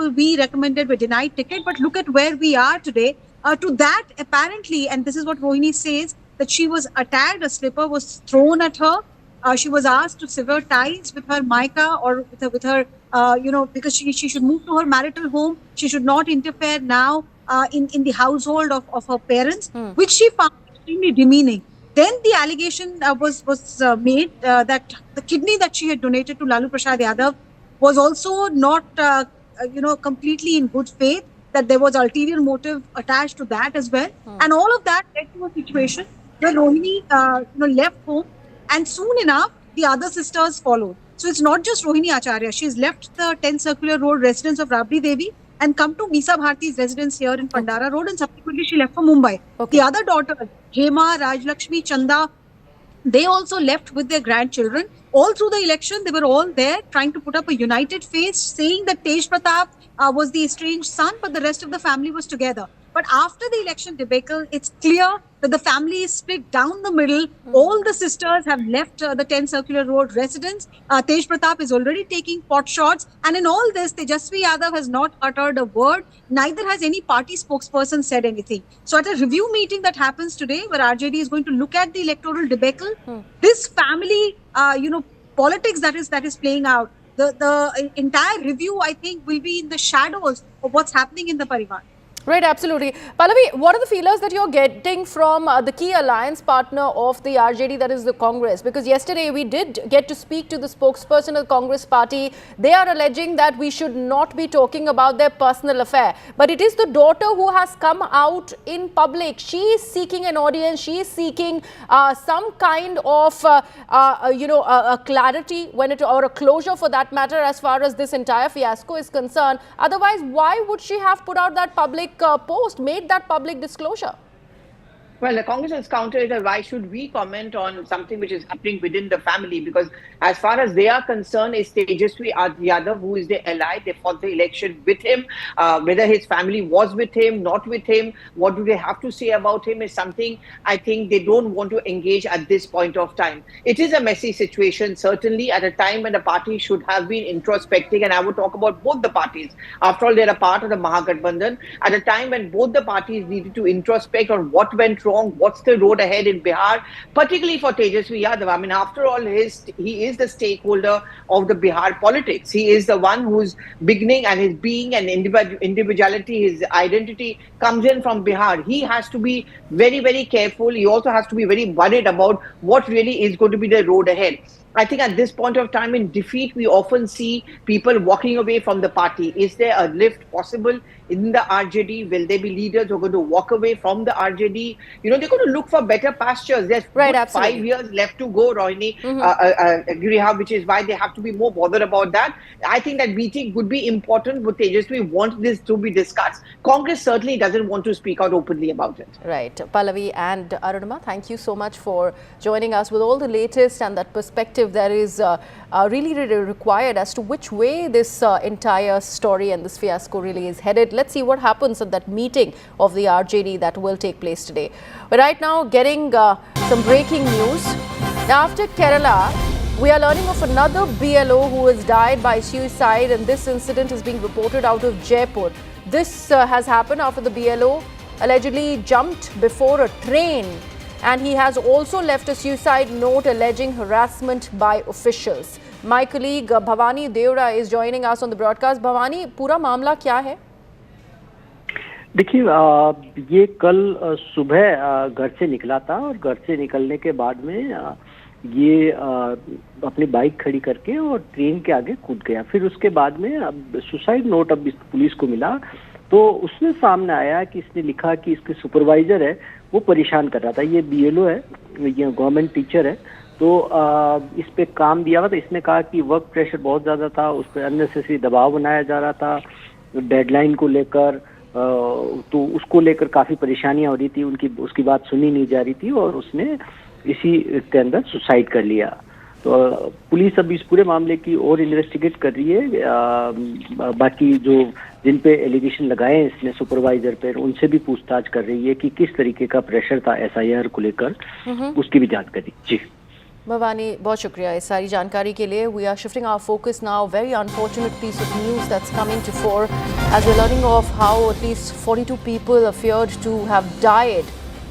people we recommended were denied ticket. But look at where we are today. To that, apparently, and this is what Rohini says, that she was attacked, a slipper was thrown at her. She was asked to sever ties with her Maika or with her because she should move to her marital home. She should not interfere now in the household of her parents, which she found extremely demeaning. Then the allegation was made that the kidney that she had donated to Lalu Prasad Yadav was also not completely in good faith, that there was ulterior motive attached to that as well. And all of that led to a situation where Rohini left home, and soon enough the other sisters followed. So it's not just Rohini Acharya. She's left the 10 Circular Road residence of Rabri Devi and come to Misa Bharti's residence here in Pandara Road, and subsequently she left for Mumbai. The other daughters, Hema, Rajlakshmi, Chanda, they also left with their grandchildren. All through the election, they were all there trying to put up a united face, saying that Tej Pratap was the estranged son, but the rest of the family was together. But after the election debacle, it's clear that the family is split down the middle. All the sisters have left the 10 Circular Road residence. Tej Pratap is already taking pot shots. And in all this, Tejasvi Yadav has not uttered a word. Neither has any party spokesperson said anything. So at a review meeting that happens today, where RJD is going to look at the electoral debacle, this family, politics that is playing out, the entire review, I think, will be in the shadows of what's happening in the Parivar. Right, absolutely. Pallavi, what are the feelers that you're getting from the key alliance partner of the RJD, that is the Congress? Because yesterday we did get to speak to the spokesperson of the Congress party. They are alleging that we should not be talking about their personal affair. But it is the daughter who has come out in public. She is seeking an audience. She is seeking some kind of, a clarity or a closure for that matter as far as this entire fiasco is concerned. Otherwise, why would she have put out that public post, made that public disclosure? Well, the Congress has countered that why should we comment on something which is happening within the family? Because as far as they are concerned, it's Tejasvi Yadav who is the ally. They fought the election with him. Whether his family was with him, not with him, what do they have to say about him is something I think they don't want to engage at this point of time. It is a messy situation, certainly at a time when the party should have been introspecting, and I would talk about both the parties. After all, they're a part of the Mahagathbandhan. At a time when both the parties needed to introspect on what went wrong, what's the road ahead in Bihar, particularly for Tejasvi Yadav. I mean, after all, he is the stakeholder of the Bihar politics. He is the one who's beginning, and his being and individuality, his identity comes in from Bihar. He has to be very, very careful. He also has to be very worried about what really is going to be the road ahead. I think at this point of time in defeat, we often see people walking away from the party. Is there a lift possible in the RJD? Will there be leaders who are going to walk away from the RJD? They're going to look for better pastures. There's 5 years left to go, Rohini, which is why they have to be more bothered about that. I think that meeting would be important, but Tejasvi wants this to be discussed. Congress certainly doesn't want to speak out openly about it. Right. Pallavi and Arunima, thank you so much for joining us with all the latest and that perspective that is really required as to which way this entire story and this fiasco really is headed. Let's see what happens at that meeting of the RJD that will take place today. But right now, getting some breaking news. Now, after Kerala, we are learning of another BLO who has died by suicide, and this incident is being reported out of Jaipur. This has happened after the BLO allegedly jumped before a train, and he has also left a suicide note alleging harassment by officials. My colleague Bhavani Deora is joining us on the broadcast. Bhavani, पूरा मामला क्या है? देखिए, ये कल सुबह घर से निकला था और घर से निकलने के बाद में ये अपनी बाइक खड़ी करके और ट्रेन के आगे कूद गया। फिर उसके बाद में अब सुसाइड नोट अब पुलिस को मिला, तो उसमें सामने आया कि इसने लिखा कि इसके सुपरवाइजर है वो परेशान कर रहा था। ये BLO है, ये गवर्नमेंट टीचर है, तो इस पे काम दिया हुआ था। इसने कहा कि वर्क प्रेशर बहुत ज़्यादा था, उस पर अननेसेसरी दबाव बनाया जा रहा था डेडलाइन को लेकर, तो उसको लेकर काफ़ी परेशानियां हो रही थी, उसकी बात सुनी नहीं जा रही थी और उसने इसी के अंदर सुसाइड कर लिया। तो पुलिस अब इस पूरे मामले की और इन्वेस्टिगेट कर रही है। बाकी जो जिन पे एलिगेशन लगाए इसने सुपरवाइजर पे, उनसे भी पूछताछ कर रही है कि किस तरीके का प्रेशर था SIR को लेकर, उसकी भी जांच करी। जी Mavani, बहुत शुक्रिया इस सारी जानकारी के लिए. We are shifting our focus now. Very unfortunate piece of news that's coming to fore as we're learning of how at least 42 people are feared to have died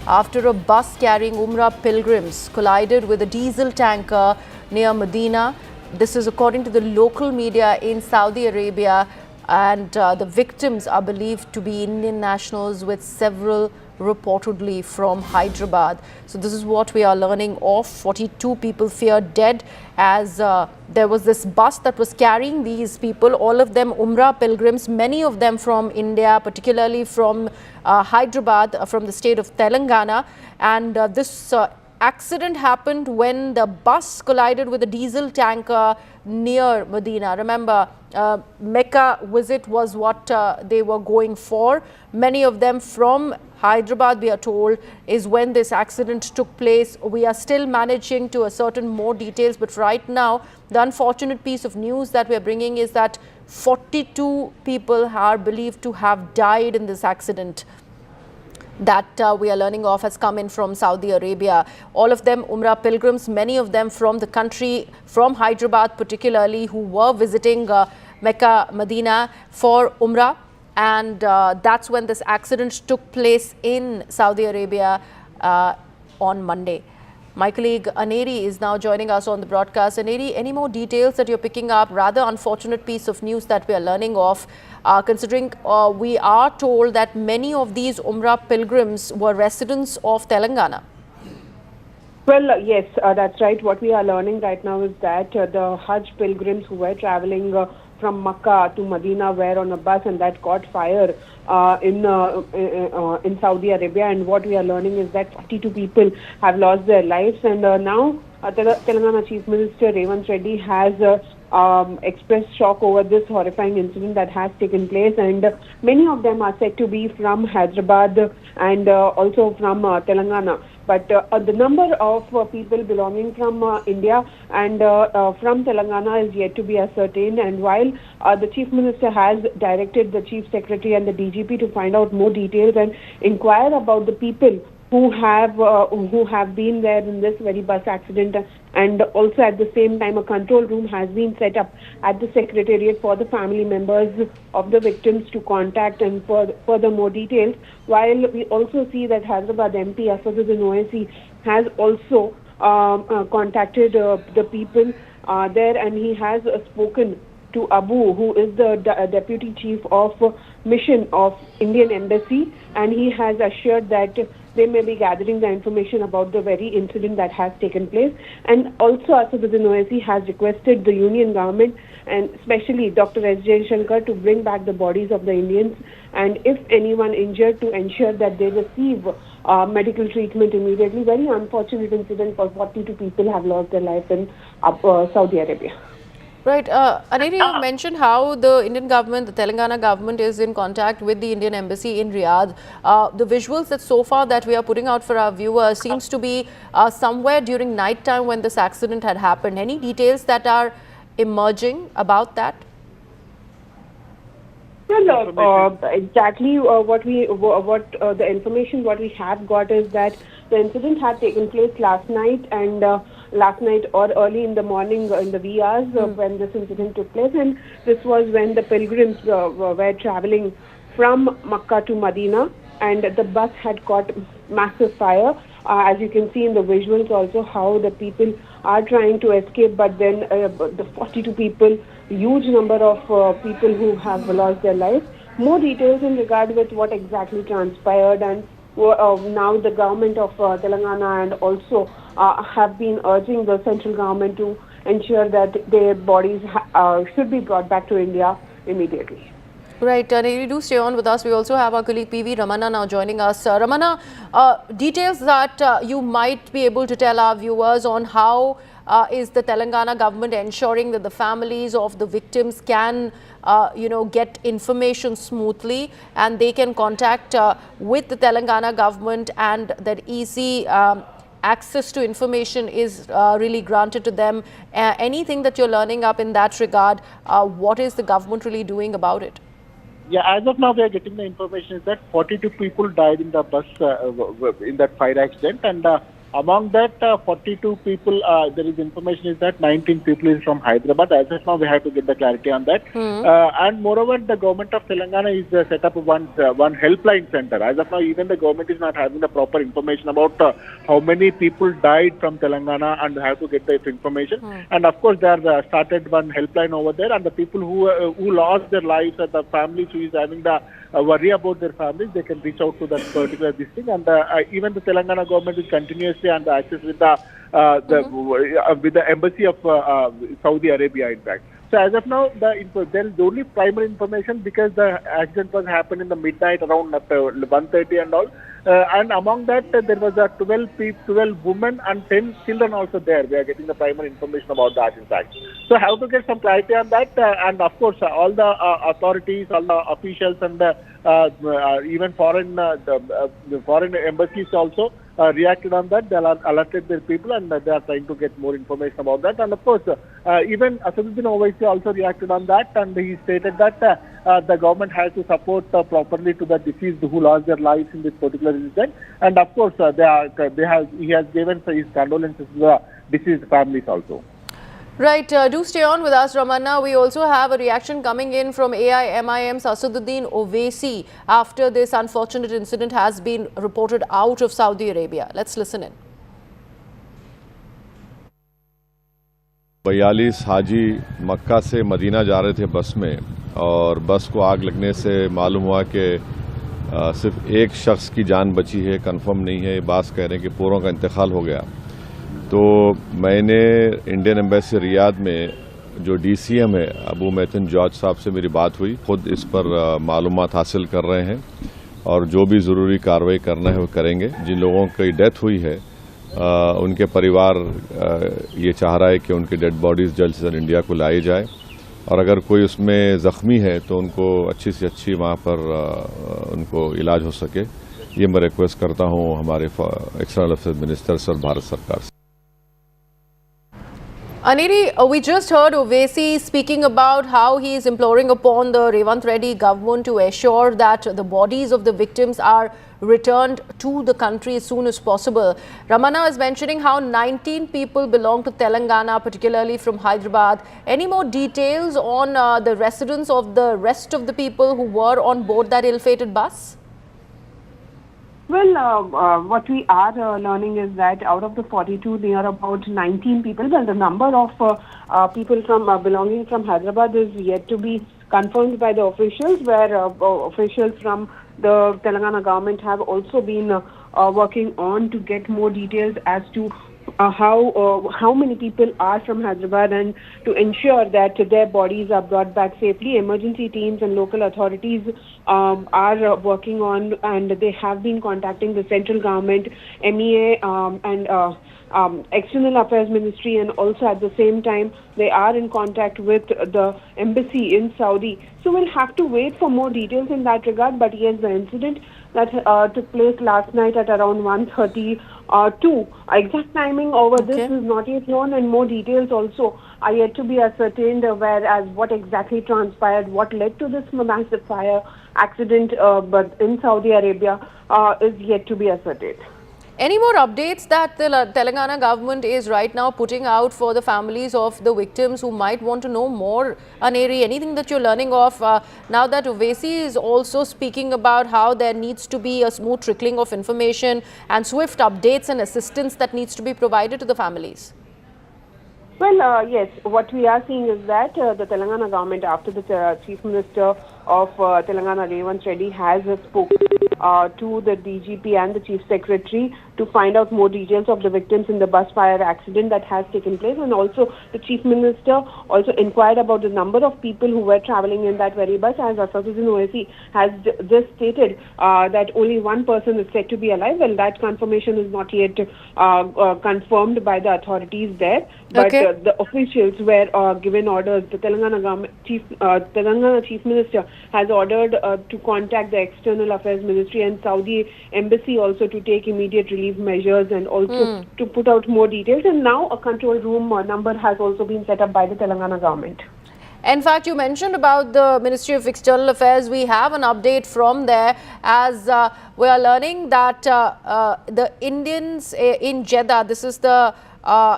after a bus carrying Umrah pilgrims collided with a diesel tanker near Medina. This is according to the local media in Saudi Arabia, and the victims are believed to be Indian nationals with several reportedly from Hyderabad. So this is what we are learning of. 42 people feared dead as there was this bus that was carrying these people, all of them Umrah pilgrims, many of them from India, particularly from Hyderabad, from the state of Telangana. And this accident happened when the bus collided with a diesel tanker near Medina. Remember, Mecca visit was what they were going for. Many of them from Hyderabad, we are told, is when this accident took place. We are still managing to ascertain more details, but right now the unfortunate piece of news that we are bringing is that 42 people are believed to have died in this accident that we are learning of has come in from Saudi Arabia. All of them Umrah pilgrims, many of them from the country, from Hyderabad particularly, who were visiting Mecca, Medina for Umrah. And that's when this accident took place in Saudi Arabia on Monday. My colleague Aneri is now joining us on the broadcast. Aneri, any more details that you're picking up? Rather unfortunate piece of news that we are learning of, considering we are told that many of these Umrah pilgrims were residents of Telangana. Well, yes, that's right. What we are learning right now is that the Hajj pilgrims who were traveling from Makkah to Medina were on a bus, and that caught fire in Saudi Arabia. And what we are learning is that 42 people have lost their lives, and now Telangana Chief Minister Revanth Reddy has expressed shock over this horrifying incident that has taken place, and many of them are said to be from Hyderabad and also from Telangana. But the number of people belonging from India and from Telangana is yet to be ascertained. And while the Chief Minister has directed the Chief Secretary and the DGP to find out more details and inquire about the people who have been there in this very bus accident, and also at the same time a control room has been set up at the Secretariat for the family members of the victims to contact and for further more details. While we also see that Hyderabad MP Asaduddin Owaisi has also contacted the people there, and he has spoken to Abu, who is the Deputy Chief of Mission of Indian Embassy, and he has assured that they may be gathering the information about the very incident that has taken place. And also Asaduddin Owaisi has requested the Union government and especially Dr. S.J. Shankar to bring back the bodies of the Indians, and if anyone injured, to ensure that they receive medical treatment immediately. Very unfortunate incident for 42 people have lost their lives in Saudi Arabia. Right. Aneri, you mentioned how the Indian government, the Telangana government, is in contact with the Indian embassy in Riyadh. The visuals that so far that we are putting out for our viewers seems to be somewhere during night time when this accident had happened. Any details that are emerging about that? Well, exactly what the information what we have got is that the incident had taken place last night, and last night or early in the morning in the wee hours when this incident took place, and this was when the pilgrims were traveling from Makkah to Medina, and the bus had caught massive fire. As you can see in the visuals also how the people are trying to escape, but then the 42 people, huge number of people who have lost their lives. More details in regard with what exactly transpired, and now the government of Telangana and also have been urging the central government to ensure that their bodies should be brought back to India immediately. Right, Neri, do stay on with us. We also have our colleague PV Ramana now joining us. Ramana, details that you might be able to tell our viewers on how is the Telangana government ensuring that the families of the victims can, get information smoothly and they can contact with the Telangana government, and that easy access to information is really granted to them. Anything that you're learning up in that regard, what is the government really doing about it? Yeah, as of now, we are getting the information that 42 people died in the bus in that fire accident, and Among that 42 people, there is information is that 19 people is from Hyderabad. As of now, we have to get the clarity on that. And moreover, the government of Telangana is set up one helpline center. As of now, even the government is not having the proper information about how many people died from Telangana and have to get that information. And of course, they are started one helpline over there, and the people who lost their lives and the families who is having the worry about their families, they can reach out to that particular district. And even the Telangana government is continuously and access with the embassy of Saudi Arabia, in fact. So as of now, there is only primary information because the accident was happened in the midnight around 1:30 and all. And among that, there was 12 women and 10 children also there. We are getting the primary information about that, in fact. So have to get some clarity on that. And of course, all the authorities, all the officials, and even foreign embassies also reacted on that. They alerted their people, and they are trying to get more information about that. And of course, even Asaduddin Owaisi also reacted on that, and he stated that the government has to support properly to the deceased who lost their lives in this particular incident. And of course, he has given his condolences to the deceased families also. Right, do stay on with us, Ramanna. We also have a reaction coming in from AIMIM's Asaduddin Owaisi after this unfortunate incident has been reported out of Saudi Arabia. Let's listen in. 42 हाजी मक्का से Medina जा रहे थे बस में, और बस को आग लगने से मालूम हुआ कि सिर्फ एक शख्स की जान बची है, कंफर्म नहीं है। बात कह रहे हैं कि पूरों का इंतकाल हो गया। तो मैंने इंडियन एम्बेसी रियाद में जो डीसीएम है अबू मैथन जॉर्ज साहब से मेरी बात हुई। खुद इस पर मालूमात हासिल कर रहे हैं और जो भी ज़रूरी कार्रवाई करना है वो करेंगे। जिन लोगों की डेथ हुई है उनके परिवार ये चाह रहा है कि उनकी डेड बॉडीज़ जल्द से जल्द इंडिया को लाई जाए, और अगर कोई उसमें ज़ख्मी है तो उनको अच्छी से अच्छी वहाँ पर उनको इलाज हो सके। ये मैं रिक्वेस्ट करता हूँ हमारे external affairs minister sir Bharat सरकार से। Aniri, we just heard Owaisi speaking about how he is imploring upon the Revant Reddy government to assure that the bodies of the victims are returned to the country as soon as possible. Ramanna is mentioning how 19 people belong to Telangana, particularly from Hyderabad. Any more details on the residence of the rest of the people who were on board that ill-fated bus? Well, what we are learning is that out of the 42, near about 19 people, well, the number of people from belonging from Hyderabad is yet to be confirmed by the officials, where officials from the Telangana government have also been working on to get more details as to how many people are from Hyderabad, and to ensure that their bodies are brought back safely. Emergency teams and local authorities are working on, and they have been contacting the central government, NIA, and External Affairs Ministry, and also at the same time they are in contact with the embassy in Saudi. So we'll have to wait for more details in that regard. But yes, the incident that took place last night at around 1:32. Exact timing over this is not yet known, and more details also are yet to be ascertained, whereas what exactly transpired, what led to this massive fire accident but in Saudi Arabia is yet to be ascertained. Any more updates that the Telangana government is right now putting out for the families of the victims who might want to know more? Aneri, anything that you're learning of now that Owaisi is also speaking about how there needs to be a smooth trickling of information and swift updates and assistance that needs to be provided to the families? Well, yes, what we are seeing is that the Telangana government, after the Chief Minister of Telangana, Revant Reddy, has spoken to the DGP and the Chief Secretary to find out more details of the victims in the bus fire accident that has taken place. And also the Chief Minister also inquired about the number of people who were travelling in that very bus, as Asaduddin Owaisi has just stated that only one person is said to be alive. Well, that confirmation is not yet confirmed by the authorities there. But the officials were given orders. The Telangana Chief Minister has ordered to contact the External Affairs Ministry and Saudi Embassy also to take immediate relief measures, and also to put out more details. And now a control room number has also been set up by the Telangana government. In fact, you mentioned about the Ministry of External Affairs. We have an update from there as we are learning that the Indians in Jeddah, this is the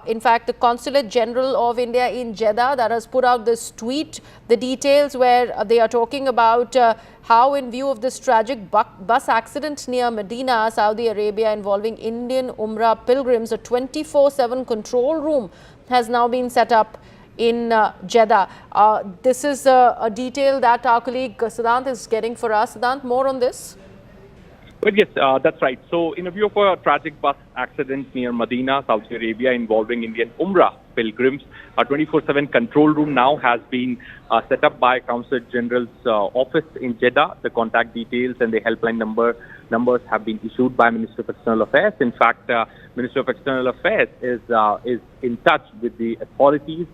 in fact, the Consulate General of India in Jeddah that has put out this tweet, the details where they are talking about how in view of this tragic bus accident near Medina, Saudi Arabia involving Indian Umrah pilgrims, a 24/7 control room has now been set up in Jeddah. This is a detail that our colleague Siddhant is getting for us. Siddhant, more on this? Well, yes, that's right. So, in a view of a tragic bus accident near Medina, Saudi Arabia, involving Indian Umrah pilgrims, a 24/7 control room now has been set up by Consulate General's office in Jeddah. The contact details and the helpline numbers have been issued by Minister of External Affairs. In fact, Minister of External Affairs is in touch with the authorities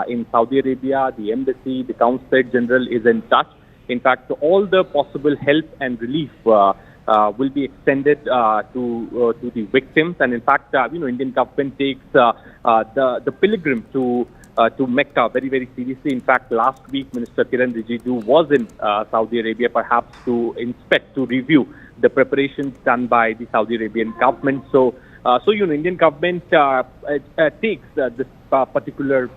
in Saudi Arabia, the embassy, the Consulate General is in touch. In fact, all the possible help and relief will be extended to the victims, and in fact, Indian government takes the pilgrim to Mecca very, very seriously. In fact, last week, Minister Kiran Rijiju was in Saudi Arabia, perhaps to inspect, to review the preparations done by the Saudi Arabian government. So, Indian government takes this particular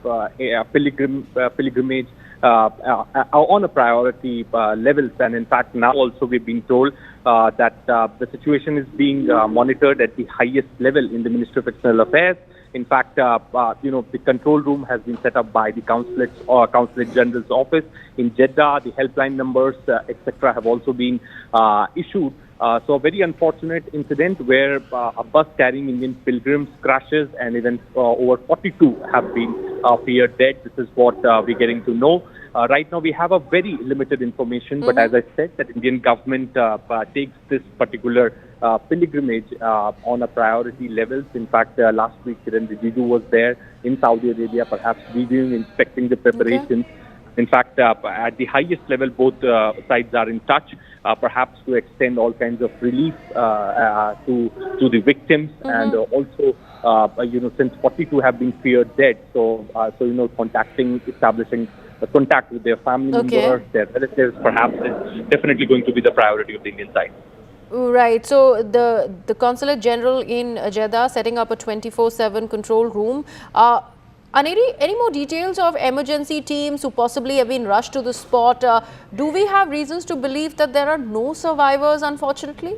pilgrimage on a priority levels, and in fact now also we've been told that the situation is being monitored at the highest level in the Ministry of External Affairs. In fact, the control room has been set up by the Consulate General's office in Jeddah. The helpline numbers, etc., have also been issued. So a very unfortunate incident where a bus carrying Indian pilgrims crashes, and even over 42 have been feared dead. This is what we're getting to know. Right now we have a very limited information, but as I said, that Indian government takes this particular pilgrimage on a priority levels. In fact, last week Kiran Rijiju was there in Saudi Arabia, perhaps reviewing, inspecting the preparations. Okay. In fact, at the highest level, both sides are in touch, perhaps to extend all kinds of relief to the victims, and also, since 42 have been feared dead, so establishing contact with their family members, their relatives, perhaps is definitely going to be the priority of the Indian side. Right. So the Consulate General in Jeddah setting up a 24/7 control room. Any more details of emergency teams who possibly have been rushed to the spot? Do we have reasons to believe that there are no survivors, unfortunately?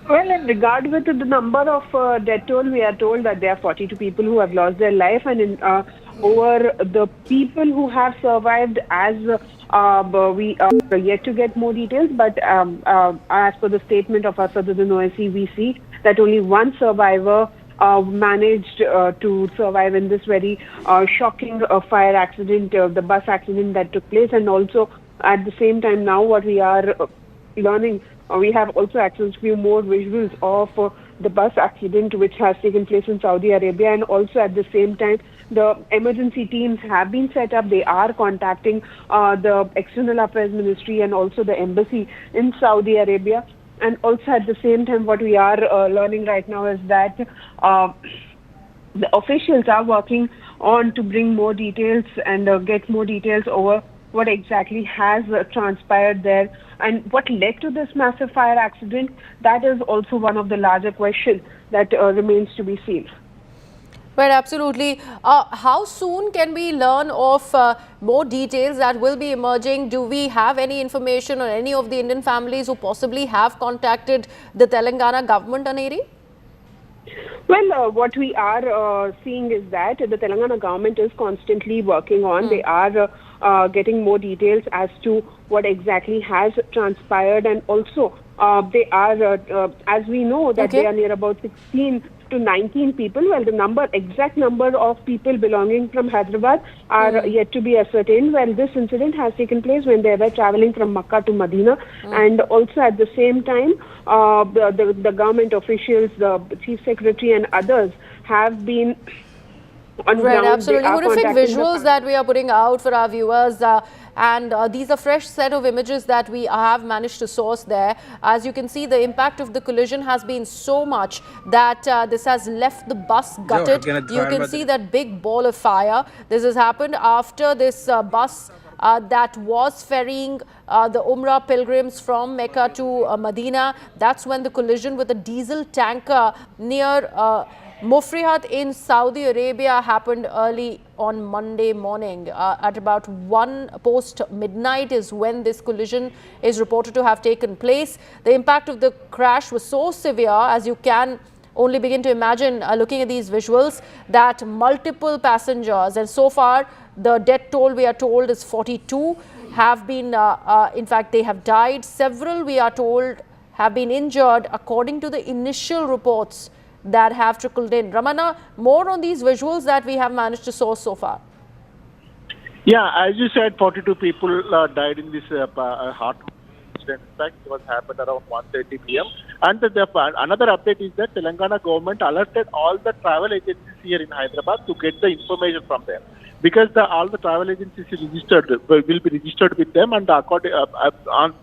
Well, in regard with the number of death toll, we are told that there are 42 people who have lost their life, and over the people who have survived, as we are yet to get more details, but as per the statement of our Southern OSC, we see that only one survivor managed to survive in this very shocking fire accident, the bus accident that took place. And also at the same time, now what we are learning, we have also accessed few more visuals of the bus accident which has taken place in Saudi Arabia, and also at the same time the emergency teams have been set up. They are contacting the External Affairs Ministry and also the embassy in Saudi Arabia. And also at the same time, what we are learning right now is that the officials are working on to bring more details and get more details over what exactly has transpired there and what led to this massive fire accident. That is also one of the larger questions that remains to be seen. Right, absolutely. How soon can we learn of more details that will be emerging? Do we have any information on any of the Indian families who possibly have contacted the Telangana government, Aneri? Well, what we are seeing is that the Telangana government is constantly working on. They are getting more details as to what exactly has transpired, and also they are, as we know, that they are near about 16 to 19 people. Well, the exact number of people belonging from Hyderabad are yet to be ascertained. Well, this incident has taken place when they were traveling from Makkah to Medina, and also at the same time, the government officials, the chief secretary and others have been on ground. Absolutely. Horrific visuals that we are putting out for our viewers. and these are fresh set of images that we have managed to source there. As you can see, the impact of the collision has been so much that this has left the bus gutted. You can see that big ball of fire. This has happened after this bus that was ferrying the Umrah pilgrims from Mecca to Medina. That's when the collision with a diesel tanker near Mufrihat in Saudi Arabia happened early on Monday morning. At about 1 post midnight is when this collision is reported to have taken place. The impact of the crash was so severe, as you can only begin to imagine looking at these visuals, that multiple passengers, and so far the death toll, we are told, is 42, have been, in fact, they have died. Several, we are told, have been injured according to the initial reports that have trickled in. Ramana, more on these visuals that we have managed to source so far. Yeah, as you said, 42 people died in this heart incident. In fact, it was happened around 1:30 p.m. And another update is that Telangana government alerted all the travel agencies here in Hyderabad to get the information from them, because all the travel agencies will be registered with them, and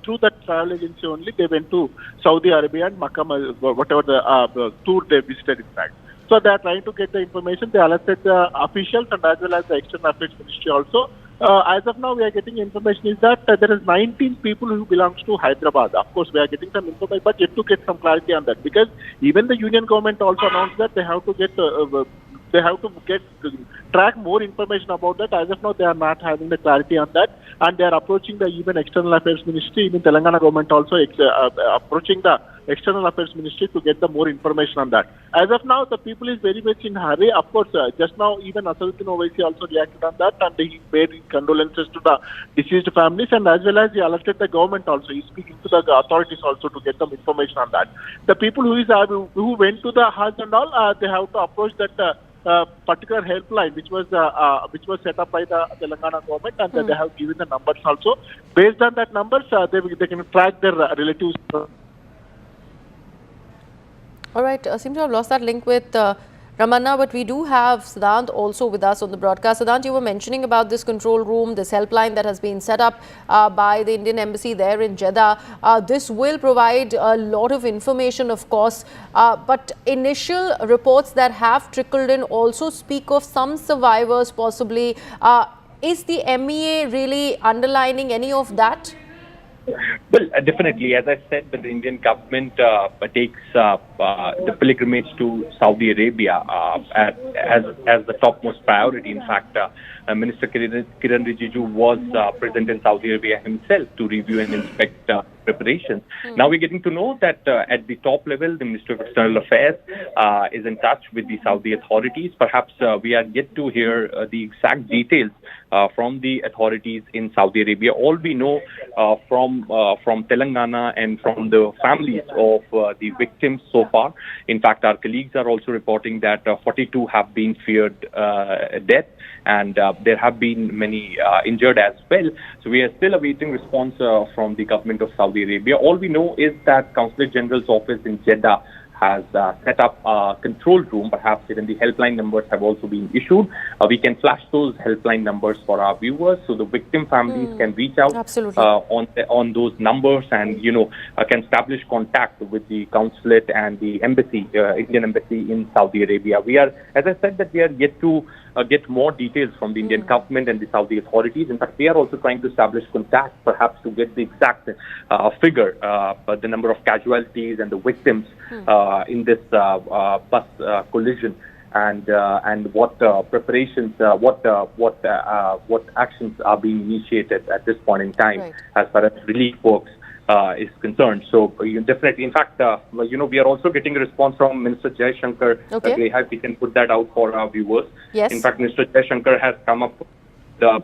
through that travel agency only they went to Saudi Arabia and Makkah, whatever the tour they visited, in fact. So they are trying to get the information. They alerted the officials and as well as the External Affairs Ministry also. As of now, we are getting information is that there is 19 people who belongs to Hyderabad. Of course, we are getting some information, but yet to get some clarity on that, because even the union government also announced that they have to get track more information about that. As of now, they are not having the clarity on that, and they are approaching the even External Affairs Ministry. Even Telangana government also approaching the External Affairs Ministry to get the more information on that. As of now, the people is very much in hurry. Of course, just now even Asaduddin Owaisi also reacted on that, and he made condolences to the deceased families, and as well as he alerted the government also. He's speaking to the authorities also to get some information on that. The people who went to the Hajj and all, they have to approach that particular helpline which was set up by the Telangana government, and they have given the numbers also. Based on that numbers, they can track their relatives. All right, seem to have lost that link with Ramana, but we do have Siddhant also with us on the broadcast. Siddhant, you were mentioning about this control room, this helpline that has been set up by the Indian Embassy there in Jeddah. This will provide a lot of information, of course, but initial reports that have trickled in also speak of some survivors possibly. Is the MEA really underlining any of that? Well, definitely. As I said, the Indian government takes the pilgrimage to Saudi Arabia as the topmost priority. In fact, Minister Kiran Rijiju was present in Saudi Arabia himself to review and inspect preparations. Now we're getting to know that at the top level, the Minister of External Affairs is in touch with the Saudi authorities. Perhaps we are yet to hear the exact details from the authorities in Saudi Arabia. All we know from Telangana and from the families of the victims so far. In fact, our colleagues are also reporting that 42 have been feared death, and there have been many injured as well. So we are still awaiting response from the government of Saudi Arabia. All we know is that Consulate General's office in Jeddah has set up a control room. Perhaps even the helpline numbers have also been issued. We can flash those helpline numbers for our viewers, so the victim families can reach out on those numbers, and can establish contact with the consulate and the embassy, Indian embassy in Saudi Arabia. We are, as I said, that we are yet to get more details from the Indian government and the Saudi authorities. In fact, we are also trying to establish contact, perhaps to get the exact figure, the number of casualties and the victims in this bus collision, and what preparations, what actions are being initiated at this point in time as far as relief works is concerned. So definitely, in fact, we are also getting a response from Minister Jai Shankar. We can put that out for our viewers. Yes. In fact, Mr. Jai Shankar has come up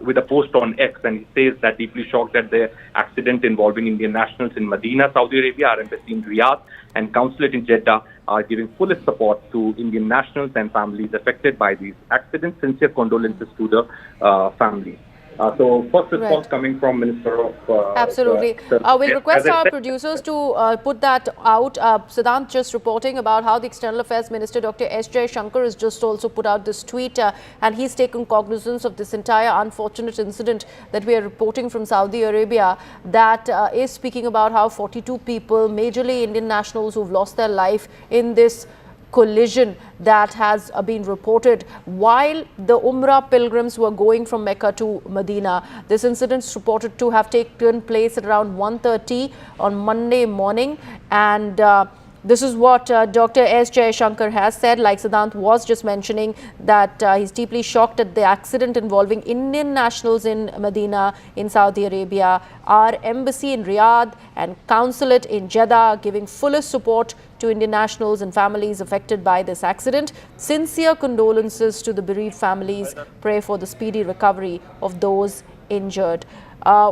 with a post on X, and he says that deeply shocked that the accident involving Indian nationals in Medina, Saudi Arabia, our embassy in Riyadh and consulate in Jeddah are giving fullest support to Indian nationals and families affected by these accidents. Sincere condolences to the families. So first response coming from Minister of... Absolutely. We'll request our producers to put that out. Siddhant just reporting about how the External Affairs Minister Dr. S. Jaishankar has just also put out this tweet and he's taken cognizance of this entire unfortunate incident that we are reporting from Saudi Arabia that is speaking about how 42 people, majorly Indian nationals who've lost their life in this collision that has been reported while the Umrah pilgrims were going from Mecca to Medina. This incident is reported to have taken place at around 1:30 on Monday morning, and this is what Dr. S. Jaishankar has said. Like Siddhant was just mentioning, that he's deeply shocked at the accident involving Indian nationals in Medina in Saudi Arabia. Our embassy in Riyadh and consulate in Jeddah giving fullest support to Indian nationals and families affected by this accident. Sincere condolences to the bereaved families. Pray for the speedy recovery of those injured.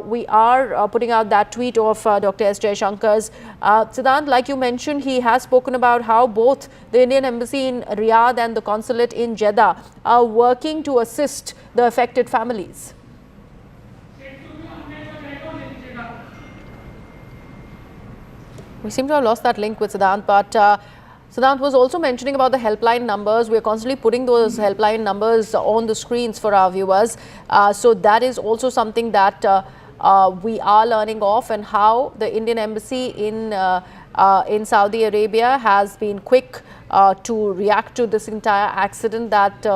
We are putting out that tweet of Dr. S. Jaishankar's. Siddhant, like you mentioned, he has spoken about how both the Indian Embassy in Riyadh and the consulate in Jeddah are working to assist the affected families. We seem to have lost that link with Siddhant, but Siddhant was also mentioning about the helpline numbers. We're constantly putting those helpline numbers on the screens for our viewers. So that is also something that we are learning of, and how the Indian Embassy in Saudi Arabia has been quick to react to this entire accident that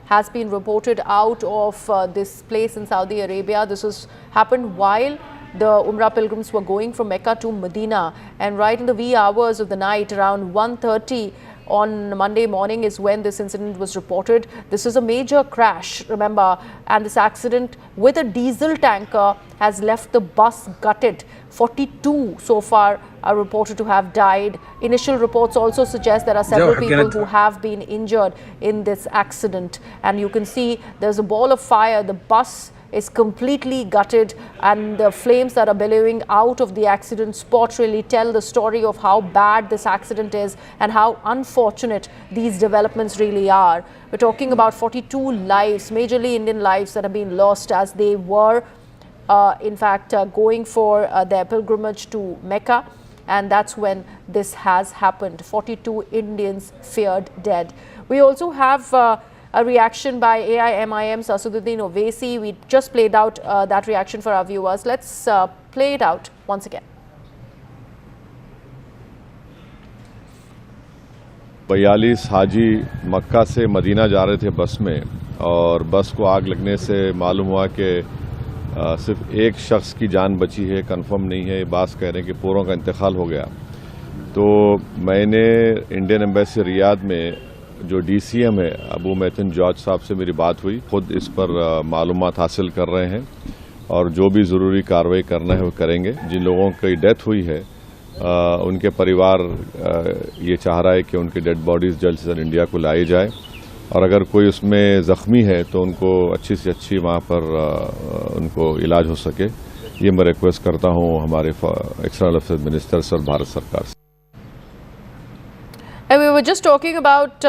has been reported out of this place in Saudi Arabia. This has happened while the Umrah pilgrims were going from Mecca to Medina, and right in the wee hours of the night, around 1:30 on Monday morning is when this incident was reported. This is a major crash, remember, and this accident with a diesel tanker has left the bus gutted. 42 so far are reported to have died. Initial reports also suggest there are several people who have been injured in this accident, and you can see there's a ball of fire. The bus is completely gutted, and the flames that are billowing out of the accident spot really tell the story of how bad this accident is and how unfortunate these developments really are. We're talking about 42 lives, majorly Indian lives, that have been lost as they were in fact going for their pilgrimage to Mecca, and that's when this has happened. 42 Indians feared dead. We also have a reaction by AIMIM's Asaduddin Owaisi. We just played out that reaction for our viewers. Let's play it out once again. 42 हाजी मक्का से Medina जा रहे थे बस में, और बस को आग लगने से मालूम हुआ कि सिर्फ एक शख्स की जान बची है, कंफर्म नहीं है। ये बात कह रहे हैं कि पूरों का इंतकाल हो गया। तो मैंने इंडियन एम्बेसी रियाद में जो DCM है अबू मैथिन जॉर्ज साहब से मेरी बात हुई। खुद इस पर मालूमात हासिल कर रहे हैं और जो भी ज़रूरी कार्रवाई करना है वो करेंगे। जिन लोगों की डेथ हुई है उनके परिवार ये चाह रहा है कि उनकी डेड बॉडीज़ जल्द से जल्द इंडिया को लाई जाए, और अगर कोई उसमें ज़ख्मी है तो उनको अच्छी से अच्छी वहाँ पर उनको इलाज हो सके। ये मैं रिक्वेस्ट करता हूँ हमारे एक्सटर्नल अफेयर्स मिनिस्टर और भारत सरकार से। And we were just talking about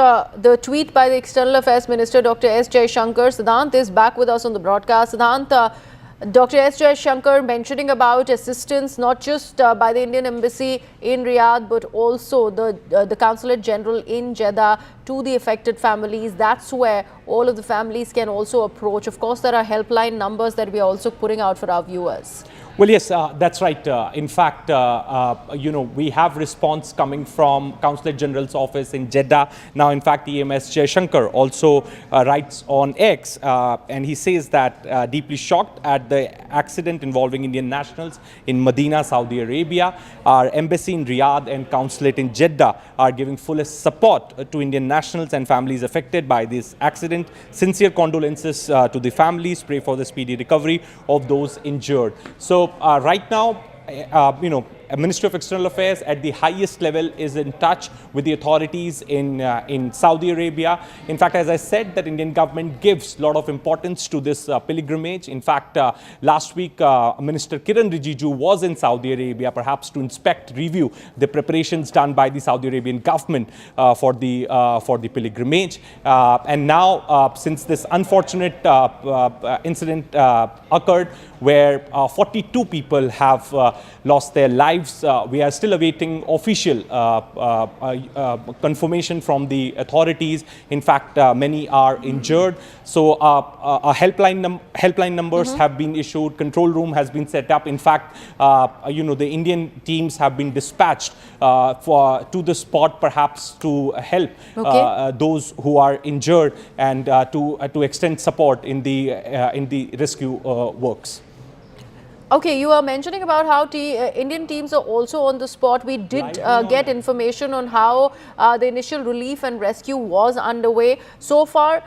the tweet by the External Affairs Minister Dr. S. Jaishankar. Siddhant is back with us on the broadcast. Siddhant, Dr. S. Jaishankar mentioning about assistance not just by the Indian Embassy in Riyadh, but also the Consulate General in Jeddah to the affected families. That's where all of the families can also approach. Of course, there are helpline numbers that we are also putting out for our viewers. Well, yes, that's right. In fact, you know, we have response coming from Consulate General's office in Jeddah. Now, in fact, EMS Jaishankar also writes on X, and he says that deeply shocked at the accident involving Indian nationals in Medina, Saudi Arabia. Our embassy in Riyadh and consulate in Jeddah are giving fullest support to Indian nationals and families affected by this accident. Sincere condolences to the families. Pray for the speedy recovery of those injured. So right now, you know, Ministry of External Affairs at the highest level is in touch with the authorities in Saudi Arabia. In fact, as I said, that Indian government gives a lot of importance to this pilgrimage. In fact, last week, Minister Kiran Rijiju was in Saudi Arabia, perhaps to inspect, review the preparations done by the Saudi Arabian government for the pilgrimage. And now, since this unfortunate incident occurred, where 42 people have lost their lives, we are still awaiting official confirmation from the authorities. In fact, many are injured. So helpline numbers have been issued, control room has been set up. In fact, the Indian teams have been dispatched to the spot, perhaps to help those who are injured and to extend support in the rescue works. Okay, you are mentioning about how Indian teams are also on the spot. We did get information on how the initial relief and rescue was underway. So far,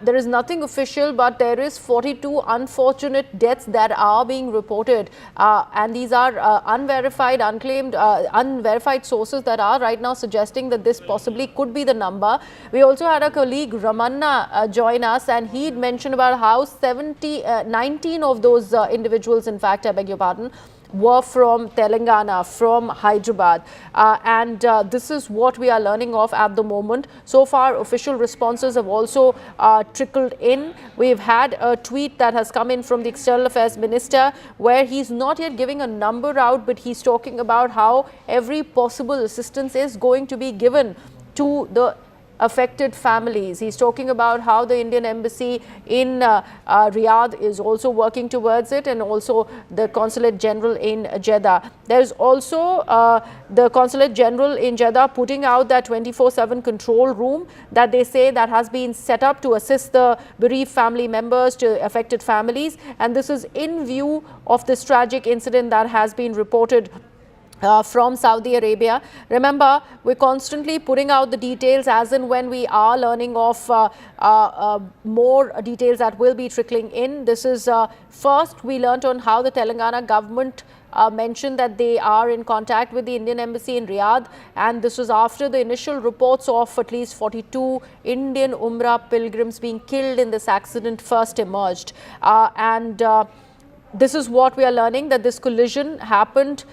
there is nothing official, but there is 42 unfortunate deaths that are being reported, and these are unverified, unclaimed, unverified sources that are right now suggesting that this possibly could be the number. We also had a colleague Ramanna join us, and he'd mentioned about how 19 of those individuals, in fact, I beg your pardon, were from Telangana, from Hyderabad, and this is what we are learning of at the moment. So far, official responses have also trickled in. We've had a tweet that has come in from the External Affairs Minister, where he's not yet giving a number out, but he's talking about how every possible assistance is going to be given to the affected families. He's talking about how the Indian embassy in Riyadh is also working towards it, and also the Consulate General in Jeddah. There's also the Consulate General in Jeddah putting out that 24/7 control room that they say that has been set up to assist the bereaved family members, to affected families, and this is in view of this tragic incident that has been reported from Saudi Arabia. Remember, we're constantly putting out the details as and when we are learning of more details that will be trickling in. This is first we learnt on how the Telangana government mentioned that they are in contact with the Indian embassy in Riyadh, and this was after the initial reports of at least 42 Indian Umrah pilgrims being killed in this accident first emerged. This is what we are learning, that this collision happened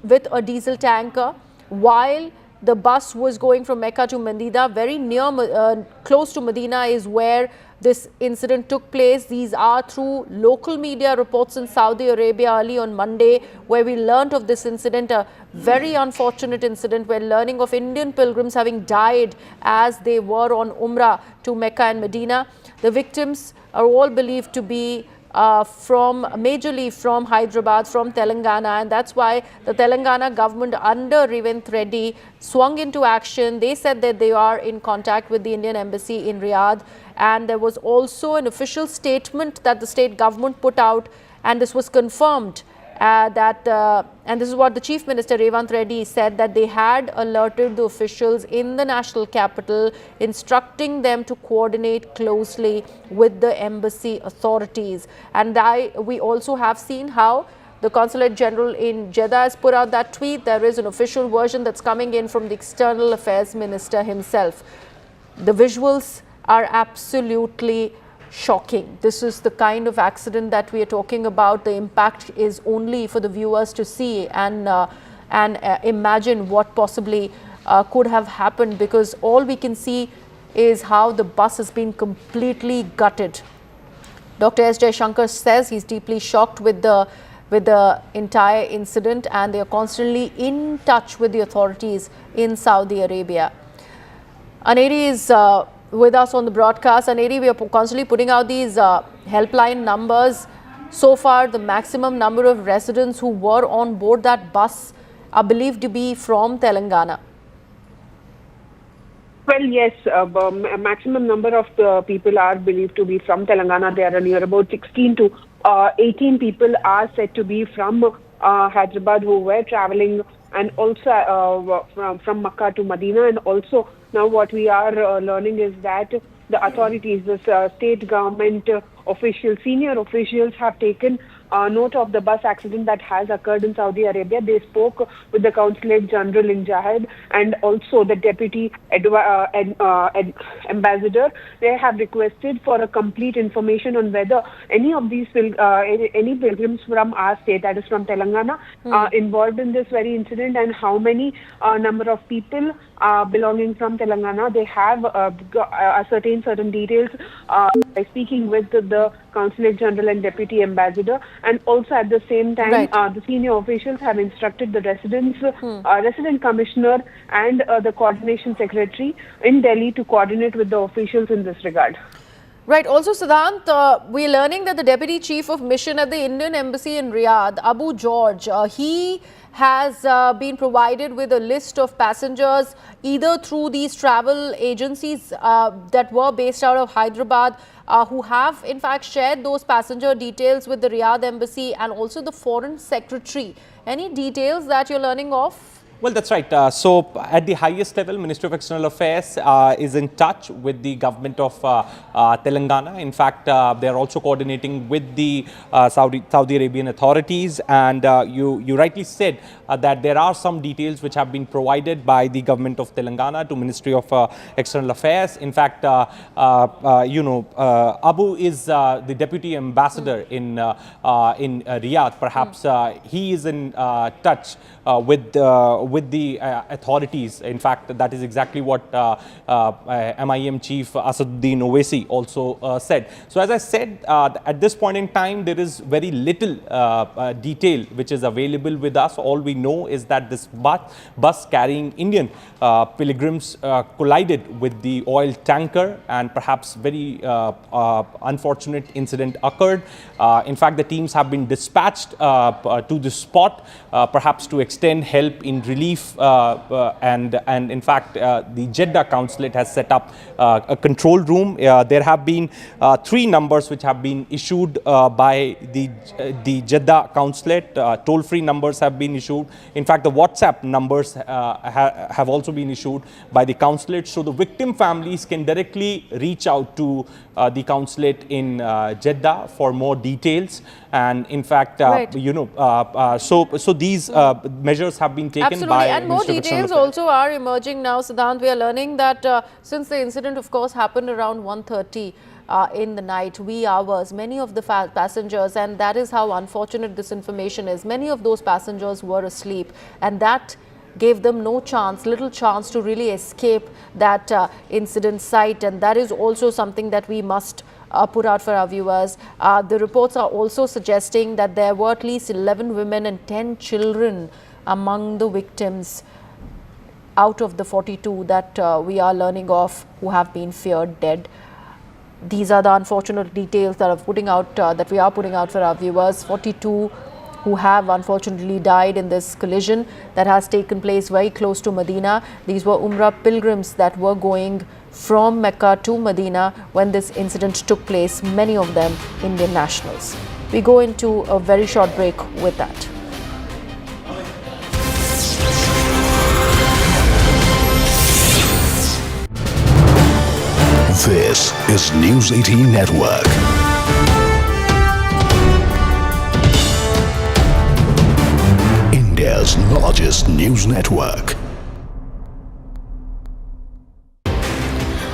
with a diesel tanker while the bus was going from Mecca to Medina. Very near, close to Medina is where this incident took place. These are through local media reports in Saudi Arabia early on Monday, where we learnt of this incident, a very unfortunate incident. We're learning of Indian pilgrims having died as they were on Umrah to Mecca and Medina. The victims are all believed to be majorly from Hyderabad, from Telangana, and that's why the Telangana government under Revanth Reddy swung into action. They said that they are in contact with the Indian embassy in Riyadh, and there was also an official statement that the state government put out, and this was confirmed and this is what the Chief Minister Revanth Reddy said, that they had alerted the officials in the national capital, instructing them to coordinate closely with the embassy authorities. And we also have seen how the Consulate General in Jeddah has put out that tweet. There is an official version that's coming in from the External Affairs Minister himself. The visuals are absolutely shocking. This is the kind of accident that we are talking about. The impact is only for the viewers to see and imagine what possibly could have happened, because all we can see is how the bus has been completely gutted. Dr. S. Jaishankar says he's deeply shocked with the entire incident, and they are constantly in touch with the authorities in Saudi Arabia. An aide is with us on the broadcast. And we are constantly putting out these helpline numbers. So far, the maximum number of residents who were on board that bus are believed to be from Telangana. Well, yes, a maximum number of the people are believed to be from Telangana. There are near about 16 to 18 people are said to be from Hyderabad who were traveling, and also from Makkah to Medina. And also now what we are learning is that the authorities, the state government officials, senior officials have taken note of the bus accident that has occurred in Saudi Arabia. They spoke with the Consulate General in Jeddah and also the Deputy Ambassador. They have requested for a complete information on whether any of these any pilgrims from our state, that is from Telangana, involved in this very incident, and how many number of people belonging from Telangana. They have ascertained certain details by speaking with the Consulate General and Deputy Ambassador, and also at the same time the senior officials have instructed the Resident Commissioner and the Coordination Secretary in Delhi to coordinate with the officials in this regard. Right. Also, Siddhant, we are learning that the Deputy Chief of Mission at the Indian Embassy in Riyadh, Abu George, he has been provided with a list of passengers either through these travel agencies that were based out of Hyderabad, who have in fact shared those passenger details with the Riyadh Embassy and also the Foreign Secretary. Any details that you're learning of? Well, that's right. So at the highest level, Ministry of External Affairs is in touch with the government of Telangana. In fact, they are also coordinating with the Saudi Arabian authorities. And you rightly said that there are some details which have been provided by the government of Telangana to Ministry of External Affairs. In fact, Abu is the Deputy Ambassador in Riyadh. Perhaps he is in touch with the authorities. In fact, that is exactly what MIM Chief Asaduddin Owaisi also said. So as I said, at this point in time, there is very little detail which is available with us. All we know is that this bus carrying Indian pilgrims collided with the oil tanker, and perhaps very unfortunate incident occurred. In fact, the teams have been dispatched to the spot, perhaps to extend help in relief, and in fact the Jeddah Consulate has set up a control room. There have been 3 numbers which have been issued by the Jeddah Consulate. Toll-free numbers have been issued. In fact, the WhatsApp numbers have also been issued by the consulate, so the victim families can directly reach out to the consulate in Jeddah for more details. And in fact, so these measures have been taken. Absolutely. By and more details also are emerging now, Siddhant. We are learning that since the incident, of course, happened around 1:30 in the night, wee hours, many of the passengers, and that is how unfortunate this information is, many of those passengers were asleep, and that gave them little chance to really escape that incident site. And that is also something that we must put out for our viewers. The reports are also suggesting that there were at least 11 women and 10 children among the victims out of the 42 that we are learning of who have been feared dead. These are the unfortunate details that we are putting out for our viewers. 42 who have unfortunately died in this collision that has taken place very close to Medina. These were Umrah pilgrims that were going from Mecca to Medina when this incident took place, many of them Indian nationals. We go into a very short break with that. This is News 18 Network. India's largest news network.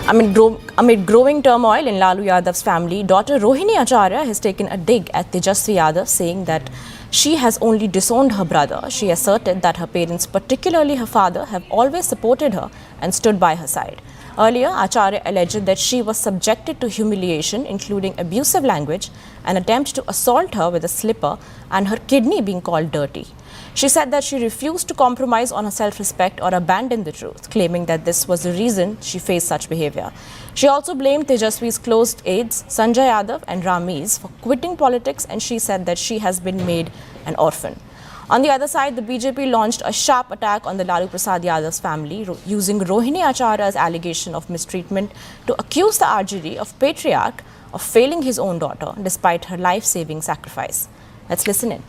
Amid growing turmoil in Lalu Yadav's family, daughter Rohini Acharya has taken a dig at Tejasvi Yadav, saying that she has only disowned her brother. She asserted that her parents, particularly her father, have always supported her and stood by her side. Earlier, Acharya alleged that she was subjected to humiliation, including abusive language, an attempt to assault her with a slipper, and her kidney being called dirty. She said that she refused to compromise on her self-respect or abandon the truth, claiming that this was the reason she faced such behavior. She also blamed Tejasvi's close aides, Sanjay Yadav and Ramiz, for quitting politics, and she said that she has been made an orphan. On the other side, the BJP launched a sharp attack on the Lalu Prasad Yadav's family, using Rohini Acharya's allegation of mistreatment to accuse the RJD of patriarch of failing his own daughter despite her life-saving sacrifice. Let's listen in.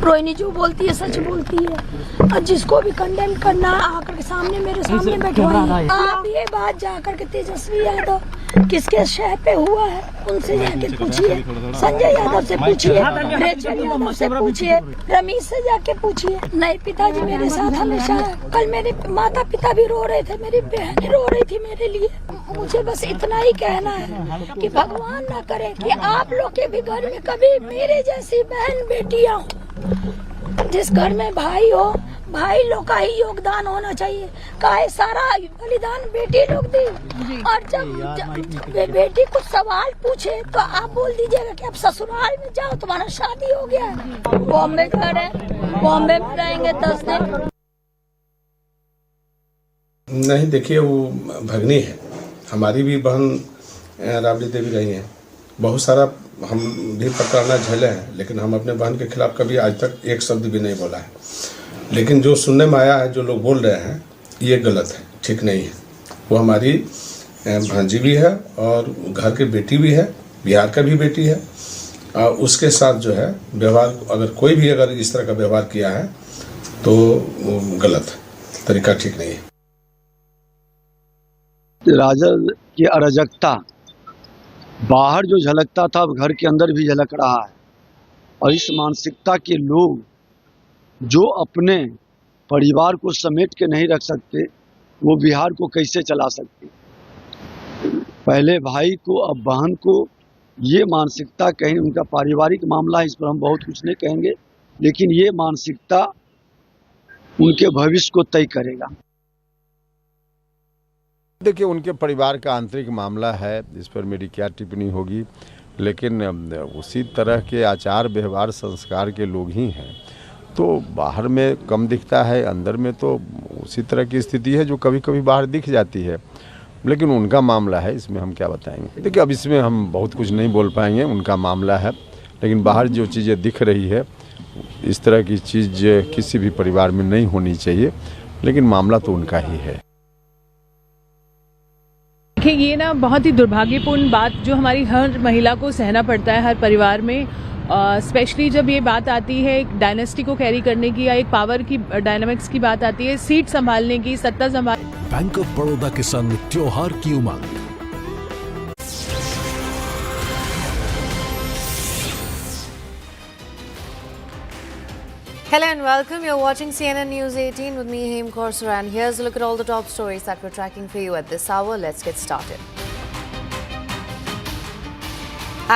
Rohini जो बोलती है सच बोलती है, और जिसको भी condemn करना आकर के सामने मेरे सामने बैठवाइए। आप ये बात जाकर के तेजस्वी यादव किसके शह पे हुआ है उनसे जाके पूछिए, संजय यादव से पूछिए, रेचल यादव से पूछिए, रमेश से जाके पूछिए। नहीं, पिताजी मेरे साथ हमेशा है। कल मेरे माता पिता भी रो रहे थे, मेरी बहन रो रही थी मेरे लिए। मुझे बस इतना ही कहना है कि भगवान ना करे कि आप लोग के भी घर में कभी मेरे जैसी बहन बेटियां हो। जिस घर में भाई हो, भाई लोग का ही योगदान होना चाहिए। काहे सारा बलिदान बेटी लोग दी, और जब बेटी कुछ सवाल पूछे तो आप बोल दीजिएगा कि आप ससुराल में जाओ, तुम्हारा शादी हो गया है। बॉम्बे घर है, बॉम्बे में रहेंगे 10 दिन। नहीं, देखिए वो भगनी है, हमारी भी बहन राबड़ी देवी रही हैं। बहुत सारा हम भी प्रताड़ना झेले हैं, लेकिन हम अपने बहन के खिलाफ कभी आज तक एक शब्द भी नहीं बोला है। लेकिन जो सुनने में आया है, जो लोग बोल रहे हैं, ये गलत है, ठीक नहीं है। वो हमारी भांजी भी है और घर की बेटी भी है, बिहार का भी बेटी है। उसके साथ जो है व्यवहार, अगर कोई भी अगर इस तरह का व्यवहार किया है तो गलत है, तरीका ठीक नहीं है। राजद की अराजकता बाहर जो झलकता था अब घर के अंदर भी झलक रहा है, और इस मानसिकता के लोग जो अपने परिवार को समेट के नहीं रख सकते, वो बिहार को कैसे चला सकते। पहले भाई को अब बहन को, ये मानसिकता कहीं उनका पारिवारिक मामला है, इस पर हम बहुत कुछ नहीं कहेंगे, लेकिन ये मानसिकता उनके भविष्य को तय करेगा। देखिए, उनके परिवार का आंतरिक मामला है, इस पर मेरी क्या टिप्पणी होगी, लेकिन उसी तरह के आचार व्यवहार संस्कार के लोग ही हैं। तो बाहर में कम दिखता है, अंदर में तो उसी तरह की स्थिति है जो कभी कभी बाहर दिख जाती है, लेकिन उनका मामला है, इसमें हम क्या बताएंगे। देखिए, अब इसमें हम बहुत कुछ नहीं बोल पाएंगे, उनका मामला है, लेकिन बाहर जो चीज़ें दिख रही है, इस तरह की चीज़ किसी भी परिवार में नहीं होनी चाहिए, लेकिन मामला तो उनका ही है। देखिए, ये ना बहुत ही दुर्भाग्यपूर्ण बात जो हमारी हर महिला को सहना पड़ता है, हर परिवार में, स्पेशली जब ये बात आती है एक डायनेस्टी को कैरी करने की या एक पावर की डायनामिक्स की बात आती है, सीट संभालने की, सत्ता संभाल। बैंक ऑफ बड़ौदा के संग त्योहार की उमंग। Hello and welcome. You're watching CNN News 18 with me, Hem Khorsar, and here's a look at all the top stories that we're tracking for you at this hour. Let's get started.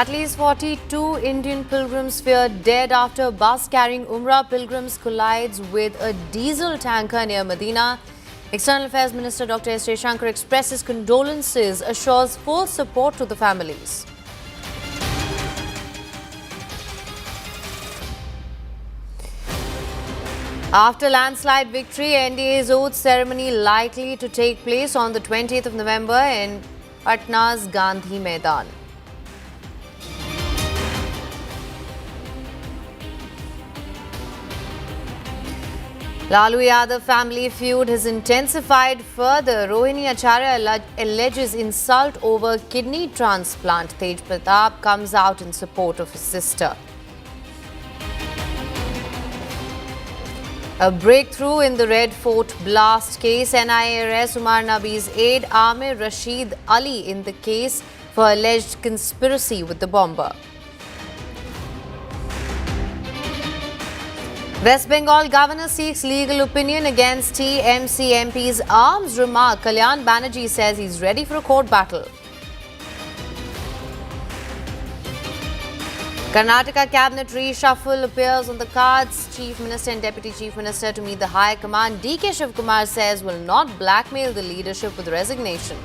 At least 42 Indian pilgrims feared dead after bus carrying Umrah pilgrims collides with a diesel tanker near Medina. External Affairs Minister Dr. S. Jaishankar expresses condolences, assures full support to the families. After landslide victory, NDA's oath ceremony likely to take place on the 20th of November in Patna's Gandhi Maidan. Lalu Yadav family feud has intensified further. Rohini Acharya alleges insult over kidney transplant. Tej Pratap comes out in support of his sister. A breakthrough in the Red Fort blast case. NIA arrests Umar Nabi's aide Amir Rashid Ali in the case for alleged conspiracy with the bomber. West Bengal governor seeks legal opinion against TMC MP's arms remark. Kalyan Banerjee says he's ready for a court battle. Karnataka cabinet reshuffle appears on the cards. Chief Minister and Deputy Chief Minister to meet the High Command. DK Shivkumar says will not blackmail the leadership with resignation.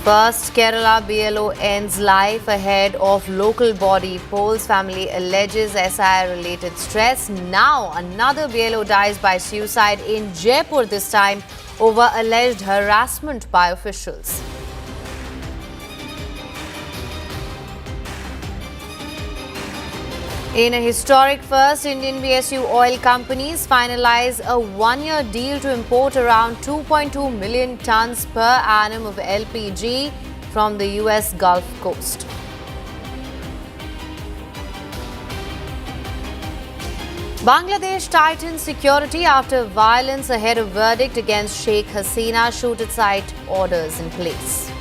First Kerala BLO ends life ahead of local body polls. Family alleges SIR-related stress. Now another BLO dies by suicide in Jaipur, this time over alleged harassment by officials. In a historic first, Indian PSU oil companies finalize a one-year deal to import around 2.2 million tons per annum of LPG from the US Gulf Coast. Bangladesh tightens security after violence ahead of verdict against Sheikh Hasina. Shoot-at-sight orders in place.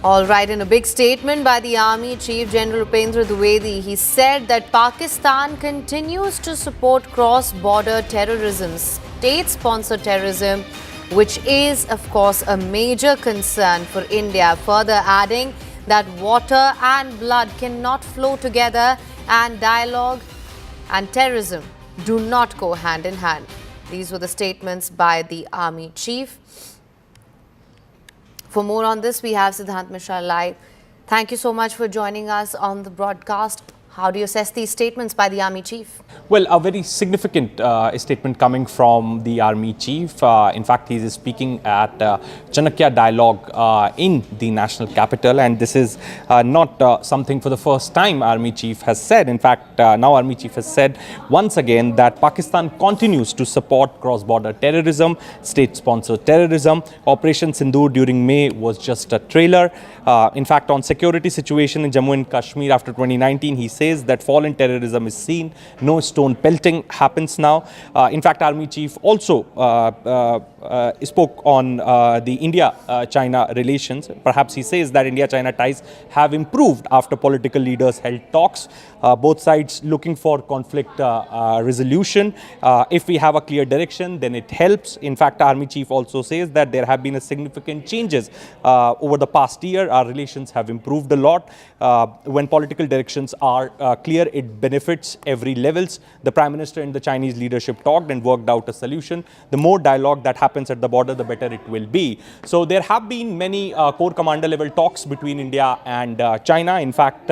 All right, in a big statement by the Army Chief General Upendra Dwivedi, he said that Pakistan continues to support cross-border terrorism, state-sponsored terrorism, which is, of course, a major concern for India. Further adding that water and blood cannot flow together and dialogue and terrorism do not go hand in hand. These were the statements by the Army Chief. For more on this, we have Siddhant Mishra live. Thank you so much for joining us on the broadcast. How do you assess these statements by the Army Chief? Well, a very significant statement coming from the Army Chief. In fact, he is speaking at Chanakya Dialogue in the national capital, and this is not something for the first time Army Chief has said. In fact, now Army Chief has said once again that Pakistan continues to support cross-border terrorism, state-sponsored terrorism. Operation Sindoor during May was just a trailer. In fact, on security situation in Jammu and Kashmir after 2019, he says that fallen terrorism is seen, no stone pelting happens now. In fact, Army Chief also spoke on the India-China relations. Perhaps he says that India-China ties have improved after political leaders held talks. Both sides looking for conflict resolution. If we have a clear direction, then it helps. In fact, Army Chief also says that there have been a significant changes over the past year. Our relations have improved a lot. When political directions are clear, it benefits every levels. The Prime Minister and the Chinese leadership talked and worked out a solution. The more dialogue that happens at the border, the better it will be. So there have been many core commander level talks between India and China. In fact,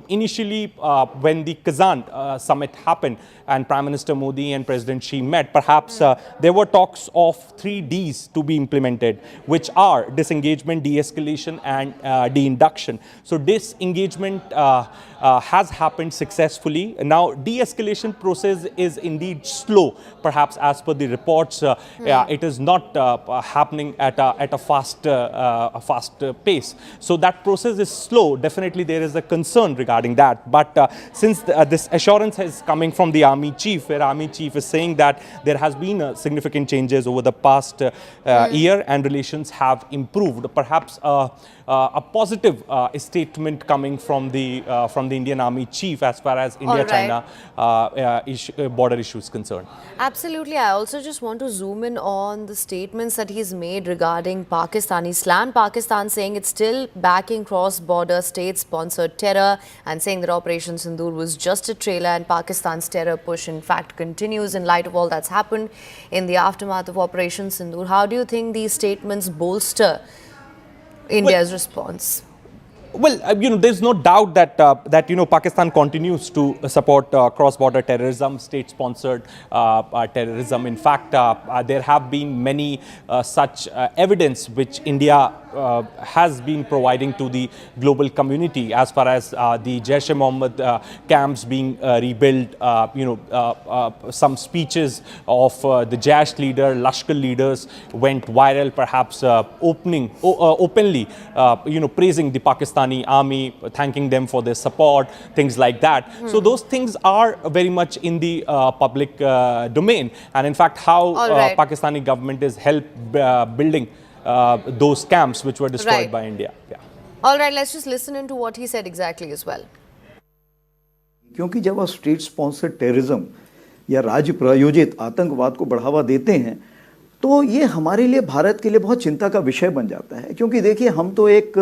initially when the Kazan summit happened and Prime Minister Modi and President Xi met, perhaps there were talks of 3 Ds to be implemented, which are disengagement, de-escalation and de-induction. So disengagement has happened successfully. Now, de-escalation process is indeed slow, perhaps as per the reports. It is not happening at a fast pace. So that process is slow. Definitely there is a concern regarding that. But since this assurance is coming from the Army Chief, where Army Chief is saying that there has been significant changes over the past year and relations have improved, perhaps a positive statement coming from the Indian Army Chief as far as India-China border issue is concerned. Absolutely. I also just want to zoom in on the statements that he's made regarding Pakistan. He slammed Pakistan, saying it's still backing cross-border state-sponsored terror and saying that Operation Sindoor was just a trailer and Pakistan's terror push in fact continues in light of all that's happened in the aftermath of Operation Sindoor. How do you think these statements bolster India's response? Well, there's no doubt that Pakistan continues to support cross-border terrorism, state-sponsored terrorism. In fact, there have been many such evidence which India has been providing to the global community as far as the Jaish-e-Mohammed camps being rebuilt. Some speeches of the Jaish leader, Lashkar leaders went viral, perhaps openly, praising the Pakistani army, thanking them for their support, things like that. So those things are very much in the public domain. And in fact, how Pakistani government is helped building those camps which were destroyed by India. Yeah. All right, let's just listen into what he said exactly as well. क्योंकि जब आप state sponsored terrorism या राज्य प्रायोजित आतंकवाद को बढ़ावा देते हैं तो ये हमारे लिए, भारत के लिए बहुत चिंता का विषय बन जाता है। क्योंकि देखिए, हम तो एक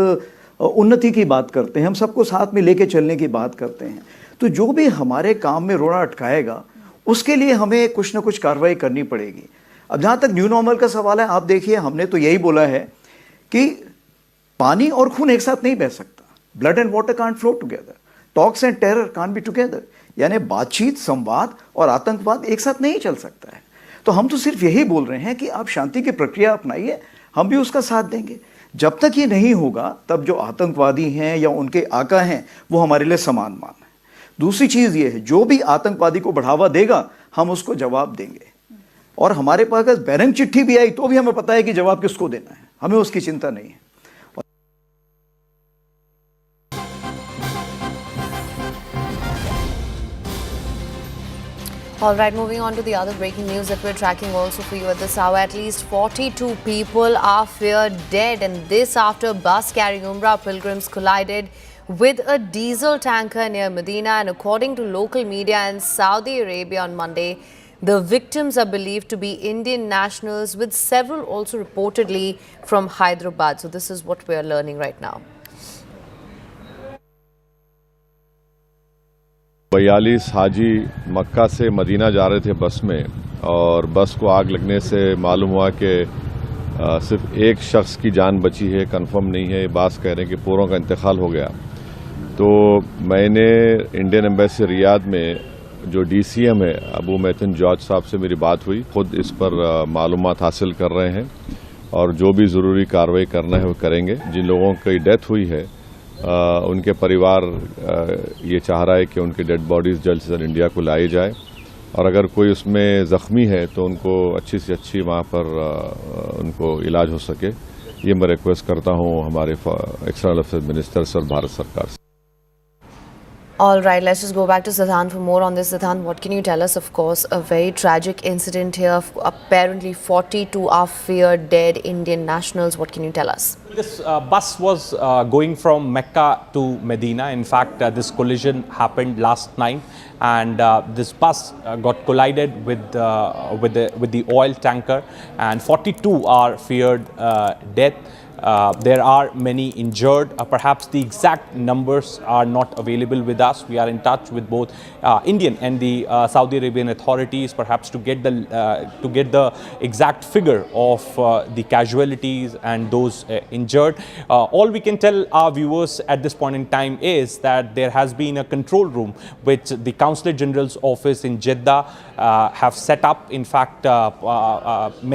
उन्नति की बात करते हैं, हम सबको साथ में लेके चलने की बात करते हैं। तो जो भी हमारे काम में रोड़ा अटकाएगा उसके लिए हमें कुछ ना कुछ कार्रवाई करनी पड़ेगी। अब जहाँ तक न्यू नॉर्मल का सवाल है, आप देखिए, हमने तो यही बोला है कि पानी और खून एक साथ नहीं बह सकता। Blood and water can't flow together, talks and terror can't be together. यानी बातचीत, संवाद और आतंकवाद एक साथ नहीं चल सकता है। तो हम तो सिर्फ यही बोल रहे हैं कि आप शांति की प्रक्रिया अपनाइए, हम भी उसका साथ देंगे। जब तक ये नहीं होगा तब जो आतंकवादी हैं या उनके आका हैं वो हमारे लिए समान मान है। दूसरी चीज़ ये है, जो भी आतंकवादी को बढ़ावा देगा हम उसको जवाब देंगे। और हमारे पास अगर बैरंग चिट्ठी भी आई तो भी हमें पता है कि जवाब किसको देना है। हमें उसकी चिंता नहीं है। All right, moving on to the other breaking news that we're tracking also for you at this hour. At least 42 people are feared dead, and this after a bus carrying Umrah pilgrims collided with a diesel tanker near Medina. And according to local media in Saudi Arabia on Monday, the victims are believed to be Indian nationals, with several also reportedly from Hyderabad. So this is what we are learning right now. 42 हाजी मक्का से Medina जा रहे थे बस में, और बस को आग लगने से मालूम हुआ कि सिर्फ एक शख्स की जान बची है, कंफर्म नहीं है। बास कह रहे हैं कि पूरों का इंतकाल हो गया। तो मैंने इंडियन एम्बेसी रियाद में जो डीसीएम है अबू मैथन जॉर्ज साहब से मेरी बात हुई, खुद इस पर मालूमात हासिल कर रहे हैं और जो भी ज़रूरी कार्रवाई करना है वो करेंगे। जिन लोगों की डेथ हुई है उनके परिवार ये चाह रहा है कि उनकी डेड बॉडीज़ जल्द से जल्द इंडिया को लाई जाए, और अगर कोई उसमें ज़ख्मी है तो उनको अच्छी से अच्छी वहाँ पर उनको इलाज हो सके। ये मैं रिक्वेस्ट करता हूँ हमारे external affairs minister sir Bharat सरकार से। All right, let's just go back to Sidhan for more on this. Sidhan, what can you tell us? Of course, a very tragic incident here. Apparently 42 are feared dead Indian nationals. What can you tell us? This bus was going from Mecca to Medina. In fact, this collision happened last night, and this bus got collided with the oil tanker, and 42 are feared death. There are many injured. Perhaps the exact numbers are not available with us. We are in touch with both Indian and the Saudi Arabian authorities, perhaps to get the exact figure of the casualties and those injured. All we can tell our viewers at this point in time is that there has been a control room which the Consulate General's office in Jeddah have set up. In fact,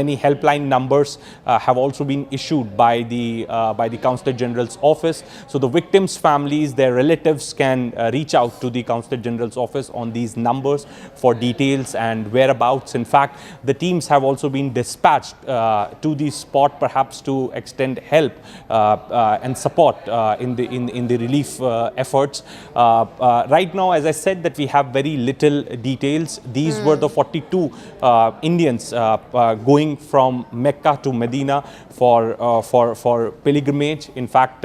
many helpline numbers have also been issued by the Consulate General's office, so the victims' families, their relatives can reach out to the Consulate General's office on these numbers for details and whereabouts. In fact, the teams have also been dispatched to the spot, perhaps to extend help and support in the relief efforts. Right now, as I said, that we have very little details. These were the 42 Indians going from Mecca to Medina for pilgrimage. In fact,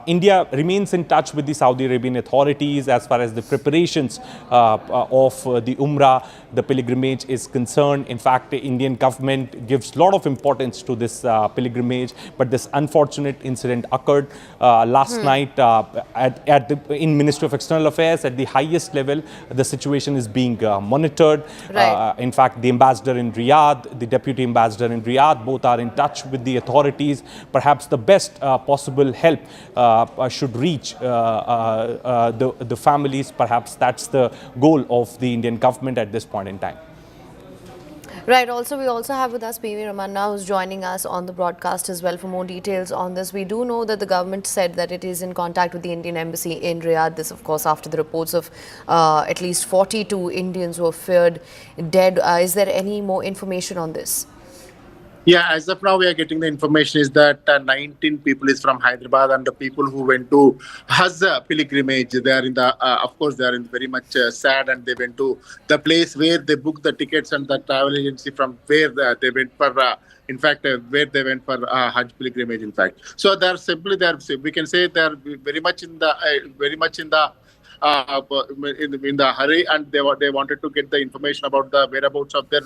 India remains in touch with the Saudi Arabian authorities as far as the preparations of the Umrah, the pilgrimage is concerned. In fact, the Indian government gives a lot of importance to this pilgrimage, but this unfortunate incident occurred last night in Ministry of External Affairs at the highest level. The situation is being monitored. Right. In fact, the ambassador in Riyadh, the deputy ambassador in Riyadh, both are in touch with the authorities. Perhaps the best possible help should reach the families. Perhaps that's the goal of the Indian government at this point in time. Right. Also, we also have with us PV Ramanna, who's joining us on the broadcast as well for more details on this. We do know that the government said that it is in contact with the Indian embassy in Riyadh. This, of course, after the reports of at least 42 Indians who are feared dead. Is there any more information on this? Yeah, as of now, we are getting the information is that 19 people is from Hyderabad, and the people who went to Hajj pilgrimage, they are in the, of course, they are in very much sad, and they went to the place where they booked the tickets and the travel agency from where they went for, in fact, where they went for Hajj pilgrimage, in fact. So they are simply, we can say they are very much in the, in the hurry, and they wanted to get the information about the whereabouts of their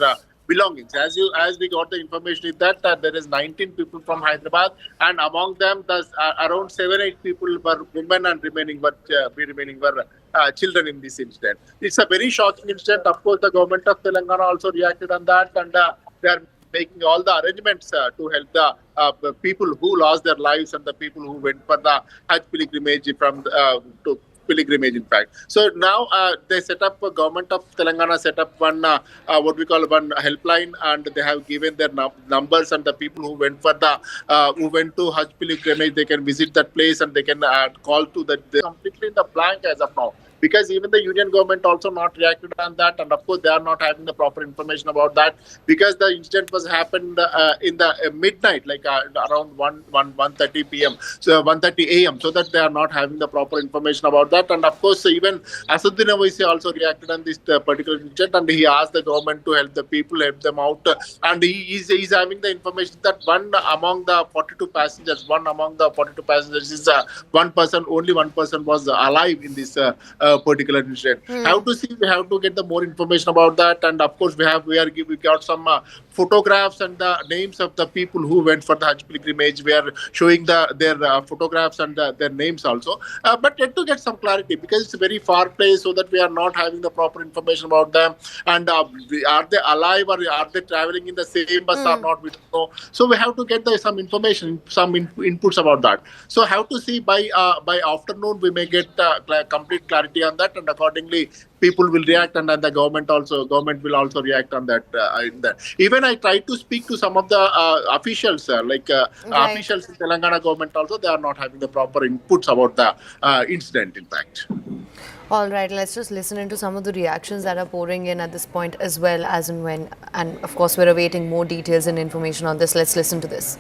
belongings. As we got the information is that there is 19 people from Hyderabad, and among them around 7-8 people were women, and remaining were children in this incident. It's a very shocking incident. Of course, the government of Telangana also reacted on that, and they are making all the arrangements to help the people who lost their lives and the people who went for the Hajj pilgrimage to pilgrimage, in fact. So now they set up, government of Telangana set up one what we call one helpline, and they have given their numbers, and the people who went for the who went to Hajj pilgrimage, they can visit that place and they can call to that. They're completely in the blank as of now. because even the union government also not reacted on that, and of course they are not having the proper information about that, because the incident was happened in the midnight, like around 1:30 p.m. so 1:30 a.m. so that they are not having the proper information about that. And of course even Asaduddin Owaisi also reacted on this particular incident, and he asked the government to help the people, help them out, and he is having the information that one among the 42 passengers is only one person was alive in this particular incident. We have to get the more information about that, and of course we got some photographs and the names of the people who went for the Hajj pilgrimage. We are showing their photographs and their names also, but yet to get some clarity, because it's a very far place, so that we are not having the proper information about them, and are they alive or are they traveling in the same bus or not, we don't know. So we have to get some information, some inputs about that. So have to see by afternoon we may get complete clarity on that, and accordingly people will react, and then the government will also react on that. Even I tried to speak to some of the officials, officials in Telangana government also, they are not having the proper inputs about the incident, in fact. All right, let's just listen into some of the reactions that are pouring in at this point as well, as and when, and of course we're awaiting more details and information on this. Let's listen to this.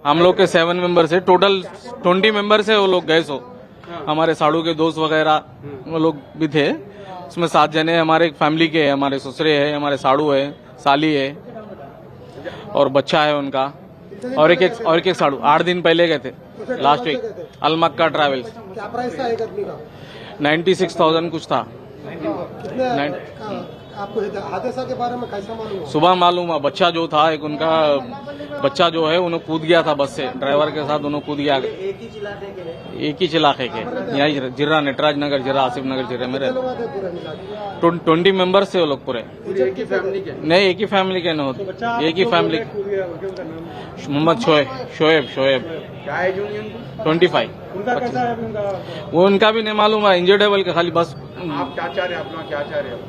हम लोग के 7 members है, total 20 members है, वो लोग गए सो हमारे साड़ू के दोस्त वगैरह वो लोग भी थे, उसमें 7 जने हमारे फैमिली के, हमारे ससुरे है, हमारे साड़ू है, साली है और बच्चा है उनका, और एक साड़ू 8 दिन पहले गए थे लास्ट वीक अलमक्का ट्रैवल्स। क्या प्राइस था एक आदमी का? 96,000 कुछ था। आपको हादसा के बारे में कैसा मालूम हुआ? सुबह मालूम हुआ, बच्चा जो था एक उनका बच्चा जो है उन्हें कूद गया था बस से, ड्राइवर के साथ उन्हें कूद गया। एक ही इलाके के यहाँ जिरा नटराज नगर जिरा आसिफ नगर जिरा में रहते 20 मेंबर्स थे वो लोग पूरे। एक ही फैमिली के? नहीं, एक ही फैमिली के नहीं होते, एक ही फैमिली। मोहम्मद शोएब 25। वो उनका भी नहीं मालूम है, इंजर्ड है बोल के खाली बस। आप क्या चाह रहे हैं, अपना क्या चाह रहे हैं?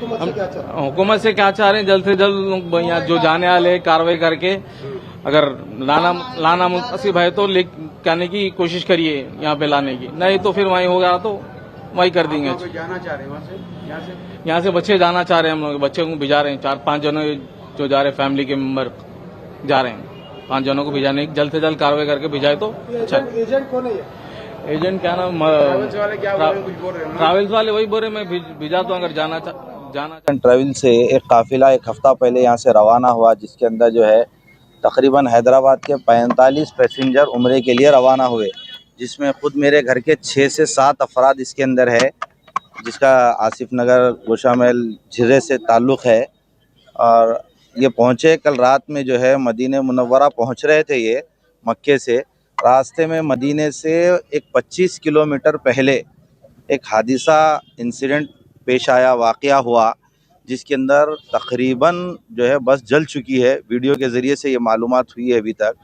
हुकूमत से क्या चाह रहे हैं, जल्द से जल्द यहाँ जो जाने वाले कार्रवाई करके अगर लाना मुनासिब है तो कहने की कोशिश करिए यहाँ पे लाने की, नहीं तो फिर वहीं होगा तो वहीं कर देंगे। जाना चाह रहे हैं यहाँ से बच्चे जाना चाह रहे हैं, हम लोग बच्चे को भिजा रहे हैं, 4-5 जनों जो जा रहे हैं, फैमिली के मेंबर जा रहे हैं, 5 जनों को भिजाने की जल्द से जल्द कार्रवाई करके भिजाए तो अच्छा। एजेंट कौन है? एजेंट क्या नाम? ट्रैवल्स वाले वही बोल रहे, मैं भिजा तो अगर जाना ट्रैवल से एक काफिला 1 हफ्ता पहले यहाँ से रवाना हुआ, जिसके अंदर जो है तकरीबन हैदराबाद के 45 पैसेंजर उम्रे के लिए रवाना हुए, जिसमें खुद मेरे घर के 6 से 7 अफराद इसके अंदर है, जिसका आसिफ नगर गोशामेल झिरे से ताल्लुक़ है। और ये पहुँचे कल रात में जो है मदीने मुनव्वरा पहुँच रहे थे ये मक्के से। रास्ते में मदीने से एक 25 किलोमीटर पहले एक हादिसा इंसिडेंट पेश आया, वाक़या हुआ, जिसके अंदर तकरीबन जो है बस जल चुकी है। वीडियो के ज़रिए से ये मालूमात हुई है अभी तक।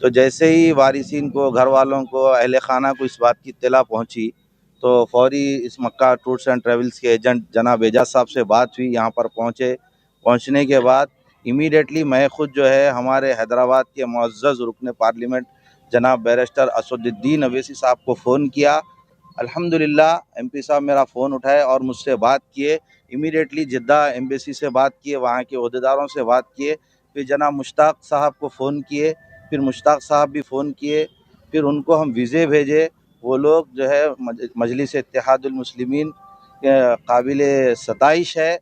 तो जैसे ही वारिसीन को, घर वालों को, अहले खाना को इस बात की इत्तला पहुंची, तो फौरी इस मक्का टूर्स एंड ट्रैवल्स के एजेंट जनाब एजाज साहब से बात हुई। यहाँ पर पहुँचने के बाद इमीडिएटली मैं खुद जो है हमारे हैदराबाद के मुअज़्ज़ज़ रुकन पार्लियामेंट जनाब बैरिस्टर असदुद्दीन अवैसी साहब को फ़ोन किया। अल्हम्दुलिल्लाह एमपी साहब मेरा फ़ोन उठाए और मुझसे बात किए। इमीडिएटली जिद्दा एम्बेसी से बात किए, वहाँ के ओहदेदारों से बात किए, फिर जनाब मुश्ताक साहब को फ़ोन किए, फिर मुश्ताक साहब भी फ़ोन किए, फिर उनको हम वीज़े भेजे। वो लोग जो है मजलिस इत्तेहादुल मुस्लिमीन काबिल सताइश है।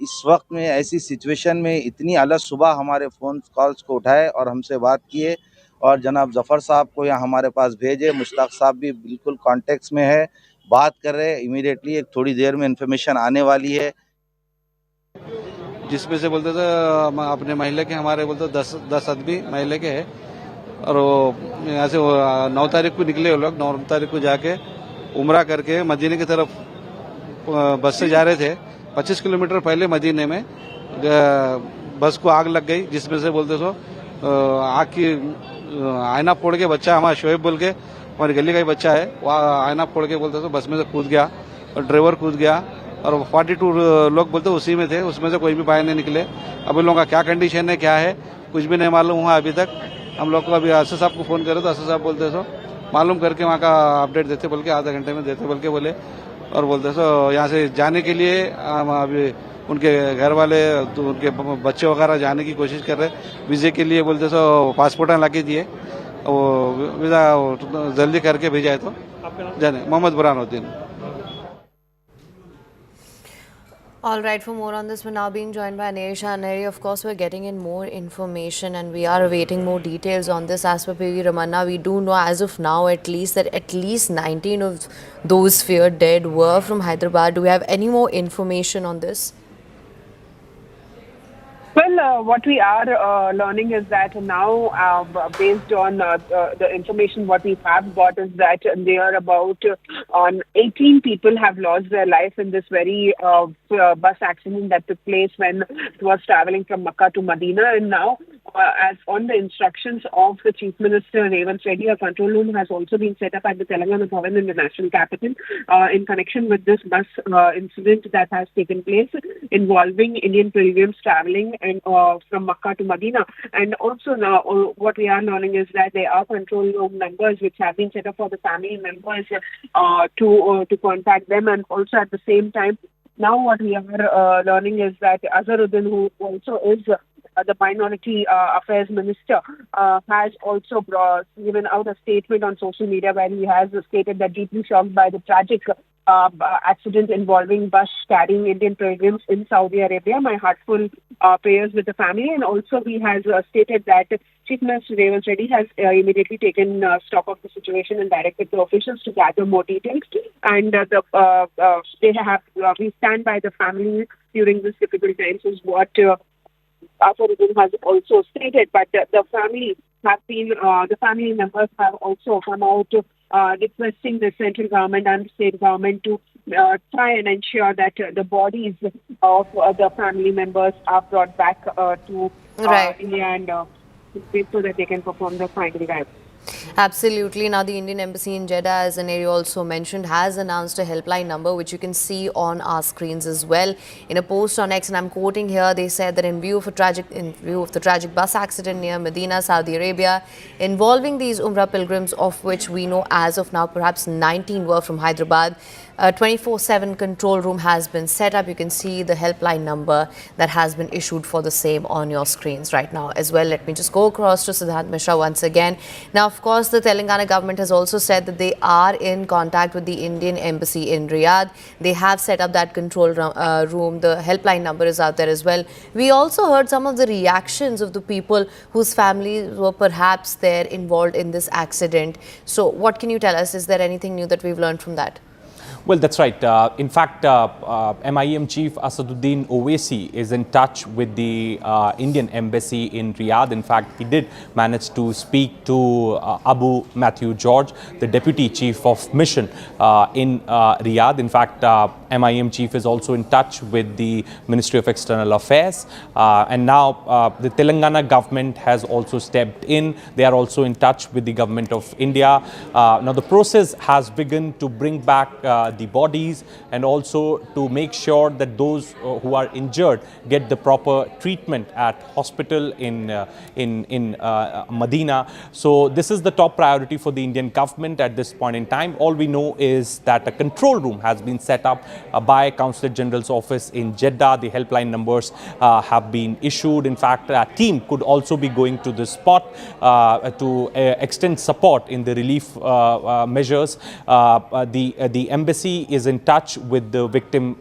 इस वक्त में ऐसी सिचुएशन में इतनी अलग सुबह हमारे फ़ोन कॉल्स को उठाए और हमसे बात किए, और जनाब ज़फ़र साहब को यहाँ हमारे पास भेजे। मुश्ताक साहब भी बिल्कुल कॉन्टेक्ट्स में है, बात कर रहे हैं। इमीडिएटली एक थोड़ी देर में इन्फॉर्मेशन आने वाली है। जिसमें से बोलते थे अपने महिला के, हमारे बोलते 10 आदमी महिला के है, और वो यहाँ से 9 तारीख को निकले वो लोग। 9 तारीख को जाके उम्रा करके मदीने की तरफ बस से जा रहे थे। 25 किलोमीटर पहले मदीने में बस को आग लग गई, जिसमें से बोलते सो आग की आईना फोड़ के बच्चा, हमारा शोएब बोल के हमारी गली का ही बच्चा है, वो आईना फोड़ के बोलते सो बस में से कूद गया और ड्राइवर कूद गया, और 42 लोग बोलते उसी में थे, उसमें से कोई भी बाहर नहीं निकले। अब इन लोगों का क्या कंडीशन है, क्या है, कुछ भी नहीं मालूम हुआ अभी तक। हम लोग को अभी असद साहब को फ़ोन करे तो असद साहब बोलते सो मालूम करके वहाँ का अपडेट देते बोल के, आधा घंटे में देते बोल के बोले। और बोलते सो यहाँ से जाने के लिए अभी उनके घर वाले तो उनके बच्चे वगैरह जाने की कोशिश कर रहे हैं। वीज़े के लिए बोलते सो पासपोर्ट ला के दिए, वो वीज़ा जल्दी करके भेजा तो जाने। Mohammad Burhanuddin. All right, for more on this, we're now being joined by Anisha. Aneri, of course, we're getting in more information and we are awaiting more details on this. As per PV Ramanna, we do know as of now at least that at least 19 of those feared dead were from Hyderabad. Do we have any more information on this? Well, what we are learning is that now, based on the information what we have got, is that they are about 18 people have lost their life in this very bus accident that took place when it was traveling from Makkah to Medina. And now, as on the instructions of the Chief Minister Revanth Reddy, a control room has also been set up at the Telangana Bhavan in the national capital in connection with this bus incident that has taken place involving Indian pilgrims traveling and from Makkah to Medina. And also now what we are learning is that there are control room numbers which have been set up for the family members to contact them. And also at the same time, now what we are learning is that Azharuddin, who also is the Minority Affairs Minister, has also given out a statement on social media where he has stated that deeply shocked by the tragic accident involving bus carrying Indian pilgrims in Saudi Arabia. My heartfelt prayers with the family. And also he has stated that Chief Minister Revanth Reddy has immediately taken stock of the situation and directed the officials to gather more details. And we stand by the family during this difficult times is what Azharuddin has also stated. But the family members have also come out requesting the central government and the state government to try and ensure that the bodies of the family members are brought back to India and so that they can perform the final rites. Absolutely. Now, the Indian Embassy in Jeddah, as Aneri also mentioned, has announced a helpline number, which you can see on our screens as well. In a post on X, and I'm quoting here, they said that in view of the tragic bus accident near Medina, Saudi Arabia, involving these Umrah pilgrims, of which we know as of now perhaps 19 were from Hyderabad, a 24/7 control room has been set up. You can see the helpline number that has been issued for the same on your screens right now as well. Let me just go across to Siddhant Mishra once again. Now, of course, the Telangana government has also said that they are in contact with the Indian Embassy in Riyadh. They have set up that control room. The helpline number is out there as well. We also heard some of the reactions of the people whose families were perhaps there involved in this accident. So what can you tell us? Is there anything new that we've learned from that? Well, that's right. In fact, MIM Chief Asaduddin Owaisi is in touch with the Indian Embassy in Riyadh. In fact, he did manage to speak to Abu Matthew George, the Deputy Chief of Mission in Riyadh. In fact, MIM Chief is also in touch with the Ministry of External Affairs. And now the Telangana government has also stepped in. They are also in touch with the government of India. Now, the process has begun to bring back the bodies and also to make sure that those who are injured get the proper treatment at hospital in Medina. So this is the top priority for the Indian government at this point in time. All we know is that a control room has been set up by Consulate General's office in Jeddah. The helpline numbers have been issued. In fact, a team could also be going to the spot to extend support in the relief measures. The embassy is in touch with the victim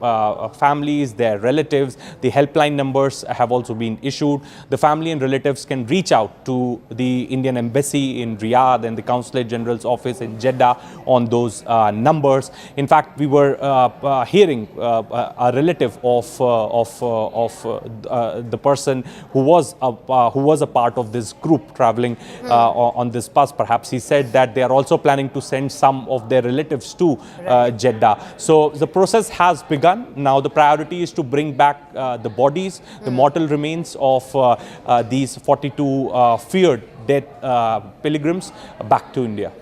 families, their relatives. The helpline numbers have also been issued. The family and relatives can reach out to the Indian Embassy in Riyadh and the Consulate General's office in Jeddah on those numbers. In fact, we were hearing a relative of the person who was a part of this group traveling on this bus. Perhaps he said that they are also planning to send some of their relatives to Jeddah. So the process has begun. Now the priority is to bring back the bodies, the mortal remains of these 42 feared dead pilgrims back to India.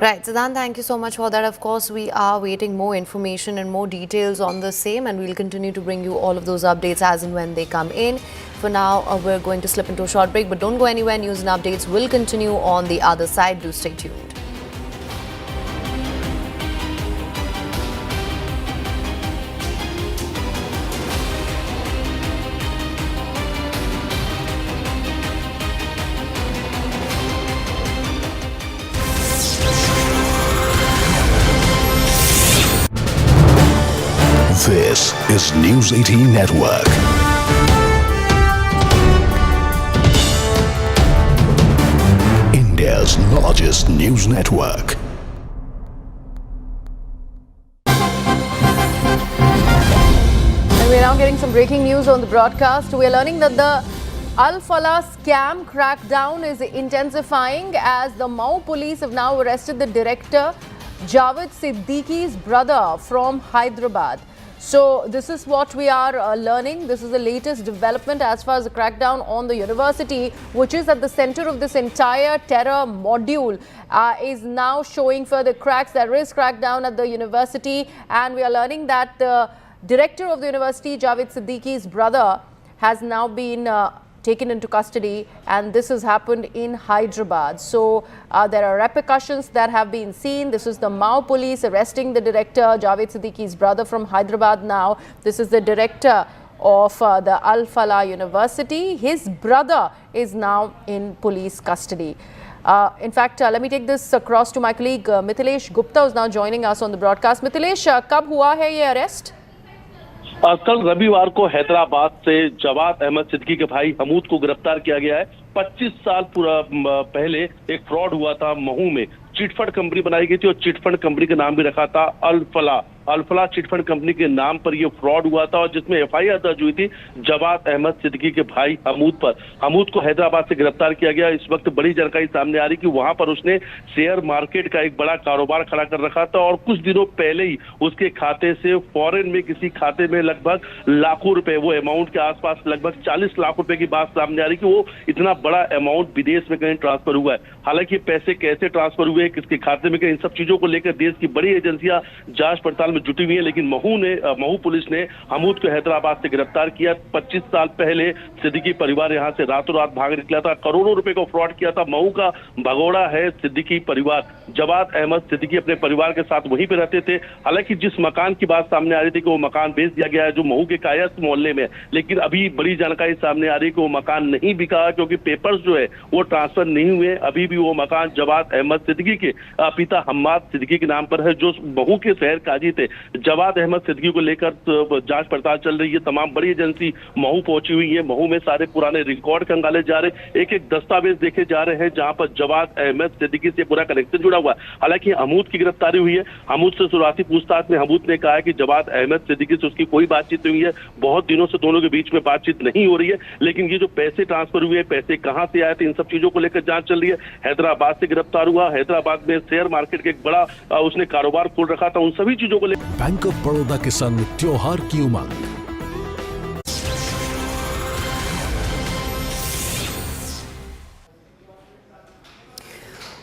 Right, Siddhant, thank you so much for that. Of course, we are waiting more information and more details on the same, and we'll continue to bring you all of those updates as and when they come in. For now, we're going to slip into a short break, but don't go anywhere. News and updates will continue on the other side. Do stay tuned. News18 network. India's largest news network. And we're now getting some breaking news on the broadcast. We're learning that the Al-Falah scam crackdown is intensifying as the Mau police have now arrested the director Javed Siddiqui's brother from Hyderabad. So this is what we are learning. This is the latest development as far as the crackdown on the university, which is at the center of this entire terror module, is now showing further cracks. There is crackdown at the university, and we are learning that the director of the university, Javed Siddiqui's brother, has now been taken into custody, and this has happened in Hyderabad. So there are repercussions that have been seen. This is the Mau police arresting the director, Javed Siddiqui's brother from Hyderabad now. This is the director of the Al-Falah University. His brother is now in police custody. In fact, let me take this across to my colleague Mithilesh Gupta, who is now joining us on the broadcast. Mithilesh, कब हुआ है ये arrest? कल रविवार को हैदराबाद से जवाद अहमद सिद्दीकी के भाई हमूद को गिरफ्तार किया गया है। 25 साल पहले एक फ्रॉड हुआ था महू में। चिटफंड कंपनी बनाई गई थी और चिटफंड कंपनी का नाम भी रखा था अल-फलाह चिटफंड कंपनी के नाम पर यह फ्रॉड हुआ था, और जिसमें एफआईआर दर्ज हुई थी जवाद अहमद सिद्दीकी के भाई हमूद पर। हमूद को हैदराबाद से गिरफ्तार किया गया। इस वक्त बड़ी जानकारी सामने आ रही कि वहां पर उसने शेयर मार्केट का एक बड़ा कारोबार खड़ा कर रखा था, और कुछ दिनों पहले ही उसके खाते से फॉरेन में किसी खाते में लगभग लाखों रुपए, वो अमाउंट के आसपास लगभग 40 लाख रुपए की बात सामने आ रही कि वो इतना बड़ा अमाउंट विदेश में कहीं ट्रांसफर हुआ है। हालांकि पैसे कैसे ट्रांसफर हुए, किसके खाते में, इन सब चीजों को लेकर देश की बड़ी एजेंसियां जांच पड़ताल में जुटी हुई है, लेकिन महू पुलिस ने हमूद को हैदराबाद से गिरफ्तार किया। 25 साल पहले सिद्दीकी परिवार यहां से रातों रात भाग निकला था, करोड़ों रुपए को फ्रॉड किया था। महू का भगोड़ा है सिद्दीकी परिवार। जवाद अहमद सिद्दीकी अपने परिवार के साथ वहीं पे रहते थे। हालांकि जिस मकान की बात सामने आ रही थी कि वो मकान बेच दिया गया है, जो महू के कायस्थ मोहल्ले में, लेकिन अभी बड़ी जानकारी सामने आ रही है कि वो मकान नहीं बिका, क्योंकि पेपर्स जो है वो ट्रांसफर नहीं हुए। अभी भी वो मकान जवाद अहमद सिद्दीकी के पिता हम्माद सिद्दीकी के नाम पर है, जो महू के शहर काजी थे। जवाद अहमद सिद्दीकी को लेकर जांच पड़ताल चल रही है। तमाम बड़ी एजेंसी महू पहुंची हुई है। महू में सारे पुराने रिकॉर्ड खंगाले जा रहे, एक एक दस्तावेज देखे जा रहे हैं, जहां पर जवाद अहमद सिद्दीकी से पूरा कनेक्शन जुड़ा हुआ है। हालांकि हमूद की गिरफ्तारी हुई है। हमूद से शुरुआती पूछताछ में हमूद ने कहा है कि जवाद अहमद सिद्दीकी से उसकी कोई बातचीत नहीं हुई है, बहुत दिनों से दोनों के बीच में बातचीत नहीं हो रही है। लेकिन ये जो पैसे ट्रांसफर हुए, पैसे कहां से आए थे, इन सब चीजों को लेकर जांच चल रही है। हैदराबाद से गिरफ्तार हुआ, हैदराबाद में शेयर मार्केट के एक बड़ा उसने कारोबार खोल रखा था, उन सभी चीजों को लेकर। बैंक ऑफ बड़ौदा के संग त्योहार की उमंग।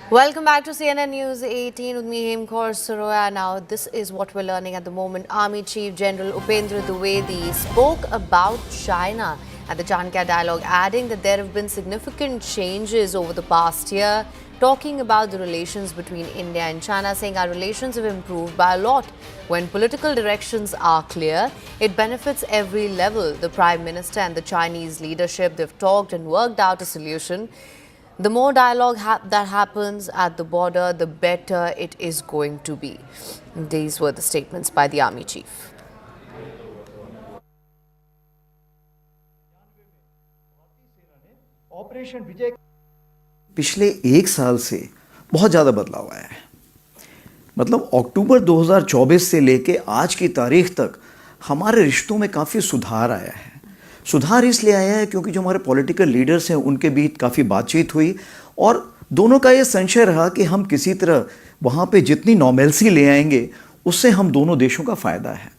Welcome back to CNN News 18 with me, Hemkor Saroya. Now, this is what we're learning at the moment. Army Chief General Upendra Dwivedi spoke about China at the Chanakya dialogue, adding that there have been significant changes over the past year, talking about the relations between India and China, saying our relations have improved by a lot. When political directions are clear, it benefits every level. The Prime Minister and the Chinese leadership, they've talked and worked out a solution. The more dialogue that happens at the border, the better it is going to be. These were the statements by the Army Chief. पिछले एक साल से बहुत ज़्यादा बदलाव आया है। मतलब अक्टूबर 2024 से लेके आज की तारीख तक हमारे रिश्तों में काफ़ी सुधार आया है। सुधार इसलिए आया है क्योंकि जो हमारे पॉलिटिकल लीडर्स हैं उनके बीच काफ़ी बातचीत हुई, और दोनों का ये संशय रहा कि हम किसी तरह वहाँ पे जितनी नॉर्मेल्सी ले आएंगे उससे हम दोनों देशों का फ़ायदा है।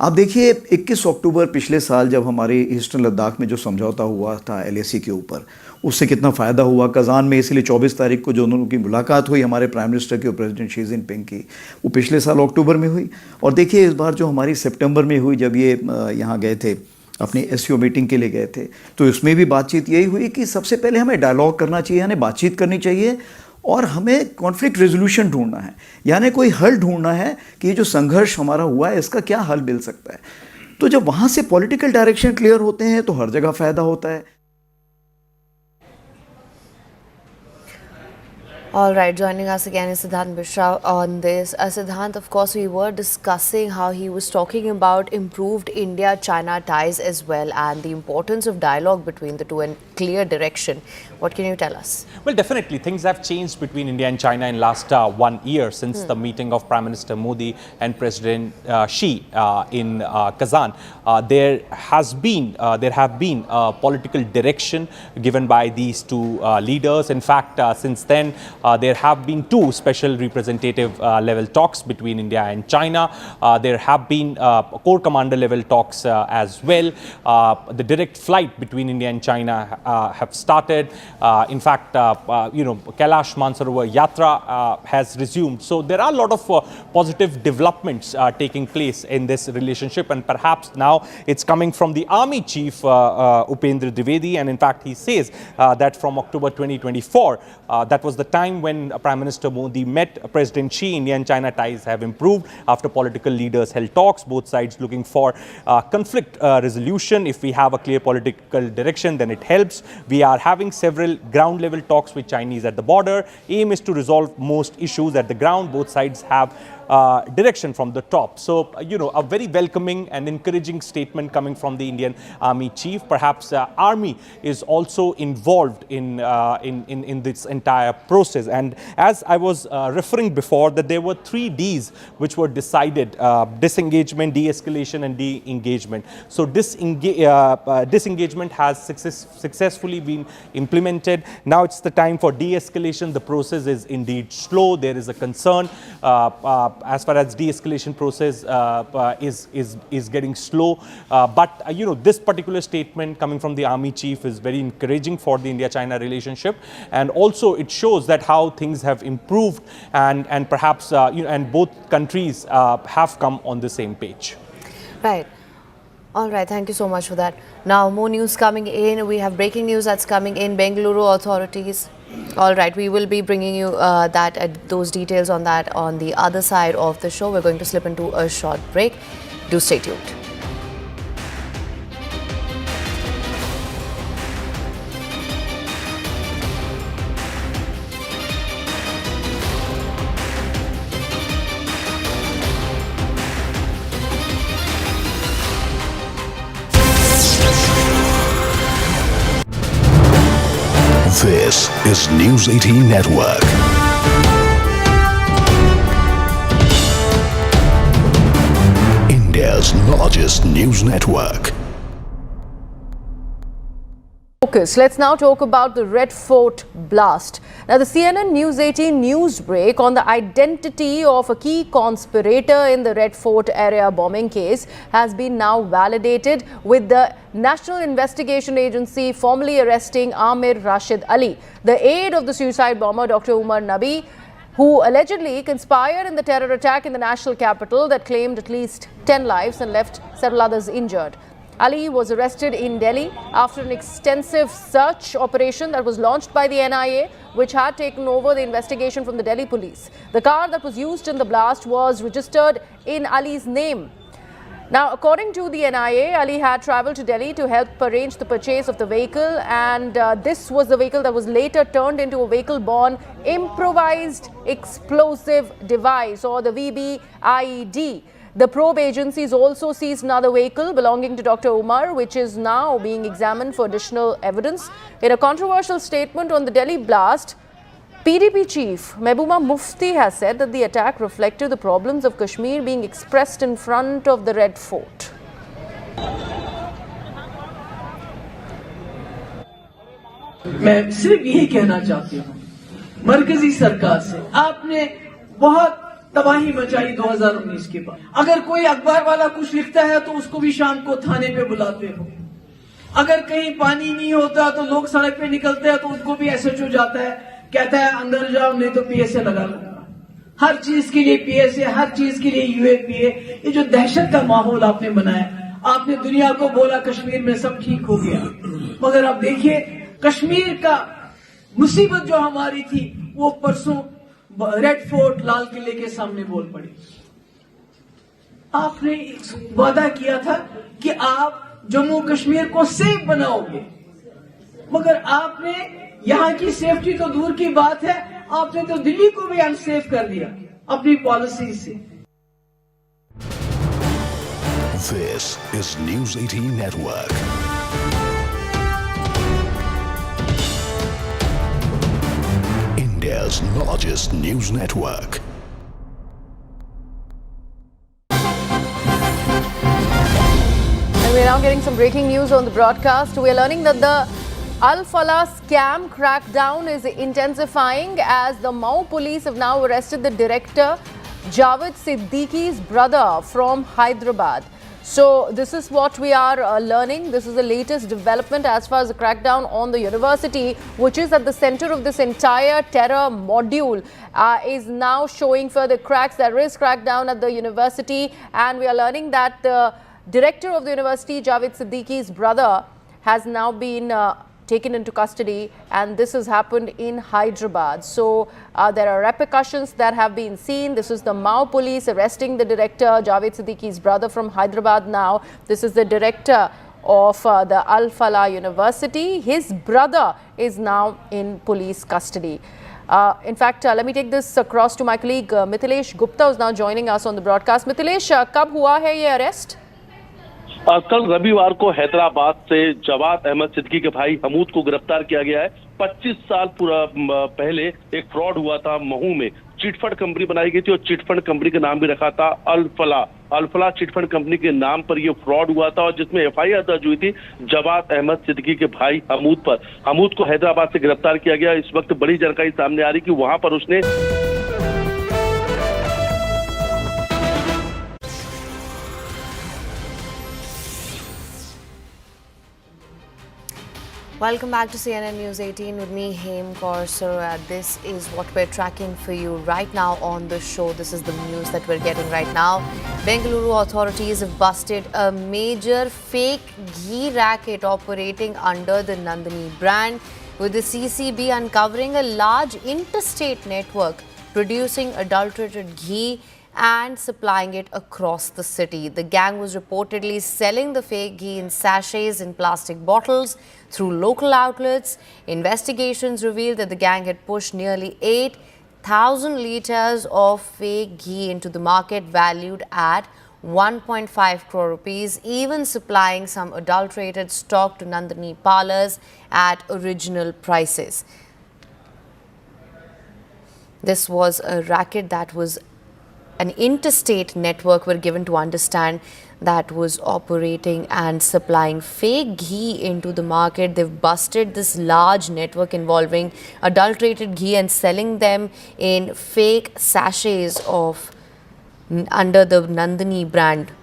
आप देखिए 21 अक्टूबर पिछले साल जब हमारे ईस्टर्न लद्दाख में जो समझौता हुआ था LAC के ऊपर, उससे कितना फ़ायदा हुआ। कज़ान में इसलिए 24 तारीख को जो दोनों की मुलाकात हुई हमारे प्राइम मिनिस्टर की और प्रेसिडेंट शी जिनपिंग की, वो पिछले साल अक्टूबर में हुई। और देखिए इस बार जो हमारी सितंबर में हुई, जब ये यहाँ गए थे अपनी SCO मीटिंग के लिए गए थे, तो इसमें भी बातचीत यही हुई कि सबसे पहले हमें डायलॉग करना चाहिए, यानी बातचीत करनी चाहिए, और हमें कॉन्फ्लिक्ट रेजोल्यूशन ढूंढना है, यानी कोई हल ढूंढना है कि ये जो संघर्ष हमारा हुआ है इसका क्या हल मिल सकता है। तो जब वहाँ से पॉलिटिकल डायरेक्शन क्लियर होते हैं तो हर जगह फ़ायदा होता है। All right, joining us again is Siddhant Mishra on this. Siddhant, of course, we were discussing how he was talking about improved India-China ties as well and the importance of dialogue between the two and clear direction. What can you tell us? Well, definitely things have changed between India and China in last 1 year since the meeting of Prime Minister Modi and President Xi in Kazan. There have been political direction given by these two leaders. In fact, since then, there have been two special representative level talks between India and China. There have been Corps Commander level talks as well. The direct flight between India and China have started. In fact, Kailash Mansarovar Yatra has resumed. So there are a lot of positive developments taking place in this relationship, and perhaps now it's coming from the Army Chief Upendra Dwivedi, and in fact he says that from October 2024, that was the time when Prime Minister Modi met President Xi. India and China ties have improved after political leaders held talks, both sides looking for conflict resolution. If we have a clear political direction, then it helps. We are having several ground level talks with Chinese at the border. Aim is to resolve most issues at the ground. Both sides have direction from the top. So, a very welcoming and encouraging statement coming from the Indian Army Chief. Perhaps Army is also involved in this entire process. And as I was referring before, that there were 3 Ds which were decided: disengagement, de-escalation and de-engagement. So disengagement has successfully been implemented. Now it's the time for de-escalation. The process is indeed slow. There is a concern as far as de-escalation process is getting slow. But this particular statement coming from the Army Chief is very encouraging for the India-China relationship, and also it shows that how things have improved, and perhaps and both countries have come on the same page. Right. All right, thank you so much for that. Now, more news coming in. We have breaking news that's coming in. Bengaluru authorities. All right, we will be bringing you those details on that on the other side of the show. We're going to slip into a short break. Do stay tuned. This is News18 Network. India's largest news network. Focus. Let's now talk about the Red Fort blast. Now, the CNN News18 news break on the identity of a key conspirator in the Red Fort area bombing case has been now validated, with the National Investigation Agency formally arresting Amir Rashid Ali, the aide of the suicide bomber Dr. Umar Nabi, who allegedly conspired in the terror attack in the national capital that claimed at least 10 lives and left several others injured. Ali was arrested in Delhi after an extensive search operation that was launched by the NIA, which had taken over the investigation from the Delhi police. The car that was used in the blast was registered in Ali's name. Now, according to the NIA, Ali had travelled to Delhi to help arrange the purchase of the vehicle, and this was the vehicle that was later turned into a vehicle-borne improvised explosive device, or the VBIED. The probe agencies also seized another vehicle belonging to Dr. Umar, which is now being examined for additional evidence. In a controversial statement on the Delhi blast, PDP chief Mehbooba Mufti has said that the attack reflected the problems of Kashmir being expressed in front of the Red Fort. मैं सिर्फ यही कहना चाहती हूँ, मरकजी सरकार से आपने बहुत तबाही मचाई 2019 के बाद। अगर कोई अखबार वाला कुछ लिखता है तो उसको भी शाम को थाने पे बुलाते हो। अगर कहीं पानी नहीं होता तो लोग सड़क पे निकलते हैं तो उनको भी एसएचओ जाता है, कहता है अंदर जाओ नहीं तो पीएसए लगा लूंगा। हर चीज के लिए पीएसए, हर चीज के लिए यूएपीए। ये जो दहशत का माहौल आपने बनाया, आपने दुनिया को बोला कश्मीर में सब ठीक हो गया, मगर अब देखिए कश्मीर का मुसीबत जो हमारी थी वो परसों रेड फोर्ट लाल किले के सामने बोल पड़ी। आपने वादा किया था कि आप जम्मू कश्मीर को सेफ बनाओगे, मगर आपने यहाँ की सेफ्टी तो दूर की बात है, आपने तो दिल्ली को भी अनसेफ कर दिया अपनी पॉलिसी से। This is News 18 Network. India's largest news network. And we're now getting some breaking news on the broadcast. We are learning that the Al-Falah scam crackdown is intensifying as the Mau police have now arrested the director Javed Siddiqui's brother from Hyderabad. So this is what we are learning. This is the latest development as far as the crackdown on the university, which is at the center of this entire terror module, is now showing further cracks. There is crackdown at the university, and we are learning that the director of the university, Javed Siddiqui's brother, has now been taken into custody, and this has happened in Hyderabad. So there are repercussions that have been seen. This is the Mau police arresting the director, Javed Siddiqui's brother from Hyderabad now. This is the director of the Al-Falah University. His brother is now in police custody. In fact, let me take this across to my colleague Mithilesh Gupta, who is now joining us on the broadcast. Mithilesh, कब हुआ है ये arrest? कल रविवार को हैदराबाद से जवाद अहमद सिद्दीकी के भाई हमूद को गिरफ्तार किया गया है। 25 साल पहले एक फ्रॉड हुआ था महू में। चिटफंड कंपनी बनाई गई थी और चिटफंड कंपनी का नाम भी रखा था अल-फलाह चिटफंड कंपनी के नाम पर यह फ्रॉड हुआ था और जिसमें एफआईआर दर्ज हुई थी जवाद अहमद सिद्दीकी के भाई हमूद पर। हमूद को हैदराबाद से गिरफ्तार किया गया। इस वक्त बड़ी जानकारी सामने आ रही कि वहां पर उसने Welcome back to CNN News 18 with me, Hem Kaur. This is what we're tracking for you right now on the show. This is the news that we're getting right now. Bengaluru authorities have busted a major fake ghee racket operating under the Nandini brand, with the CCB uncovering a large interstate network producing adulterated ghee and supplying it across the city. The gang was reportedly selling the fake ghee in sachets in plastic bottles through local outlets. Investigations revealed that the gang had pushed nearly 8,000 litres of fake ghee into the market, valued at 1.5 crore rupees, even supplying some adulterated stock to Nandini parlours at original prices. This was a racket that was an interstate network, were given to understand, that was operating and supplying fake ghee into the market. They've busted this large network involving adulterated ghee and selling them in fake sachets of under the Nandini brand.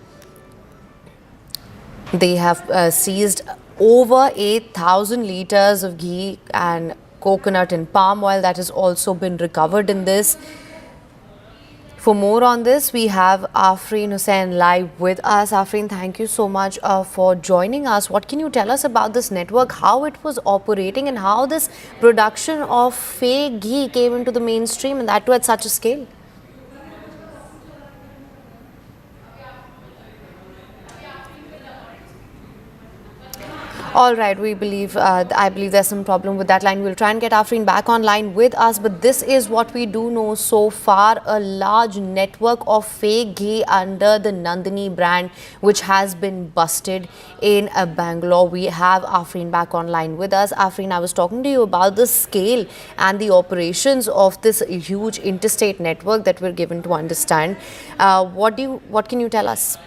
They have seized over 8,000 litres of ghee and coconut and palm oil that has also been recovered in this. For more on this, we have Afreen Hussain live with us. Afreen, thank you so much for joining us. What can you tell us about this network, how it was operating and how this production of fake ghee came into the mainstream, and that too at such a scale? All right, I believe there's some problem with that line. We'll try and get Afreen back online with us, but this is what we do know so far: a large network of fake ghee under the Nandini brand, which has been busted in Bangalore. We have Afreen back online with us. Afreen, I was talking to you about the scale and the operations of this huge interstate network that we're given to understand. What can you tell us?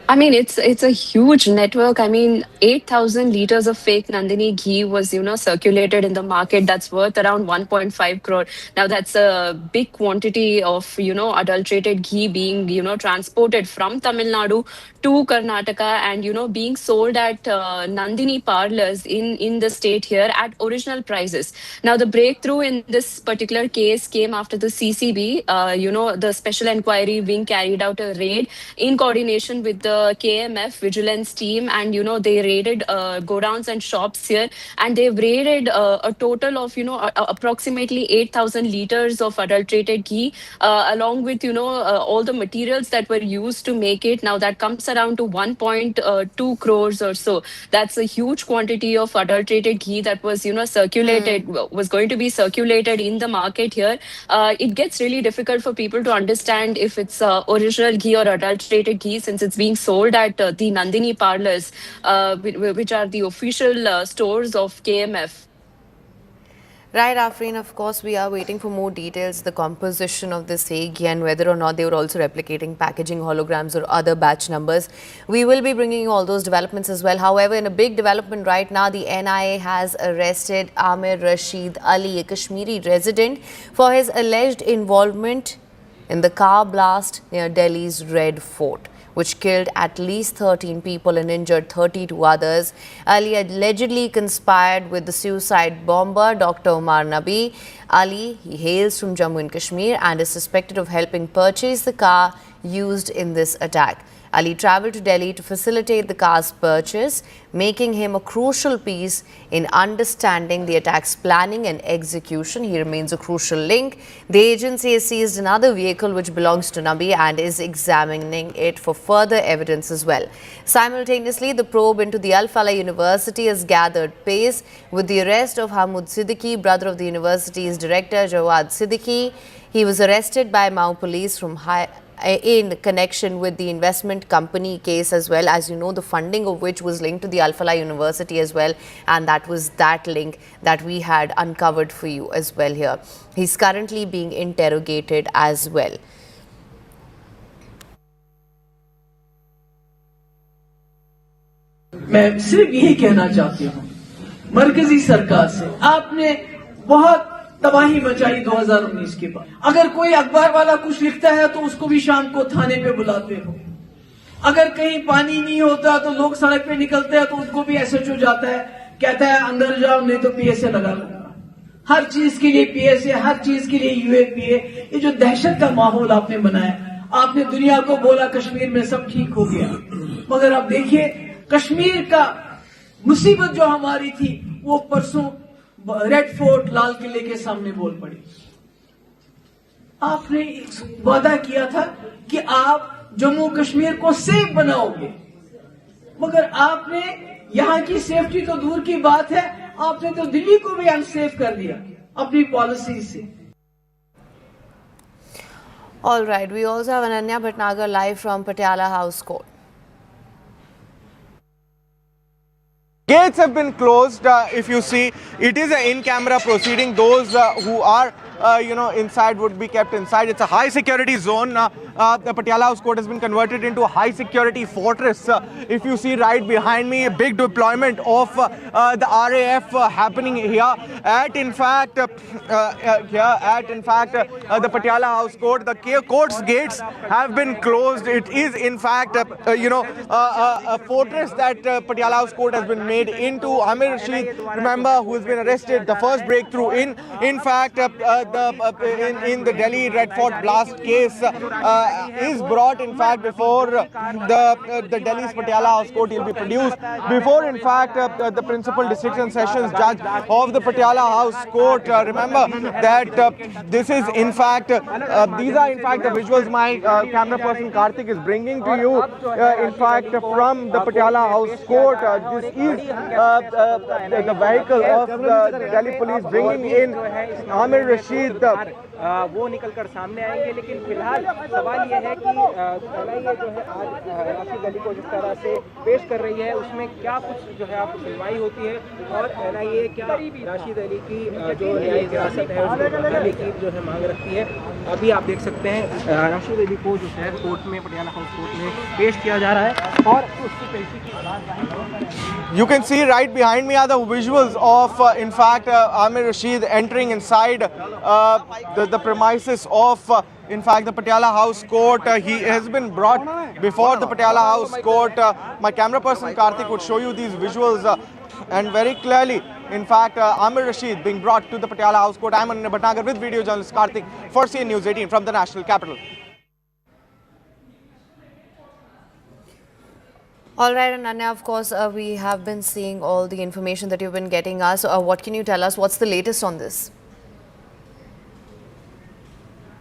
I mean, it's a huge network. I mean, 8,000 liters of fake Nandini ghee was, circulated in the market. That's worth around 1.5 crore. Now, that's a big quantity of, adulterated ghee being, transported from Tamil Nadu to Karnataka and, being sold at Nandini parlors in the state here at original prices. Now, the breakthrough in this particular case came after the CCB, the Special Enquiry Wing carried out a raid in coordination with the the KMF vigilance team, and they raided godowns and shops here, and they've raided a total of approximately 8,000 liters of adulterated ghee, along with all the materials that were used to make it. Now that comes around to 1.2 crores or so. That's a huge quantity of adulterated ghee that was circulated, was going to be circulated in the market here. It gets really difficult for people to understand if it's original ghee or adulterated ghee, since it's being sold at the Nandini parlors, which are the official stores of KMF. Right, Afreen, of course, we are waiting for more details, the composition of this ghee and whether or not they were also replicating packaging holograms or other batch numbers. We will be bringing you all those developments as well. However, in a big development right now, the NIA has arrested Amir Rashid Ali, a Kashmiri resident, for his alleged involvement in the car blast near Delhi's Red Fort, which killed at least 13 people and injured 32 others. Ali allegedly conspired with the suicide bomber, Dr. Umar Nabi. Ali, he hails from Jammu and Kashmir and is suspected of helping purchase the car used in this attack. Ali travelled to Delhi to facilitate the car's purchase, making him a crucial piece in understanding the attack's planning and execution. He remains a crucial link. The agency has seized another vehicle which belongs to Nabi and is examining it for further evidence as well. Simultaneously, the probe into the Al Falah University has gathered pace with the arrest of Hamoud Siddiqui, brother of the university's director Jawad Siddiqui. He was arrested by Mau police in connection with the investment company case as well. As you know, the funding of which was linked to the Al Falah University as well, and that was that link that we had uncovered for you as well here. He's currently being interrogated as well. मैं सिर्फ यही कहना चाहती हूँ मरकजी सरकार से, आपने बहुत तबाही मचाई 2019 के बाद। अगर कोई अखबार वाला कुछ लिखता है तो उसको भी शाम को थाने पे बुलाते हो। अगर कहीं पानी नहीं होता तो लोग सड़क पे निकलते हैं तो उनको भी एसएचओ जाता है, कहता है अंदर जाओ नहीं तो पीएसए लगा लूंगा। हर चीज के लिए पीएसए, हर चीज के लिए यूएपीए। ये जो दहशत का माहौल आपने बनाया, आपने दुनिया को बोला कश्मीर में सब ठीक हो गया, मगर अब देखिए कश्मीर का मुसीबत जो हमारी थी वो परसों रेड फोर्ट लाल किले के सामने बोल पड़ी। आपने वादा किया था कि आप जम्मू कश्मीर को सेफ बनाओगे, मगर आपने यहां की सेफ्टी तो दूर की बात है, आपने तो दिल्ली को भी अनसेफ कर दिया अपनी पॉलिसी से। All right, we also have Ananya Bhatnagar live from Patiala House Court. Gates have been closed. If you see, it is an in-camera proceeding. Those who are, inside would be kept inside. It's a high security zone. The Patiala House Court has been converted into a high security fortress. If you see right behind me, a big deployment of the RAF happening here at, in fact, the Patiala House Court. The court's gates have been closed. It is, in fact, a fortress that Patiala House Court has been made into. Amir Rashid, remember, who has been arrested, the first breakthrough in fact, in the Delhi Red Fort blast case, is brought, in fact, before the Delhi's Patiala House Court. He'll be produced before, in fact, the principal district and sessions judge of the Patiala House Court. Remember that this is, in fact, these are, in fact, the visuals my camera person Karthik is bringing to you, in fact, from the Patiala House Court. This is the vehicle of the Delhi police bringing in Amir Rashid. वो निकलकर सामने आएंगे, लेकिन फिलहाल सवाल ये है कि NIA जो है आज राशिद अली को जिस तरह से पेश कर रही है उसमें क्या कुछ जो है आपको सुनवाई होती है, और NIA क्या राशिद अली की जो न्यायिक हिरासत है उसको बढ़ाने की जो है मांग रखती है। अभी आप देख सकते हैं राशिद अली को जो है कोर्ट में, पटियाला हाउस कोर्ट में पेश किया जा रहा है, और उसकी पेशी की You can see right behind me are the visuals of, in fact, Amir Rashid entering inside the premises of, in fact, the Patiala House Court. He has been brought before the Patiala House Court. My camera person Karthik would show you these visuals, and very clearly, in fact, Amir Rashid being brought to the Patiala House Court. I'm Ananya Bhatnagar with video journalist Karthik for CN News 18 from the national capital. All right, and Anya, of course, we have been seeing all the information that you've been getting us. What can you tell us? What's the latest on this?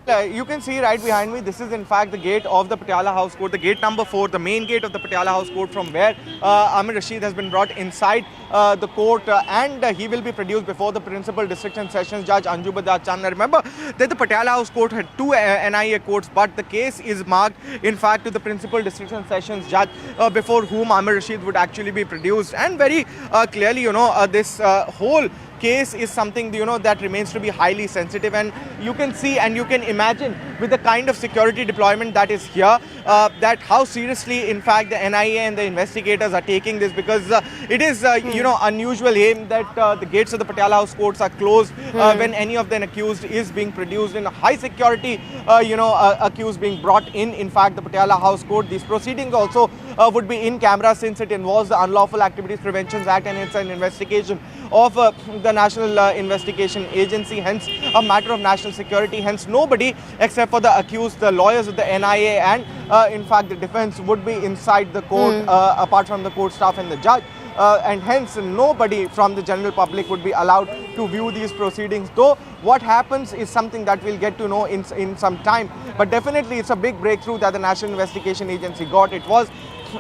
You can see right behind me, this is in fact the gate of the Patiala House Court, the gate number 4, the main gate of the Patiala House Court, from where Amir Rashid has been brought inside the court and he will be produced before the Principal District and Sessions Judge Anju Bajaj Chandna. Remember that the Patiala House Court had 2 NIA courts, but the case is marked in fact to the Principal District and Sessions Judge before whom Amir Rashid would actually be produced. And very clearly, this whole case is something, that remains to be highly sensitive, and you can see and you can imagine with the kind of security deployment that is here, that how seriously in fact the NIA and the investigators are taking this, because it is unusual that the gates of the Patiala House courts are closed when any of the accused is being produced. In a high security accused being brought in fact the Patiala House court. These proceedings also would be in camera, since it involves the Unlawful Activities Prevention Act and it's an investigation of the National Investigation Agency, hence a matter of national security. Hence nobody except for the accused, the lawyers of the NIA and in fact the defense would be inside the court apart from the court staff and the judge. And hence nobody from the general public would be allowed to view these proceedings, though what happens is something that we'll get to know in some time. But definitely it's a big breakthrough that the National Investigation Agency got. It was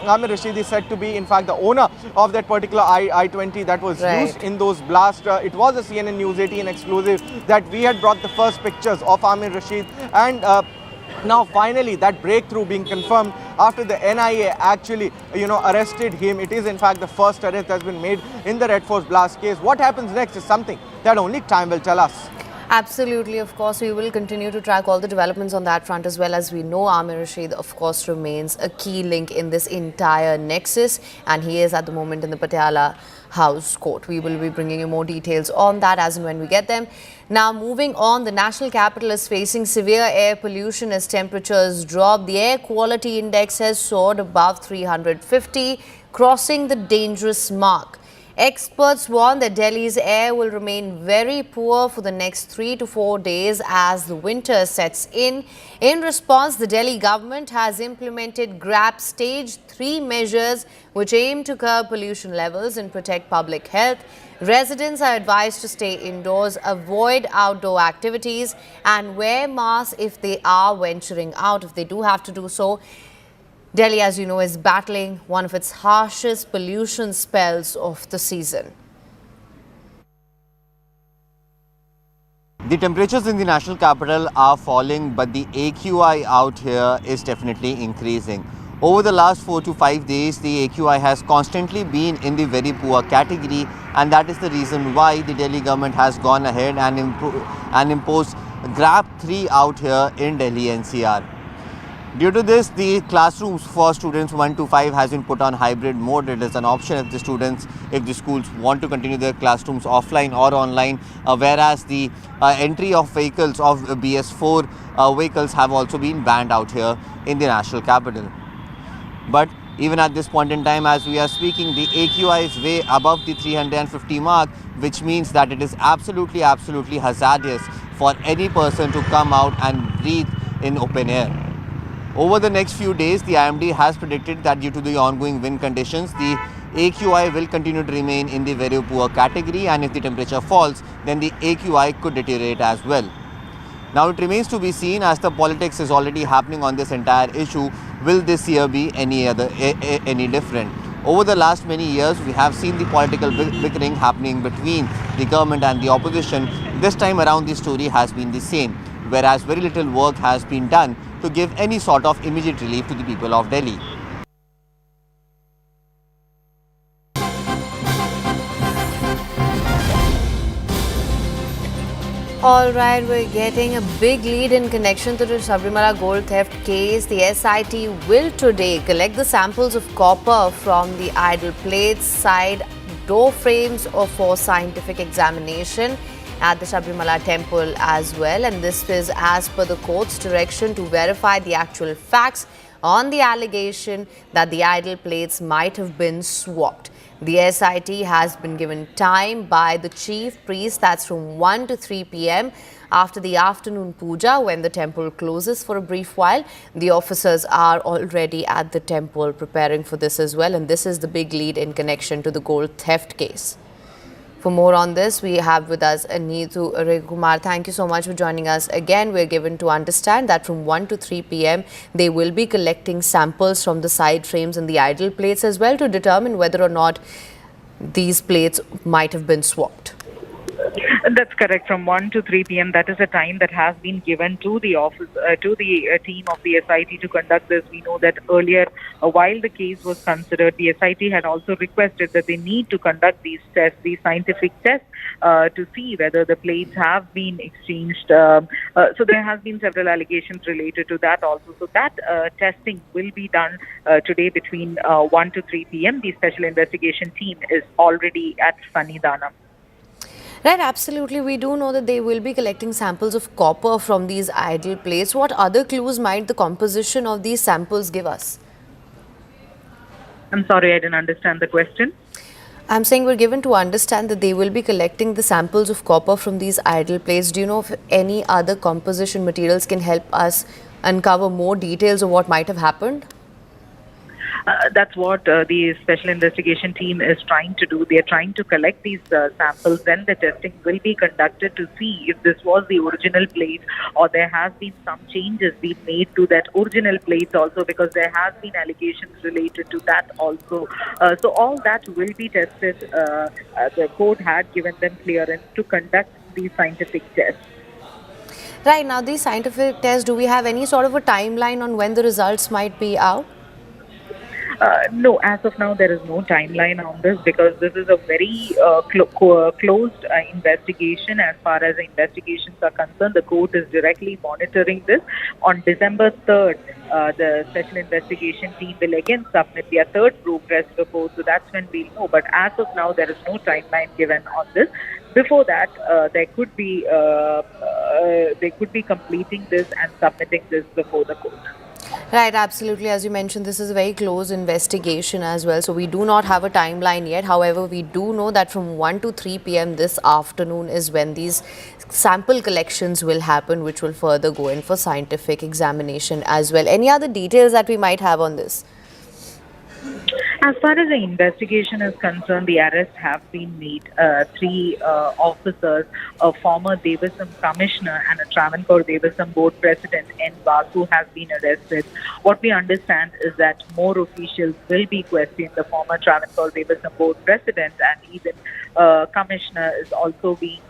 Amir Rashid is said to be in fact the owner of that particular I-20 that was used in those blasts. It was a CNN News 18 exclusive that we had brought the first pictures of Amir Rashid, and now finally that breakthrough being confirmed after the NIA actually arrested him. It is in fact the first arrest that's been made in the Red Force blast case. What happens next is something that only time will tell us. Absolutely, of course, we will continue to track all the developments on that front, as well as we know Amir Rashid, of course, remains a key link in this entire nexus, and he is at the moment in the Patiala House Court. We will be bringing you more details on that as and when we get them. Now, moving on, the national capital is facing severe air pollution as temperatures drop. The air quality index has soared above 350, crossing the dangerous mark. Experts warn that Delhi's air will remain very poor for the next 3 to 4 days as the winter sets in. In response, the Delhi government has implemented GRAP Stage 3 measures which aim to curb pollution levels and protect public health. Residents are advised to stay indoors, avoid outdoor activities and wear masks if they are venturing out, if they do have to do so. Delhi, as you know, is battling one of its harshest pollution spells of the season. The temperatures in the national capital are falling, but the AQI out here is definitely increasing. Over the last 4 to 5 days, the AQI has constantly been in the very poor category, and that is the reason why the Delhi government has gone ahead and imposed GRAP 3 out here in Delhi NCR. Due to this, the classrooms for students 1 to 5 has been put on hybrid mode. It is an option if the schools want to continue their classrooms offline or online, whereas the entry of vehicles of BS4 vehicles have also been banned out here in the national capital. But even at this point in time, as we are speaking, the AQI is way above the 350 mark, which means that it is absolutely hazardous for any person to come out and breathe in open air. Over the next few days, the IMD has predicted that due to the ongoing wind conditions, the AQI will continue to remain in the very poor category, and if the temperature falls, then the AQI could deteriorate as well. Now it remains to be seen, as the politics is already happening on this entire issue, will this year be any different? Over the last many years, we have seen the political bickering happening between the government and the opposition. This time around, the story has been the same, whereas very little work has been done to give any sort of immediate relief to the people of Delhi. All right, we're getting a big lead in connection to the Sabrimala gold theft case. The SIT will today collect the samples of copper from the idol plates, side door frames for scientific examination at the Sabrimala temple as well, and this is as per the court's direction to verify the actual facts. on the allegation that the idol plates might have been swapped. The SIT has been given time by the chief priest, that's from 1 to 3 p.m. after the afternoon puja, when the temple closes for a brief while. The officers are already at the temple preparing for this as well, and this is the big lead in connection to the gold theft case. For more on this, we have with us Neetu Kumar. Thank you so much for joining us again. We're given to understand that from 1 to 3 p.m. they will be collecting samples from the side frames and the idol plates as well to determine whether or not these plates might have been swapped. That's correct. From 1 to 3 p.m. that is a time that has been given to the office, to the team of the SIT to conduct this. We know that earlier, while the case was considered, the SIT had also requested that they need to conduct these tests, these scientific tests, to see whether the plates have been exchanged. So there has been several allegations related to that also. So that testing will be done today between 1 to 3 p.m. The special investigation team is already at Sanidana. Right, absolutely. We do know that they will be collecting samples of copper from these idol plates. What other clues might the composition of these samples give us? I'm sorry, I didn't understand the question. I'm saying we're given to understand that they will be collecting the samples of copper from these idol plates. Do you know if any other composition materials can help us uncover more details of what might have happened? That's what the special investigation team is trying to do. They are trying to collect these samples. Then the testing will be conducted to see if this was the original plate or there has been some changes being made to that original plate also, because there has been allegations related to that also. So all that will be tested. The court had given them clearance to conduct these scientific tests. Right, now these scientific tests, do we have any sort of a timeline on when the results might be out? No, as of now, there is no timeline on this, because this is a very closed investigation. As far as the investigations are concerned, the court is directly monitoring this. On December 3rd, the special investigation team will again submit their third progress report, so that's when we'll know. But as of now, there is no timeline given on this. Before that, they could be completing this and submitting this before the court. Right, absolutely. As you mentioned, this is a very close investigation as well. So we do not have a timeline yet. However, we do know that from 1 to 3 p.m. this afternoon is when these sample collections will happen, which will further go in for scientific examination as well. Any other details that we might have on this? As far as the investigation is concerned, the arrests have been made. 3 officers, a former Devasam commissioner and a Travancore Devasam board president, N. Vasu, have been arrested. What we understand is that more officials will be questioned. The former Travancore Devasam board president and even commissioner is also being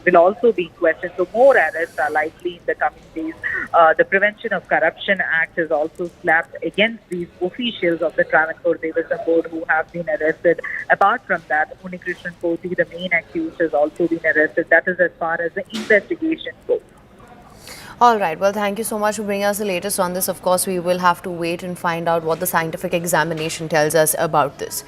will also be questioned. So more arrests are likely in the coming days. The Prevention of Corruption Act is also slapped against these officials of the Travancore Devasam board who have been arrested. Apart from that, Unikrishnan Poti, the main accused, has also been arrested. That is as far as the investigation goes. All right. Well, thank you so much for bringing us the latest on this. Of course, we will have to wait and find out what the scientific examination tells us about this.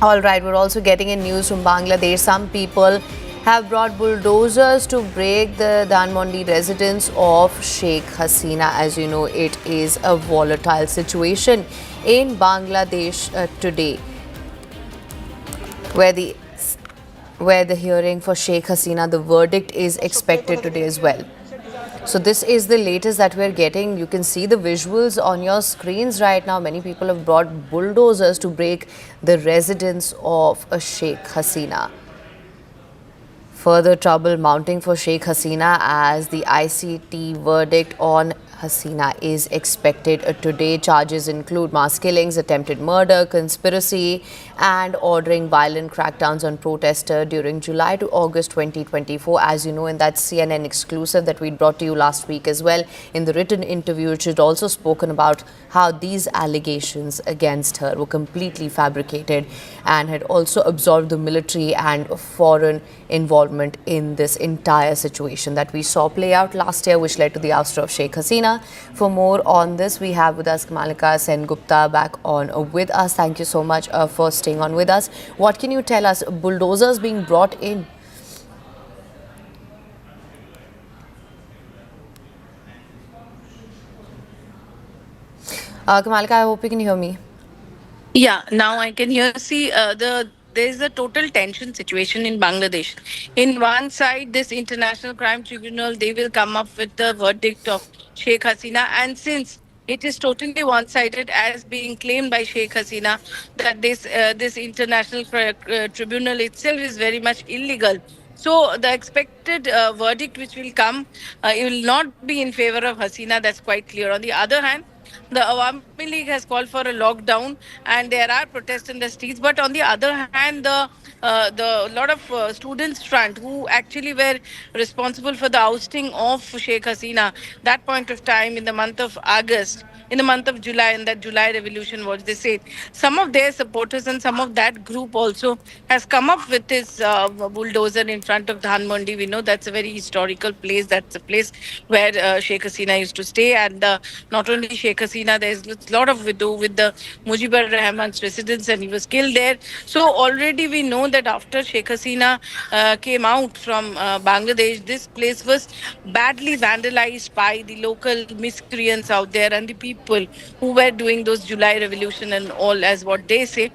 All right. We're also getting in news from Bangladesh. Some people have brought bulldozers to break the Dhanmondi residence of Sheikh Hasina. As you know, it is a volatile situation in Bangladesh today, where the hearing for Sheikh Hasina, the verdict is expected today as well. So this is the latest that we're getting. You can see the visuals on your screens right now. Many people have brought bulldozers to break the residence of Sheikh Hasina. Further trouble mounting for Sheikh Hasina as the ICT verdict on Hasina is expected today. Charges include mass killings, attempted murder, conspiracy, and ordering violent crackdowns on protesters during July to August 2024. As you know, in that CNN exclusive that we brought to you last week as well, in the written interview, it had also spoken about how these allegations against her were completely fabricated and had also absorbed the military and foreign involvement in this entire situation that we saw play out last year, which led to the ouster of Sheikh Hasina. For more on this, we have with us Kamalika Sen-Gupta back on with us. Thank you so much for staying on with us. What can you tell us? Bulldozers being brought in? Kamalika, I hope you can hear me. Yeah, now I can hear. See, there's a total tension situation in Bangladesh. In one side, this International Crime Tribunal, they will come up with the verdict of Sheikh Hasina, and since it is totally one-sided, as being claimed by Sheikh Hasina, that this International Tribunal itself is very much illegal. So the expected verdict which will come, it will not be in favor of Hasina. That's quite clear. On the other hand, the Awami League has called for a lockdown, and there are protests in the streets. But on the other hand, the lot of students front who actually were responsible for the ousting of Sheikh Hasina that point of time in the month of August, in the month of July, in that July revolution, what they said, some of their supporters and some of that group also has come up with this bulldozer in front of Dhanmondi. We know that's a very historical place. That's a place where Sheikh Hasina used to stay, and not only Sheikh Hasina, there's a lot of widow with the Mujibur Rahman's residence, and he was killed there. So already we know that after Sheikh Hasina came out from Bangladesh, this place was badly vandalized by the local miscreants out there and the people who were doing those July revolution and all, as what they say.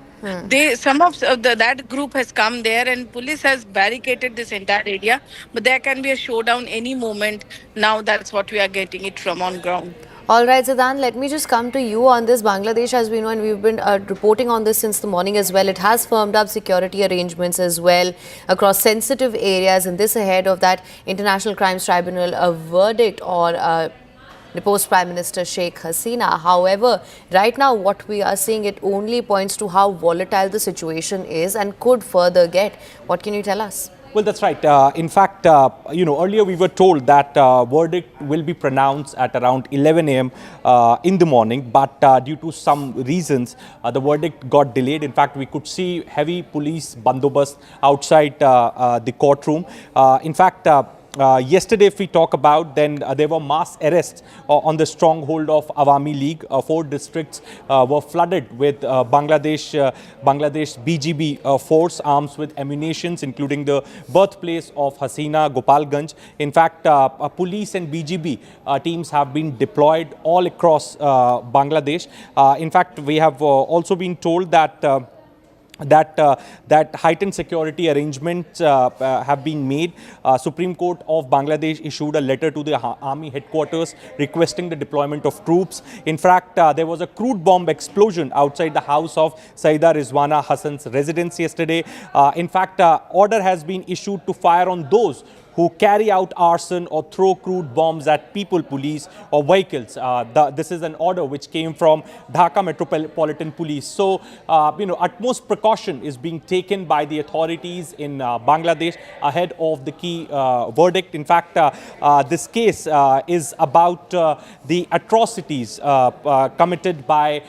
Some of that group has come there, and police has barricaded this entire area. But there can be a showdown any moment. Now that's what we are getting it from on ground. All right, Zadan, let me just come to you on this. Bangladesh, as we know, and we've been reporting on this since the morning as well, it has firmed up security arrangements as well across sensitive areas, and this ahead of that International Crimes Tribunal a verdict on deposed Prime Minister Sheikh Hasina. However, right now what we are seeing, it only points to how volatile the situation is and could further get. What can you tell us? Well, that's right. In fact, earlier we were told that verdict will be pronounced at around 11 a.m. In the morning, but due to some reasons, the verdict got delayed. In fact, we could see heavy police bandobast outside the courtroom. In fact, yesterday, if we talk about, then there were mass arrests on the stronghold of Awami League. 4 districts were flooded with Bangladesh BGB force arms with ammunitions, including the birthplace of Hasina, Gopalganj. In fact, police and BGB teams have been deployed all across Bangladesh. In fact, we have also been told that that heightened security arrangements have been made. Supreme Court of Bangladesh issued a letter to the army headquarters requesting the deployment of troops. In fact, there was a crude bomb explosion outside the house of Saida Rizwana Hassan's residence yesterday. In fact, order has been issued to fire on those who carry out arson or throw crude bombs at people, police or vehicles. This is an order which came from Dhaka Metropolitan Police. So, utmost precaution is being taken by the authorities in Bangladesh ahead of the key verdict. In fact, this case is about the atrocities committed by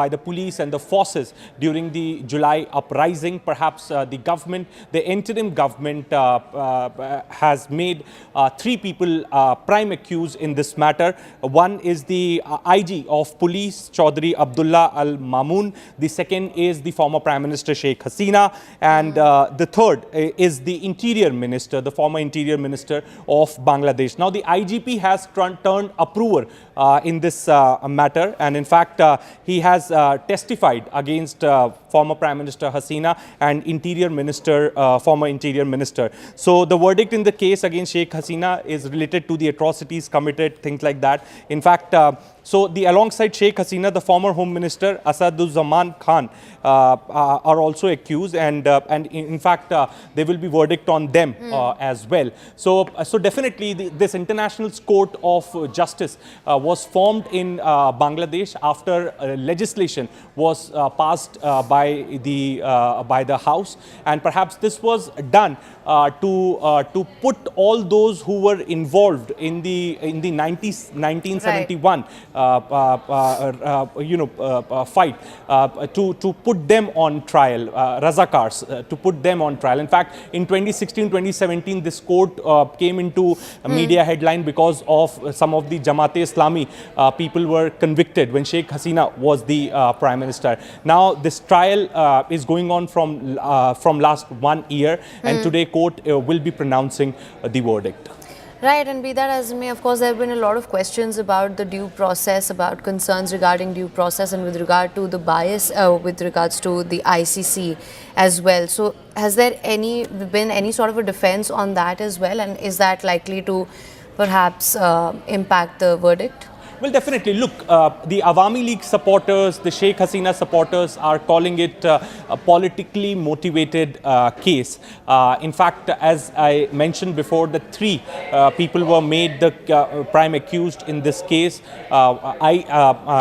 the police and the forces during the July uprising. Perhaps the government, the interim government, has made 3 people prime accused in this matter. One is the IG of police, Chaudhry Abdullah Al Mamun. The second is the former Prime Minister Sheikh Hasina. And the third is the Interior Minister, the former Interior Minister of Bangladesh. Now, the IGP has turned approver in this matter. And in fact, he has testified against former Prime Minister Hasina and Interior Minister, former Interior Minister. So the verdict in the case against Sheikh Hasina is related to the atrocities committed, things like that. In fact, so alongside Sheikh Hasina, the former Home Minister Asaduzzaman Khan are also accused, and in fact there will be verdict on them as well. So definitely this International Court of Justice was formed in Bangladesh after legislation was passed by the House, and perhaps this was done to put all those who were involved in the 1971 fight to put them on trial, Razakars, to put them on trial. In fact, in 2016-2017, this court came into media headline because of some of the Jamaat-e-Islami people were convicted when Sheikh Hasina was the Prime Minister. Now, this trial is going on from last 1 year, and today court will be pronouncing the verdict. Right, and be that as it may, of course, there have been a lot of questions about the due process, about concerns regarding due process and with regard to the bias, with regards to the ICC as well. So has there been any sort of a defense on that as well, and is that likely to perhaps impact the verdict? Well, definitely. Look, the Awami League supporters, the Sheikh Hasina supporters are calling it a politically motivated case. In fact, as I mentioned before, the three people were made the prime accused in this case.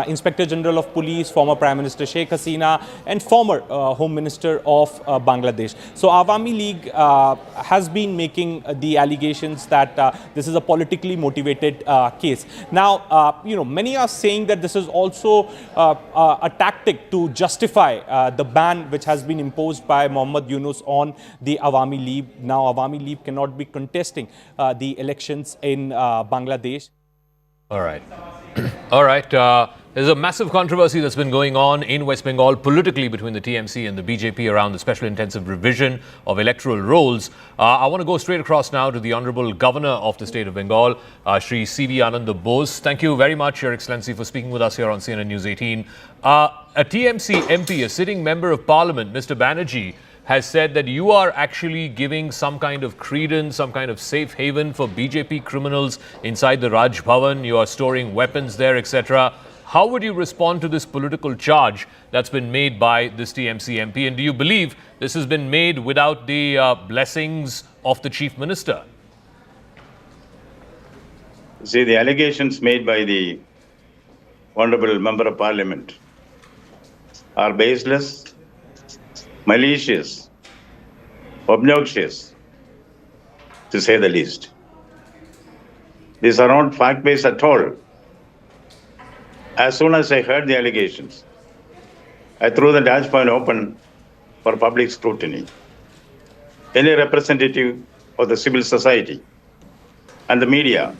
Inspector General of Police, former Prime Minister Sheikh Hasina, and former Home Minister of Bangladesh. So Awami League has been making the allegations that this is a politically motivated case. Now, many are saying that this is also a tactic to justify the ban which has been imposed by Mohammad Yunus on the Awami League. Now, Awami League cannot be contesting the elections in Bangladesh. All right. All right. There's a massive controversy that's been going on in West Bengal politically between the TMC and the BJP around the special intensive revision of electoral rolls. I want to go straight across now to the Honorable Governor of the state of Bengal, Shri C.V. Ananda Bose. Thank you very much, Your Excellency, for speaking with us here on CNN News 18. A TMC MP, a sitting member of Parliament, Mr. Banerjee, has said that you are actually giving some kind of credence, some kind of safe haven for BJP criminals inside the Raj Bhavan. You are storing weapons there, etc. How would you respond to this political charge that's been made by this TMC MP? And do you believe this has been made without the blessings of the Chief Minister? See, the allegations made by the Honorable Member of Parliament are baseless, malicious, obnoxious, to say the least. These are not fact-based at all. As soon as I heard the allegations, I threw the dashboard open for public scrutiny. Any representative of the civil society and the media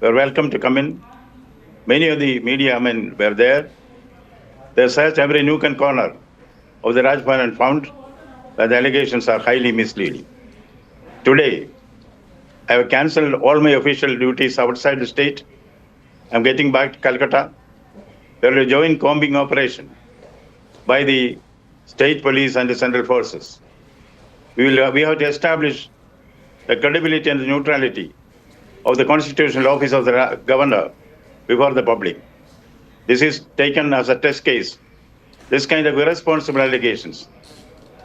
were welcome to come in. Many of the media men were there. They searched every nook and corner of the Rajbhavan and found that the allegations are highly misleading. Today, I have cancelled all my official duties outside the state. I'm getting back to Calcutta. There will be a joint combing operation by the state police and the central forces. We have to establish the credibility and the neutrality of the constitutional office of the governor before the public. This is taken as a test case. This kind of irresponsible allegations,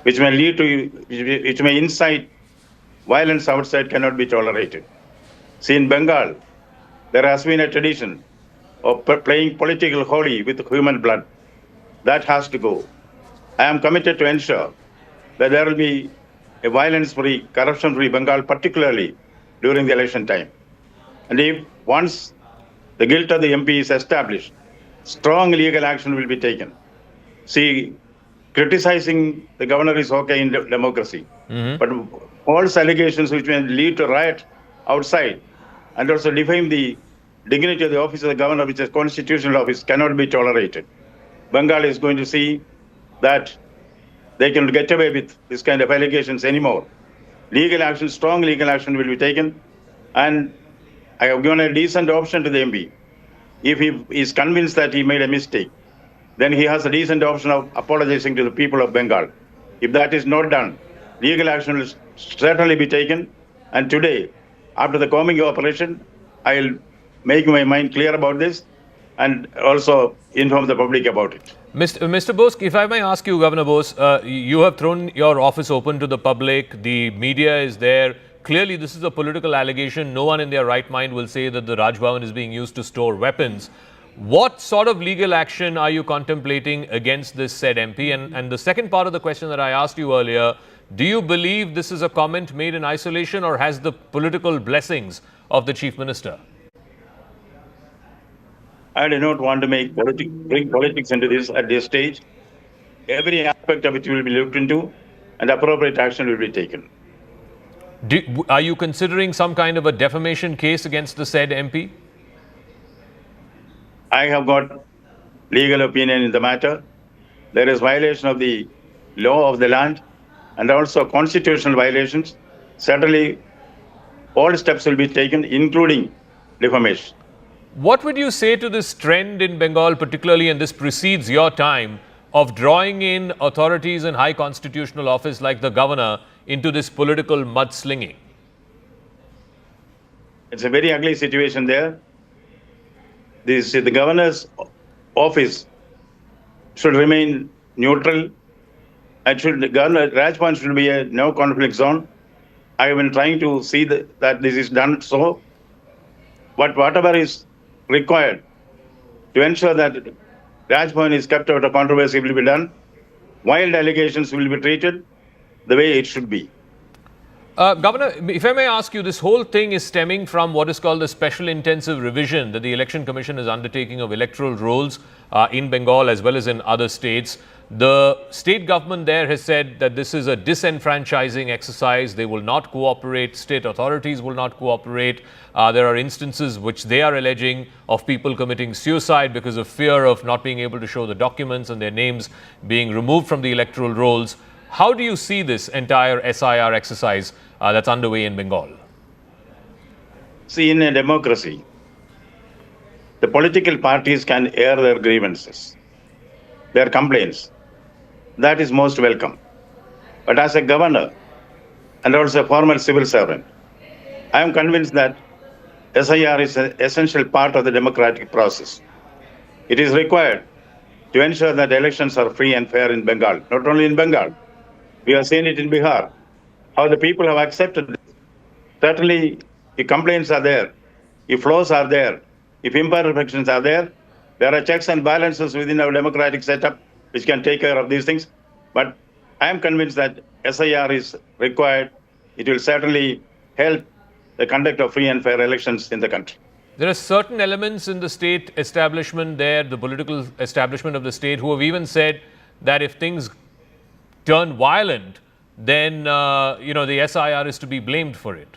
which may incite violence outside, cannot be tolerated. See, in Bengal, there has been a tradition of playing political holy with human blood. That has to go. I am committed to ensure that there will be a violence-free, corruption-free Bengal, particularly during the election time. And if once the guilt of the MP is established, strong legal action will be taken. See, criticizing the governor is okay in democracy, but false allegations which may lead to riot outside and also defame the dignity of the office of the governor, which is a constitutional office, cannot be tolerated. Bengal is going to see that they can get away with this kind of allegations anymore. Legal action, strong legal action will be taken, and I have given a decent option to the MP. If he is convinced that he made a mistake, then he has a decent option of apologizing to the people of Bengal. If that is not done, legal action will certainly be taken. And today, after the combing operation, I'll make my mind clear about this and also inform the public about it. Mr. Bose, if I may ask you, Governor Bose, you have thrown your office open to the public. The media is there. Clearly, this is a political allegation. No one in their right mind will say that the Raj Bhavan is being used to store weapons. What sort of legal action are you contemplating against this said MP? And the second part of the question that I asked you earlier, do you believe this is a comment made in isolation or has the political blessings of the Chief Minister? I do not want to bring politics into this at this stage. Every aspect of it will be looked into and appropriate action will be taken. Are you considering some kind of a defamation case against the said MP? I have got legal opinion in the matter. There is violation of the law of the land and also constitutional violations. Certainly, all steps will be taken, including defamation. What would you say to this trend in Bengal, particularly, and this precedes your time, of drawing in authorities in high constitutional office like the governor into this political mudslinging? It's a very ugly situation there. The governor's office should remain neutral. Governor Rajbhavan should be a no conflict zone. I have been trying to see that this is done so. But whatever is required to ensure that Rajbhavan is kept out of controversy will be done. Wild allegations will be treated the way it should be. Governor, if I may ask you, this whole thing is stemming from what is called the special intensive revision that the Election Commission is undertaking of electoral rolls in Bengal as well as in other states. The state government there has said that this is a disenfranchising exercise. They will not cooperate. State authorities will not cooperate. There are instances which they are alleging of people committing suicide because of fear of not being able to show the documents and their names being removed from the electoral rolls. How do you see this entire SIR exercise that's underway in Bengal? See, in a democracy, the political parties can air their grievances, their complaints. That is most welcome. But as a governor and also a former civil servant, I am convinced that SIR is an essential part of the democratic process. It is required to ensure that elections are free and fair in Bengal, not only in Bengal. We have seen it in Bihar, how the people have accepted it. Certainly, if complaints are there, if flaws are there, if imperfections are there are checks and balances within our democratic setup which can take care of these things. But I am convinced that SIR is required. It will certainly help the conduct of free and fair elections in the country. There are certain elements in the state establishment there, the political establishment of the state, who have even said that if things turn violent, then the SIR is to be blamed for it.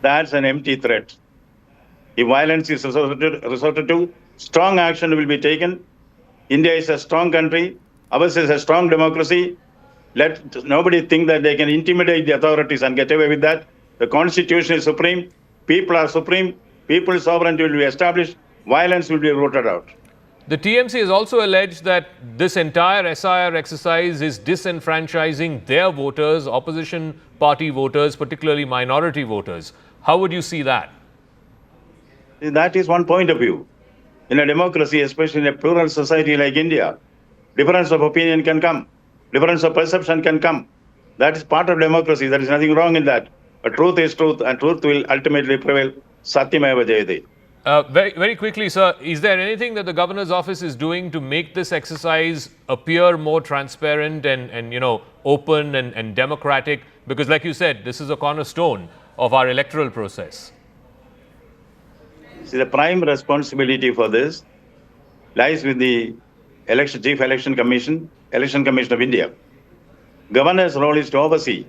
That's an empty threat. If violence is resorted to, strong action will be taken. India is a strong country. Ours is a strong democracy. Let nobody think that they can intimidate the authorities and get away with that. The Constitution is supreme. People are supreme. People's sovereignty will be established. Violence will be rooted out. The TMC has also alleged that this entire SIR exercise is disenfranchising their voters, opposition party voters, particularly minority voters. How would you see that? That is one point of view. In a democracy, especially in a plural society like India, difference of opinion can come. Difference of perception can come. That is part of democracy. There is nothing wrong in that. But truth is truth, and truth will ultimately prevail. Satyameva Jayate. Very quickly, sir, is there anything that the governor's office is doing to make this exercise appear more transparent and open and democratic? Because like you said, this is a cornerstone of our electoral process. See, the prime responsibility for this lies with the Chief Election Commission of India. Governor's role is to oversee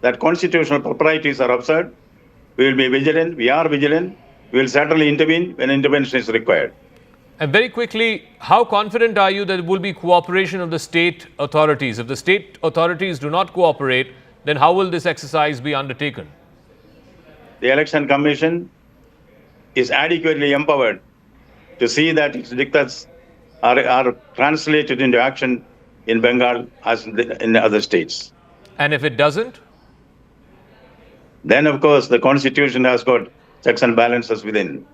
that constitutional proprieties are observed. We will be vigilant. We are vigilant. We will certainly intervene when intervention is required. And very quickly, how confident are you that there will be cooperation of the state authorities? If the state authorities do not cooperate, then how will this exercise be undertaken? The Election Commission is adequately empowered to see that its dictats are translated into action in Bengal as in other states. And if it doesn't? Then, of course, the Constitution has got checks and balances within.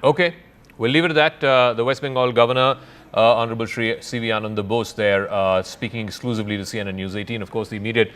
Okay, we'll leave it at that. The West Bengal Governor, Honorable Shri C.V. Ananda Bose there, speaking exclusively to CNN News 18. Of course, the immediate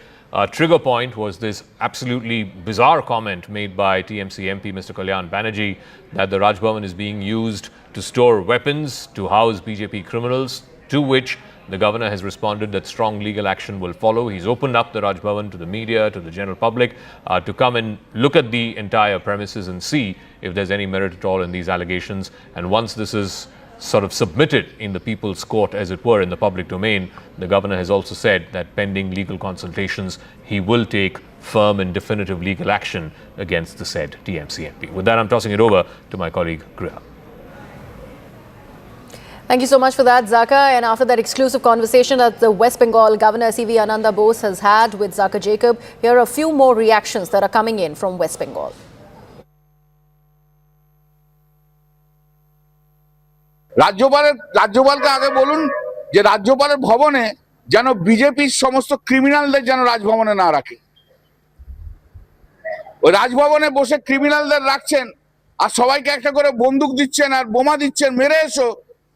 trigger point was this absolutely bizarre comment made by TMC MP Mr. Kalyan Banerjee that the Raj Bhavan is being used to store weapons to house BJP criminals, to which the governor has responded that strong legal action will follow. He's opened up the Raj Bhavan to the media, to the general public, to come and look at the entire premises and see if there's any merit at all in these allegations. And once this is sort of submitted in the people's court, as it were, in the public domain, the governor has also said that pending legal consultations, he will take firm and definitive legal action against the said TMC MP. With that, I'm tossing it over to my colleague, Griha. Thank you so much for that, Zaka. And after that exclusive conversation that the West Bengal Governor C.V. Ananda Bose has had with Zaka Jacob, here are a few more reactions that are coming in from West Bengal. রাজ্যপালকে আগে বলুন যে রাজ্যপালের ভবনে যেন বিজেপির সমস্ত ক্রিমিনালদের যেন রাজভবনে না রাখে। ওই রাজভবনে বসে ক্রিমিনালদের রাখছেন আর সবাইকে একটা করে বন্দুক দিচ্ছেন আর বোমা দিচ্ছেন, মেরে এসো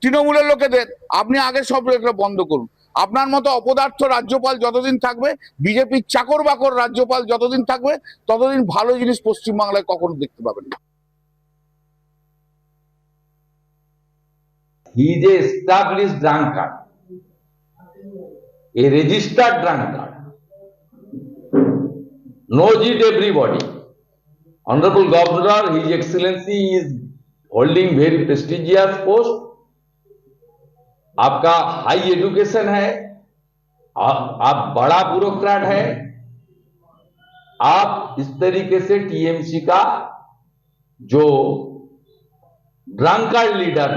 তৃণমূলের লোকেদের। আপনি আগে সব এগুলো বন্ধ করুন। আপনার মতো অপদার্থ রাজ্যপাল যতদিন থাকবে, বিজেপির চাকর বাকর রাজ্যপাল যতদিন থাকবে, ততদিন ভালো জিনিস পশ্চিমবাংলায় কখনো দেখতে পাবেন না। He is a established drunkard, a registered drunkard, knows it everybody. Honorable Governor, His Excellency is holding very prestigious post. आपका हाई एजुकेशन है, आप बड़ा ब्यूरोक्रेट है, आप इस तरीके से टीएमसी का जो ड्रंकर्ड लीडर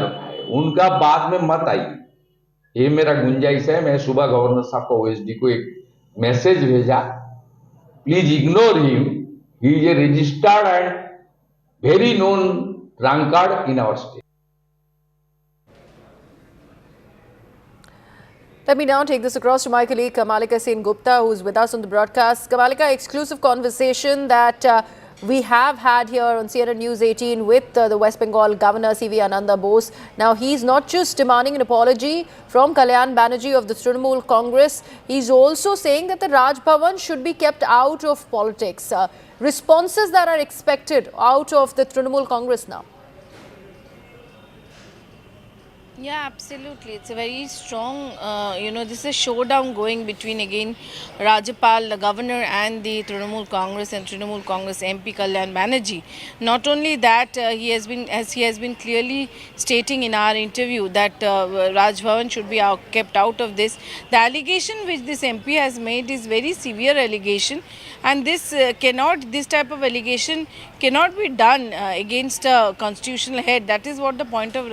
उनका बाद में मत आइए। ये मेरा गुंजाइश है। मैं सुबह गवर्नर साहब को ओएसडी को एक मैसेज भेजा, please ignore him, he is a registered and very known drunkard in our state. Let me now take this across to my colleague Kamalika Sen Gupta, who is with us on the broadcast. Kamalika, exclusive conversation that we have had here on CNN News 18 with the West Bengal Governor C.V. Ananda Bose. Now, he's not just demanding an apology from Kalyan Banerjee of the Turmoil Congress. He's also saying that the Raj Bhavan should be kept out of politics. Responses that are expected out of the Turmoil Congress now. Yeah, absolutely. It's a very strong, this is a showdown going between, again, Rajapal, the governor, and the Trinamool Congress and Trinamool Congress MP Kalyan Banerjee. Not only that, he has been clearly stating in our interview that Raj Bhavan should be kept out of this. The allegation which this MP has made is very severe allegation, and this type of allegation cannot be done against a constitutional head. That is what the point of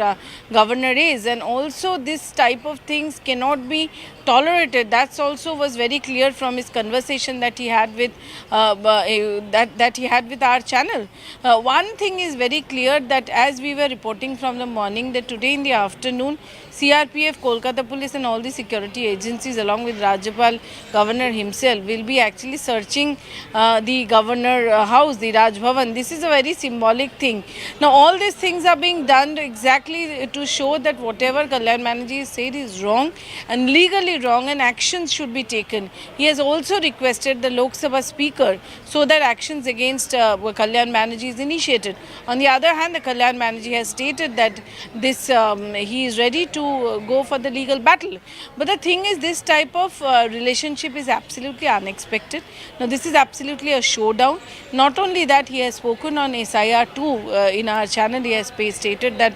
governor is. And also this type of things cannot be tolerated. That's also was very clear from his conversation that he had with our channel. One thing is very clear, that as we were reporting from the morning, that today in the afternoon CRPF, Kolkata Police and all the security agencies along with Rajapal, governor himself, will be actually searching the governor house, the Raj Bhavan. This is a very symbolic thing. Now all these things are being done exactly to show that whatever Kalyan Banerjee said is wrong and legally wrong, and actions should be taken. He has also requested the Lok Sabha Speaker so that actions against Kalyan Banerjee is initiated. On the other hand, the Kalyan Banerjee has stated that he is ready to go for the legal battle. But the thing is, this type of relationship is absolutely unexpected. Now this is absolutely a showdown. Not only that, he has spoken on SIR too in our channel. He has stated that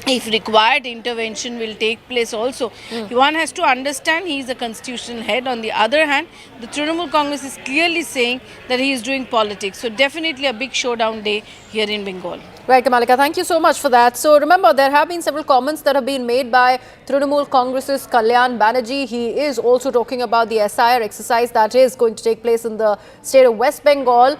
if required, intervention will take place also. One has to understand he is a constitutional head. On the other hand, the Trinamool Congress is clearly saying that he is doing politics. So definitely a big showdown day here in Bengal. Right, Kamalika, thank you so much for that. So remember, there have been several comments that have been made by Trinamool Congress's Kalyan Banerjee. He is also talking about the SIR exercise that is going to take place in the state of West Bengal.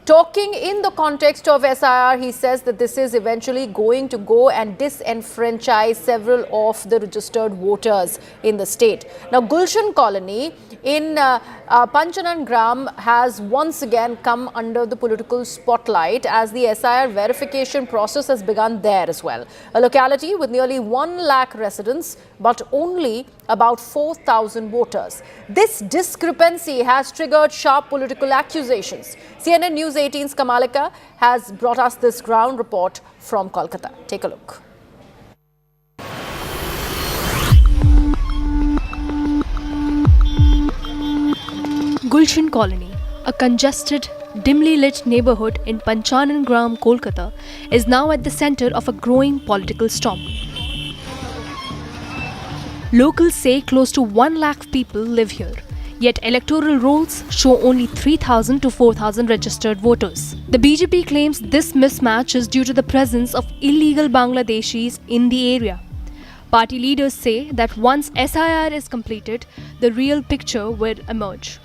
Talking in the context of SIR, he says that this is eventually going to go and disenfranchise several of the registered voters in the state. Now, Gulshan Colony in Panchanagram has once again come under the political spotlight as the SIR verification process has begun there as well. A locality with nearly 1 lakh residents, but only about 4,000 voters. This discrepancy has triggered sharp political accusations. CNN News 18's Kamalika has brought us this ground report from Kolkata. Take a look. Gulshan Colony, a congested, dimly lit neighborhood in Panchanagram, Kolkata, is now at the center of a growing political storm. Locals say close to 1 lakh people live here, yet electoral rolls show only 3,000 to 4,000 registered voters. The BJP claims this mismatch is due to the presence of illegal Bangladeshis in the area. Party leaders say that once SIR is completed, the real picture will emerge.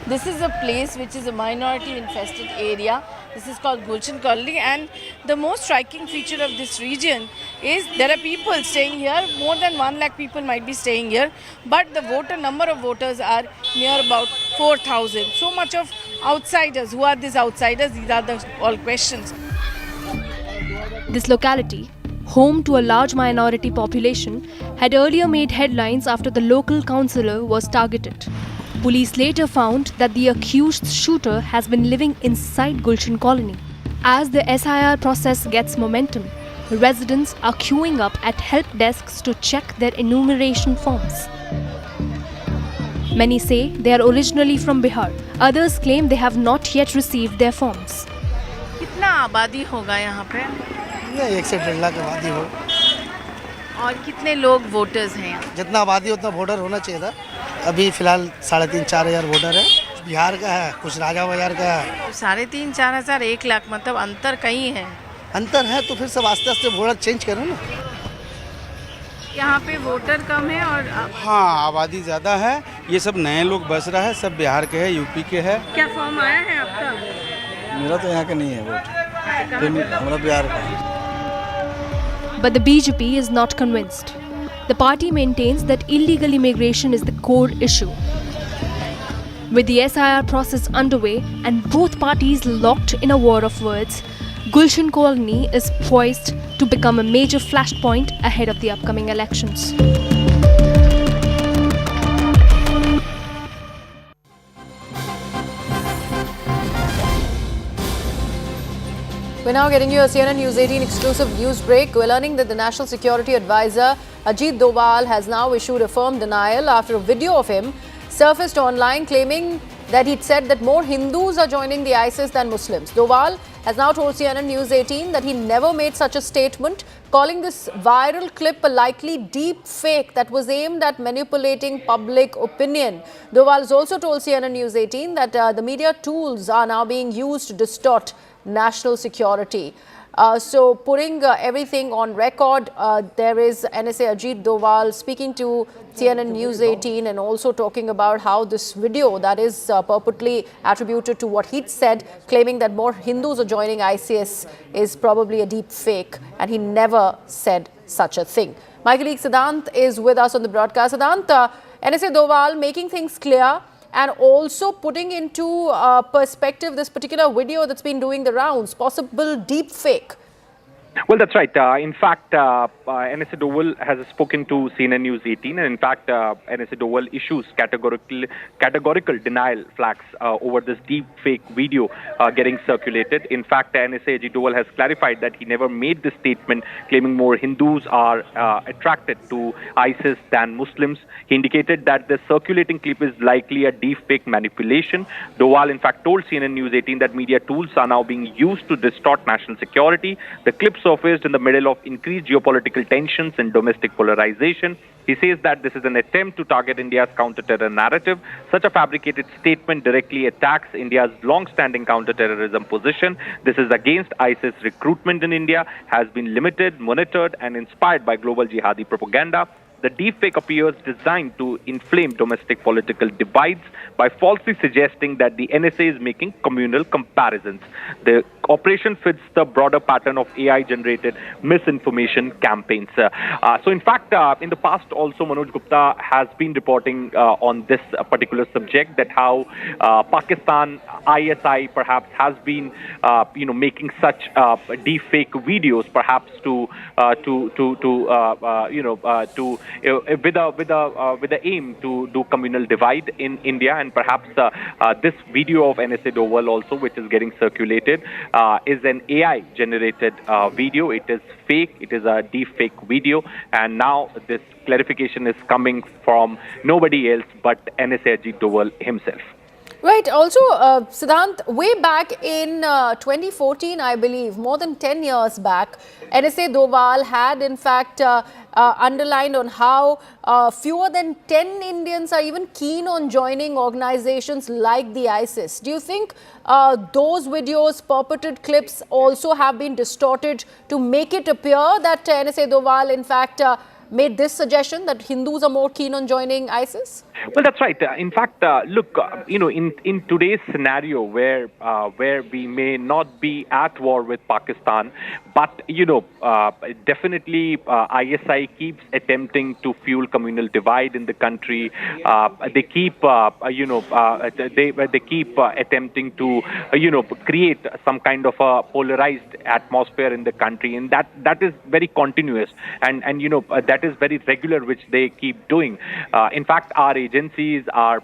This is a place which is a minority infested area. This is called Gulshan Colony, and the most striking feature of this region is there are people staying here. More than 1 lakh people might be staying here, but the number of voters are near about 4,000. So much of outsiders. Who are these outsiders? These are all questions. This locality, home to a large minority population, had earlier made headlines after the local councillor was targeted. Police later found that the accused shooter has been living inside Gulshan Colony. As the SIR process gets momentum, residents are queuing up at help desks to check their enumeration forms. Many say they are originally from Bihar. Others claim they have not yet received their forms. कितना आबादी होगा यहाँ पे? 1 से 1.5 लाख आबादी हो। और कितने लोग वोटर्स हैं यहाँ? जितना आबादी उतना वोटर होना चाहिए था। अभी फिलहाल 3,500-4 हज़ार वोटर है। बिहार का है, कुछ राजा बाजार का है। 3,500-4 हज़ार 1 लाख मतलब अंतर कहीं है। अंतर है तो फिर सब आस्ते आस्ते वोटर चेंज करो ना। यहाँ पे वोटर कम है और हाँ, आबादी ज़्यादा है। ये सब नए लोग बस रहा है, सब बिहार के है, यूपी के है। क्या फॉर्म आया है आपका? मेरा तो यहाँ का नहीं है वोट, हमारा बिहार का है। But the BJP is not convinced. The party maintains that illegal immigration is the core issue. With the SIR process underway and both parties locked in a war of words, Gulshan Colony is poised to become a major flashpoint ahead of the upcoming elections. We're now getting you a CNN News 18 exclusive news break. We're learning that the National Security Advisor Ajit Doval has now issued a firm denial after a video of him surfaced online claiming that he'd said that more Hindus are joining the ISIS than Muslims. Doval has now told CNN News 18 that he never made such a statement, calling this viral clip a likely deep fake that was aimed at manipulating public opinion. Doval has also told CNN News 18 that the media tools are now being used to distort national security. So putting everything on record, there is NSA Ajit Doval speaking to CNN News 18 and also talking about how this video that is purportedly attributed to what he'd said, claiming that more Hindus are joining ISIS, is probably a deep fake, and he never said such a thing. My colleague Siddhant is with us on the broadcast. Siddhant, NSA Doval making things clear and also putting into perspective this particular video that's been doing the rounds, possible deep fake. Well, that's right. In fact, NSA Doval has spoken to CNN News 18, and in fact, NSA Doval issues categorical denial flags over this deep fake video getting circulated. In fact, NSA Ajit Doval has clarified that he never made this statement claiming more Hindus are attracted to ISIS than Muslims. He indicated that the circulating clip is likely a deep fake manipulation. Doval, in fact, told CNN News 18 that media tools are now being used to distort national security. The clip surfaced in the middle of increased geopolitical tensions and domestic polarization. He says that this is an attempt to target India's counter-terror narrative. Such a fabricated statement directly attacks India's long-standing counter-terrorism position. This is against ISIS recruitment in India, has been limited, monitored, and inspired by global jihadi propaganda. The deepfake appears designed to inflame domestic political divides by falsely suggesting that the NSA is making communal comparisons. The operation fits the broader pattern of AI-generated misinformation campaigns. So, in fact, in the past also, Manoj Gupta has been reporting on this particular subject, that how Pakistan ISI perhaps has been, making such deepfake videos, perhaps with the aim to do communal divide in India, and perhaps this video of NSA Doval also, which is getting circulated, is an AI-generated video. It is fake. It is a deep fake video, and now this clarification is coming from nobody else but NSA Ajit Doval himself. Right. Also, Siddhant, way back in 2014, I believe, more than 10 years back, NSA Doval had in fact underlined on how fewer than 10 Indians are even keen on joining organizations like the ISIS. Do you think those videos, purported clips also have been distorted to make it appear that NSA Doval in fact made this suggestion that Hindus are more keen on joining ISIS? Well, that's right. In fact, look, in today's scenario where we may not be at war with Pakistan, but definitely ISI keeps attempting to fuel communal divide in the country. They keep they keep attempting to create some kind of a polarized atmosphere in the country, and that is very continuous, and that is very regular, which they keep doing. In fact, our agencies, our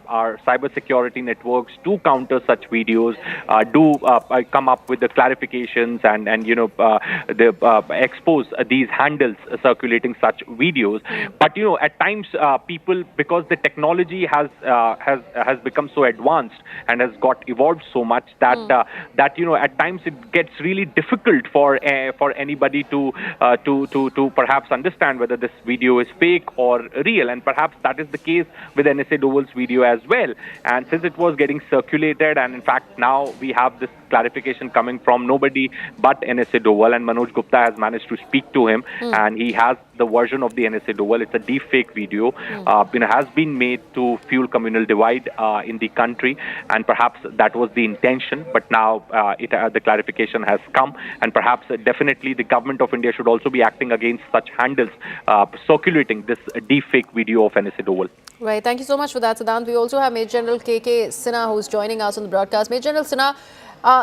cyber security networks do counter such videos, do come up with the clarifications and expose these handles circulating such videos. But at times people, because the technology has become so advanced and has got evolved so much that at times it gets really difficult for anybody to perhaps understand whether this video is fake or real, and perhaps that is the case with NSA Doval's video as well. And since it was getting circulated, and in fact now we have this clarification coming from nobody but NSA Doval, and Manoj Gupta has managed to speak to him, and he has the version of the NSA Doval. It's a deep fake video, has been made to fuel communal divide in the country, and perhaps that was the intention. But now the clarification has come, and perhaps definitely the government of India should also be acting against such handles circulating this deep fake video of NSA Doval. Right. Thank you so much for that, Siddhant. We also have Major General KK Sinha, who's joining us on the broadcast. Major General Sinha,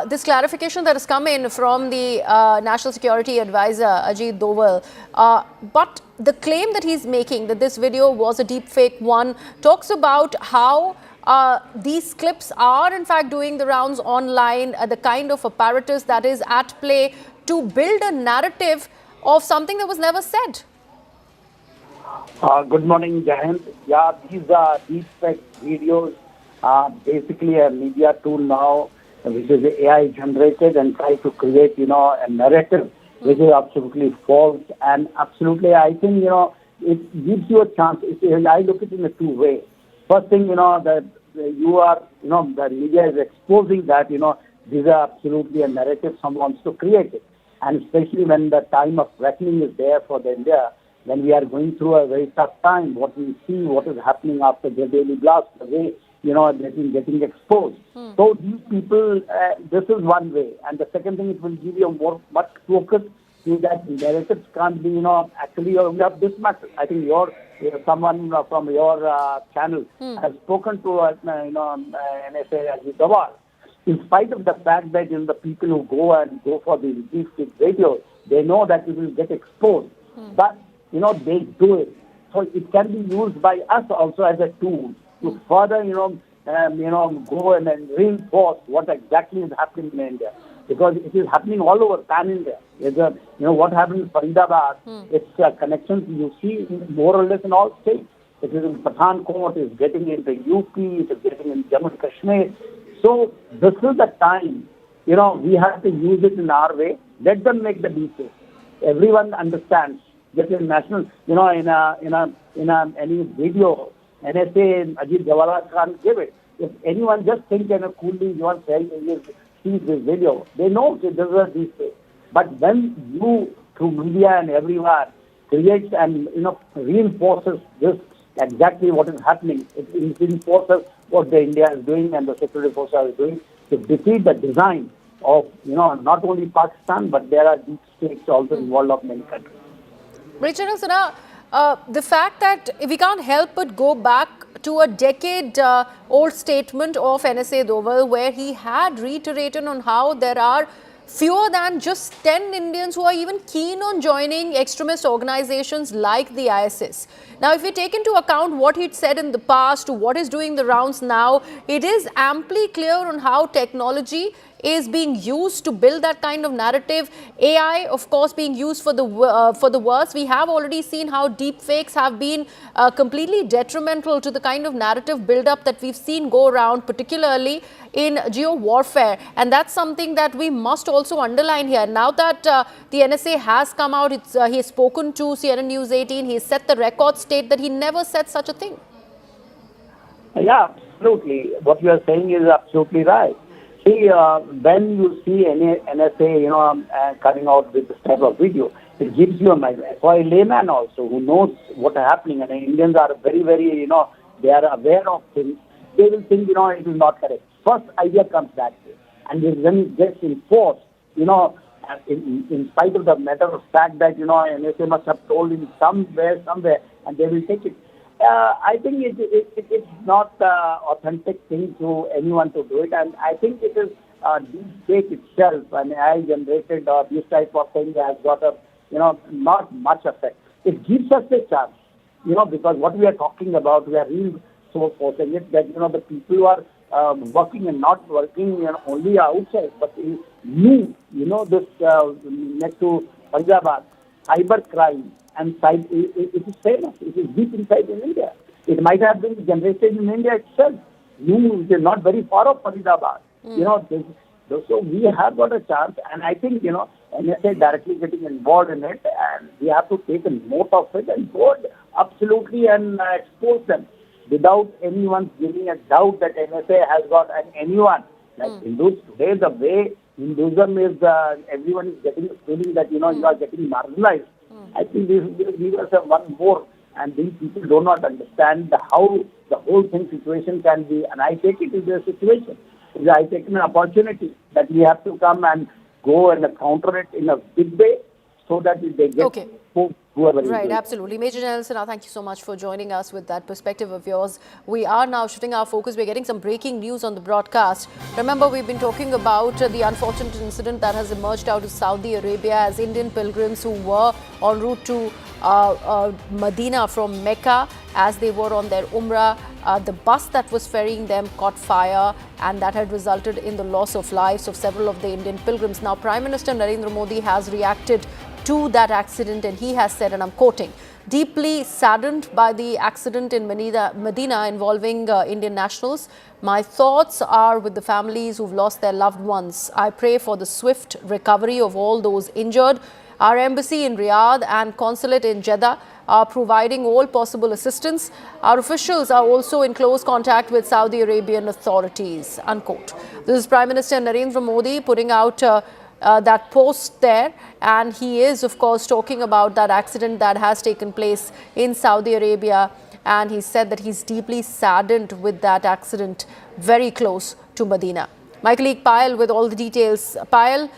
this clarification that has come in from the National Security Advisor, Ajit Doval, but the claim that he's making that this video was a deep fake one talks about how these clips are in fact doing the rounds online, the kind of apparatus that is at play to build a narrative of something that was never said. Good morning, Jahan. Yeah, these are deepfake videos, basically a media tool now, which is AI generated and try to create, a narrative which is absolutely false. And absolutely, I think, it gives you a chance. I look at it in a two ways. First thing, that you are, the media is exposing that, these are absolutely a narrative someone wants to create it. And especially when the time of reckoning is there for the India, when we are going through a very tough time, what we see, what is happening after the daily blast, the way, they've been getting exposed. So these people, this is one way. And the second thing, it will give you much focus to that narratives can't be, actually you have this much. I think someone from your channel has spoken to, NSA Ajit Doval. In spite of the fact that, the people who go for the deep videos, they know that it will get exposed. But, they do it. So it can be used by us also as a tool to further, go and reinforce what exactly is happening in India. Because it is happening all over pan-India. What happened in Faridabad, it's connections you see more or less in all states. It is in Pathankot, it's getting into UP, it is getting in Jammu and Kashmir. So this is the time, we have to use it in our way. Let them make the details. Everyone understands. This is national, in any video, NSA Ajit Doval can't give it. If anyone just think coolly you are saying see this video, they know this is a deep. But when you through media and everyone creates and reinforces this exactly what is happening, it reinforces what the India is doing and the security forces are doing to defeat the design of not only Pakistan, but there are deep states also involved of many countries. Major General Sinha, the fact that we can't help but go back to a decade-old statement of NSA Doval, where he had reiterated on how there are fewer than just 10 Indians who are even keen on joining extremist organizations like the ISIS. Now, if we take into account what he'd said in the past to what is doing the rounds now, it is amply clear on how technology is being used to build that kind of narrative. AI, of course, being used for the worst. We have already seen how deep fakes have been completely detrimental to the kind of narrative build-up that we've seen go around, particularly in geo-warfare. And that's something that we must also underline here. Now that the NSA has come out, he has spoken to CNN News 18, he has set the record straight that he never said such a thing. Yeah, absolutely. What you are saying is absolutely right. See, when you see any NSA, coming out with this type of video, it gives you a message. For a layman also who knows what is happening, and Indians are very, very, they are aware of things, they will think, it is not correct. First idea comes that way. And then it gets enforced, in spite of the matter of fact that, NSA must have told him somewhere, and they will take it. I think it's not authentic thing to anyone to do it, and I think it is deep fake itself, and AI generated this type of thing has got a not much effect. It gives us a chance, because what we are talking about, we are really so forcing it that the people who are working and not working only outside, but in this next to Punjab, cyber crime. And it is famous. It is deep inside in India. It might have been generated in India itself. It is not very far off Faridabad. So we have got a chance, and I think NSA directly getting involved in it, and we have to take a note of it and go absolutely and expose them without anyone giving a doubt that NSA has got anyone. Like Hindus today, the way Hinduism is, everyone is getting a feeling that you are getting marginalized. I think this give us one more, and these people do not understand how the whole situation can be. And I take it as a situation. I take an opportunity that we have to come and go and counter it in a big way, so that they get whoever. Right, absolutely. Major General Sinha, thank you so much for joining us with that perspective of yours. We are now shifting our focus. We're getting some breaking news on the broadcast. Remember, we've been talking about the unfortunate incident that has emerged out of Saudi Arabia as Indian pilgrims who were en route to Medina from Mecca as they were on their Umrah. The bus that was ferrying them caught fire, and that had resulted in the loss of lives of several of the Indian pilgrims. Now, Prime Minister Narendra Modi has reacted to that accident, and he has said, and I'm quoting, "Deeply saddened by the accident in Medina involving Indian nationals. My thoughts are with the families who've lost their loved ones. I pray for the swift recovery of all those injured. Our embassy in Riyadh and consulate in Jeddah are providing all possible assistance. Our officials are also in close contact with Saudi Arabian authorities," unquote. This is Prime Minister Narendra Modi putting out that post there, and he is of course talking about that accident that has taken place in Saudi Arabia, and he said that he's deeply saddened with that accident very close to Medina. My colleague Payal with all the details. Payal,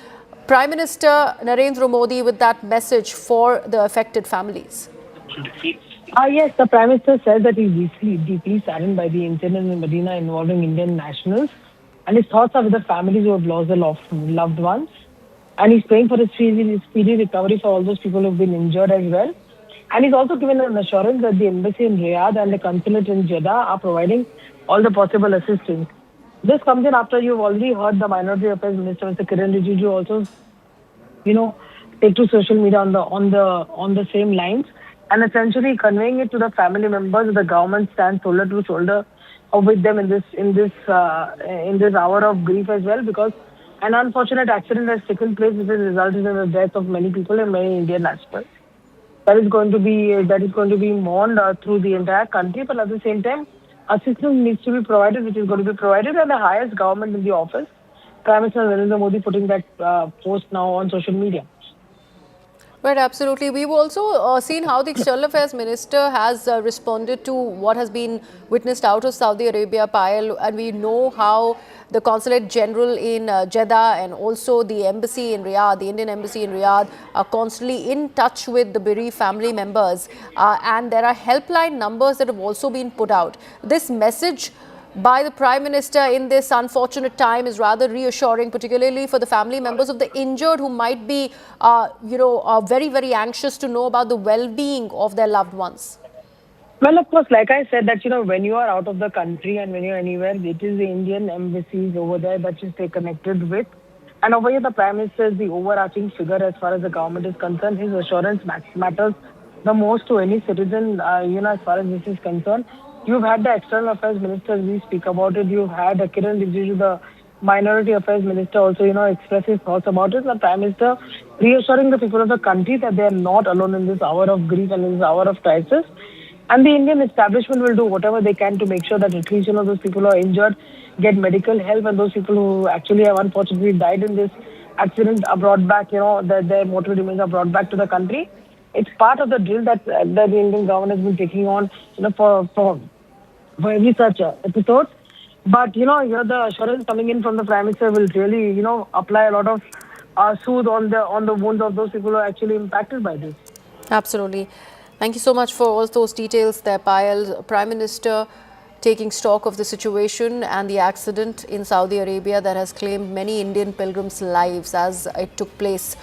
Prime Minister Narendra Modi with that message for the affected families. Yes, the Prime Minister said that he's deeply saddened by the incident in Medina involving Indian nationals, and his thoughts are with the families who have lost their loved ones. And he's praying for a speedy recovery for all those people who have been injured as well. And he's also given an assurance that the embassy in Riyadh and the consulate in Jeddah are providing all the possible assistance. This comes in after you've already heard the Minority Affairs Minister, Mr. Kiran Rijiju, also, take to social media on the same lines, and essentially conveying it to the family members. The government stands shoulder to shoulder with them in this hour of grief as well, because an unfortunate accident has taken place which has resulted in the death of many people and many Indian nationals. That is going to be mourned through the entire country, but at the same time, assistance needs to be provided, which is going to be provided, and the highest government in the office, Prime Minister Narendra Modi, putting that post now on social media. Right, absolutely. We've also seen how the External Affairs Minister has responded to what has been witnessed out of Saudi Arabia, Payal, and we know how the Consulate General in Jeddah and also the embassy in Riyadh, the Indian embassy in Riyadh, are constantly in touch with the bereaved family members, and there are helpline numbers that have also been put out. This message by the Prime Minister in this unfortunate time is rather reassuring, particularly for the family members of the injured who might be, very, very anxious to know about the well-being of their loved ones. Well, of course, like I said, that, when you are out of the country and when you're anywhere, it is the Indian embassies over there that you stay connected with. And over here, the Prime Minister is the overarching figure as far as the government is concerned. His assurance matters the most to any citizen, as far as this is concerned. You've had the External Affairs Minister, we speak about it. You've had Kiran Rijiju, the Minority Affairs Minister, also, express his thoughts about it. The Prime Minister reassuring the people of the country that they are not alone in this hour of grief and in this hour of crisis. And the Indian establishment will do whatever they can to make sure that at least, those people who are injured get medical help, and those people who actually have unfortunately died in this accident are brought back, that their mortal remains are brought back to the country. It's part of the drill that the Indian government has been taking on, for every such episode. But, here the assurance coming in from the Prime Minister will really, apply a lot of soothe on the wounds of those people who are actually impacted by this. Absolutely. Thank you so much for all those details there, Payal. Prime Minister taking stock of the situation and the accident in Saudi Arabia that has claimed many Indian pilgrims' lives as it took place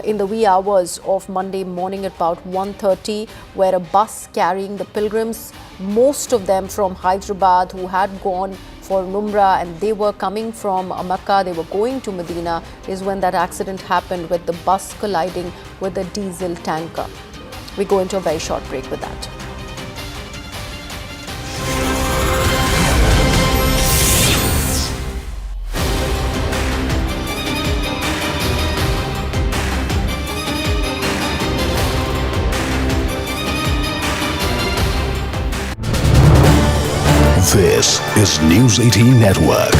in the wee hours of Monday morning at about 1:30, where a bus carrying the pilgrims, most of them from Hyderabad, who had gone for Umrah and they were coming from Makkah, they were going to Medina, is when that accident happened, with the bus colliding with a diesel tanker. We go into a very short break with that. This is News 18 Network.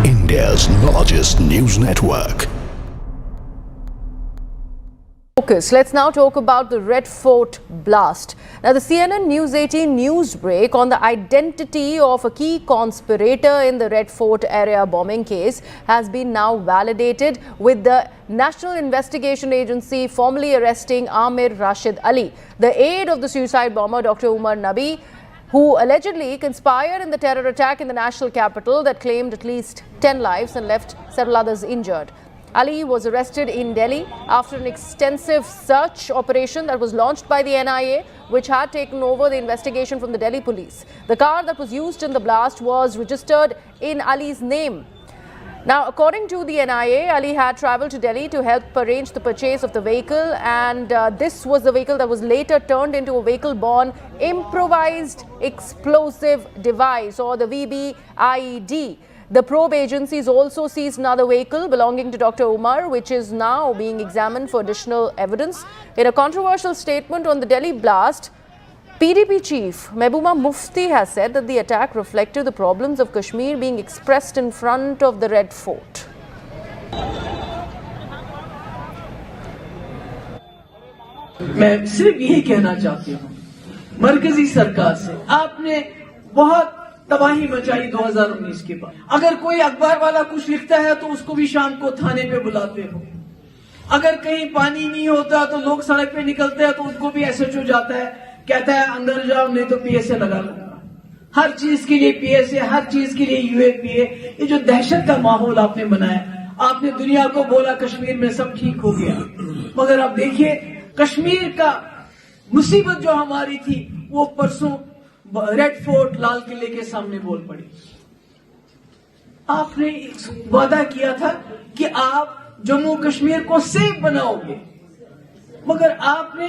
India's largest news network. Focus. Let's now talk about the Red Fort blast. Now, the CNN News 18 news break on the identity of a key conspirator in the Red Fort area bombing case has been now validated, with the National Investigation Agency formally arresting Amir Rashid Ali, the aide of the suicide bomber Dr. Umar Nabi, who allegedly conspired in the terror attack in the national capital that claimed at least 10 lives and left several others injured. Ali was arrested in Delhi after an extensive search operation that was launched by the NIA, which had taken over the investigation from the Delhi police. The car that was used in the blast was registered in Ali's name. Now, according to the NIA, Ali had travelled to Delhi to help arrange the purchase of the vehicle, and this was the vehicle that was later turned into a vehicle-borne improvised explosive device, or the VBIED. The probe agencies also seized another vehicle belonging to Dr. Umar, which is now being examined for additional evidence. In a controversial statement on the Delhi blast, PDP chief Mehbooba Mufti has said that the attack reflected the problems of Kashmir being expressed in front of the Red Fort. मैं सिर्फ यही कहना चाहती हूँ मरकजी सरकार से, आपने बहुत तबाही मचाई 2019 के बाद। अगर कोई अखबार वाला कुछ लिखता है तो उसको भी शाम को थाने पे बुलाते हो। अगर कहीं पानी नहीं होता तो लोग सड़क पे निकलते हैं तो उनको भी एसएचओ जाता है, कहता है अंदर जाओ नहीं तो पीएसए लगा लो। हर चीज के लिए पीएसए, हर चीज के लिए यूएपीए। ये जो दहशत का माहौल आपने बनाया, आपने दुनिया को बोला कश्मीर में सब ठीक हो गया, मगर अब देखिए कश्मीर का मुसीबत जो हमारी थी वो परसों रेड फोर्ट लाल किले के सामने बोल पड़ी। आपने वादा किया था कि आप जम्मू कश्मीर को सेफ बनाओगे, मगर आपने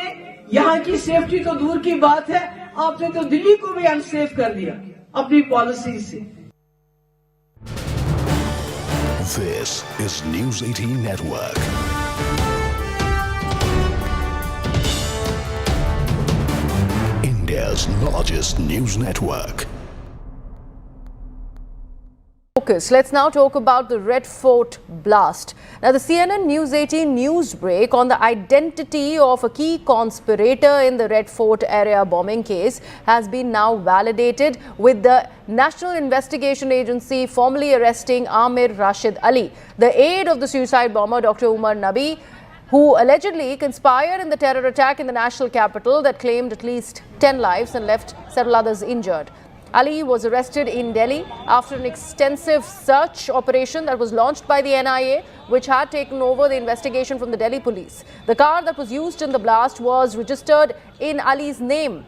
यहाँ की सेफ्टी तो दूर की बात है, आपने तो दिल्ली को भी अनसेफ कर दिया अपनी पॉलिसी से। This is News 18 Network. India's largest news network. Focus. Let's now talk about the Red Fort blast. Now, the CNN News 18 news break on the identity of a key conspirator in the Red Fort area bombing case has been now validated, with the National Investigation Agency formally arresting Amir Rashid Ali, the aide of the suicide bomber Dr. Umar Nabi, who allegedly conspired in the terror attack in the national capital that claimed at least 10 lives and left several others injured. Ali was arrested in Delhi after an extensive search operation that was launched by the NIA, which had taken over the investigation from the Delhi police. The car that was used in the blast was registered in Ali's name.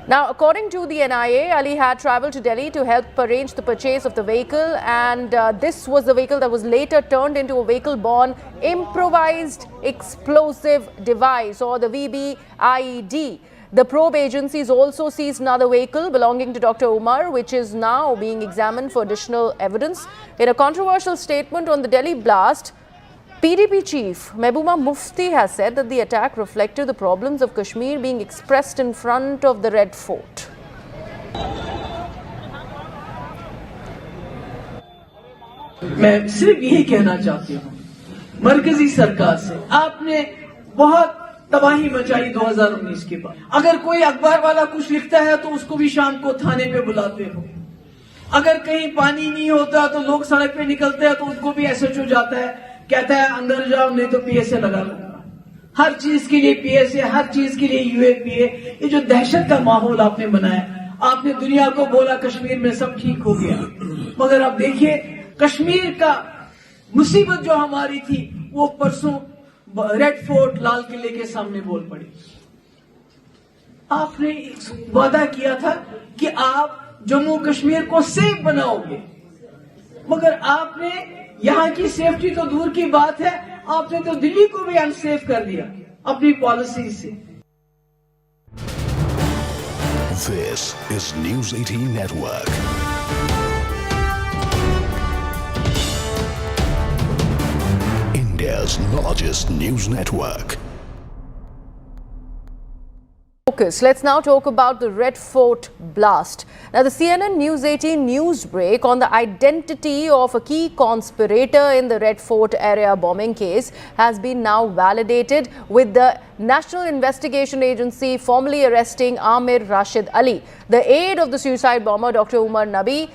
Now, according to the NIA, Ali had travelled to Delhi to help arrange the purchase of the vehicle, and this was the vehicle that was later turned into a vehicle-borne improvised explosive device, or the VBIED. The probe agencies also seized another vehicle belonging to Dr. Umar, which is now being examined for additional evidence. In a controversial statement on the Delhi blast, PDP chief Mehbooba Mufti has said that the attack reflected the problems of Kashmir being expressed in front of the Red Fort. मैं सिर्फ यही कहना चाहती हूँ मरकजी सरकार से, आपने बहुत तबाही मचाई 2019 के बाद। अगर कोई अखबार वाला कुछ लिखता है तो उसको भी शाम को थाने पे बुलाते हो। अगर कहीं पानी नहीं होता तो लोग सड़क पे निकलते हैं तो उनको भी एसएचओ जाता है, कहता है अंदर जाओ नहीं तो पीएसए लगा लूंगा। हर चीज के लिए पीएसए, हर चीज के लिए यूएपीए। ये जो दहशत का माहौल आपने बनाया, आपने दुनिया को बोला कश्मीर में सब ठीक हो गया, मगर अब देखिए कश्मीर का मुसीबत जो हमारी थी वो परसों रेड फोर्ट लाल किले के सामने बोल पड़ी। आपने वादा किया था कि आप जम्मू कश्मीर को सेफ बनाओगे, मगर आपने यहाँ की सेफ्टी तो दूर की बात है, आपने तो दिल्ली को भी अनसेफ कर दिया अपनी पॉलिसी से। This is News 18 Network. India's largest news network. Let's now talk about the Red Fort blast. Now, the CNN News 18 news break on the identity of a key conspirator in the Red Fort area bombing case has been now validated, with the National Investigation Agency formally arresting Amir Rashid Ali, the aide of the suicide bomber Dr. Umar Nabi,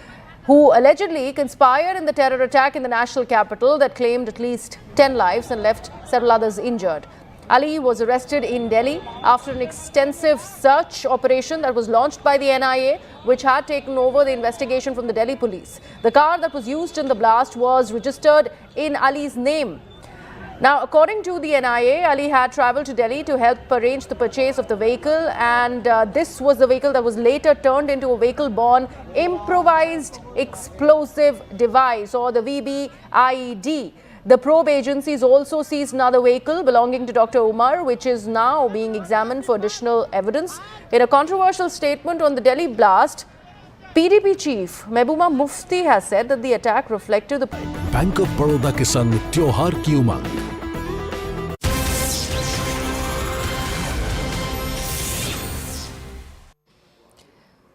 who allegedly conspired in the terror attack in the national capital that claimed at least 10 lives and left several others injured. Ali was arrested in Delhi after an extensive search operation that was launched by the NIA, which had taken over the investigation from the Delhi police. The car that was used in the blast was registered in Ali's name. Now, according to the NIA, Ali had travelled to Delhi to help arrange the purchase of the vehicle, and this was the vehicle that was later turned into a vehicle-borne improvised explosive device, or the VBIED. The probe agencies also seized another vehicle belonging to Dr. Umar, which is now being examined for additional evidence. In a controversial statement on the Delhi blast, PDP chief Mehbooba Mufti has said that the attack reflected the Bank of Baroda के संग त्योहार की उमंग।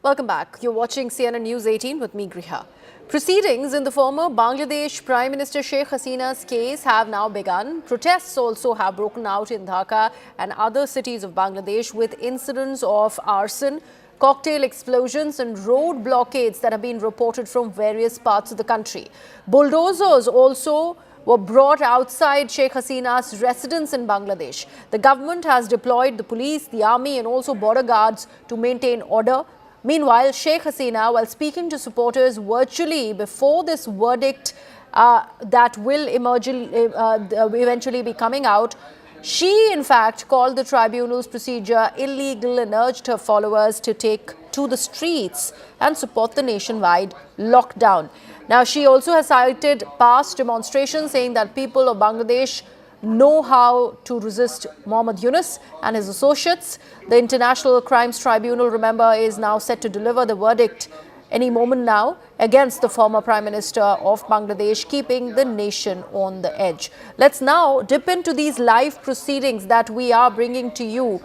Welcome back. You're watching CNN News 18 with me, Griha. Proceedings in the former Bangladesh Prime Minister Sheikh Hasina's case have now begun. Protests also have broken out in Dhaka and other cities of Bangladesh, with incidents of arson, cocktail explosions and road blockades that have been reported from various parts of the country. Bulldozers also were brought outside Sheikh Hasina's residence in Bangladesh. The government has deployed the police, the army and also border guards to maintain order. Meanwhile, Sheikh Hasina, while speaking to supporters virtually before this verdict that will eventually be coming out, she in fact called the tribunal's procedure illegal and urged her followers to take to the streets and support the nationwide lockdown. Now, she also has cited past demonstrations, saying that people of Bangladesh know how to resist Mohammed Yunus and his associates. The International Crimes Tribunal, remember, is now set to deliver the verdict any moment now against the former Prime Minister of Bangladesh, keeping the nation on the edge. Let's now dip into these live proceedings that we are bringing to you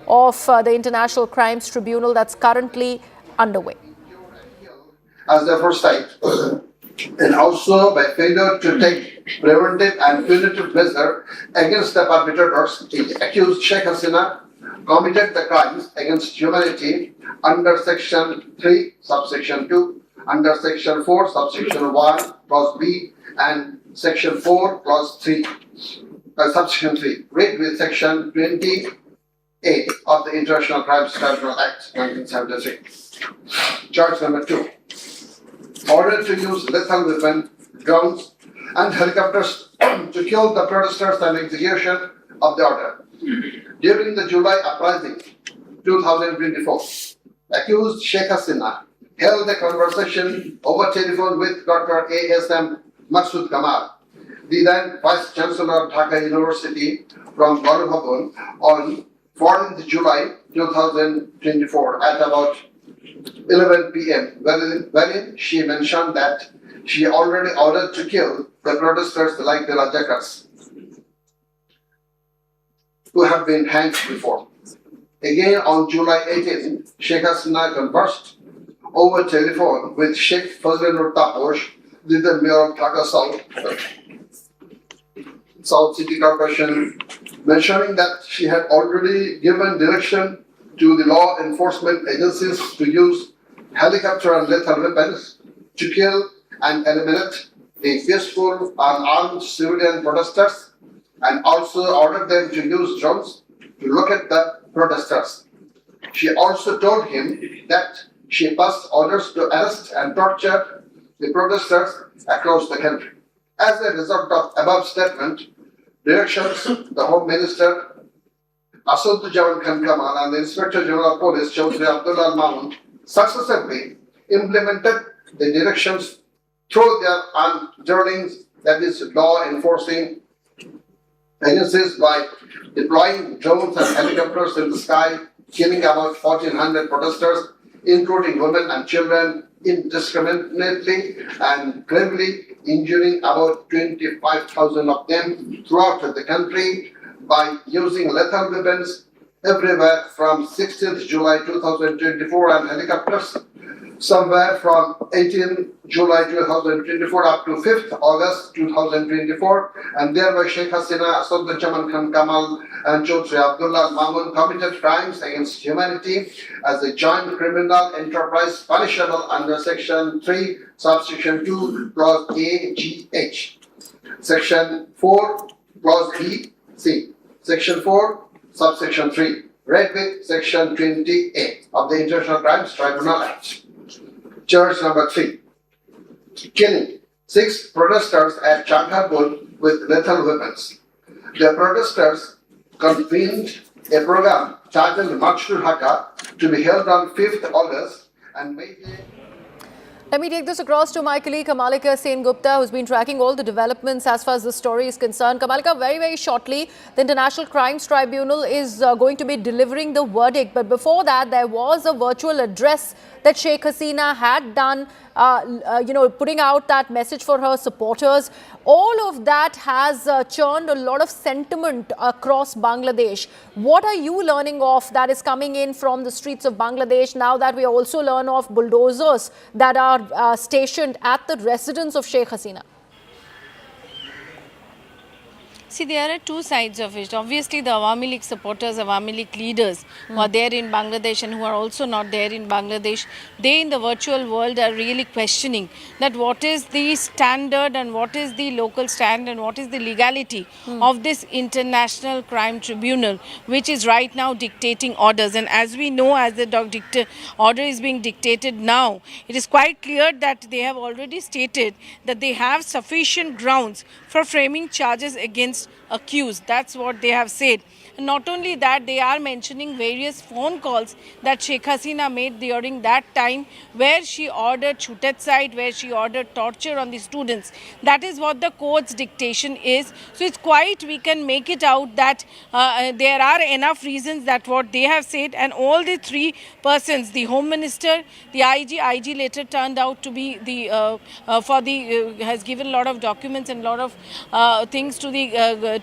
of the International Crimes Tribunal that's currently underway. As the first time, and also by failure to take preventive and punitive measures against the perpetrators, accused Sheikh Hasina committed the crimes against humanity under Section 3, subsection 2, under Section 4, subsection 1, clause B, and Section 4, clause 3, subsection 3, read with Section 20 8 of the International Crimes Tribunal Act 1973. Charge number 2. Order to use lethal weapons, drones, and helicopters to kill the protesters and execution of the order. During the July uprising 2024, accused Sheikh Hasina held a conversation over telephone with Dr. A.S.M. Masood Kamal, the then Vice Chancellor of Dhaka University from Bhavan on 14th July 2024 at about 11 p.m. wherein she mentioned that she already ordered to kill the protesters like the Rajakars who have been hanged before. Again on July 18, Sheikh Hasina conversed over telephone with Sheikh Fazlur Taposh, the mayor of Dhaka South City Corporation, mentioning that she had already given direction to the law enforcement agencies to use helicopter and lethal weapons to kill and eliminate the peaceful unarmed civilian protesters, and also ordered them to use drones to locate the protesters. She also told him that she passed orders to arrest and torture the protesters across the country. As a result of above statement, directions, the Home Minister Assadujaman Khan Kamal and the Inspector General of Police Chaudhry Abdullah Mahmood successively implemented the directions through their journeyings, that is law enforcing agencies, by deploying drones and helicopters in the sky, killing about 1,400 protesters, including women and children, indiscriminately and gravely injuring about 25,000 of them throughout the country by using lethal weapons everywhere from 16th July 2024 and helicopters somewhere from 18th July 2024 up to 5th August 2024, and thereby Sheikh Hasina, Assadujaman Khan Kamal and Chaudhry Abdullah Mahmood committed crimes against humanity as a joint criminal enterprise punishable under Section 3, Subsection 2, Clause A, G, H, Section 4, Clause B, C, Section 4, Subsection 3, read with Section 20A of the International Crimes Tribunal Act. Charge number 3. Killing 6 protesters at Chankarpur with lethal weapons. The protesters convened a program titled March to Dhaka to be held on 5th August and made a... Let me take this across to my colleague Kamalika Sen-Gupta, who's been tracking all the developments as far as the story is concerned. Kamalika, very shortly, the International Crimes Tribunal is going to be delivering the verdict. But before that, there was a virtual address that Sheikh Hasina had done, putting out that message for her supporters. All of that has churned a lot of sentiment across Bangladesh. What are you learning of that is coming in from the streets of Bangladesh now that we also learn of bulldozers that are stationed at the residence of Sheikh Hasina? See, there are two sides of it. Obviously, the Awami League supporters, Awami League leaders who are there in Bangladesh and who are also not there in Bangladesh, they in the virtual world are really questioning that what is the standard and what is the local stand and what is the legality of this International Crime Tribunal, which is right now dictating orders. And as we know, as the order is being dictated now, it is quite clear that they have already stated that they have sufficient grounds for framing charges against accused. That's what they have said. And not only that, they are mentioning various phone calls that Sheikh Hasina made during that time where she ordered chutetzide, where she ordered torture on the students. That is what the court's dictation is. So it's quite, we can make it out that there are enough reasons that what they have said, and all the 3 persons, the Home Minister, the IG later turned out to be the, has given a lot of documents and a lot of things to the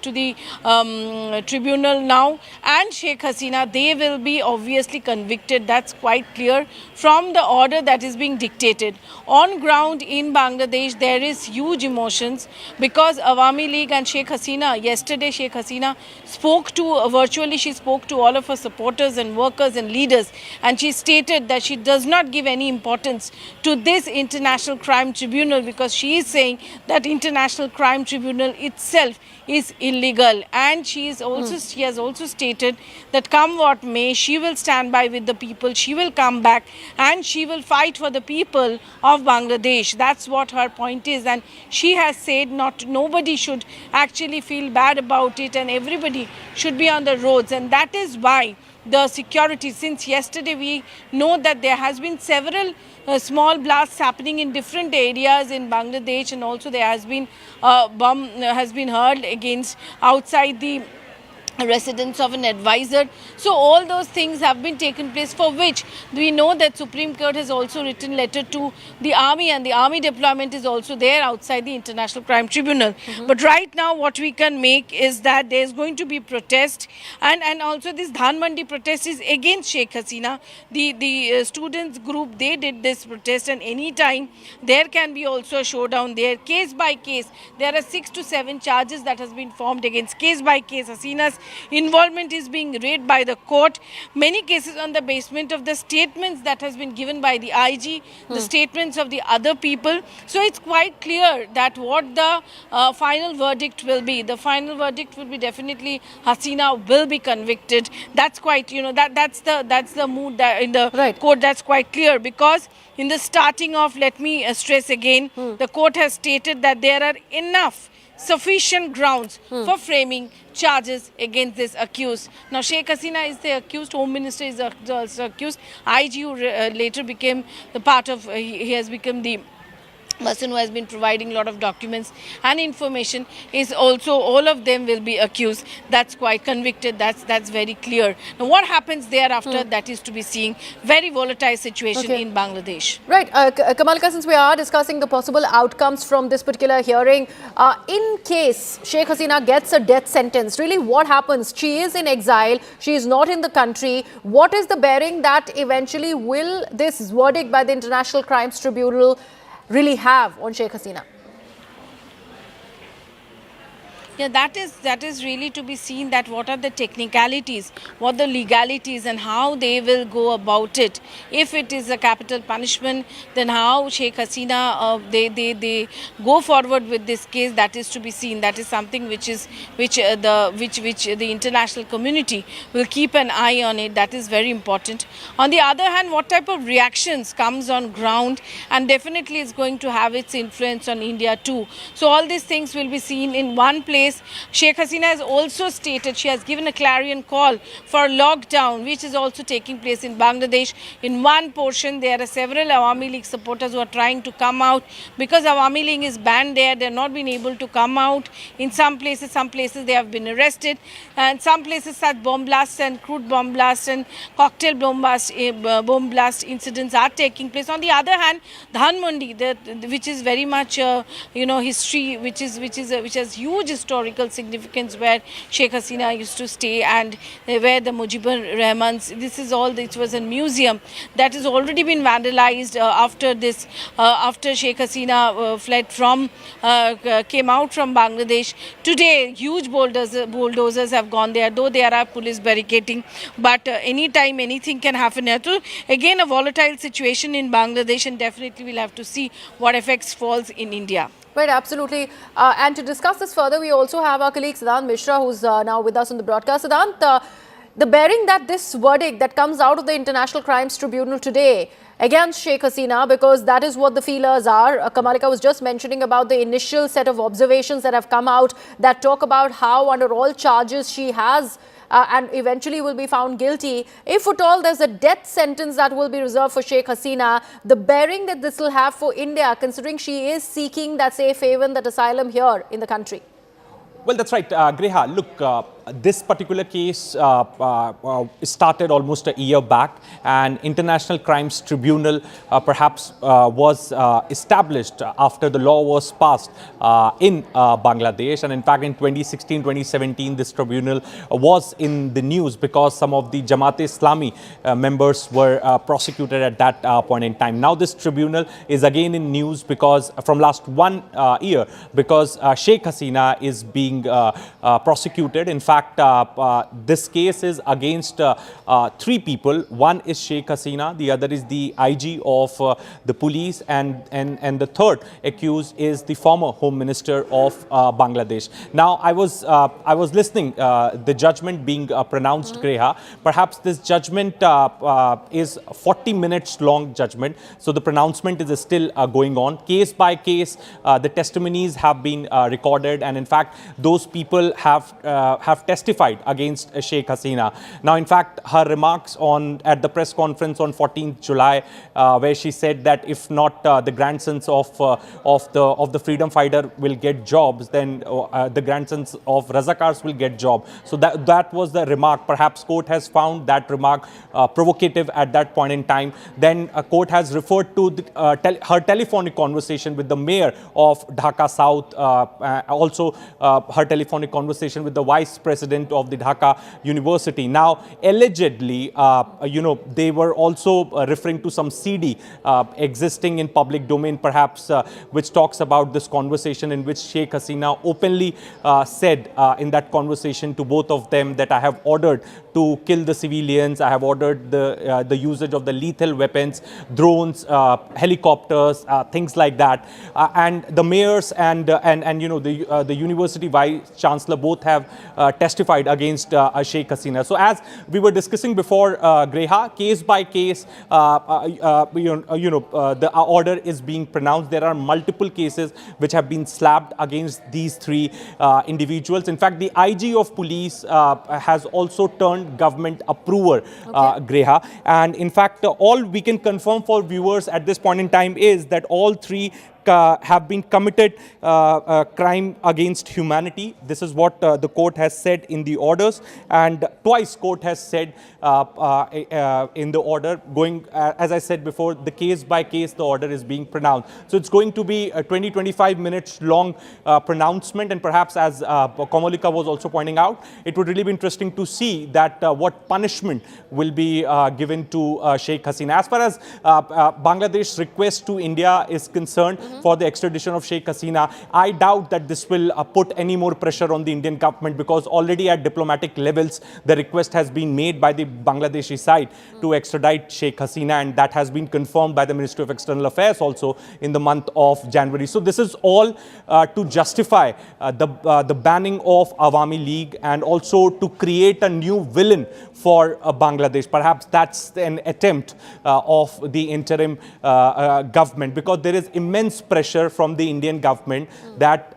tribunal now, and Sheikh Hasina, they will be obviously convicted. That's quite clear from the order that is being dictated. On ground in Bangladesh, there is huge emotions because Awami League and Sheikh Hasina, yesterday Sheikh Hasina spoke to, virtually she spoke to all of her supporters and workers and leaders, and she stated that she does not give any importance to this International Crime Tribunal because she is saying that International Crime Tribunal itself is illegal, and she has also stated that come what may, she will stand by with the people, she will come back and she will fight for the people of Bangladesh. That's what her point is, and she has said nobody should actually feel bad about it and everybody should be on the roads, and that is why the security, since yesterday we know that there has been several small blasts happening in different areas in Bangladesh, and also there has been bomb has been hurled against outside the residence of an advisor. So all those things have been taken place, for which we know that Supreme Court has also written letter to the army, and the army deployment is also there outside the International Crime Tribunal. But right now what we can make is that there is going to be protest, and also this Dhanmandi protest is against Sheikh Hasina. The students group, they did this protest, and anytime there can be also a showdown there, case by case. There are 6 to 7 charges that has been formed against, case by case. Hasina's involvement is being read by the court. Many cases on the basement of the statements that has been given by the IG, the statements of the other people. So it's quite clear that what the final verdict will be. The final verdict will be definitely Hasina will be convicted. That's quite, that's the mood that in the court. That's quite clear, because in the starting of, let me stress again, the court has stated that there are sufficient grounds for framing charges against this accused. Now, Sheikh Hasina is the accused, Home Minister is also accused. IG later became the part of, he has become the person who has been providing a lot of documents and information, is also, all of them will be accused. That's quite convicted. That's very clear. Now, what happens thereafter, that is to be seen. Very volatile situation in Bangladesh. Right. Kamalika, since we are discussing the possible outcomes from this particular hearing, in case Sheikh Hasina gets a death sentence, really what happens? She is in exile. She is not in the country. What is the bearing that eventually will this verdict by the International Crimes Tribunal really have on Sheikh Hasina? Yeah, that is really to be seen, that what are the technicalities, what the legalities, and how they will go about it. If it is a capital punishment, then how Sheikh Hasina they go forward with this case. That is to be seen. That is something which the international community will keep an eye on it. That is very important. On the other hand, what type of reactions comes on ground, and definitely it's going to have its influence on India too. So all these things will be seen in one place. Sheikh Hasina has also stated, she has given a clarion call for lockdown, which is also taking place in Bangladesh. In one portion, there are several Awami League supporters who are trying to come out, because Awami League is banned there. They have not been able to come out. In some places they have been arrested, and some places such bomb blasts and crude bomb blasts and cocktail bomb blast incidents are taking place. On the other hand, Dhanmandi, which is very much history, which has huge historical significance, where Sheikh Hasina used to stay, and where the Mujibur Rahman's, it was a museum that has already been vandalized after Sheikh Hasina came out from Bangladesh. Today, huge bulldozers have gone there, though there are police barricading, but anytime anything can happen. So again, a volatile situation in Bangladesh, and definitely we'll have to see what effects falls in India. Right, absolutely. And to discuss this further, we also have our colleague Siddhant Mishra, who's now with us on the broadcast. Siddhant, the bearing that this verdict that comes out of the International Crimes Tribunal today against Sheikh Hasina, because that is what the feelers are. Kamalika was just mentioning about the initial set of observations that have come out that talk about how under all charges she has and eventually will be found guilty. If at all there's a death sentence that will be reserved for Sheikh Hasina, the bearing that this will have for India, considering she is seeking that safe haven, that asylum here in the country. Well, that's right, Greha. Look, this particular case started almost a year back, and International Crimes Tribunal perhaps was established after the law was passed in Bangladesh. And in fact, in 2016-2017, this tribunal was in the news because some of the Jamaat-e-Islami members were prosecuted at that point in time. Now this tribunal is again in news because from last 1 year, because Sheikh Hasina is being prosecuted. In fact, fact, this case is against three people. One is Sheikh Hasina, the other is the IG of the police, and the third accused is the former Home Minister of Bangladesh. Now, I was listening the judgment being pronounced, Greha. Perhaps this judgment is 40 minutes long judgment, so the pronouncement is still going on. Case by case, the testimonies have been recorded, and in fact, those people have testified against Sheikh Hasina. Now, in fact, her remarks at the press conference on 14th July, where she said that if not the grandsons of the freedom fighter will get jobs, then the grandsons of Razakars will get jobs. So that was the remark. Perhaps court has found that remark provocative at that point in time. Then a court has referred to her telephonic conversation with the mayor of Dhaka South, also her telephonic conversation with the vice president of the Dhaka University. Now, allegedly, they were also referring to some CD existing in public domain, perhaps, which talks about this conversation in which Sheikh Hasina openly said in that conversation to both of them that I have ordered to kill the civilians, I have ordered the usage of the lethal weapons, drones, helicopters, things like that. And the mayors and the university vice chancellor both have testified against Sheikh Hasina. So as we were discussing before, Greha, case by case, the order is being pronounced. There are multiple cases which have been slapped against these three individuals. In fact, the IG of police has also turned government approver, Greha. And in fact, all we can confirm for viewers at this point in time is that all three have been committed crime against humanity. This is what the court has said in the orders, and twice court has said in the order, going as I said before, the case by case the order is being pronounced. So it's going to be a 20-25 minutes long pronouncement, and perhaps as Komalika was also pointing out, it would really be interesting to see that what punishment will be given to Sheikh Hasina. As far as Bangladesh's request to India is concerned, for the extradition of Sheikh Hasina, I doubt that this will put any more pressure on the Indian government, because already at diplomatic levels, the request has been made by the Bangladeshi side to extradite Sheikh Hasina, and that has been confirmed by the Ministry of External Affairs also in the month of January. So this is all to justify the banning of Awami League, and also to create a new villain for Bangladesh. Perhaps that's an attempt of the interim government, because there is immense pressure from the Indian government that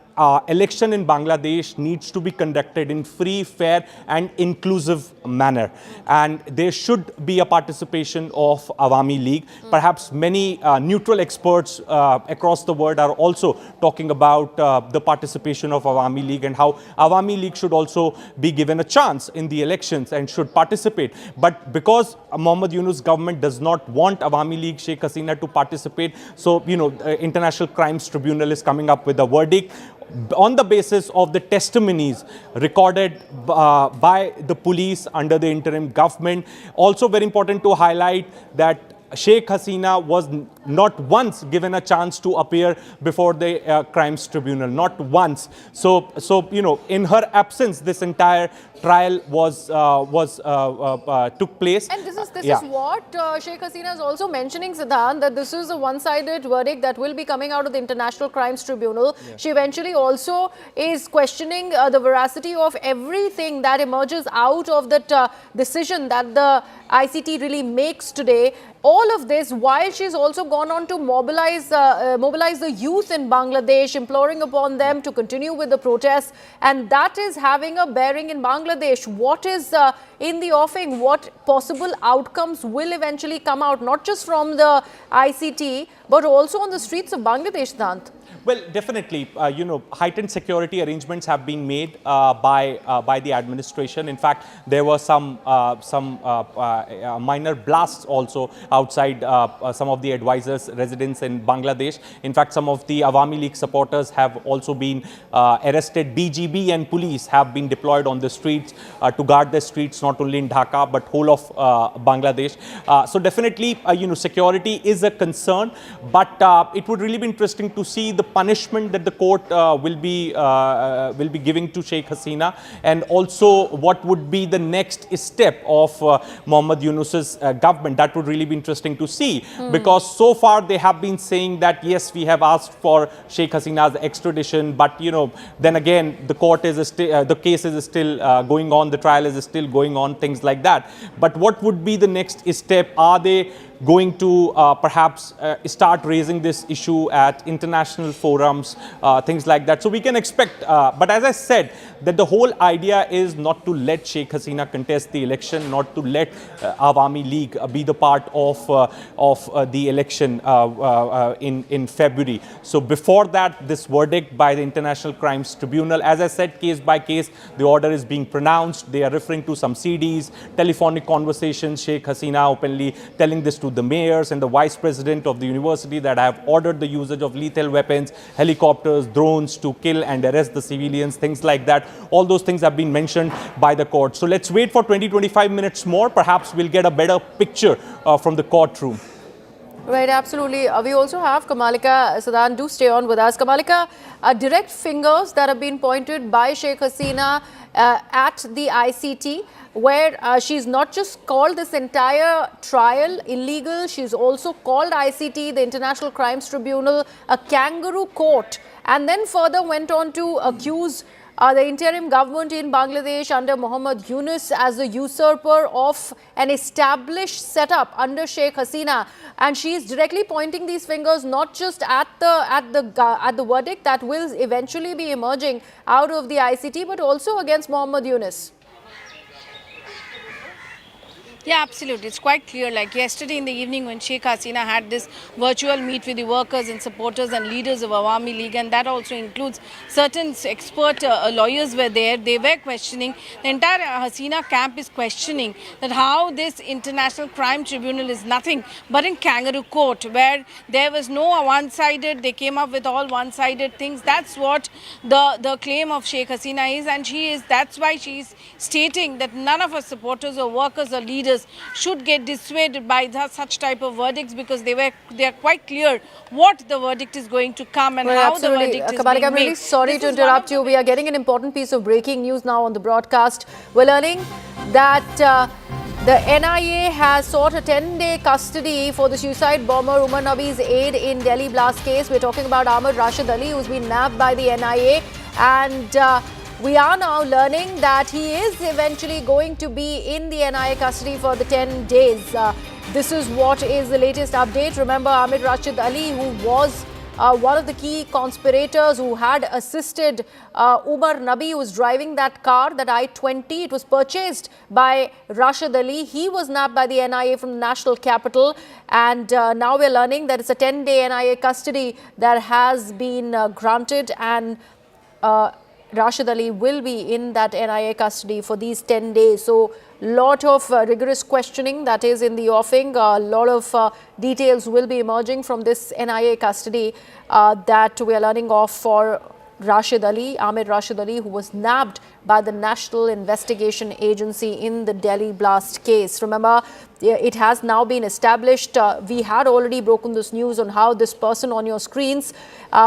election in Bangladesh needs to be conducted in free, fair and inclusive manner. And there should be a participation of Awami League. Perhaps many neutral experts across the world are also talking about the participation of Awami League, and how Awami League should also be given a chance in the elections and should participate. But because Mohammad Yunus government does not want Awami League Sheikh Hasina to participate, so, International Crimes Tribunal is coming up with a verdict on the basis of the testimonies recorded by the police under the interim government. Also very important to highlight that Sheikh Hasina was not once given a chance to appear before the crimes tribunal, not once. So in her absence, this entire trial took place. And this is what Sheikh Hasina is also mentioning, Siddhant, that this is a one-sided verdict that will be coming out of the International Crimes Tribunal. Yeah. She eventually also is questioning the veracity of everything that emerges out of that decision that the ICT really makes today. All of this while she's also gone on to mobilize the youth in Bangladesh, imploring upon them to continue with the protests, and that is having a bearing in Bangladesh. What is in the offing? What possible outcomes will eventually come out, not just from the ICT, but also on the streets of Bangladesh, Dant? Well, definitely, heightened security arrangements have been made by the administration. In fact, there were some minor blasts also outside some of the advisors' residence in Bangladesh. In fact, some of the Awami League supporters have also been arrested. BGB and police have been deployed on the streets to guard the streets, not only in Dhaka but whole of Bangladesh. So definitely, security is a concern, but it would really be interesting to see the punishment that the court will be giving to Sheikh Hasina, and also what would be the next step of Mohammad Yunus's government. That would really be interesting to see, because so far they have been saying that yes, we have asked for Sheikh Hasina's extradition, but then again the court is the case is still going on, the trial is still going on, things like that. But what would be the next step? Are they going to perhaps start raising this issue at international forums, things like that? So we can expect, but as I said, that the whole idea is not to let Sheikh Hasina contest the election, not to let Awami League be the part of the election in February. So before that, this verdict by the International Crimes Tribunal, as I said, case by case, the order is being pronounced. They are referring to some CDs, telephonic conversations, Sheikh Hasina openly telling this to the mayors and the vice president of the university that I have ordered the usage of lethal weapons, helicopters, drones to kill and arrest the civilians, things like that. All those things have been mentioned by the court. So let's wait for 20-25 minutes more. Perhaps we'll get a better picture from the courtroom. Right, absolutely. We also have Kamalika Sadan. Do stay on with us. Kamalika, direct fingers that have been pointed by Sheikh Hasina at the ICT, where she's not just called this entire trial illegal, she's also called ICT, the International Crimes Tribunal, a kangaroo court, and then further went on to accuse the interim government in Bangladesh under Mohammad Yunus as the usurper of an established setup under Sheikh Hasina, and she is directly pointing these fingers not just at the verdict that will eventually be emerging out of the ICT, but also against Mohammad Yunus. Yeah, absolutely. It's quite clear. Like yesterday in the evening when Sheikh Hasina had this virtual meet with the workers and supporters and leaders of Awami League, and that also includes certain expert lawyers were there. They were questioning, the entire Hasina camp is questioning that how this International Crime Tribunal is nothing but in kangaroo court, where there was no one-sided, they came up with all one-sided things. That's what the claim of Sheikh Hasina is, and that's why she's stating that none of her supporters or workers or leaders should get dissuaded by such type of verdicts, because they are quite clear what the verdict is going to come and how the verdict is being I'm really made. sorry to interrupt you. We are getting an important piece of breaking news now on the broadcast. We're learning that the NIA has sought a 10-day custody for the suicide bomber Umar Nabi's aide in Delhi blast case. We're talking about Amir Rashid Ali, who's been nabbed by the NIA, and we are now learning that he is eventually going to be in the NIA custody for the 10 days. This is what is the latest update. Remember, Amir Rashid Ali, who was one of the key conspirators who had assisted Umar Nabi, who was driving that car, that I-20. It was purchased by Rashid Ali. He was nabbed by the NIA from the national capital. And now we're learning that it's a 10-day NIA custody that has been granted, and Rashid Ali will be in that NIA custody for these 10 days. So, lot of rigorous questioning that is in the offing. A lot of details will be emerging from this NIA custody that we are learning of for Rashid Ali, Amir Rashid Ali, who was nabbed by the National Investigation Agency in the Delhi blast case. Remember, it has now been established. We had already broken this news on how this person on your screens,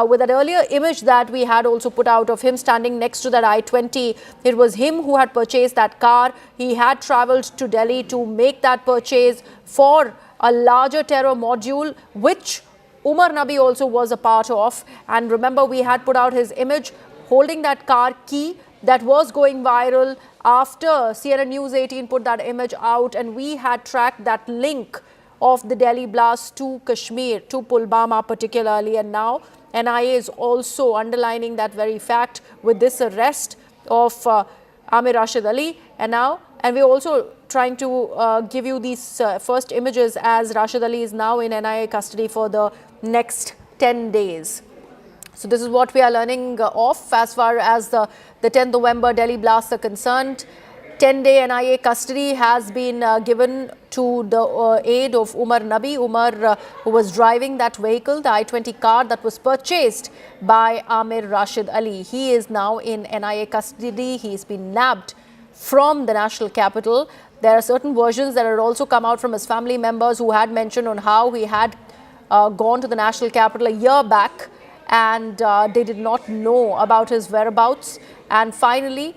with that earlier image that we had also put out of him standing next to that I-20, it was him who had purchased that car. He had traveled to Delhi to make that purchase for a larger terror module, which Umar Nabi also was a part of. And remember, we had put out his image holding that car key that was going viral after CNN News 18 put that image out, and we had tracked that link of the Delhi blast to Kashmir, to Pulwama particularly, and now NIA is also underlining that very fact with this arrest of Amir Rashid Ali, and we're also trying to give you these first images as Rashid Ali is now in NIA custody for the next 10 days. So this is what we are learning of as far as the 10th November Delhi blasts are concerned. 10-day NIA custody has been given to the aide of Umar Nabi. Umar, who was driving that vehicle, the I-20 car that was purchased by Amir Rashid Ali. He is now in NIA custody. He's been nabbed from the national capital. There are certain versions that had also come out from his family members who had mentioned on how he had gone to the national capital a year back and they did not know about his whereabouts. And finally,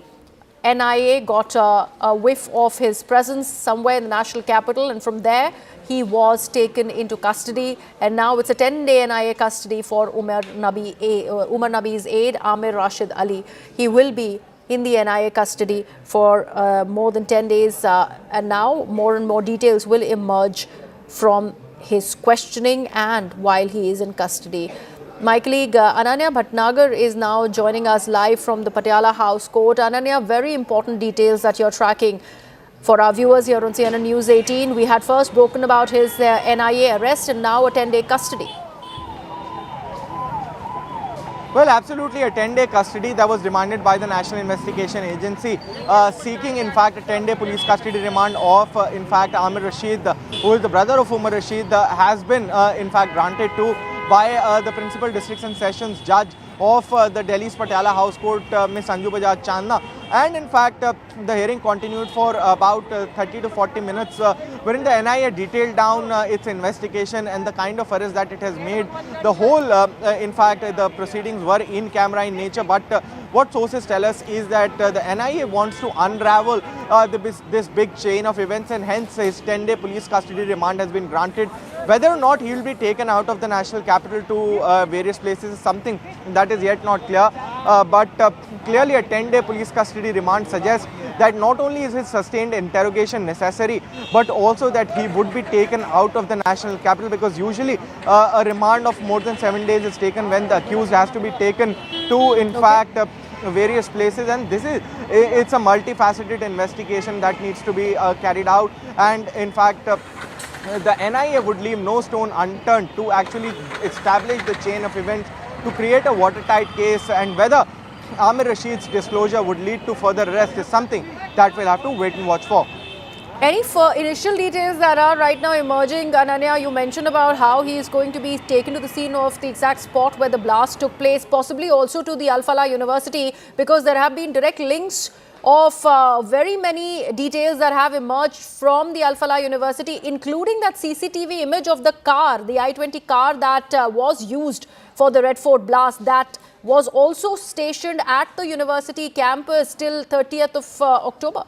NIA got a whiff of his presence somewhere in the national capital, and from there he was taken into custody, and now it's a 10-day NIA custody for Umar Nabi's aide, Amir Rashid Ali. He will be in the NIA custody for more than 10 days, and now more and more details will emerge from his questioning and while he is in custody. My colleague Ananya Bhatnagar is now joining us live from the Patiala House Court. Ananya, very important details that you're tracking for our viewers here on CNN News 18. We had first spoken about his NIA arrest and now a 10-day custody. Well, absolutely a 10-day custody that was demanded by the National Investigation Agency, seeking in fact a 10-day police custody remand of in fact Amir Rashid, who is the brother of Umar Rashid, has been in fact granted to by the Principal Districts and Sessions Judge of the Delhi's Patiala House Court, Ms. Sanju Bajaj Chandna. And in fact, the hearing continued for about 30 to 40 minutes, wherein the NIA detailed down its investigation and the kind of arrest that it has made. The whole, in fact, the proceedings were in camera in nature, but what sources tell us is that the NIA wants to unravel this big chain of events, and hence his 10-day police custody remand has been granted. Whether or not he will be taken out of the national capital to various places is something that is yet not clear. But clearly a 10-day police custody remand suggests that not only is his sustained interrogation necessary, but also that he would be taken out of the national capital, because usually a remand of more than 7 days is taken when the accused has to be taken to in fact various places, and it's a multifaceted investigation that needs to be carried out. And in fact the NIA would leave no stone unturned to actually establish the chain of events, to create a watertight case, and whether Amir Rashid's disclosure would lead to further arrest is something that we'll have to wait and watch for. Any initial details that are right now emerging, Ananya? You mentioned about how he is going to be taken to the scene of the exact spot where the blast took place, possibly also to the Al Falah University, because there have been direct links of very many details that have emerged from the Al Falah University, including that CCTV image of the car, the I-20 car that was used for the Red Fort blast, that was also stationed at the university campus till 30th of October.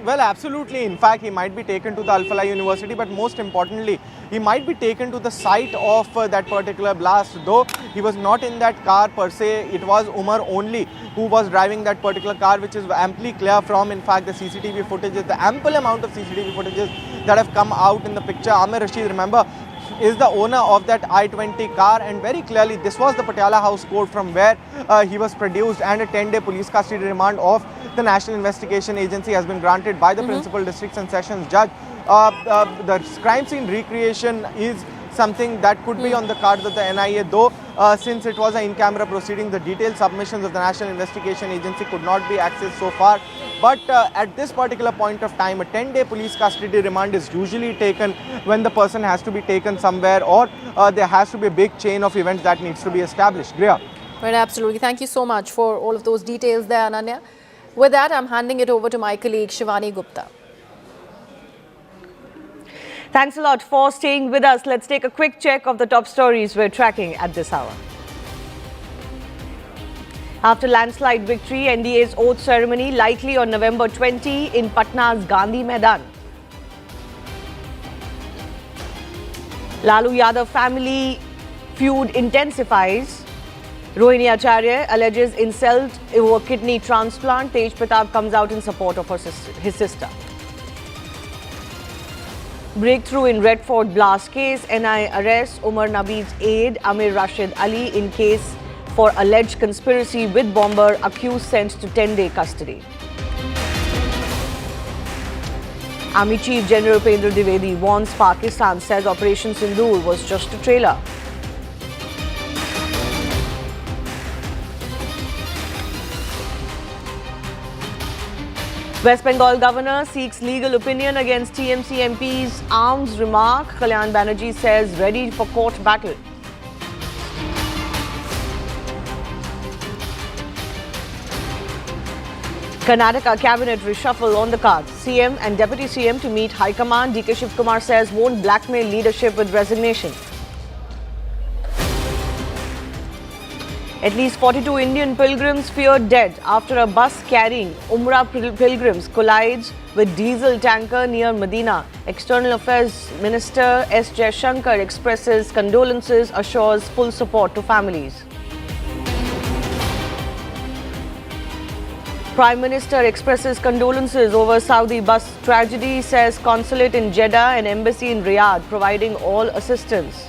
Well, absolutely. In fact, he might be taken to the Al Falah University, but most importantly, he might be taken to the site of that particular blast. Though he was not in that car per se, it was Umar only who was driving that particular car, which is amply clear from, in fact, the CCTV footages, the ample amount of CCTV footages that have come out in the picture. Amir Rashid, remember, is the owner of that I-20 car, and very clearly this was the Patiala House Court from where he was produced, and a 10-day police custody remand of the National Investigation Agency has been granted by the Principal Districts and Sessions Judge. The crime scene recreation is something that could be on the cards of the NIA, though since it was an in-camera proceeding, the detailed submissions of the National Investigation Agency could not be accessed so far. But at this particular point of time, a 10-day police custody remand is usually taken when the person has to be taken somewhere, or there has to be a big chain of events that needs to be established. Griya. Right, absolutely. Thank you so much for all of those details there, Ananya. With that, I'm handing it over to my colleague Shivani Gupta. Thanks a lot for staying with us. Let's take a quick check of the top stories we're tracking at this hour. After landslide victory, NDA's oath ceremony likely on November 20 in Patna's Gandhi Maidan. Lalu Yadav family feud intensifies. Rohini Acharya alleges insult over kidney transplant. Tej Pratap comes out in support of his sister. Breakthrough in Red Fort blast case. NIA arrests Umar Nabi's aide Amir Rashid Ali in case for alleged conspiracy with bomber, accused sent to 10-day custody. Army Chief General Upendra Dwivedi warns Pakistan, says Operation Sindoor was just a trailer. West Bengal governor seeks legal opinion against TMC MP's arms remark. Kalyan Banerjee says ready for court battle. Karnataka cabinet reshuffle on the cards. CM and Deputy CM to meet High Command. DK Shiv Kumar says won't blackmail leadership with resignation. At least 42 Indian pilgrims feared dead after a bus carrying Umrah pilgrims collides with diesel tanker near Medina. External Affairs Minister S. Jaishankar expresses condolences, assures full support to families. Prime Minister expresses condolences over Saudi bus tragedy, says consulate in Jeddah and embassy in Riyadh providing all assistance.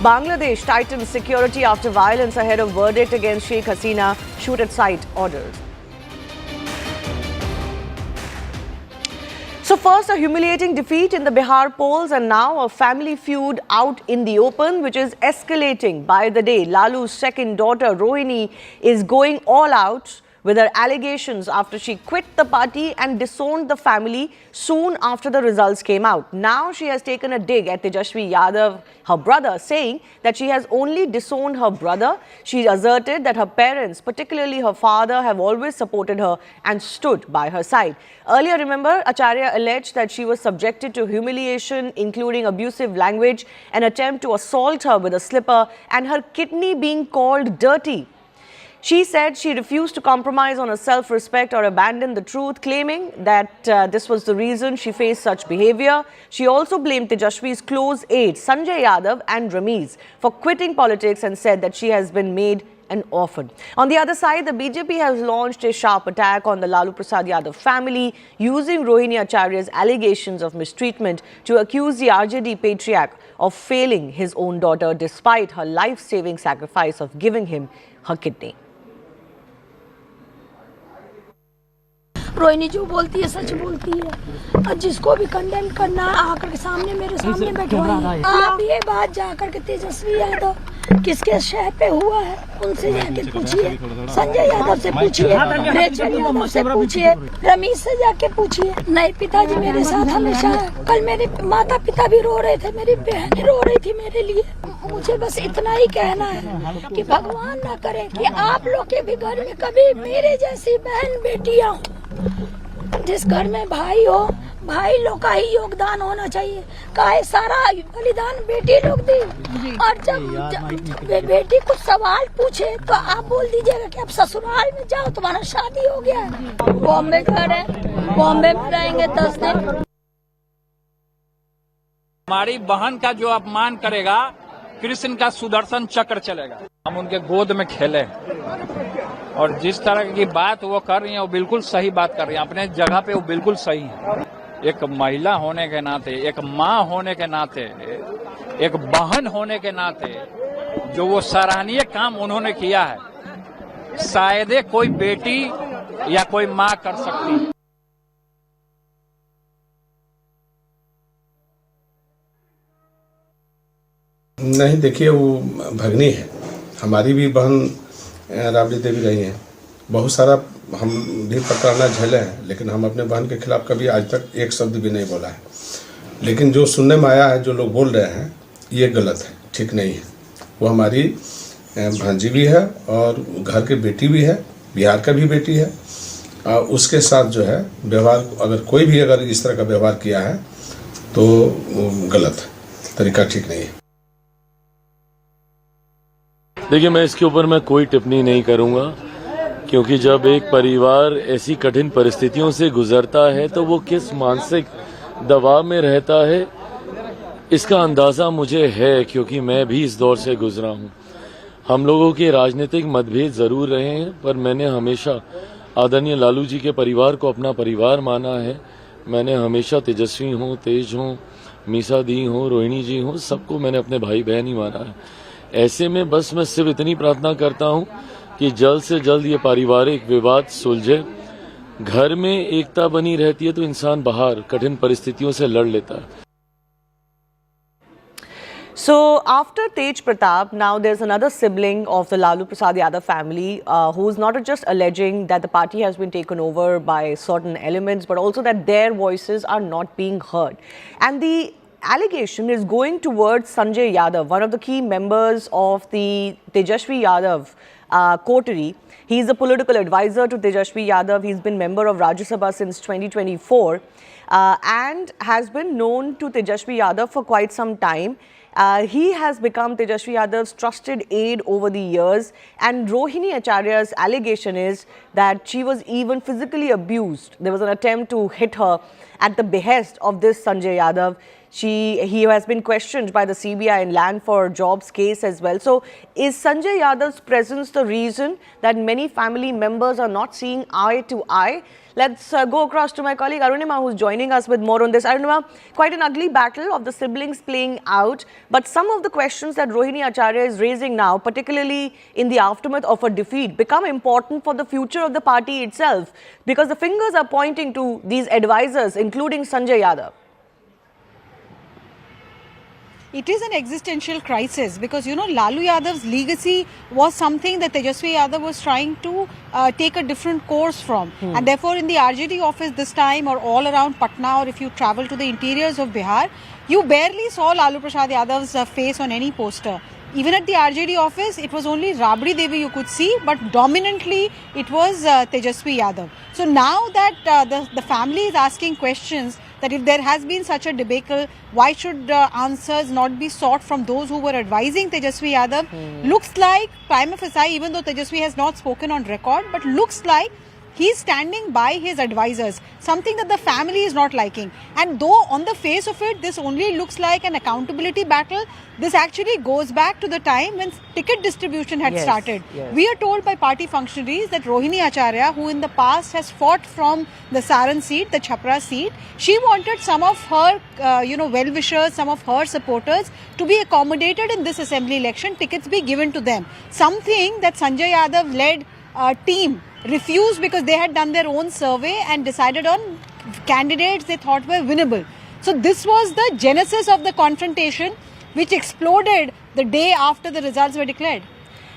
Bangladesh tightens security after violence ahead of verdict against Sheikh Hasina, shoot at sight orders. So first a humiliating defeat in the Bihar polls and now a family feud out in the open which is escalating by the day. Lalu's second daughter Rohini is going all out with her allegations after she quit the party and disowned the family soon after the results came out. Now she has taken a dig at Tejasvi Yadav, her brother, saying that she has only disowned her brother. She asserted that her parents, particularly her father, have always supported her and stood by her side. Earlier, remember, Acharya alleged that she was subjected to humiliation, including abusive language, an attempt to assault her with a slipper, and her kidney being called dirty. She said she refused to compromise on her self-respect or abandon the truth, claiming that this was the reason she faced such behavior. She also blamed Tejasvi's close aide, Sanjay Yadav and Ramiz, for quitting politics and said that she has been made an orphan. On the other side, the BJP has launched a sharp attack on the Lalu Prasad Yadav family, using Rohini Acharya's allegations of mistreatment to accuse the RJD patriarch of failing his own daughter despite her life-saving sacrifice of giving him her kidney. Rohini जो बोलती है सच बोलती है और जिसको भी condemn करना आकर के सामने मेरे सामने बैठवाइए। आप ये बात जाकर के तेजस्वी यादव किसके शहर पे हुआ है उनसे जाके पूछिए, संजय यादव से पूछिए, रेचल यादव से पूछिए, रमीज से जाके पूछिए। नहीं, पिताजी मेरे साथ हमेशा है। कल मेरे माता पिता भी रो रहे थे, मेरी बहन रो रही थी मेरे लिए। मुझे बस इतना ही कहना है कि भगवान ना करे कि आप लोग के भी घर में कभी मेरे जैसी बहन बेटियां हो। जिस घर में भाई हो, भाई लोग का ही योगदान होना चाहिए। काहे सारा बलिदान बेटी लोग दी, और जब बेटी कुछ सवाल पूछे तो आप बोल दीजिएगा कि आप ससुराल में जाओ, तुम्हारा शादी हो गया है। बॉम्बे घर है, बॉम्बे में रहेंगे 10 दिन। हमारी बहन का जो अपमान करेगा, कृष्ण का सुदर्शन चक्र चलेगा। हम उनके गोद में खेले और जिस तरह की बात वो कर रही है वो बिल्कुल सही बात कर रही है, अपने जगह पे वो बिल्कुल सही है। एक महिला होने के नाते, एक माँ होने के नाते, एक बहन होने के नाते जो वो सराहनीय काम उन्होंने किया है, शायद कोई बेटी या कोई माँ कर सकती है। नहीं, देखिए वो भगनी है, हमारी भी बहन राबड़ी देवी रही हैं। बहुत सारा हम भी पकड़ना झेले हैं, लेकिन हम अपने बहन के खिलाफ कभी आज तक एक शब्द भी नहीं बोला है। लेकिन जो सुनने में आया है, जो लोग बोल रहे हैं, ये गलत है, ठीक नहीं है। वो हमारी भांजी भी है और घर की बेटी भी है, बिहार का भी बेटी है। उसके साथ जो है व्यवहार, अगर कोई भी अगर इस तरह का व्यवहार किया है तो गलत है, तरीका ठीक नहीं है। देखिए, मैं इसके ऊपर मैं कोई टिप्पणी नहीं करूंगा, क्योंकि जब एक परिवार ऐसी कठिन परिस्थितियों से गुजरता है तो वो किस मानसिक दबाव में रहता है, इसका अंदाज़ा मुझे है, क्योंकि मैं भी इस दौर से गुजरा हूं। हम लोगों के राजनीतिक मतभेद ज़रूर रहे हैं, पर मैंने हमेशा आदरणीय लालू जी के परिवार को अपना परिवार माना है। मैंने हमेशा तेजस्वी हों, तेज हों, मीसा दी हों, रोहिणी जी हों, सबको मैंने अपने भाई बहन ही माना है। ऐसे में बस मैं सिर्फ इतनी प्रार्थना करता हूं कि जल्द से जल्द ये पारिवारिक विवाद सुलझे। घर में एकता बनी रहती है तो इंसान बाहर कठिन परिस्थितियों से लड़ लेता है। So after Tej Pratap, now there's another sibling of the Lalu Prasad Yadav family who's not just alleging that the party has been taken over by certain elements, but also that their voices are not being heard. And the allegation is going towards Sanjay Yadav, one of the key members of the Tejasvi Yadav coterie. He's a political advisor to Tejasvi Yadav. He's been member of Rajya Sabha since 2024 and has been known to Tejasvi Yadav for quite some time. He has become Tejasvi Yadav's trusted aide over the years, and Rohini Acharya's allegation is that she was even physically abused. There was an attempt to hit her at the behest of this Sanjay Yadav. He has been questioned by the CBI in Land for Jobs case as well. So is Sanjay Yadav's presence the reason that many family members are not seeing eye to eye? Let's go across to my colleague Arunima, who's joining us with more on this. Arunima, quite an ugly battle of the siblings playing out, but some of the questions that Rohini Acharya is raising now, particularly in the aftermath of a defeat, become important for the future of the party itself, because the fingers are pointing to these advisors, including Sanjay Yadav. It is an existential crisis because, you know, Lalu Yadav's legacy was something that Tejasvi Yadav was trying to take a different course from. And therefore, in the RJD office this time, or all around Patna, or if you travel to the interiors of Bihar, you barely saw Lalu Prasad Yadav's face on any poster. Even at the RJD office, it was only Rabri Devi you could see, but dominantly it was Tejasvi Yadav. So now that the family is asking questions, that if there has been such a debacle, why should answers not be sought from those who were advising Tejasvi Yadav? Looks like, prima facie, even though Tejasvi has not spoken on record, but looks like he's standing by his advisors, something that the family is not liking. And though on the face of it, this only looks like an accountability battle, this actually goes back to the time when ticket distribution had started. We are told by party functionaries that Rohini Acharya, who in the past has fought from the Saran seat, the Chhapra seat, she wanted some of her, well-wishers, some of her supporters to be accommodated in this assembly election, tickets be given to them. Something that Sanjay Yadav led team refused because they had done their own survey and decided on candidates they thought were winnable. So this was the genesis of the confrontation, which exploded the day after the results were declared.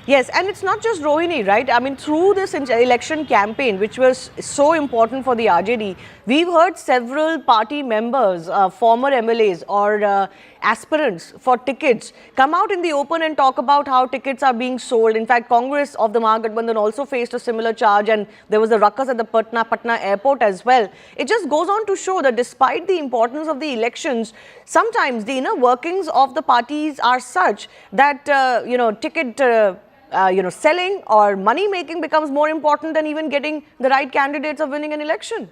Yes, and it's not just Rohini, right? I mean, through this election campaign, which was so important for the RJD, we've heard several party members, former MLAs or aspirants for tickets come out in the open and talk about how tickets are being sold. In fact, Congress of the Mahagathbandhan also faced a similar charge, and there was a ruckus at the Patna airport as well. It just goes on to show that despite the importance of the elections, sometimes the inner workings of the parties are such that, ticket selling or money making becomes more important than even getting the right candidates of winning an election.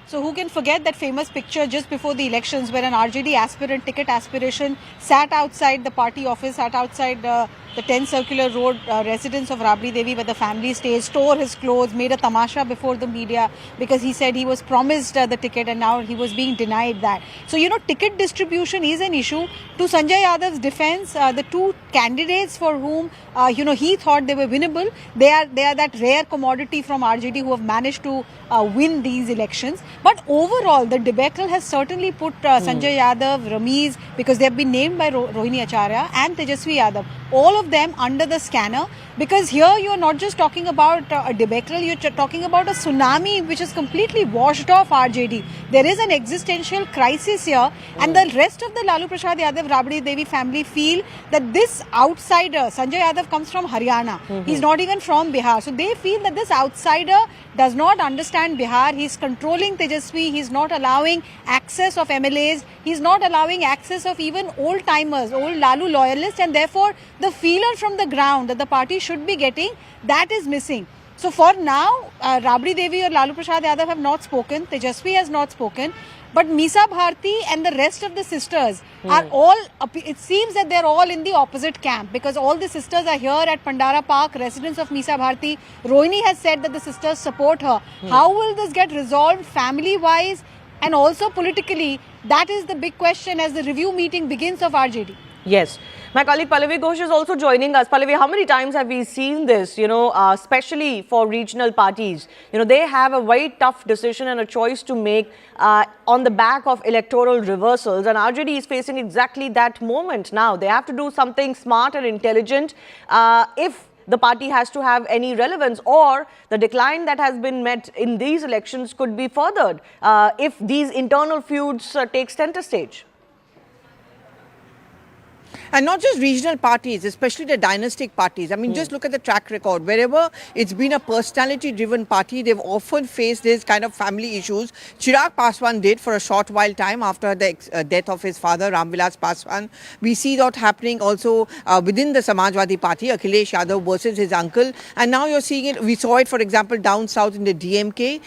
So who can forget that famous picture just before the elections where an RJD aspirant, ticket aspiration, sat outside the party office, sat outside the 10 Circular Road residence of Rabri Devi where the family stays, tore his clothes, made a tamasha before the media because he said he was promised the ticket and now he was being denied that. So, ticket distribution is an issue. To Sanjay Yadav's defense, the two candidates for whom, he thought they were winnable, they are that rare commodity from RJD who have managed to win these elections. But overall, the debacle has certainly put Sanjay Yadav, Ramiz, because they have been named by Rohini Acharya and Tejasvi Yadav, all of them under the scanner, because here you are not just talking about a debacle, you are talking about a tsunami which has completely washed off RJD. There is an existential crisis here, and the rest of the Lalu Prasad Yadav, Rabri Devi family feel that this outsider, Sanjay Yadav comes from Haryana, he's not even from Bihar, so they feel that this outsider does not understand Bihar, he's controlling Tejasvi, he's not allowing access of MLAs, he's not allowing access of even old-timers, old Lalu loyalists, and therefore the feeler from the ground that the party should be getting, that is missing. So for now, Rabri Devi or Lalu Prasad Yadav have not spoken, Tejasvi has not spoken, but Misa Bharti and the rest of the sisters are all, it seems that they're all in the opposite camp, because all the sisters are here at Pandara Park, residents of Misa Bharti. Rohini has said that the sisters support her. How will this get resolved family-wise and also politically? That is the big question as the review meeting begins of RJD. Yes. My colleague Pallavi Ghosh is also joining us. Pallavi, how many times have we seen this, especially for regional parties? They have a very tough decision and a choice to make on the back of electoral reversals. And RJD is facing exactly that moment now. They have to do something smart and intelligent if the party has to have any relevance, or the decline that has been met in these elections could be furthered if these internal feuds take center stage. And not just regional parties, especially the dynastic parties. I mean, just look at the track record. Wherever it's been a personality-driven party, they've often faced this kind of family issues. Chirag Paswan did for a short while time after the death of his father, Ramvilas Paswan. We see that happening also within the Samajwadi Party, Akhilesh Yadav versus his uncle. And now you're seeing it, we saw it, for example, down south in the DMK,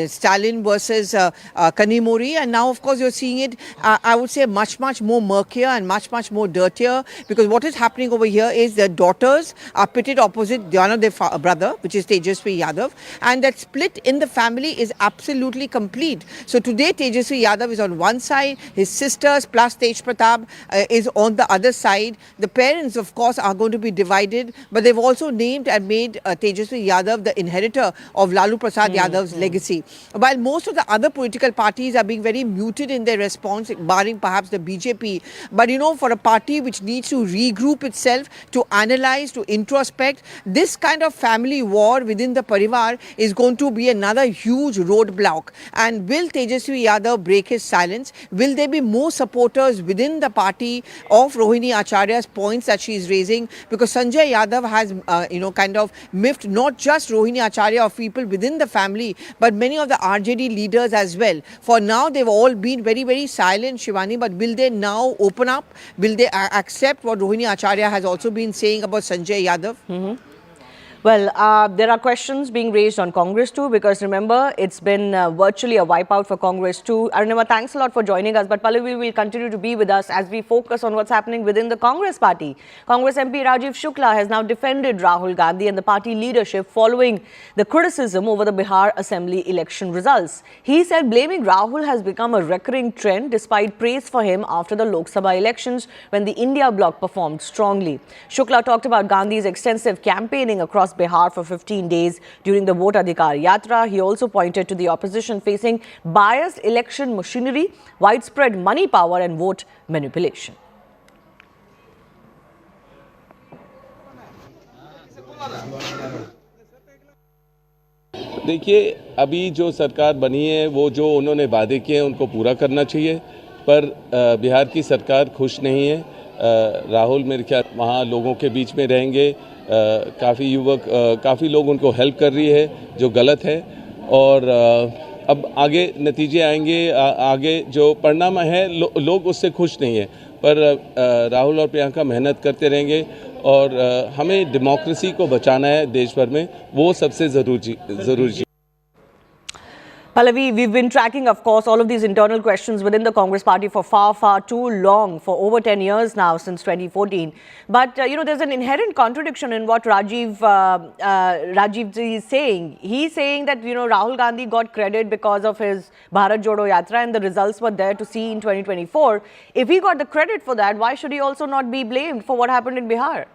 Stalin versus Kanimori. And now, of course, you're seeing it, I would say, much more murkier and much more dirtier, because what is happening over here is the daughters are pitted opposite one of their brother, which is Tejasvi Yadav, and that split in the family is absolutely complete. So today Tejasvi Yadav is on one side, his sisters plus Tej Pratap is on the other side. The parents, of course, are going to be divided, but they've also named and made Tejasvi Yadav the inheritor of Lalu Prasad Yadav's legacy. While most of the other political parties are being very muted in their response, barring perhaps the BJP, but you know, for a party which needs to regroup itself, to analyze, to introspect, this kind of family war within the Parivar is going to be another huge roadblock. And will Tejasvi Yadav break his silence? Will there be more supporters within the party of Rohini Acharya's points that she is raising? Because Sanjay Yadav has, kind of miffed not just Rohini Acharya or people within the family, but many of the RJD leaders as well. For now, they've all been very silent, Shivani, but will they now open up? Will they accept what Rohini Acharya has also been saying about Sanjay Yadav? Well, there are questions being raised on Congress too, because remember, it's been virtually a wipeout for Congress too. Arunima, thanks a lot for joining us, but Pallavi will continue to be with us as we focus on what's happening within the Congress party. Congress MP Rajiv Shukla has now defended Rahul Gandhi and the party leadership following the criticism over the Bihar Assembly election results. He said blaming Rahul has become a recurring trend despite praise for him after the Lok Sabha elections when the India bloc performed strongly. Shukla talked about Gandhi's extensive campaigning across Bihar for 15 days during the Vote Adhikar Yatra. He also pointed to the opposition facing biased election machinery, widespread money power and vote manipulation. देखिए, अभी जो सरकार बनी है वो जो उन्होंने वादे किए हैं उनको पूरा करना चाहिए, पर बिहार की सरकार खुश नहीं है। राहुल मेरे ख्याल वहाँ लोगों के बीच में रहेंगे, काफ़ी लोग उनको हेल्प कर रही है जो गलत है, और अब आगे नतीजे आएंगे, आगे जो परिणाम है लोग उससे खुश नहीं है, पर राहुल और प्रियंका मेहनत करते रहेंगे और हमें डेमोक्रेसी को बचाना है देश भर में, वो सबसे ज़रूरी। Pallavi, we've been tracking, of course, all of these internal questions within the Congress party for far too long, for over 10 years now, since 2014. But, there's an inherent contradiction in what Rajiv is saying. He's saying that, Rahul Gandhi got credit because of his Bharat Jodo Yatra and the results were there to see in 2024. If he got the credit for that, why should he also not be blamed for what happened in Bihar?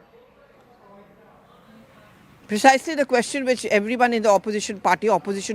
Precisely the question which everyone in the opposition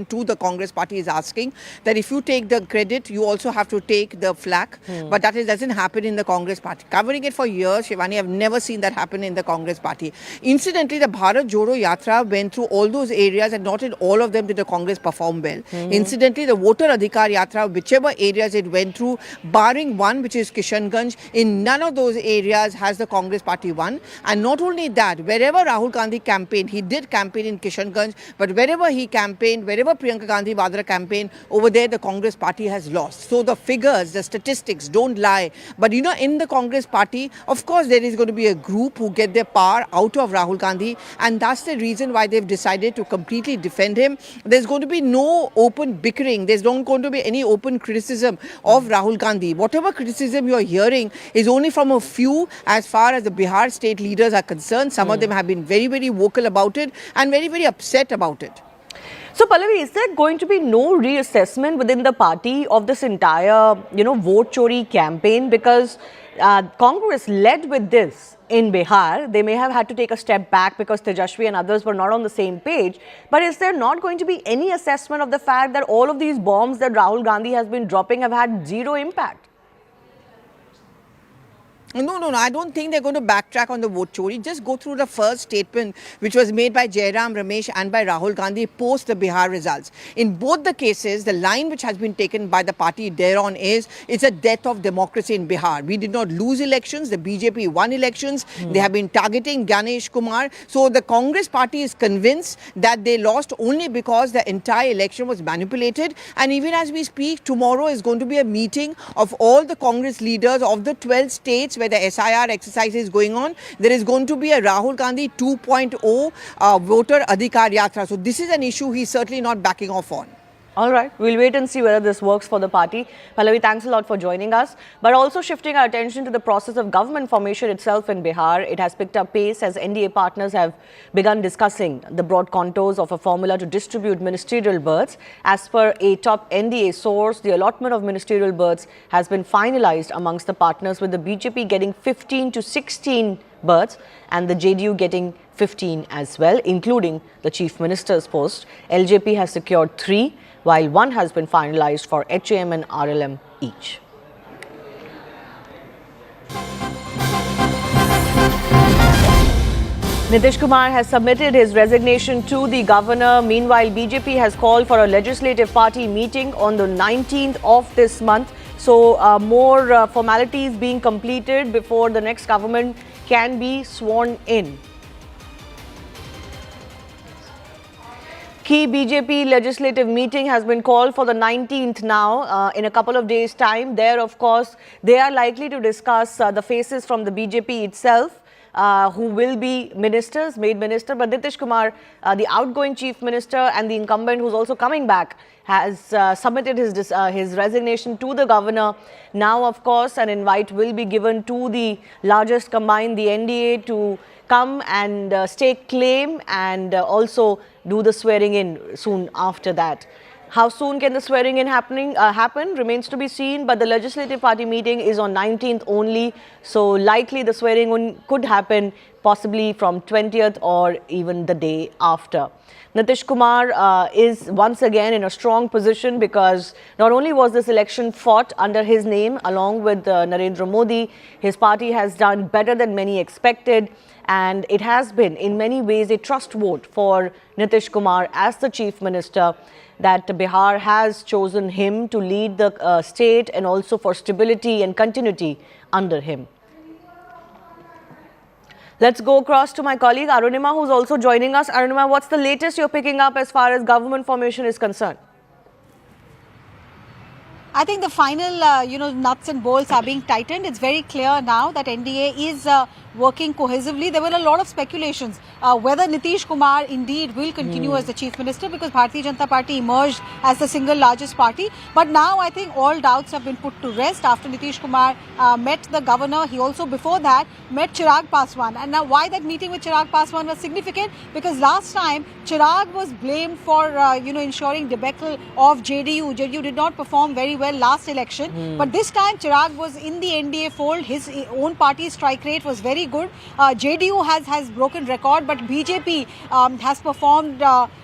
to the Congress party is asking, that if you take the credit, you also have to take the flak. But that doesn't happen in the Congress party. Covering it for years, Shivani, I've never seen that happen in the Congress party. Incidentally, the Bharat Jodo Yatra went through all those areas and not in all of them did the Congress perform well. Incidentally, the Voter Adhikar Yatra, whichever areas it went through, barring one which is Kishanganj, in none of those areas has the Congress party won. And not only that, wherever Rahul Gandhi campaigned, he did campaign in Kishanganj, but wherever he campaigned, wherever Priyanka Gandhi Vadra campaigned, over there the Congress party has lost. So the figures, the statistics don't lie. But in the Congress party, of course there is going to be a group who get their power out of Rahul Gandhi, and that's the reason why they've decided to completely defend him. There's going to be no open bickering. There's not going to be any open criticism of Rahul Gandhi. Whatever criticism you're hearing is only from a few as far as the Bihar state leaders are concerned. Some of them have been very vocal about it and very upset about it. So Pallavi, is there going to be no reassessment within the party of this entire, vote chori campaign? Because Congress led with this in Bihar. They may have had to take a step back because Tejasvi and others were not on the same page. But is there not going to be any assessment of the fact that all of these bombs that Rahul Gandhi has been dropping have had zero impact? No. I don't think they're going to backtrack on the vote chori. Just go through the first statement which was made by Jairam Ramesh and by Rahul Gandhi post the Bihar results. In both the cases, the line which has been taken by the party thereon is it's a death of democracy in Bihar. We did not lose elections. The BJP won elections. They have been targeting Ganesh Kumar. So the Congress party is convinced that they lost only because the entire election was manipulated. And even as we speak, tomorrow is going to be a meeting of all the Congress leaders of the 12 states where the SIR exercise is going on. There is going to be a Rahul Gandhi 2.0 voter Adhikar Yatra. So this is an issue he's certainly not backing off on. All right, we'll wait and see whether this works for the party. Pallavi, thanks a lot for joining us. But also shifting our attention to the process of government formation itself in Bihar. It has picked up pace as NDA partners have begun discussing the broad contours of a formula to distribute ministerial berths. As per a top NDA source, the allotment of ministerial berths has been finalized amongst the partners, with the BJP getting 15 to 16 berths and the JDU getting 15 as well, including the Chief Minister's post. LJP has secured 3, while 1 has been finalized for HAM and RLM each. Nitish Kumar has submitted his resignation to the governor. Meanwhile, BJP has called for a legislative party meeting on the 19th of this month. So more formalities being completed before the next government can be sworn in. Key BJP legislative meeting has been called for the 19th now, in a couple of days' time. There, of course, they are likely to discuss the faces from the BJP itself, who will be ministers, made minister. But Nitish Kumar, the outgoing chief minister and the incumbent who's also coming back, has submitted his resignation to the governor. Now, of course, an invite will be given to the largest combined, the NDA, to come and stake claim and also do the swearing in soon after that. How soon can the swearing in happen remains to be seen, but the legislative party meeting is on 19th only, so likely the swearing in could happen possibly from 20th or even the day after. Nitish Kumar is once again in a strong position because not only was this election fought under his name along with Narendra Modi, his party has done better than many expected, and it has been in many ways a trust vote for Nitish Kumar as the chief minister, that Bihar has chosen him to lead the state and also for stability and continuity under him. Let's go across to my colleague Arunima, who's also joining us. Arunima, what's the latest you're picking up as far as government formation is concerned? I think the final, nuts and bolts are being tightened. It's very clear now that NDA is working cohesively. There were a lot of speculations whether Nitish Kumar indeed will continue as the chief minister, because Bharatiya Janata Party emerged as the single largest party. But now I think all doubts have been put to rest after Nitish Kumar met the governor. He also before that met Chirag Paswan. And now why that meeting with Chirag Paswan was significant? Because last time Chirag was blamed for ensuring debacle of JDU. JDU did not perform very well last election. But this time Chirag was in the NDA fold. His own party's strike rate was very good. JDU has broken record, but BJP has performed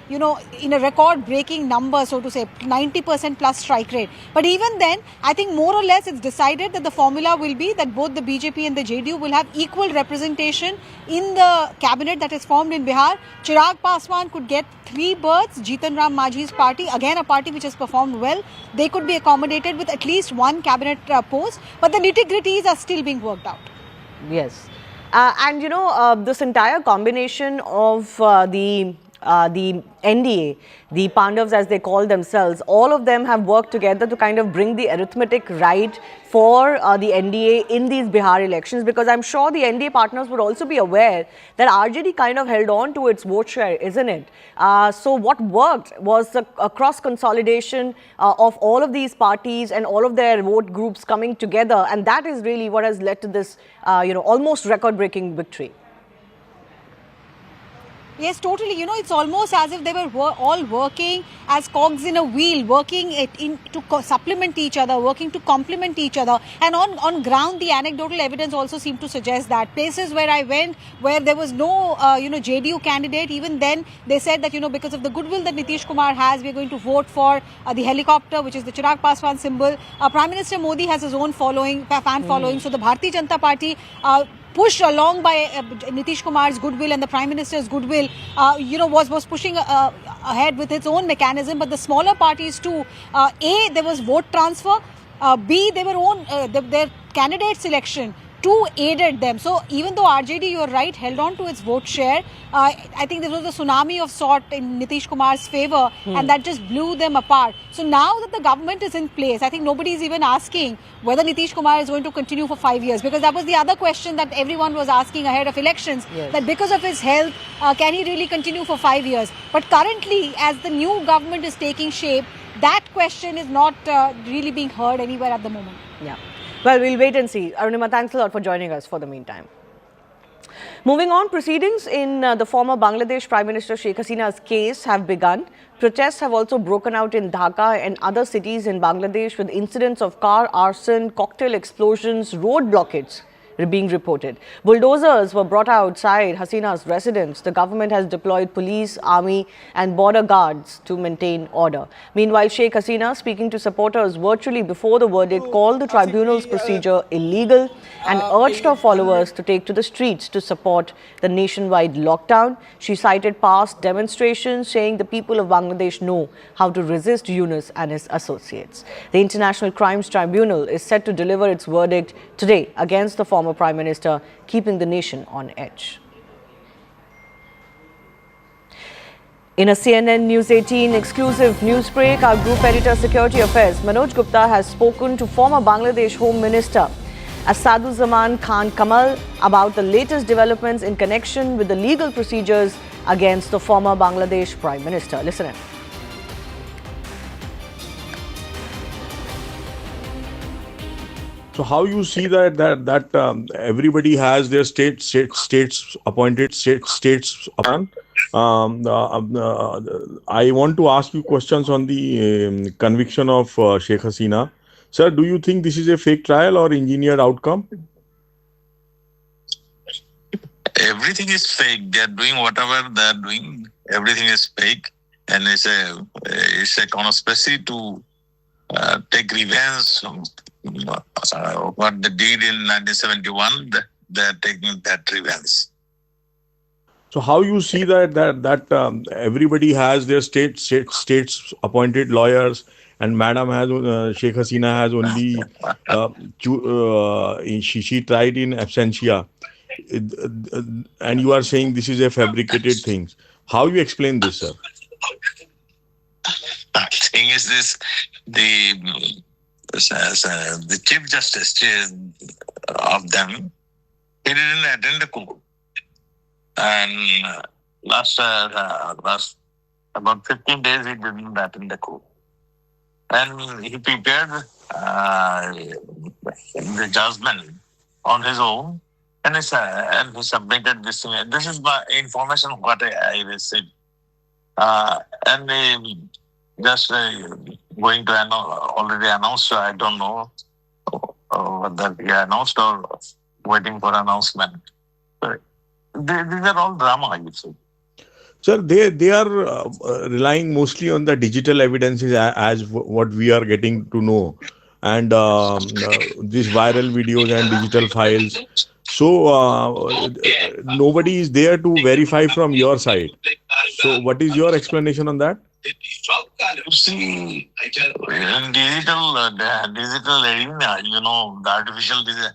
in a record-breaking number, so to say, 90% plus strike rate. But even then, I think more or less it's decided that the formula will be that both the BJP and the JDU will have equal representation in the cabinet that is formed in Bihar. Chirag Paswan could get 3 berths. Jitan Ram Majhi's party, again a party which has performed well, they could be accommodated with at least 1 cabinet post. But the nitty-gritties are still being worked out. Yes. This entire combination of the NDA, the Pandavs as they call themselves, all of them have worked together to kind of bring the arithmetic right for the NDA in these Bihar elections, because I'm sure the NDA partners would also be aware that RJD kind of held on to its vote share, isn't it? So what worked was a cross-consolidation of all of these parties and all of their vote groups coming together, and that is really what has led to this almost record-breaking victory. Yes, totally. You know, it's almost as if they were all working as cogs in a wheel, working to supplement each other, working to complement each other. And on ground, the anecdotal evidence also seemed to suggest that. Places where I went, where there was no, JDU candidate, even then they said that, because of the goodwill that Nitish Kumar has, we're going to vote for the helicopter, which is the Chirag Paswan symbol. Prime Minister Modi has his own following, fan following. So the Bharatiya Janata Party pushed along by Nitish Kumar's goodwill and the Prime Minister's goodwill, was pushing ahead with its own mechanism. But the smaller parties too, A, there was vote transfer, B, they were their candidate selection. Two aided them. So even though RJD, you're right, held on to its vote share, I think there was a tsunami of sort in Nitish Kumar's favour, and that just blew them apart. So now that the government is in place, I think nobody is even asking whether Nitish Kumar is going to continue for 5 years, because that was the other question that everyone was asking ahead of elections, that because of his health, can he really continue for 5 years? But currently, as the new government is taking shape, that question is not really being heard anywhere at the moment. Yeah. Well, we'll wait and see. Arunima, thanks a lot for joining us for the meantime. Moving on, proceedings in the former Bangladesh Prime Minister Sheikh Hasina's case have begun. Protests have also broken out in Dhaka and other cities in Bangladesh, with incidents of car arson, cocktail explosions, road blockades being reported. Bulldozers were brought outside Hasina's residence. The government has deployed police, army and border guards to maintain order. Meanwhile, Sheikh Hasina, speaking to supporters virtually before the verdict, called the tribunal's procedure illegal and urged her followers to take to the streets to support the nationwide lockdown. She cited past demonstrations, saying the people of Bangladesh know how to resist Yunus and his associates. The International Crimes Tribunal is set to deliver its verdict today against the former Prime Minister, keeping the nation on edge. In a CNN News 18 exclusive news break, our group editor Security Affairs Manoj Gupta has spoken to former Bangladesh Home Minister Asaduzaman Khan Kamal about the latest developments in connection with the legal procedures against the former Bangladesh Prime Minister. Listen in. So how you see that everybody has their states appointed states upon? I want to ask you questions on the conviction of Sheikh Hasina. Sir, do you think this is a fake trial or engineered outcome? Everything is fake. They are doing whatever they are doing. Everything is fake, and it's a conspiracy to take revenge. What they did in 1971, they are taking that revenge. So how you see that everybody has their states appointed lawyers, and Madam has Sheikh Hasina has only she tried in absentia, and you are saying this is a fabricated thing. How you explain this, sir? The thing is this: the Chief Justice of them, he didn't attend the court, and last about 15 days he didn't attend the court, and he prepared the judgment on his own, and he submitted this thing. This is my information what I received, and just going to already announced. So I don't know whether he announced or waiting for announcement. But these are all drama, I would say. Sir, they are relying mostly on the digital evidences as what we are getting to know, and these viral videos and digital files. So nobody is there to verify from your side. So what is your explanation on that? You see, in digital arena, the artificial design,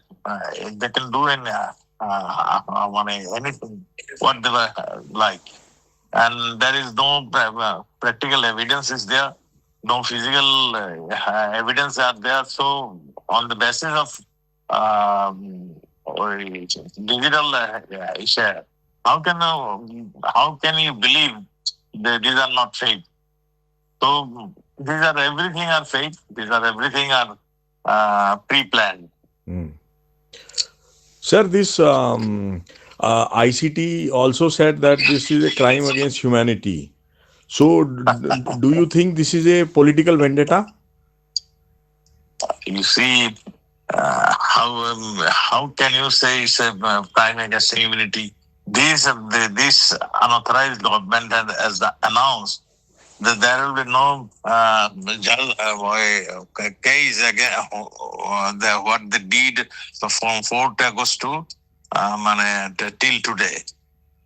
they can do anything what they like, and there is no practical evidence is there, no physical evidence are there. So on the basis of digital share, how can you believe that these are not fake? So everything are fake. Everything are pre-planned. Sir, this ICT also said that this is a crime against humanity. So, do you think this is a political vendetta? You see, how can you say it's a crime against humanity? This unauthorized government has announced that there will be no case against what they did from 4th August to till today.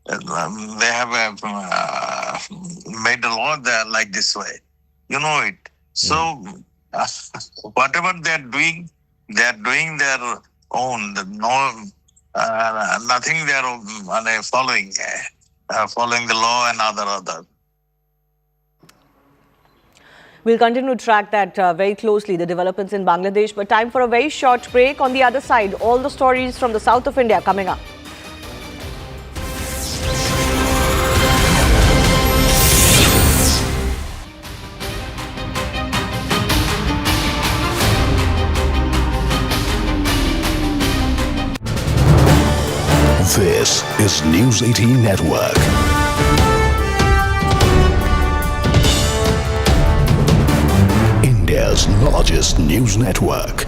They have made a law there like this way. You know it. So whatever they are doing their own. Nothing they are following the law and other. We'll continue to track that very closely, the developments in Bangladesh. But time for a very short break. On the other side, all the stories from the south of India coming up. This is News 18 Network. India's largest news network.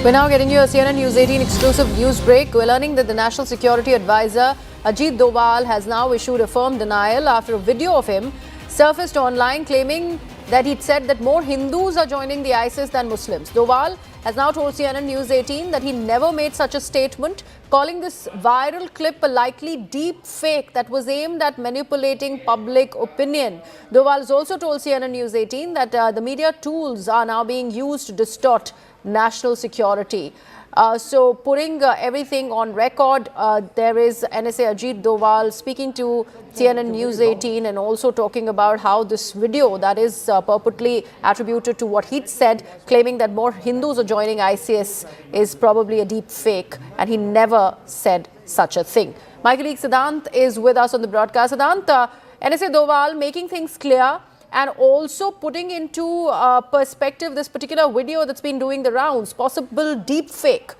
We're now getting you a CNN News 18 exclusive news break. We're learning that the National Security Advisor Ajit Doval has now issued a firm denial after a video of him surfaced online claiming that he'd said that more Hindus are joining the ISIS than Muslims. Doval has now told CNN News 18 that he never made such a statement, calling this viral clip a likely deep fake that was aimed at manipulating public opinion. Doval has also told CNN News 18 that the media tools are now being used to distort national security. So putting everything on record, there is NSA Ajit Doval speaking to CNN News 18 and also talking about how this video that is purportedly attributed to what he'd said, claiming that more Hindus are joining ISIS, is probably a deep fake, and he never said such a thing. My colleague Siddhant is with us on the broadcast. Siddhant, NSA Doval making things clear and also putting into perspective this particular video that's been doing the rounds, possible deep fake.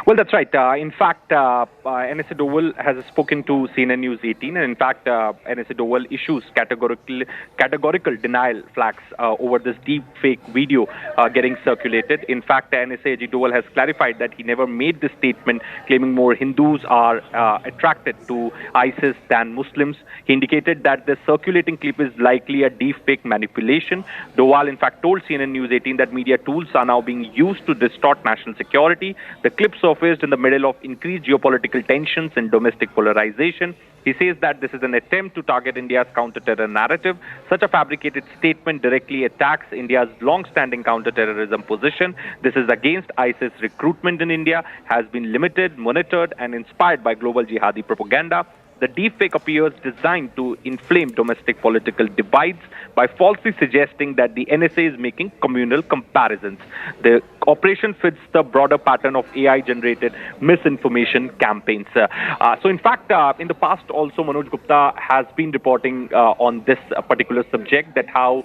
Well, that's right. In fact, NSA Doval has spoken to CNN News 18, and in fact, NSA Doval issues categorical denial flags over this deep fake video getting circulated. In fact, NSA Ajit Doval has clarified that he never made this statement claiming more Hindus are attracted to ISIS than Muslims. He indicated that the circulating clip is likely a deep fake manipulation. Doval, in fact, told CNN News 18 that media tools are now being used to distort national security. The clip surfaced in the middle of increased geopolitical tensions and domestic polarization. He says that this is an attempt to target India's counter-terror narrative. Such a fabricated statement directly attacks India's long-standing counter-terrorism position. This is against ISIS recruitment in India, has been limited, monitored, and inspired by global jihadi propaganda. The deepfake appears designed to inflame domestic political divides by falsely suggesting that the NSA is making communal comparisons. The operation fits the broader pattern of AI-generated misinformation campaigns. So in fact, in the past also, Manoj Gupta has been reporting on this particular subject, that how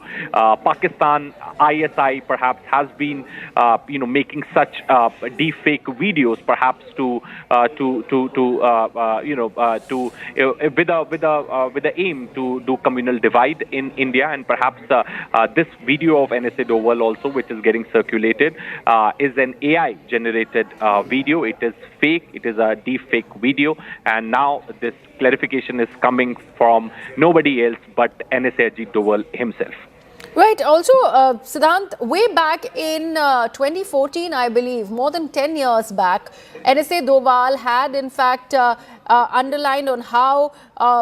Pakistan ISI perhaps has been making such deepfake videos, perhaps with the aim to do communal divide in India. And perhaps this video of NSA Doval also, which is getting circulated, is an AI-generated video. It is fake. It is a deep-fake video. And now this clarification is coming from nobody else but NSA Ajit Doval himself. Right. Also, Siddhant, way back in 2014, I believe, more than 10 years back, NSA Doval had, in fact, underlined on how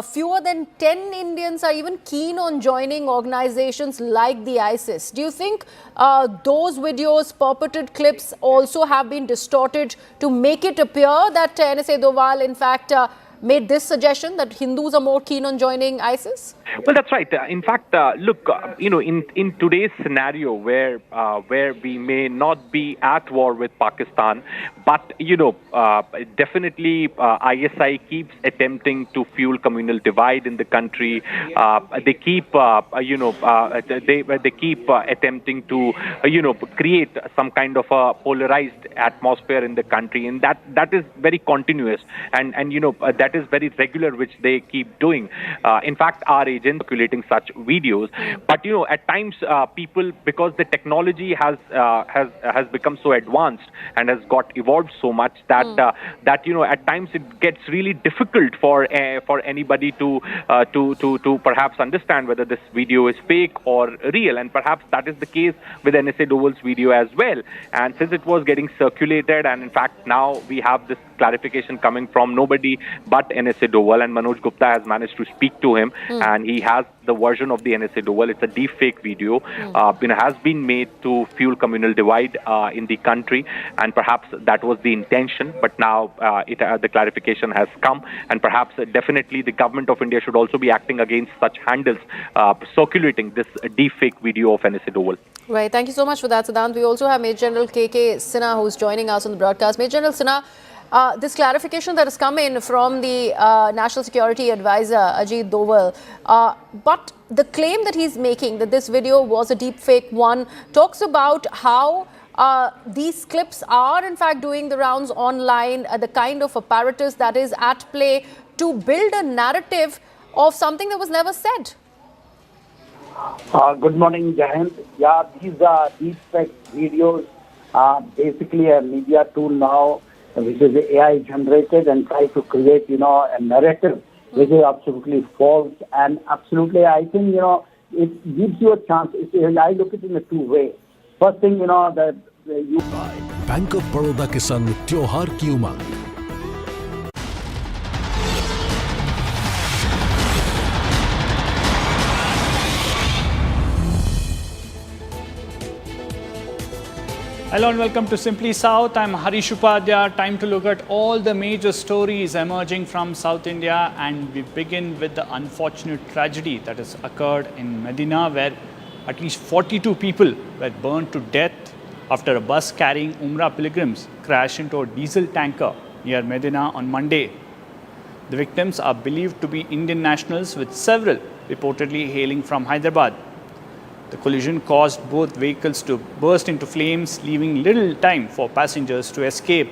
fewer than 10 Indians are even keen on joining organizations like the ISIS. Do you think those videos, purported clips, also have been distorted to make it appear that NSA Doval, in fact, made this suggestion that Hindus are more keen on joining ISIS? Well, that's right. In fact, look, in today's scenario where we may not be at war with Pakistan, but definitely ISI keeps attempting to fuel communal divide in the country. They keep they keep attempting to create some kind of a polarized atmosphere in the country, and that is very continuous and that is very regular, which they keep doing. In fact, our agents circulating such videos, but at times people, because the technology has become so advanced and has got evolved so much that at times it gets really difficult for anybody to perhaps understand whether this video is fake or real, and perhaps that is the case with NSA Dowell's video as well. And since it was getting circulated, and in fact now we have this clarification coming from nobody but NSA Dowell, and Manoj Gupta has managed to speak to him, and he has the version of the NSA Dowell. It's a deep fake video, has been made to fuel communal divide in the country, and perhaps that was the intention. But now the clarification has come, and perhaps definitely the government of India should also be acting against such handles circulating this deep fake video of NSA Dowell. Right. Thank you so much for that, Siddhant. We also have Major General KK Sinha, who's joining us on the broadcast. Major General Sinha, this clarification that has come in from the National Security Advisor, Ajit Doval, but the claim that he's making that this video was a deep fake one talks about how these clips are in fact doing the rounds online, the kind of apparatus that is at play to build a narrative of something that was never said. Good morning, Jayant. Yeah, these are deepfake videos, basically a media tool now, which is AI generated and try to create, a narrative which is absolutely false. And absolutely, I think, it gives you a chance. I look at it in a two-way. First thing, that you... bank of Baroda के संग त्योहार की उमंग। Hello and welcome to Simply South. I'm Harish Upadhyay. Time to look at all the major stories emerging from South India, and we begin with the unfortunate tragedy that has occurred in Medina, where at least 42 people were burned to death after a bus carrying Umrah pilgrims crashed into a diesel tanker near Medina on Monday. The victims are believed to be Indian nationals, with several reportedly hailing from Hyderabad. The collision caused both vehicles to burst into flames, leaving little time for passengers to escape.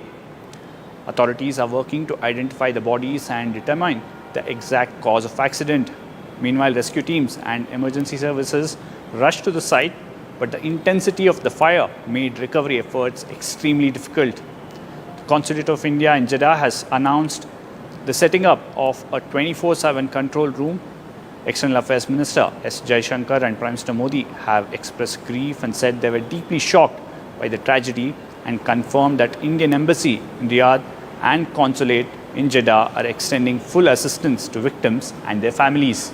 Authorities are working to identify the bodies and determine the exact cause of accident. Meanwhile, rescue teams and emergency services rushed to the site, but the intensity of the fire made recovery efforts extremely difficult. The Consulate of India in Jeddah has announced the setting up of a 24/7 control room. External Affairs Minister S. Jaishankar and Prime Minister Modi have expressed grief and said they were deeply shocked by the tragedy, and confirmed that Indian Embassy in Riyadh and Consulate in Jeddah are extending full assistance to victims and their families.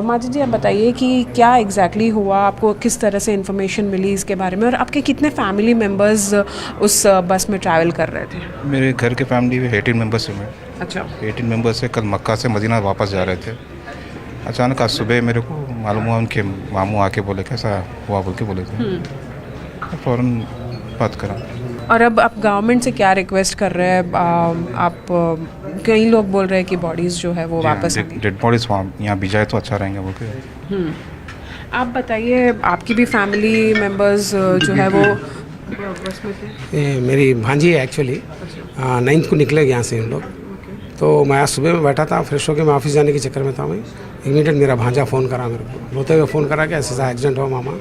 Majid जी, आप बताइए कि क्या exactly हुआ, आपको किस तरह से information मिली इसके बारे में, और आपके कितने फैमिली मेम्बर्स उस बस में ट्रैवल कर रहे थे? मेरे घर के फैमिली में 18 मेंबर्स हैं। अच्छा। 18 मेंबर्स से कल मक्का से मदीना वापस जा रहे थे। अचानक आज सुबह मेरे को मालूम हुआ, उनके मामू आके बोले कैसा हुआ बोल के बोले थे, फ़ौरन बात करा। और अब आप गवर्नमेंट से क्या रिक्वेस्ट कर रहे हैं? आप कई लोग बोल रहे हैं कि बॉडीज़ जो है वो वापस डेड बॉडीज़ यहाँ भी जाए तो अच्छा रहेंगे बोल के। आप बताइए, आपकी भी फैमिली मेम्बर्स जो है वो बस में थे? मेरी भांजी है एक्चुअली, 9th को निकले यहाँ से हम लोग। तो मैं आज सुबह में बैठा था, फ्रेश होकर मैं ऑफिस जाने के चक्कर में था। मैं इमीडिएट मेरा भांजा फ़ोन करा मेरे को, रोते हुए फ़ोन करा कि ऐसा एक्सीडेंट हुआ मामा,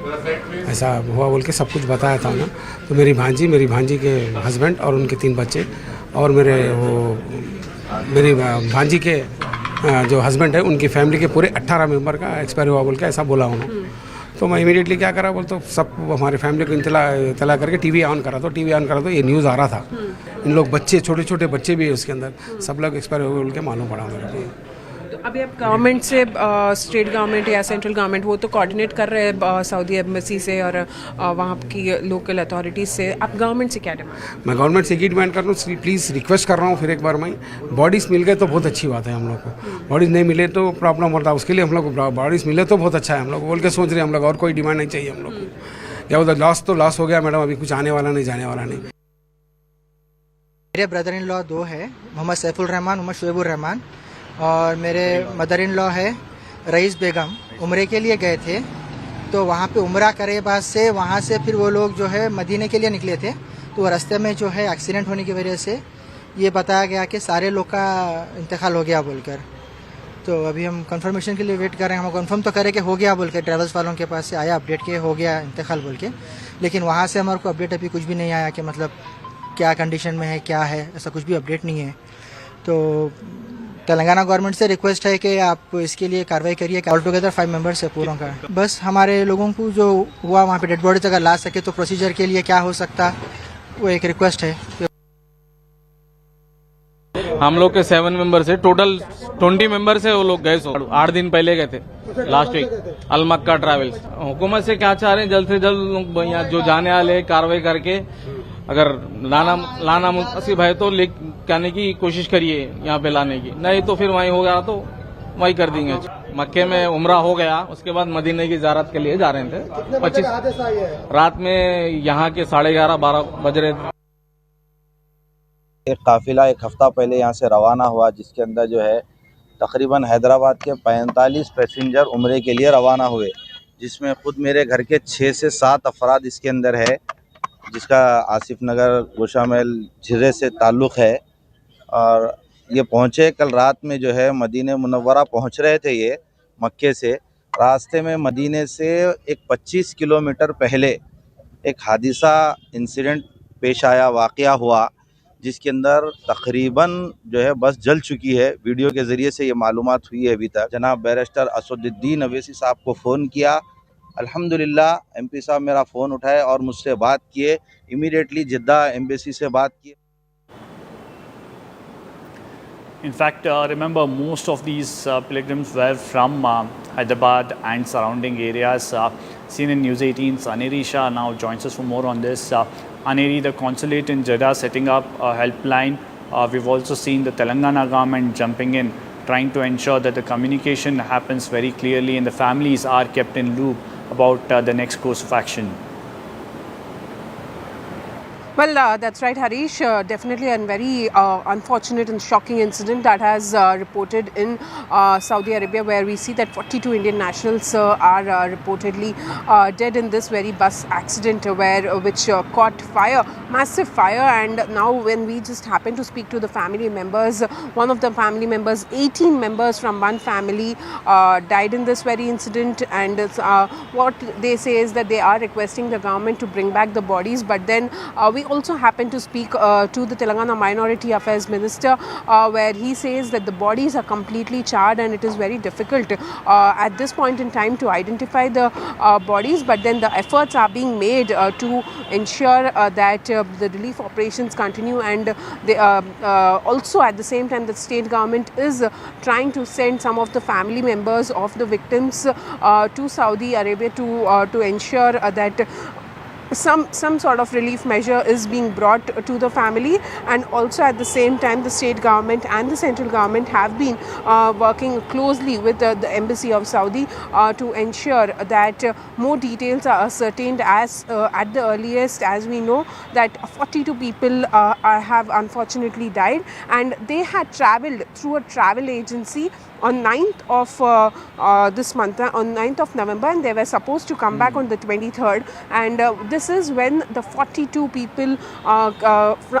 ऐसा हुआ बोल के सब कुछ बताया था ना। तो मेरी भांजी के हस्बैंड और उनके 3 बच्चे, और मेरी भांजी के जो हस्बैंड है उनकी फैमिली के पूरे 18 मेंबर का एक्सपायर हुआ बोल के ऐसा बोला उन्होंने। तो मैं इमीडिएटली क्या करा बोल, तो सब हमारे फैमिली को इतला करके टीवी ऑन करा तो ये न्यूज़ आ रहा था। इन लोग बच्चे, छोटे छोटे बच्चे भी है उसके अंदर, सब लोग एक्सपायर हुए बोल के मालूम पड़ा मेरे को। अभी आप गवर्नमेंट से स्टेट गवर्नमेंट या सेंट्रल गवर्नमेंट वो तो कोऑर्डिनेट कर रहे हैं सऊदी एम्बेसी से और वहाँ की लोकल अथॉरिटीज़ से, आप गवर्नमेंट से क्या डिमांड? मैं गवर्नमेंट से ये डिमांड कर रहा हूँ, प्लीज़ रिक्वेस्ट कर रहा हूँ फिर एक बार मैं, बॉडीज़ मिल गए तो बहुत अच्छी बात है हम लोग को, बॉडीज़ नहीं मिले तो प्रॉब्लम होता है, उसके लिए हम लोग को बॉडीज़ मिले तो बहुत अच्छा है, हम लोग बोल के सोच रहे हैं हम लोग, और कोई डिमांड नहीं चाहिए हम लोग को। क्या होता लॉस तो लॉस हो गया मैडम, अभी कुछ आने वाला नहीं जाने वाला नहीं। मेरे ब्रदर इन लॉ 2 है, मोहम्मद सैफुल रहमान, मोहम्मद शुएबुर रहमान, और मेरे मदर इन लॉ है रईस बेगम। उम्रे के लिए गए थे तो वहाँ पे उम्रा करे बाद से वहाँ से फिर वो लोग जो है मदीने के लिए निकले थे, तो रास्ते में जो है एक्सीडेंट होने की वजह से ये बताया गया कि सारे लोग का इंतकाल हो गया बोलकर। तो अभी हम कंफर्मेशन के लिए वेट कर रहे हैं, हम कंफर्म तो करें कि हो गया बोल के, ट्रैवल्स वालों के पास से आया अपडेट के हो गया इंतकाल बोल के, लेकिन वहाँ से हमारे को अपडेट अभी कुछ भी नहीं आया कि मतलब क्या कंडीशन में है, क्या है, ऐसा कुछ भी अपडेट नहीं है। तो तेलंगाना गवर्नमेंट से रिक्वेस्ट है कि आप इसके लिए कार्रवाई करिए। ऑल टुगेदर 5 मेंबर्स है पूरों का। बस हमारे लोगों को जो हुआ वहाँ पे डेड बॉडीज अगर ला सके तो प्रोसीजर के लिए क्या हो सकता, वो एक रिक्वेस्ट है। हम लोग के 7 मेंबर्स है, टोटल 20 मेंबर्स है, वो लोग गए 8 दिन पहले गए थे लास्ट वीक अल मक्का ट्रैवल्स। हुकूमत से क्या चाह रहे हैं, जल्द से जल्द यहाँ जो जाने वाले कार्रवाई करके अगर लाना मुनासिब है तो ले आने की कोशिश करिए यहाँ पे लाने की, नहीं तो फिर वहीं हो गया तो वहीं कर देंगे। मक्के में उम्रा हो गया, उसके बाद मदीने की ज़ियारत के लिए जा रहे थे। 25 रात में यहाँ के 11:30-12 बज रहे थे। एक काफिला 1 हफ्ता पहले यहाँ से रवाना हुआ, जिसके अंदर जो है तकरीबन हैदराबाद के 45 पैसेंजर उम्रे के लिए रवाना हुए, जिसमें खुद मेरे घर के 6 से 7 अफराद इसके अंदर है, जिसका आसिफ नगर गोशामहल झिर्रे से ताल्लुक़ है। और ये पहुँचे कल रात में जो है मदीने मुनव्वरा पहुँच रहे थे ये मक्के से, रास्ते में मदीने से एक 25 किलोमीटर पहले एक हादिसा इंसिडेंट पेश आया, वाक़या हुआ, जिसके अंदर तकरीबन जो है बस जल चुकी है। वीडियो के ज़रिए से ये मालूमात हुई है अभी तक। जनाब बैरिस्टर असदुद्दीन अवैसी साहब को फ़ोन किया, अल्हम्दुलिल्लाह एमपी साहब मेरा फ़ोन उठाए और मुझसे बात किए, इमीडिएटली जिद्दा एम्बेसी से बात की। In fact, remember most of these pilgrims were from Hyderabad and surrounding areas. CNN News 18's Aneri Shah now joins us for more on this. Aneri, the consulate in Jeddah setting up a helpline. We've also seen the Telangana government jumping in, trying to ensure that the communication happens very clearly and the families are kept in loop about the next course of action. Well, that's right, Harish. Definitely a very unfortunate and shocking incident that has reported in Saudi Arabia, where we see that 42 Indian nationals are reportedly dead in this very bus accident, which caught fire, massive fire. And now when we just happen to speak to the family members, one of the family members, 18 members from one family died in this very incident. And what they say is that they are requesting the government to bring back the bodies. But then we also happen to speak to the Telangana Minority Affairs Minister, where he says that the bodies are completely charred and it is very difficult at this point in time to identify the bodies. But then the efforts are being made to ensure that the relief operations continue, and they, also at the same time the state government is trying to send some of the family members of the victims to Saudi Arabia to ensure that some sort of relief measure is being brought to the family. And also at the same time the state government and the central government have been working closely with the embassy of Saudi to ensure that more details are ascertained, as at the earliest, as we know that 42 people have unfortunately died, and they had travelled through a travel agency on 9th of this month, on 9th of November, and they were supposed to come back on the 23rd. And this is when the 42 people,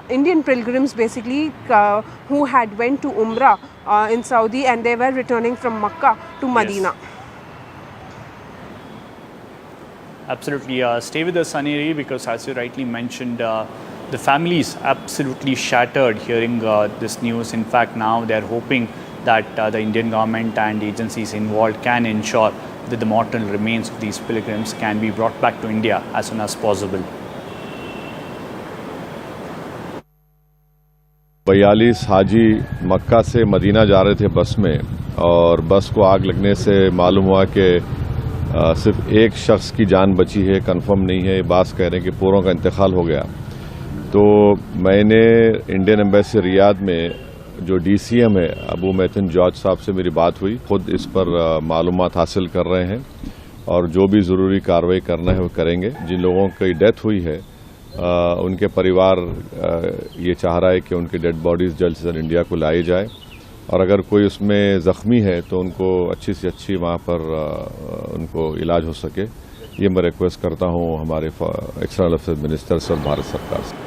Indian pilgrims basically, who had went to Umrah in Saudi, and they were returning from Makkah to Medina. Absolutely. Stay with us, Aneri, because as you rightly mentioned, the family is absolutely shattered hearing this news. In fact, now they are hoping that the Indian government and agencies involved can ensure that the mortal remains of these pilgrims can be brought back to India as soon as possible. 42 हाजी मक्का से Medina जा रहे थे बस में, और बस को आग लगने से मालूम हुआ कि सिर्फ एक शख्स की जान बची है, कंफर्म नहीं है। बास कह रहे हैं कि पूरों का इंतकाल हो गया। तो मैंने इंडियन एम्बेसी रियाद में जो DCM है अबू मैथिन जॉर्ज साहब से मेरी बात हुई। खुद इस पर मालूमात हासिल कर रहे हैं और जो भी ज़रूरी कार्रवाई करना है वो करेंगे। जिन लोगों की डेथ हुई है उनके परिवार ये चाह रहा है कि उनकी डेड बॉडीज़ जल्द से जल्द इंडिया को लाई जाए और अगर कोई उसमें ज़ख्मी है तो उनको अच्छी से अच्छी वहाँ पर उनको इलाज हो सके। ये मैं रिक्वेस्ट करता हूँ हमारे एक्सटर्नल अफेयर्स मिनिस्टर से और भारत सरकार से।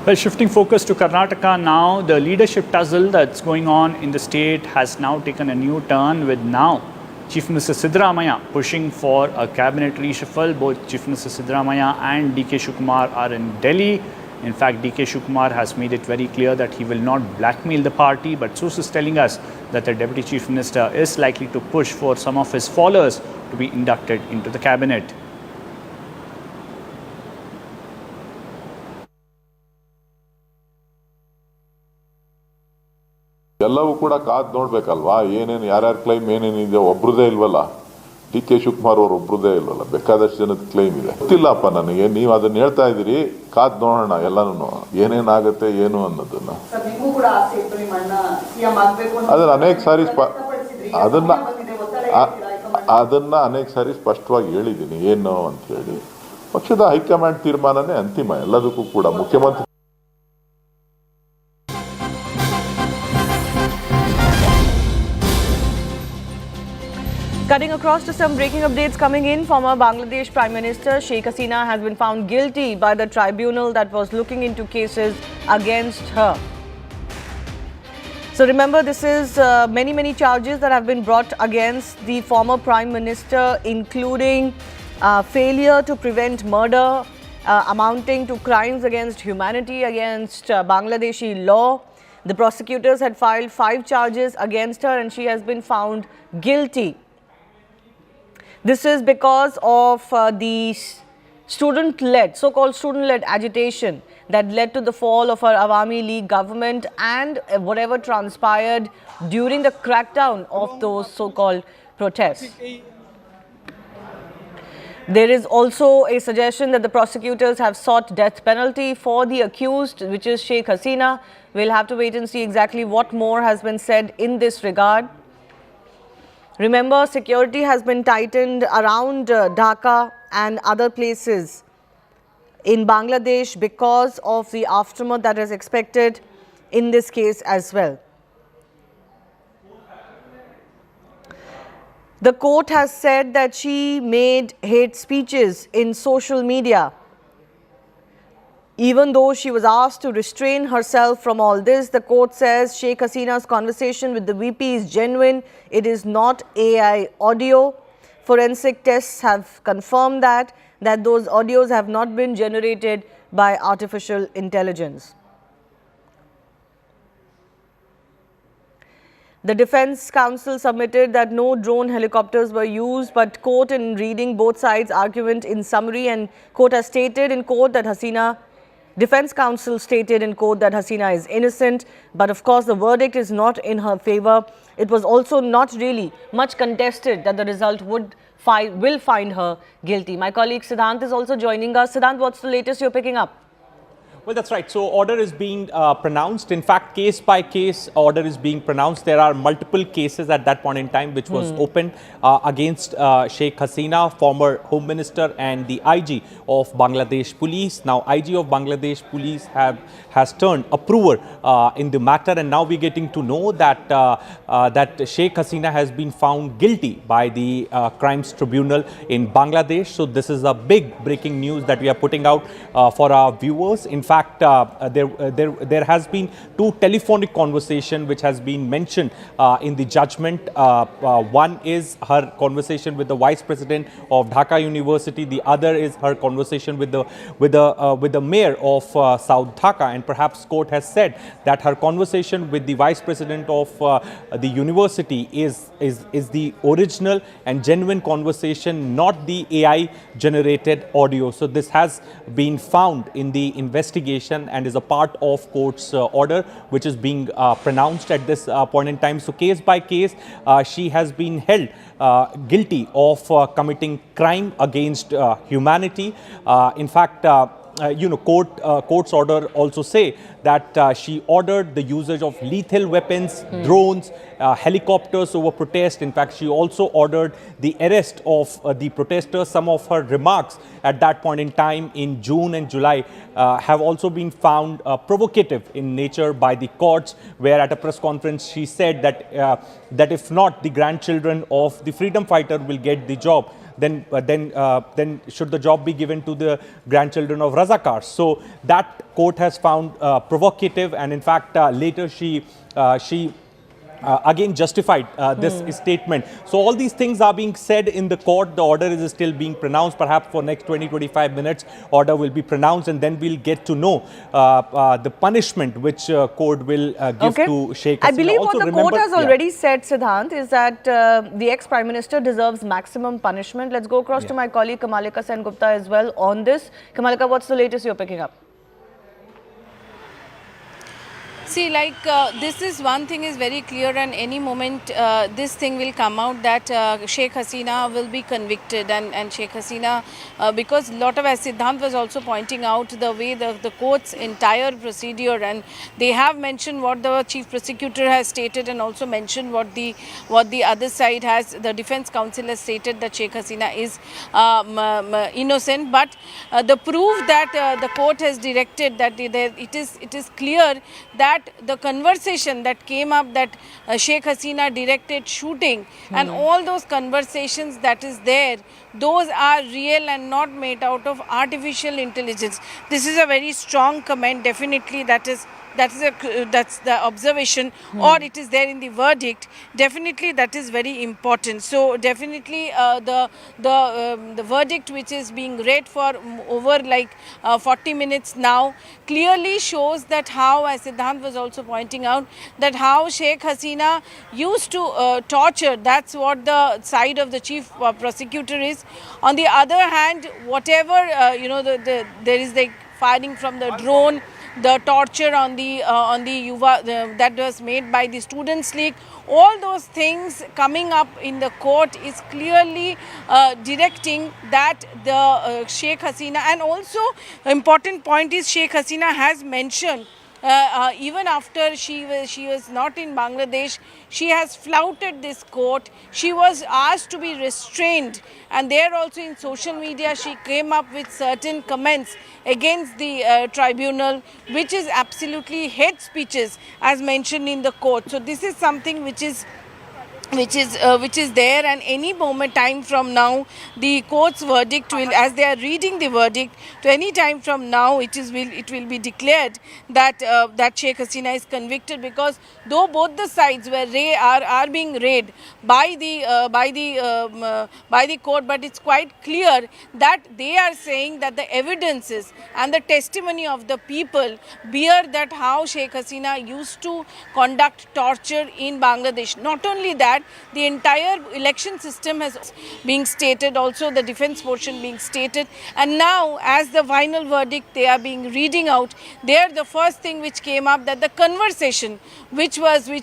Well, shifting focus to Karnataka now, the leadership tussle that's going on in the state has now taken a new turn, with now Chief Minister Siddaramaiah pushing for a cabinet reshuffle. Both Chief Minister Siddaramaiah and DK Shivakumar are in Delhi. In fact, DK Shivakumar has made it very clear that he will not blackmail the party, but sources telling us that the Deputy Chief Minister is likely to push for some of his followers to be inducted into the cabinet. ಎಲ್ಲವೂ ಕೂಡ ಕಾದ್ ನೋಡ್ಬೇಕಲ್ವಾ, ಏನೇನು ಯಾರ್ಯಾರ claim ಏನೇನಿದೆ. ಒಬ್ರದೇ ಇಲ್ವಲ್ಲ, DK Shivakumar ಅವರು ಒಬ್ರದೇ ಇಲ್ವಲ್ಲ, ಬೇಕಾದಷ್ಟು ಜನದ ಕ್ಲೈಮ್ ಇದೆ. ಗೊತ್ತಿಲ್ಲಪ್ಪ ನನಗೆ, ನೀವು ಅದನ್ನ ಹೇಳ್ತಾ ಇದ್ದೀರಿ, ಕಾದ್ ನೋಡೋಣ ಎಲ್ಲನೂ ಏನೇನಾಗುತ್ತೆ ಏನು ಅನ್ನೋದನ್ನ. ಅದನ್ನ ಅನೇಕ ಸಾರಿ ಸ್ಪಷ್ಟವಾಗಿ ಹೇಳಿದ್ದೀನಿ ಏನು ಅಂತ ಹೇಳಿ. ಪಕ್ಷದ ಹೈಕಮಾಂಡ್ ತೀರ್ಮಾನನೇ ಅಂತಿಮ ಎಲ್ಲದಕ್ಕೂ ಕೂಡ. ಮುಖ್ಯಮಂತ್ರಿ Cutting across to some breaking updates coming in, former Bangladesh Prime Minister Sheikh Hasina has been found guilty by the tribunal that was looking into cases against her. So remember, this is many charges that have been brought against the former Prime Minister, including failure to prevent murder, amounting to crimes against humanity, against Bangladeshi law. The prosecutors had filed 5 charges against her and she has been found guilty. This is because of the so-called student-led agitation that led to the fall of our Awami League government and whatever transpired during the crackdown of those so-called protests. There is also a suggestion that the prosecutors have sought death penalty for the accused, which is Sheikh Hasina. We'll have to wait and see exactly what more has been said in this regard. Remember, security has been tightened around Dhaka and other places in Bangladesh because of the aftermath that is expected in this case as well. The court has said that she made hate speeches in social media. Even though she was asked to restrain herself from all this, the court says Sheikh Hasina's conversation with the VP is genuine. It is not AI audio. Forensic tests have confirmed that those audios have not been generated by artificial intelligence. The Defence Counsel submitted that no drone helicopters were used, but court, in reading both sides' argument in summary, and court has stated in court that Defence Counsel stated in court that Hasina is innocent, but of course the verdict is not in her favour. It was also not really much contested that the result will find her guilty. My colleague Siddhant is also joining us. Siddhant, what's the latest you're picking up? Well, that's right. So order is being pronounced. In fact, case by case order is being pronounced. There are multiple cases at that point in time which was opened against Sheikh Hasina, former Home Minister, and the IG of Bangladesh Police. Now, IG of Bangladesh Police has turned approver in the matter, and now we're getting to know that that Sheikh Hasina has been found guilty by the Crimes Tribunal in Bangladesh. So this is a big breaking news that we are putting out for our viewers. In fact, there has been 2 telephonic conversations which has been mentioned in the judgment. One is her conversation with the Vice President of Dhaka University. The other is her conversation with the mayor of South Dhaka. And perhaps court has said that her conversation with the Vice President of the university is the original and genuine conversation, not the AI generated audio. So this has been found in the investigation investigation and is a part of court's order, which is being pronounced at this point in time. So case by case, she has been held guilty of committing crime against humanity. In fact, court's order also say that she ordered the usage of lethal weapons, drones, helicopters over protest. In fact, she also ordered the arrest of the protesters. Some of her remarks at that point in time in June and July have also been found provocative in nature by the courts, where at a press conference she said that if not, the grandchildren of the freedom fighter will get the job. Then should the job be given to the grandchildren of Razakars? So that court has found provocative, and in fact later she again justified this statement. So all these things are being said in the court. The order is still being pronounced. Perhaps for next 20-25 minutes, order will be pronounced, and then we'll get to know the punishment which court will give to Sheikh Hasina. I believe also, what the court has already said, Siddhant, is that the ex-Prime Minister deserves maximum punishment. Let's go across to my colleague Kamalika Sen Gupta as well on this. Kamalika, what's the latest you're picking up? See, this is one thing is very clear, and any moment this thing will come out that Sheikh Hasina will be convicted, and Sheikh Hasina, because a lot of, as Siddhant was also pointing out, the way the court's entire procedure, and they have mentioned what the chief prosecutor has stated, and also mentioned what the other side has, the defense counsel has stated that Sheikh Hasina is innocent, but the proof that the court has directed that it is clear that the conversation that came up that Sheikh Hasina directed shooting and all those conversations that is there, those are real and not made out of artificial intelligence. This is a very strong comment, definitely that's the observation, or it is there in the verdict. Definitely that is very important. So definitely the verdict which is being read for over 40 minutes now clearly shows that how, as Siddhant was also pointing out, that how Sheikh Hasina used to torture. That's what the side of the chief prosecutor is. On the other hand, whatever there is the firing from the drone, the torture on the Yuva that was made by the Students' League, all those things coming up in the court is clearly directing that the Sheikh Hasina, and also important point is Sheikh Hasina has mentioned even after she was not in Bangladesh, she has flouted this court. She was asked to be restrained, and there also in social media she came up with certain comments against the tribunal, which is absolutely hate speeches as mentioned in the court. So this is something which is there, and any moment time from now the court's verdict will, as they are reading the verdict, to any time from now it will be declared that that Sheikh Hasina is convicted, because though both the sides are being read by the court, but it's quite clear that they are saying that the evidences and the testimony of the people bear that how Sheikh Hasina used to conduct torture in Bangladesh. Not only that, the entire election system has being stated, also the defense portion being stated, and now as the final verdict they are being reading out, there the first thing which came up, that the conversation which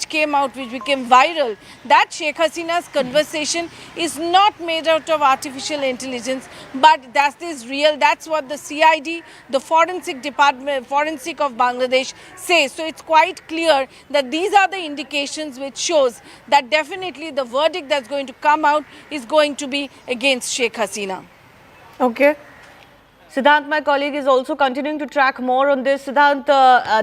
came out, which became viral, that Sheikh Hasina's conversation is not made out of artificial intelligence, but that is real. That's what the CID, the forensic department, forensic of Bangladesh says. So it's quite clear that these are the indications which shows that definitely the verdict that's going to come out is going to be against Sheikh Hasina. Okay. Siddhant, my colleague, is also continuing to track more on this. Siddhant,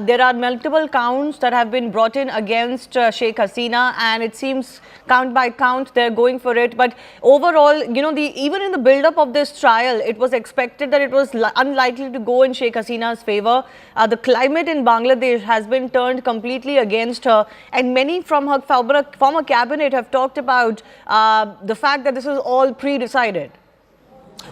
there are multiple counts that have been brought in against Sheikh Hasina, and it seems count by count they're going for it. But overall, even in the build-up of this trial, it was expected that it was unlikely to go in Sheikh Hasina's favor. The climate in Bangladesh has been turned completely against her, and many from her former cabinet have talked about the fact that this is all pre-decided.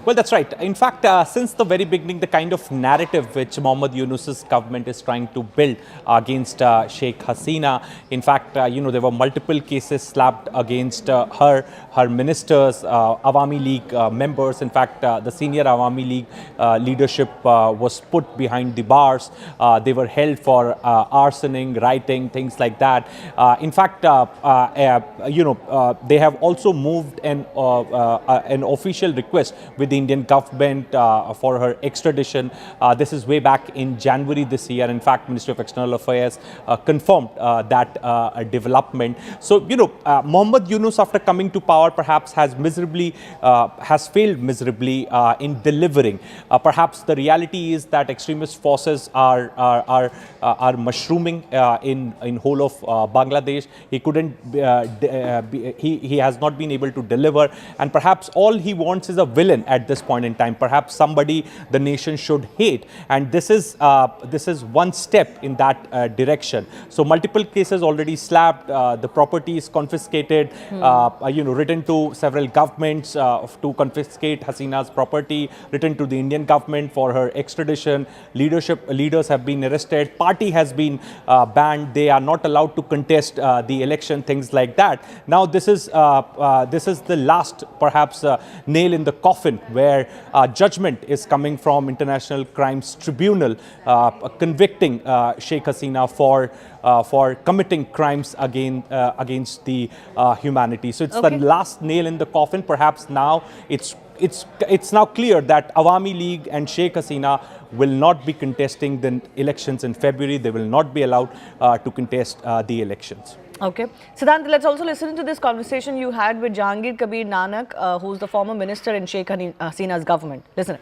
Well, that's right. In fact, since the very beginning, the kind of narrative which Mohammad Yunus's government is trying to build against Sheikh Hasina, in fact, there were multiple cases slapped against her ministers, Awami League members. In fact, the senior Awami League leadership was put behind the bars. They were held for arsoning, rioting, things like that. In fact, they have also moved an official request with the Indian government for her extradition. This is way back in January this year. In fact, Ministry of External Affairs confirmed that development. So, Mohammad Yunus, after coming to power, perhaps has failed miserably in delivering. Perhaps the reality is that extremist forces are mushrooming in whole of Bangladesh. He couldn't, he has not been able to deliver, and perhaps all he wants is a villain at this point in time, perhaps somebody the nation should hate, and this is one step in that direction. So multiple cases already slapped, the property is confiscated, written to several governments to confiscate Hasina's property, written to the Indian government for her extradition. Leaders have been arrested, party has been banned, they are not allowed to contest the election, things like that. Now this is the last perhaps nail in the coffin, where judgment is coming from International Crimes Tribunal convicting Sheikh Hasina for committing crimes against the humanity. So it's the last nail in the coffin. Perhaps now it's now clear that Awami League and Sheikh Hasina will not be contesting the elections in February. They will not be allowed to contest the elections. Okay. Siddhant, let's also listen to this conversation you had with Jahangir Kabir Nanak, who's the former minister in Sheikh Hasina's government. Listen.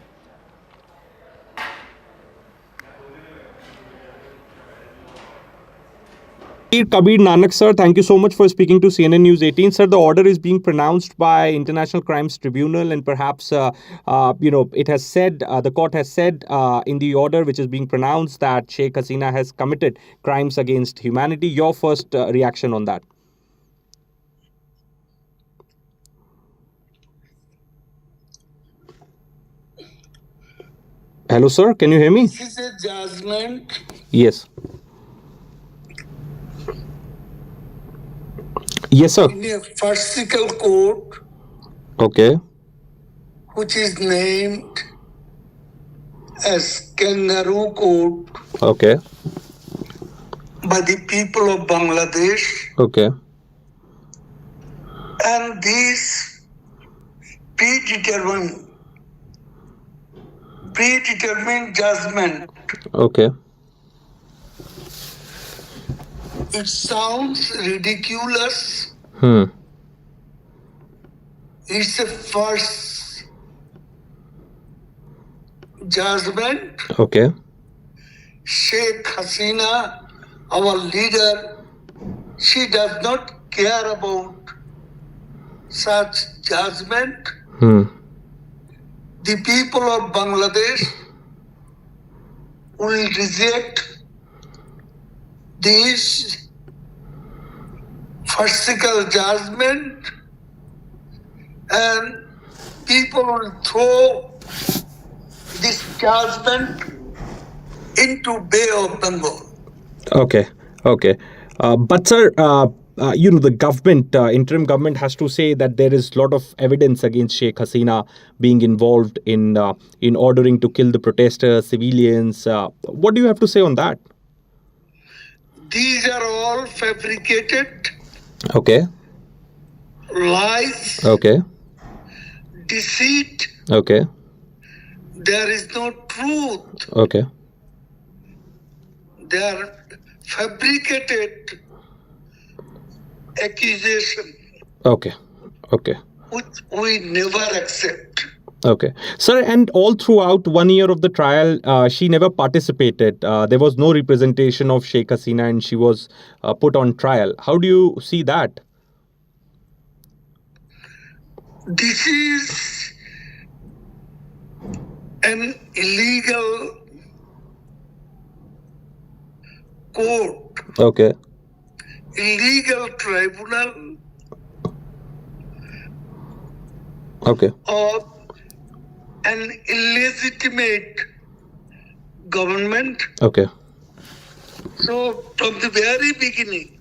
Kabir Nanak, sir, thank you so much for speaking to CNN News 18. Sir, the order is being pronounced by International Crimes Tribunal, and perhaps, it has said, the court has said in the order which is being pronounced that Sheikh Hasina has committed crimes against humanity. Your first reaction on that? Hello, sir, can you hear me? This is a judgment. Yes. Yes, sir. In a farcical court, Okay. which is named as Kangaroo Court Okay. by the people of Bangladesh, Okay. and this predetermined judgment. Okay. It sounds ridiculous. It's a first judgment. Okay. Sheikh Hasina, our leader, she does not care about such judgment. The people of Bangladesh will reject this farcical judgment, and people will throw this judgment into Bay of Bengal. Okay. Okay. But sir, the government, interim government has to say that there is a lot of evidence against Sheikh Hasina being involved in ordering to kill the protesters, civilians. What do you have to say on that? These are all fabricated Okay. lies, Okay. deceit. Okay. There is no truth. Okay. They are fabricated accusation, Okay. Okay. which we never accept. Okay. Sir, and all throughout 1 year of the trial, she never participated. There was no representation of Sheikh Hasina and she was put on trial. How do you see that? This is an illegal court, Okay. illegal tribunal Okay. of an illegitimate government. Okay. So from the very beginning,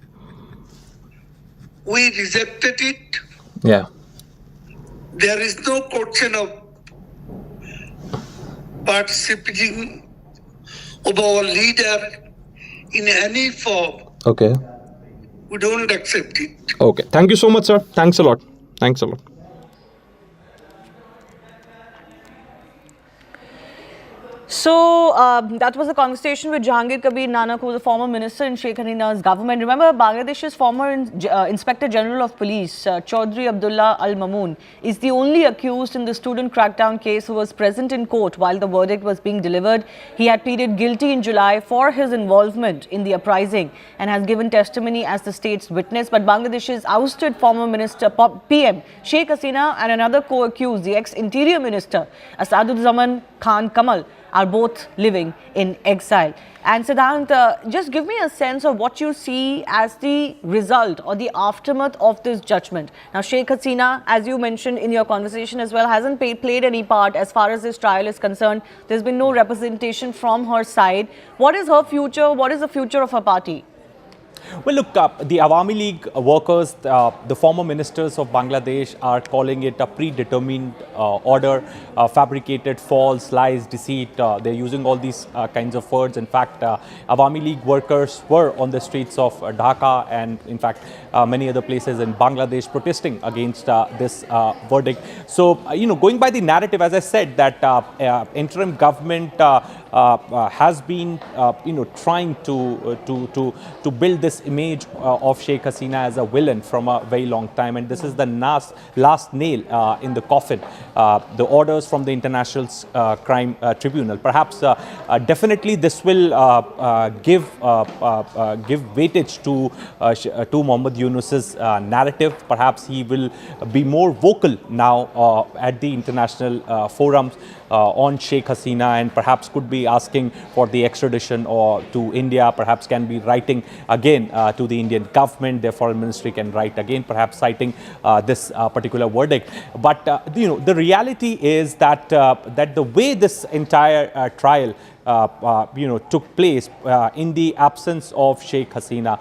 we rejected it. Yeah. There is no question of participating of our leader in any form. Okay. We don't accept it. Okay. Thank you so much, sir. Thanks a lot. Thanks a lot. So that was a conversation with Jahangir Kabir Nanak, who was a former minister in Sheikh Hasina's government. Remember, Bangladesh's former Inspector General of Police, Chaudhry Abdullah Al Mamoon, is the only accused in the student crackdown case who was present in court while the verdict was being delivered. He had pleaded guilty in July for his involvement in the uprising and has given testimony as the state's witness. But Bangladesh's ousted former minister, PM Sheikh Hasina, and another co-accused, the ex-interior minister Asaduzaman Khan Kamal, are both living in exile. And Siddhant, just give me a sense of what you see as the result or the aftermath of this judgment. Now, Sheikh Hasina, as you mentioned in your conversation as well, hasn't played any part as far as this trial is concerned. There's been no representation from her side. What is her future? What is the future of her party? Well, look, the Awami League workers, the former ministers of Bangladesh are calling it a predetermined order, fabricated, false, lies, deceit. They're using all these kinds of words. In fact, Awami League workers were on the streets of Dhaka and, in fact, many other places in Bangladesh protesting against this verdict. So, going by the narrative, as I said, that interim government has been, trying to build this image of Sheikh Hasina as a villain from a very long time, and this is the last nail in the coffin. The orders from the International Crime Tribunal. Perhaps, definitely, this will give weightage to Muhammad Yunus's narrative. Perhaps he will be more vocal now at the international forums on Sheikh Hasina, and perhaps could be asking for the extradition or to India, perhaps can be writing again to the Indian government. Their foreign ministry can write again, perhaps citing this particular verdict. But the reality is that that the way this entire trial took place in the absence of Sheikh Hasina.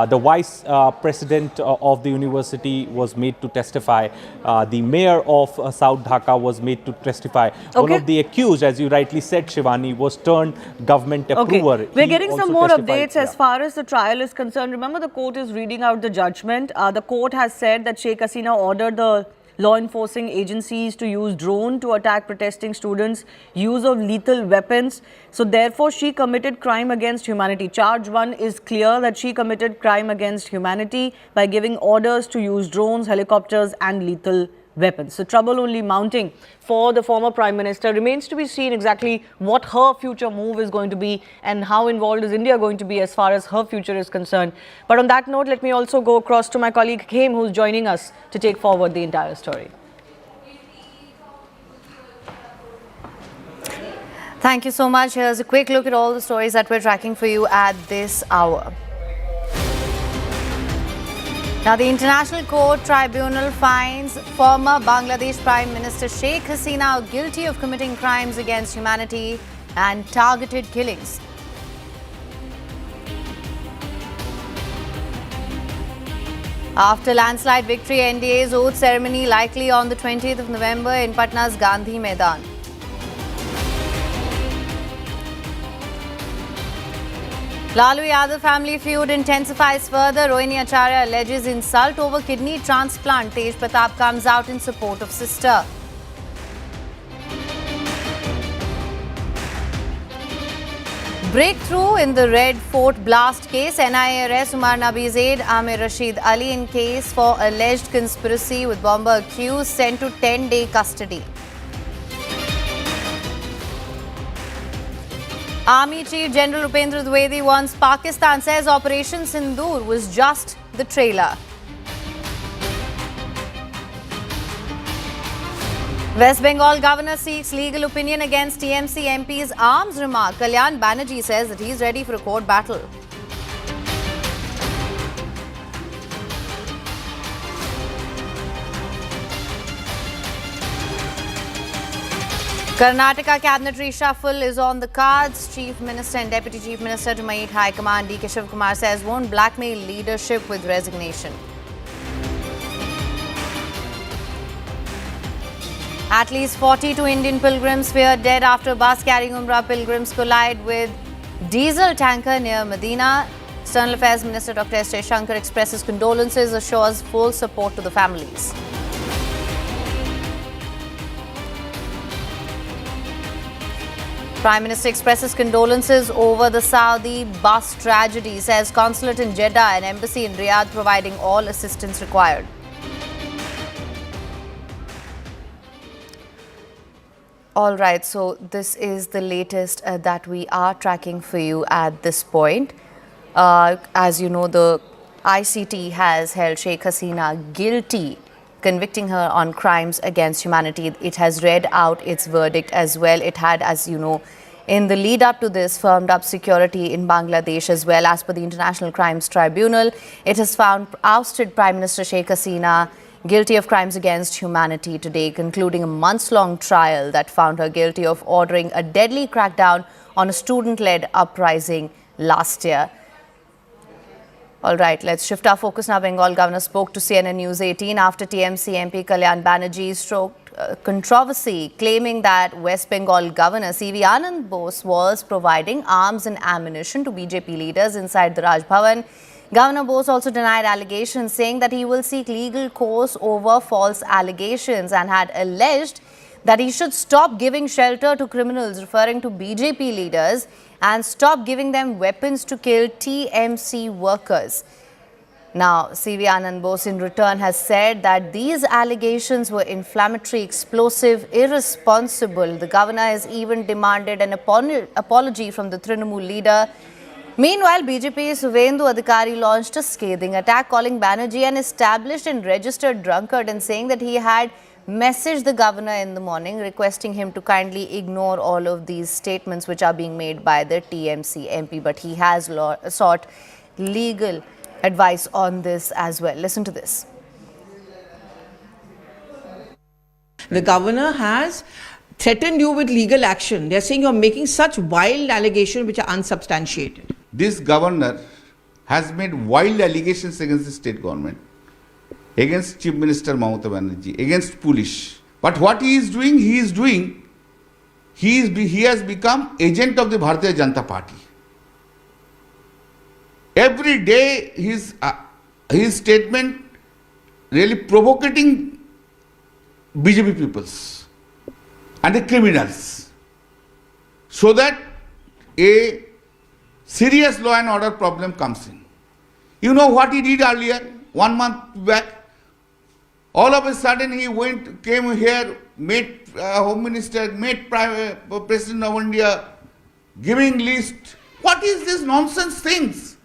The vice president of the university was made to testify. The mayor of South Dhaka was made to testify. Okay. One of the accused, as you rightly said, Shivani, was turned government approver. Okay. We're getting some more updates as far as the trial is concerned. Remember, the court is reading out the judgment. The court has said that Sheikh Hasina ordered the law enforcing agencies to use drone to attack protesting students, use of lethal weapons. So therefore, she committed crime against humanity. Charge 1 is clear that she committed crime against humanity by giving orders to use drones, helicopters and lethal weapons. So trouble only mounting for the former Prime Minister. Remains to be seen exactly what her future move is going to be and how involved is India going to be as far as her future is concerned. But on that note, let me also go across to my colleague Khem, who's joining us to take forward the entire story. Thank you so much. Here's a quick look at all the stories that we're tracking for you at this hour. Now, the International Court Tribunal finds former Bangladesh Prime Minister Sheikh Hasina guilty of committing crimes against humanity and targeted killings. After landslide victory, NDA's oath ceremony likely on the 20th of November in Patna's Gandhi Maidan. Lalu Yadav family feud intensifies further. Rohini Acharya alleges insult over kidney transplant. Tej Pratap comes out in support of sister. Breakthrough in the Red Fort blast case. NIA arrests Umar Nabi's aide Amir Rashid Ali in case for alleged conspiracy with bomber accused, sent to 10-day custody. Army Chief General Upendra Dwivedi wants Pakistan, says Operation Sindoor was just the trailer. West Bengal governor seeks legal opinion against TMC MP's arms remark. Kalyan Banerjee says that he's ready for a court battle. Karnataka cabinet reshuffle is on the cards. Chief Minister and Deputy Chief Minister to meet High Command. D.K. Shivkumar says won't blackmail leadership with resignation. At least 42 Indian pilgrims feared dead after bus carrying Umrah pilgrims collide with diesel tanker near Medina. External Affairs Minister Dr. S. Shankar expresses condolences, assures full support to the families. Prime Minister expresses condolences over the Saudi bus tragedy, says consulate in Jeddah and embassy in Riyadh providing all assistance required. All right, so this is the latest that we are tracking for you at this point. As you know, the ICT has held Sheikh Hasina guilty, convicting her on crimes against humanity. It has read out its verdict as well. It had, as you know, in the lead up to this, firmed up security in Bangladesh as well. As per the International Crimes Tribunal, it has found ousted Prime Minister Sheikh Hasina guilty of crimes against humanity today, concluding a months-long trial that found her guilty of ordering a deadly crackdown on a student-led uprising last year. All right, let's shift our focus now. Bengal governor spoke to CNN News 18 after TMC MP Kalyan Banerjee stroked controversy, claiming that West Bengal governor CV Anand Bose was providing arms and ammunition to BJP leaders inside the Raj Bhavan. Governor Bose also denied allegations, saying that he will seek legal course over false allegations and had alleged that he should stop giving shelter to criminals, referring to BJP leaders, and stop giving them weapons to kill TMC workers. Now, CV Anand Bose in return has said that these allegations were inflammatory, explosive, irresponsible. The governor has even demanded an apology from the Trinamool leader. Meanwhile, BJP Suvendu Adhikari launched a scathing attack, calling Banerjee an established and registered drunkard and saying that he had messaged the governor in the morning requesting him to kindly ignore all of these statements which are being made by the TMC MP. But he has sought legal advice on this as well. Listen to this. The governor has threatened you with legal action. They are saying you are making such wild allegations which are unsubstantiated. This governor has made wild allegations against the state government, against Chief Minister Mamata Banerjee, against police. But what he is doing, he has become agent of the Bharatiya Janata Party. Every day his statement really provocating BJP peoples and the criminals, so that a serious law and order problem comes in. You know what he did earlier, 1 month back? All of a sudden he came here, met Home Minister, met President of India, giving list. What is this nonsense things?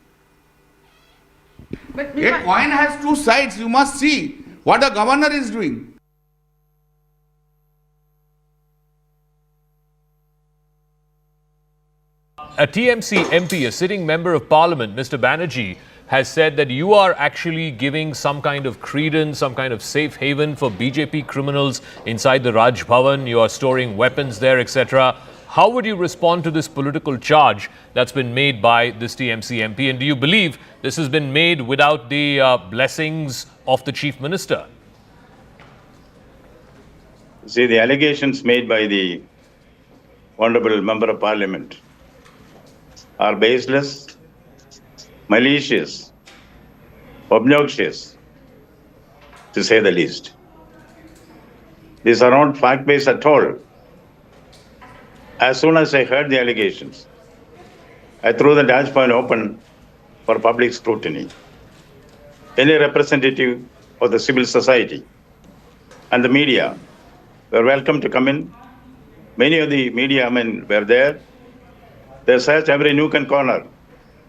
A coin has two sides. You must see what the governor is doing. A TMC MP, a sitting member of parliament, Mr. Banerjee, has said that you are actually giving some kind of credence, some kind of safe haven for BJP criminals inside the Raj Bhavan. You are storing weapons there, etc. How would you respond to this political charge that's been made by this TMC MP? And do you believe this has been made without the blessings of the Chief Minister? See, the allegations made by the Honorable Member of Parliament are baseless, malicious, obnoxious, to say the least. These are not fact-based at all. As soon as I heard the allegations, I threw the dashboard open for public scrutiny. Any representative of the civil society and the media were welcome to come in. Many of the media men were there. They searched every nook and corner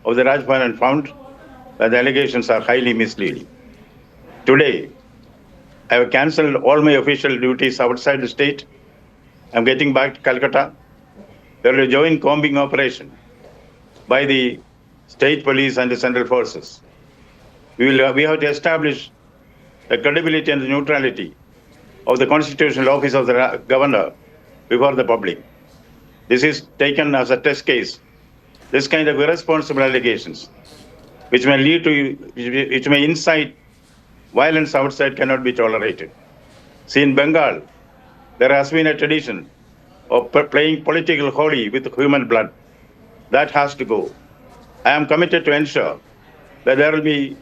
of the Raj Bhavan and found that the allegations are highly misleading. Today, I have cancelled all my official duties outside the state. I'm getting back to Calcutta. There will be a joint combing operation by the state police and the central forces. We have to establish the credibility and the neutrality of the constitutional office of the governor before the public. This is taken as a test case. This kind of irresponsible allegations, which may incite violence outside, cannot be tolerated. See, in Bengal, there has been a tradition of playing political holy with human blood. That has to go. I am committed to ensure that there will be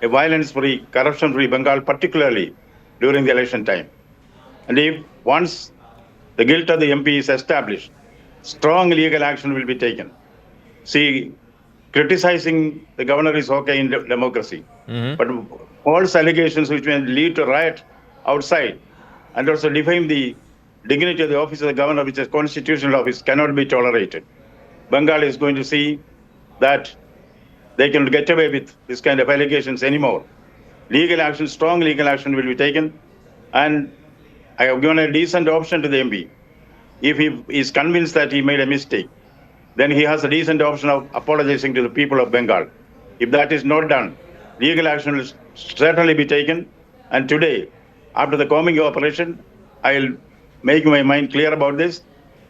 a violence-free, corruption-free Bengal, particularly during the election time. And if once the guilt of the MP is established, strong legal action will be taken. See, criticizing the governor is okay in democracy, but false allegations which may lead to riot outside and also defame the dignity of the office of the governor, which is a constitutional office, cannot be tolerated. Bengal is going to see that they can get away with this kind of allegations anymore. Legal action, strong legal action will be taken, and I have given a decent option to the MP. If he is convinced that he made a mistake, then he has a decent option of apologizing to the people of Bengal. If that is not done, legal action will certainly be taken. And today, after the combing operation, I'll make my mind clear about this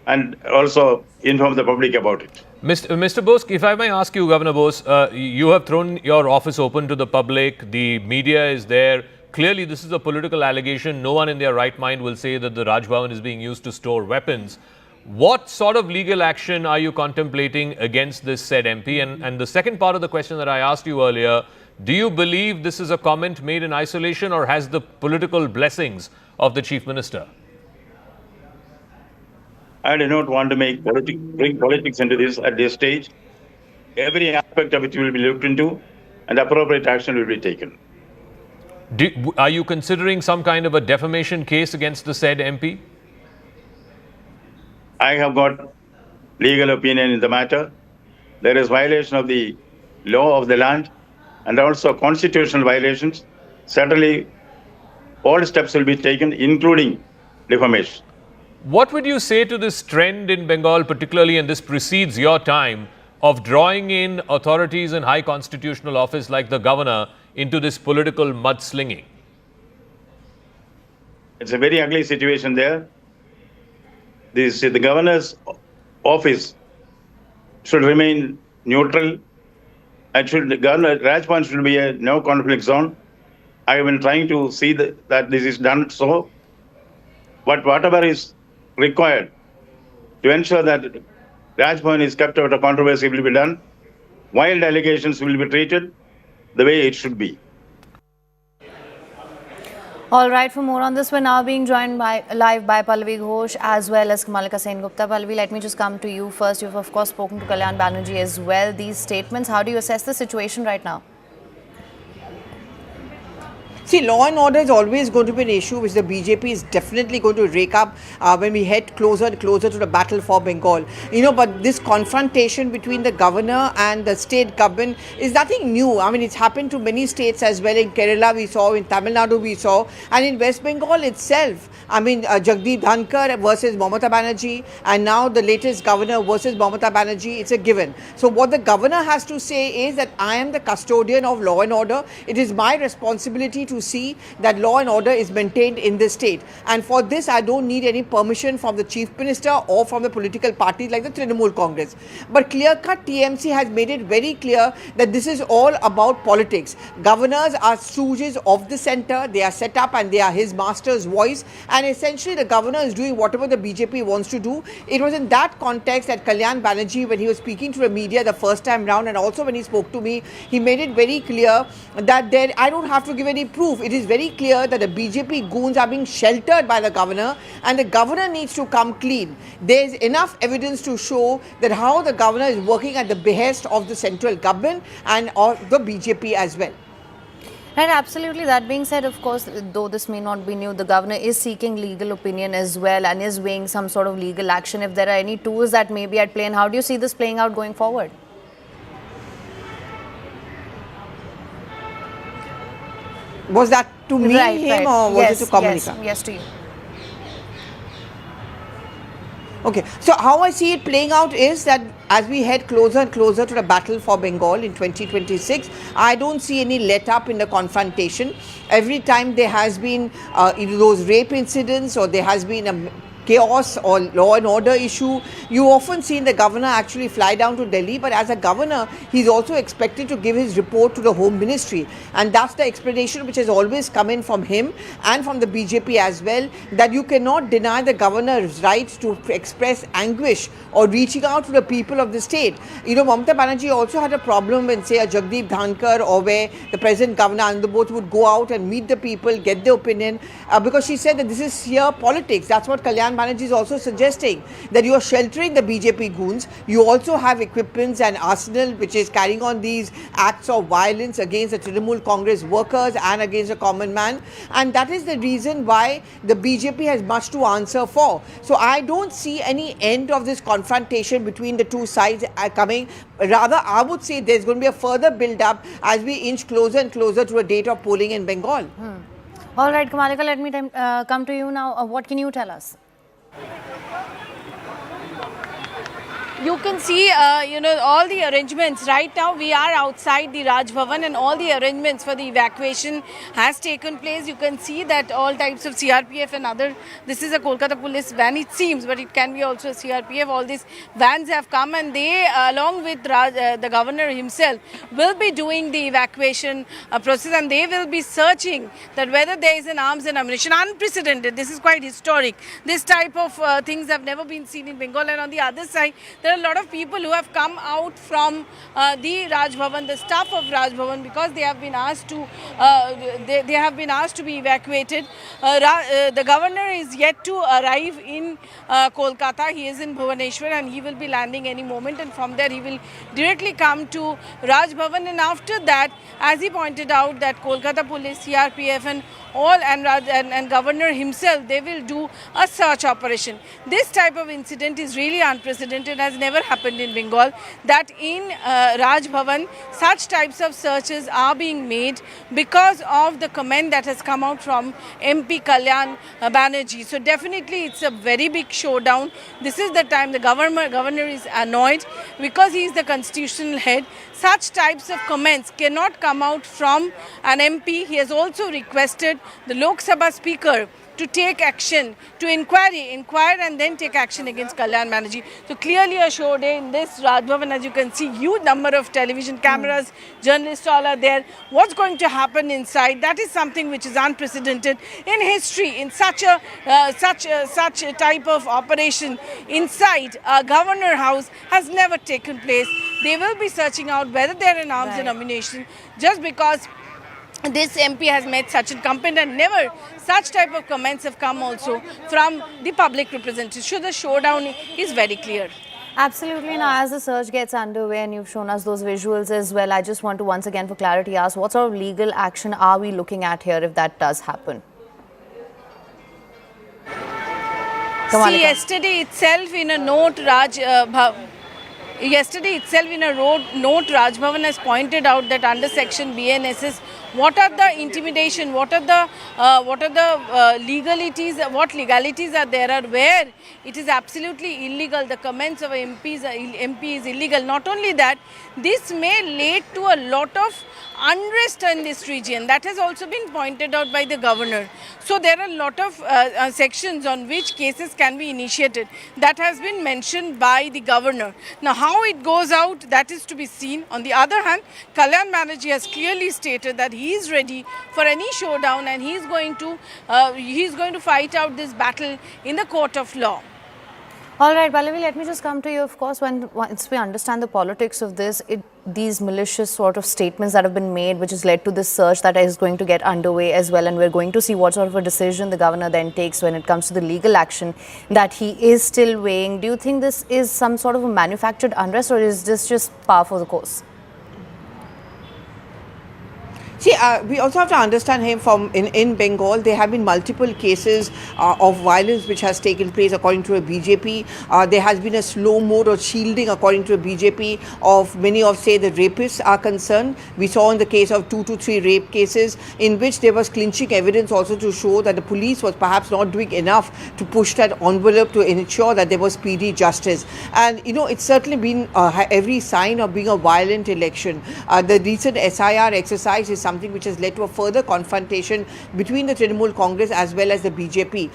and also inform the public about it. Mr. Bose, if I may ask you, Governor Bose, you have thrown your office open to the public. The media is there. Clearly, this is a political allegation. No one in their right mind will say that the Raj Bhavan is being used to store weapons. What sort of legal action are you contemplating against this said MP? And the second part of the question that I asked you earlier, do you believe this is a comment made in isolation or has the political blessings of the Chief Minister? I do not want to bring politics into this at this stage. Every aspect of it will be looked into and appropriate action will be taken. Are you considering some kind of a defamation case against the said MP? I have got legal opinion in the matter. There is violation of the law of the land and also constitutional violations. Certainly, all steps will be taken, including defamation. What would you say to this trend in Bengal, particularly, and this precedes your time, of drawing in authorities in high constitutional office like the governor into this political mudslinging? It's a very ugly situation there. The governor's office should remain neutral and the governor Raj Bhavan should be a no conflict zone. I have been trying to see that this is done so, but whatever is required to ensure that Raj Bhavan is kept out of controversy will be done. Wild allegations will be treated the way it should be. All right, for more on this, we're now being joined live by Pallavi Ghosh as well as Kamalika Sen Gupta. Pallavi, let me just come to you first. You've of course spoken to Kalyan Banerjee as well. These statements, how do you assess the situation right now? See, law and order is always going to be an issue which the BJP is definitely going to rake up when we head closer and closer to the battle for Bengal. You know, but this confrontation between the governor and the state government is nothing new. I mean, it's happened to many states as well. In Kerala we saw, in Tamil Nadu we saw, and in West Bengal itself. I mean, Jagdeep Dhankar versus Mamata Banerjee, and now the latest governor versus Mamata Banerjee, it's a given. So what the governor has to say is that I am the custodian of law and order. It is my responsibility to see that law and order is maintained in the state. And for this, I don't need any permission from the Chief Minister or from the political parties like the Trinamool Congress. But clear-cut TMC has made it very clear that this is all about politics. Governors are stooges of the centre. They are set up and they are his master's voice. And essentially, the governor is doing whatever the BJP wants to do. It was in that context that Kalyan Banerjee, when he was speaking to the media the first time round, and also when he spoke to me, he made it very clear that I don't have to give any proof. It is very clear that the BJP goons are being sheltered by the governor, and the governor needs to come clean. There is enough evidence to show that how the governor is working at the behest of the central government and of the BJP as well. Right, absolutely. That being said, of course, though this may not be new, the governor is seeking legal opinion as well and is weighing some sort of legal action. If there are any tools that may be at play, and how do you see this playing out going forward? Was that to me, him, or was it to Kamalika? Yes, to you. Okay, so how I see it playing out is that as we head closer and closer to the battle for Bengal in 2026, I don't see any let up in the confrontation. Every time there has been those rape incidents or there has been a chaos or law and order issue, you often see the governor actually fly down to Delhi, but as a governor, he's also expected to give his report to the Home Ministry. And that's the explanation which has always come in from him and from the BJP as well, that you cannot deny the governor's right to express anguish or reaching out to the people of the state. You know, Mamata Banerjee also had a problem when, say, a Jagdeep Dhankar or where the present governor Anandabodh would go out and meet the people, get their opinion, because she said that this is sheer politics. That's what Kalyan Banerjee is also suggesting, that you are sheltering the BJP goons. You also have equipments and arsenal which is carrying on these acts of violence against the Trinamool Congress workers and against the common man. And that is the reason why the BJP has much to answer for. So I don't see any end of this confrontation between the two sides coming. Rather, I would say there's going to be a further build-up as we inch closer and closer to a date of polling in Bengal. All right, Kamalika, let me come to you now. What can you tell us? You can see, all the arrangements. Right now, we are outside the Raj Bhavan and all the arrangements for the evacuation has taken place. You can see that all types of CRPF and other, this is a Kolkata police van, it seems, but it can be also a CRPF. All these vans have come and they, along with the governor himself, will be doing the evacuation process, and they will be searching that whether there is an arms and ammunition. Unprecedented. This is quite historic. This type of things have never been seen in Bengal. And on the other side, there are a lot of people who have come out from the Raj Bhavan, the staff of Raj Bhavan, because they have been asked to they have been asked to be evacuated. The governor is yet to arrive in Kolkata. He is in Bhubaneswar and he will be landing any moment, and from there he will directly come to Raj Bhavan. And after that, as he pointed out, that Kolkata police, CRPF and all and governor himself, they will do a search operation. This type of incident is really unprecedented, has never happened in Bengal, that in Raj Bhavan such types of searches are being made because of the comment that has come out from MP Kalyan Banerjee. So definitely it's a very big showdown. This is the time the governor is annoyed because he is the constitutional head. Such types of comments cannot come out from an MP. He has also requested the Lok Sabha Speaker to take action, to inquire and then take action against Kalyan Banerjee. So clearly a show day in this Raj Bhavan. As you can see, huge number of television cameras, journalists all are there. What's going to happen inside? That is something which is unprecedented in history. In such a type of operation inside a governor house has never taken place. They will be searching out whether there are arms and ammunition, just because this MP has made such a complaint, and never such type of comments have come also from the public representatives. So the showdown is very clear. Absolutely. Now, as the search gets underway and you've shown us those visuals as well, I just want to once again, for clarity, ask what sort of legal action are we looking at here if that does happen? See, yesterday itself in a note, Raj Bhavan has pointed out that under section BNSS, what are the intimidation, what are the legalities are there, or where it is absolutely illegal. The comments of MP is illegal. Not only that, this may lead to a lot of unrest in this region. That has also been pointed out by the governor. So there are a lot of sections on which cases can be initiated. That has been mentioned by the governor. Now how it goes out, that is to be seen. On the other hand, Kalyan Banerjee has clearly stated that he is ready for any showdown, and he is going to fight out this battle in the court of law. All right, Pallavi, let me just come to you. Of course, once we understand the politics of this, these malicious sort of statements that have been made, which has led to this search that is going to get underway as well, and we're going to see what sort of a decision the governor then takes when it comes to the legal action that he is still weighing. Do you think this is some sort of a manufactured unrest, or is this just par for the course? See, we also have to understand him from in Bengal. There have been multiple cases of violence which has taken place according to a BJP. There has been a slow mode of shielding according to a BJP of many of, say, the rapists are concerned. We saw in the case of 2 to 3 rape cases in which there was clinching evidence also to show that the police was perhaps not doing enough to push that envelope to ensure that there was speedy justice. And, you know, it's certainly been every sign of being a violent election. The recent SIR exercise is something which has led to a further confrontation between the Trinamool Congress as well as the BJP.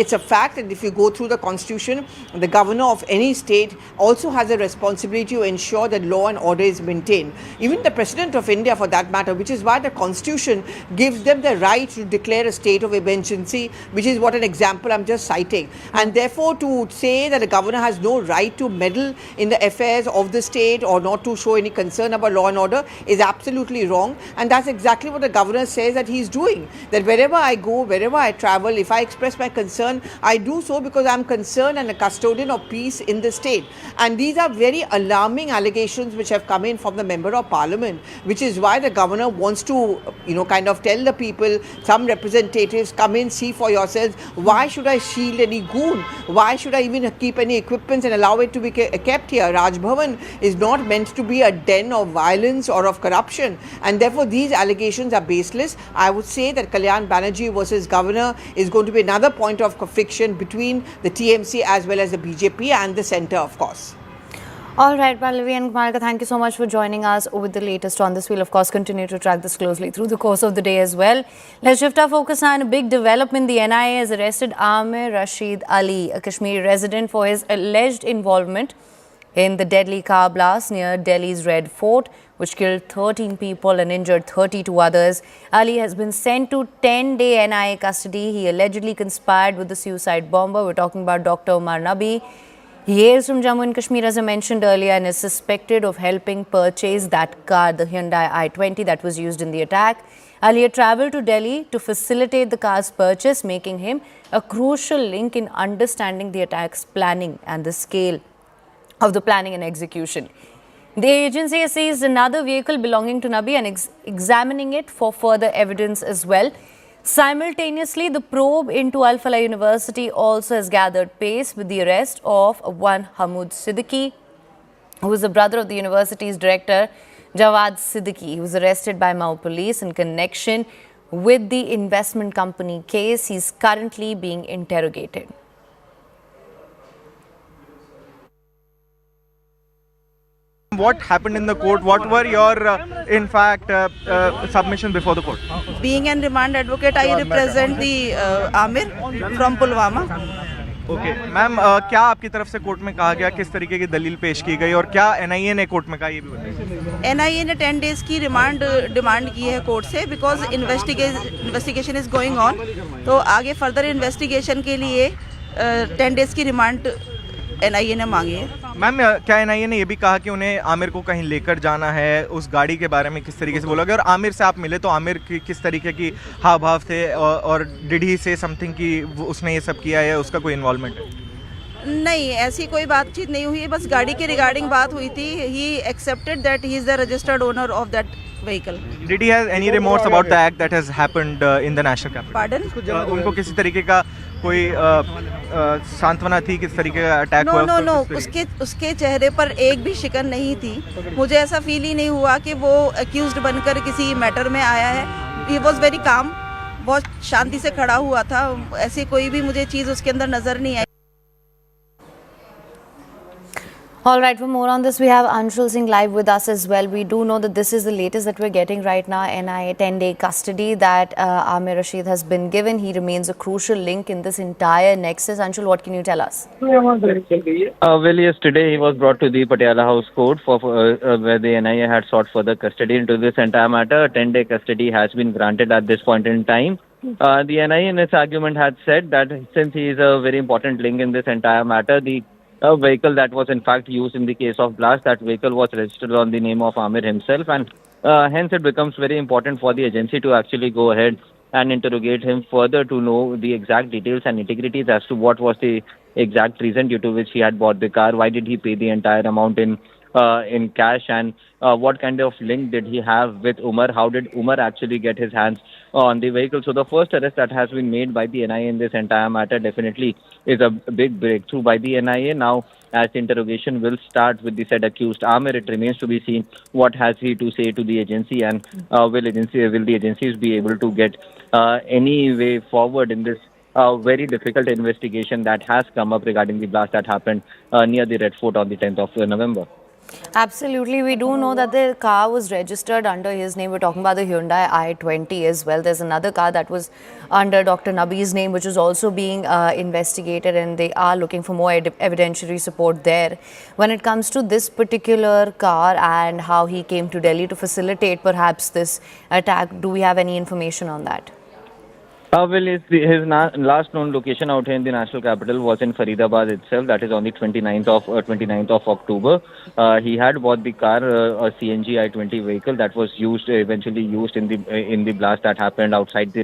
It's a fact that if you go through the constitution, the governor of any state also has a responsibility to ensure that law and order is maintained. Even the President of India, for that matter, which is why the constitution gives them the right to declare a state of emergency, which is what an example I'm just citing. And therefore, to say that the governor has no right to meddle in the affairs of the state or not to show any concern about law and order is absolutely wrong. And that's exactly what the governor says that he's doing. That wherever I go, wherever I travel, if I express my concern, I do so because I'm concerned and a custodian of peace in the state. And these are very alarming allegations which have come in from the member of parliament, which is why the governor wants to, kind of tell the people, some representatives, come in, see for yourselves. Why should I shield any goon? Why should I even keep any equipments and allow it to be kept here? Raj Bhavan is not meant to be a den of violence or of corruption, and therefore these allegations are baseless. I would say that Kalyan Banerjee versus governor is going to be another point of friction between the TMC as well as the BJP and the centre, of course. All right, Pallavi and Kumarika, thank you so much for joining us with the latest on this. We'll, of course, continue to track this closely through the course of the day as well. Let's shift our focus now on a big development. The NIA has arrested Amir Rashid Ali, a Kashmiri resident, for his alleged involvement in the deadly car blast near Delhi's Red Fort, which killed 13 people and injured 32 others. Ali has been sent to 10-day NIA custody. He allegedly conspired with the suicide bomber. We're talking about Dr. Umar Nabi. He hails from Jammu and Kashmir, as I mentioned earlier, and is suspected of helping purchase that car, the Hyundai i20 that was used in the attack. Ali had travelled to Delhi to facilitate the car's purchase, making him a crucial link in understanding the attack's planning and the scale of the planning and execution. The agency has seized another vehicle belonging to Nabi and examining it for further evidence as well. Simultaneously, the probe into Al Falah University also has gathered pace with the arrest of one Hamoud Siddiqui, who is the brother of the university's director, Jawad Siddiqui. He was arrested by Mau police in connection with the investment company case. He is currently being interrogated. What happened in the court? What were your, submission before the court? Being an remand advocate, I represent the Amir from Pulwama. Okay, ma'am क्या आपकी तरफ से court में कहा गया, किस तरीके की दलील पेश की गई और क्या NIA ने कोर्ट में कहा, ये भी बताइए। NIA ने 10 डेज की रिमांड डिमांड की है कोर्ट से, because investigation is going on. तो आगे फर्दर इन्वेस्टिगेशन के लिए 10 डेज की रिमांड NIA ने मांगी है। मैम क्या NIA ने ये भी कहा कि उन्हें आमिर को कहीं लेकर जाना है, उस गाड़ी के बारे में किस तरीके से बोला गया, और आमिर से आप मिले तो आमिर की किस तरीके की हाव भाव थे, और डिड ही से समथिंग कि उसने ये सब किया है, उसका कोई इन्वॉल्वमेंट है? नहीं, ऐसी कोई बातचीत नहीं हुई, बस गाड़ी के रिगार्डिंग बात हुई थी। He accepted that he is the registered owner of that vehicle. Did he have any remorse about the act that has happened in the national capital? Pardon? उनको किसी तरीके का कोई सांत्वना थी, किस तरीके का अटैक हुआ? नो, उसके चेहरे पर एक भी शिकन नहीं थी। मुझे ऐसा फील ही नहीं हुआ कि वो अक्यूज्ड बनकर किसी मैटर में आया है। ही वॉज वेरी काम, बहुत शांति से खड़ा हुआ था। ऐसी कोई भी मुझे चीज़ उसके अंदर नजर नहीं आई। All right, for more on this, we have Anshul Singh live with us as well. We do know that this is the latest that we're getting right now, NIA 10-day custody that Amir Rashid has been given. He remains a crucial link in this entire nexus. Anshul, what can you tell us? Well, yesterday he was brought to the Patiala House Court for where the NIA had sought further custody into this entire matter. 10-day custody has been granted at this point in time. The NIA in its argument had said that since he is a very important link in this entire matter, the vehicle that was in fact used in the case of blast, that vehicle was registered on the name of Amir himself, and hence it becomes very important for the agency to actually go ahead and interrogate him further to know the exact details and nitty-gritties as to what was the exact reason due to which he had bought the car, why did he pay the entire amount in cash, and what kind of link did he have with Umar, how did Umar actually get his hands on the vehicle. So the first arrest that has been made by the NIA in this entire matter definitely is a big breakthrough by the NIA. Now, as the interrogation will start with the said accused Amir, it remains to be seen what has he to say to the agency, and will the agencies be able to get any way forward in this very difficult investigation that has come up regarding the blast that happened near the Red Fort on the 10th of November. Absolutely. We do know that the car was registered under his name. We're talking about the Hyundai i20 as well. There's another car that was under Dr. Nabi's name, which is also being investigated, and they are looking for more evidentiary support there. When it comes to this particular car and how he came to Delhi to facilitate perhaps this attack, do we have any information on that? Well, his last known location out here in the national capital was in Faridabad itself. That is on the 29th of October. He had bought the car, a CNG i20 vehicle that was eventually used in the blast that happened outside the.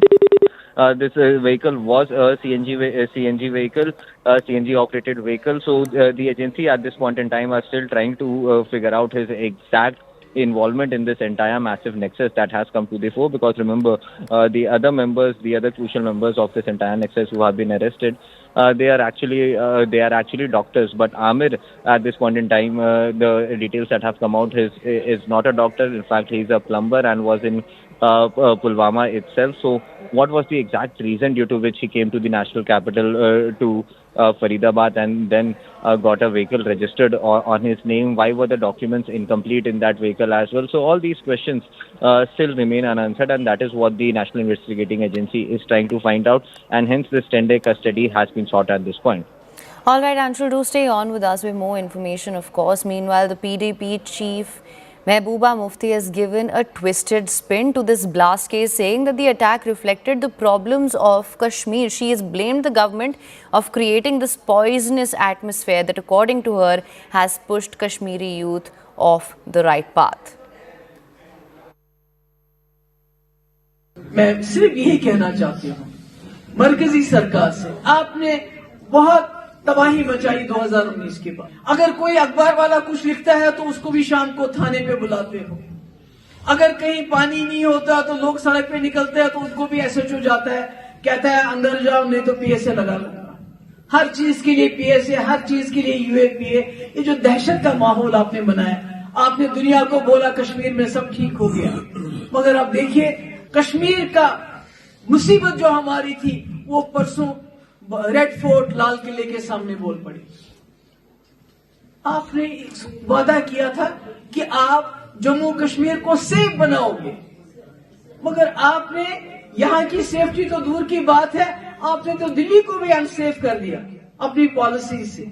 This vehicle was a CNG vehicle, CNG operated vehicle. So the agency at this point in time are still trying to figure out his exact involvement in this entire massive nexus that has come to the fore, because remember, the other crucial members of this entire nexus who have been arrested, they are actually doctors. But Amir, at this point in time, the details that have come out, is not a doctor. In fact, he's a plumber and was in Pulwama itself. So what was the exact reason due to which he came to the national capital to Faridabad and then got a vehicle registered on his name? Why were the documents incomplete in that vehicle as well? So all these questions still remain unanswered, and that is what the National Investigating Agency is trying to find out, and hence this 10-day custody has been sought at this point. All right, Anshul, do stay on with us with more information, of course. Meanwhile, the PDP chief Mehbooba Mufti has given a twisted spin to this blast case, saying that the attack reflected the problems of Kashmir. She has blamed the government of creating this poisonous atmosphere that, according to her, has pushed Kashmiri youth off the right path. मैं सिर्फ यही कहना चाहती हूँ मरकजी सरकार से, आपने बहुत तबाही मचाई 2019 के बाद। अगर कोई अखबार वाला कुछ लिखता है तो उसको भी शाम को थाने पे बुलाते हो। अगर कहीं पानी नहीं होता तो लोग सड़क पे निकलते हैं तो उनको भी एसएचओ जाता है, कहता है अंदर जाओ नहीं तो पीएसए लगा लूंगा। हर चीज के लिए पीएसए, हर चीज के लिए यूएपीए। ये जो दहशत का माहौल आपने बनाया, आपने दुनिया को बोला कश्मीर में सब ठीक हो गया, मगर अब देखिए कश्मीर का मुसीबत जो हमारी थी वो परसों रेड फोर्ट लाल किले के सामने बोल पड़ी। आपने वादा किया था कि आप जम्मू कश्मीर को सेफ बनाओगे, मगर आपने यहां की सेफ्टी तो दूर की बात है, आपने तो दिल्ली को भी अनसेफ कर दिया अपनी पॉलिसी से।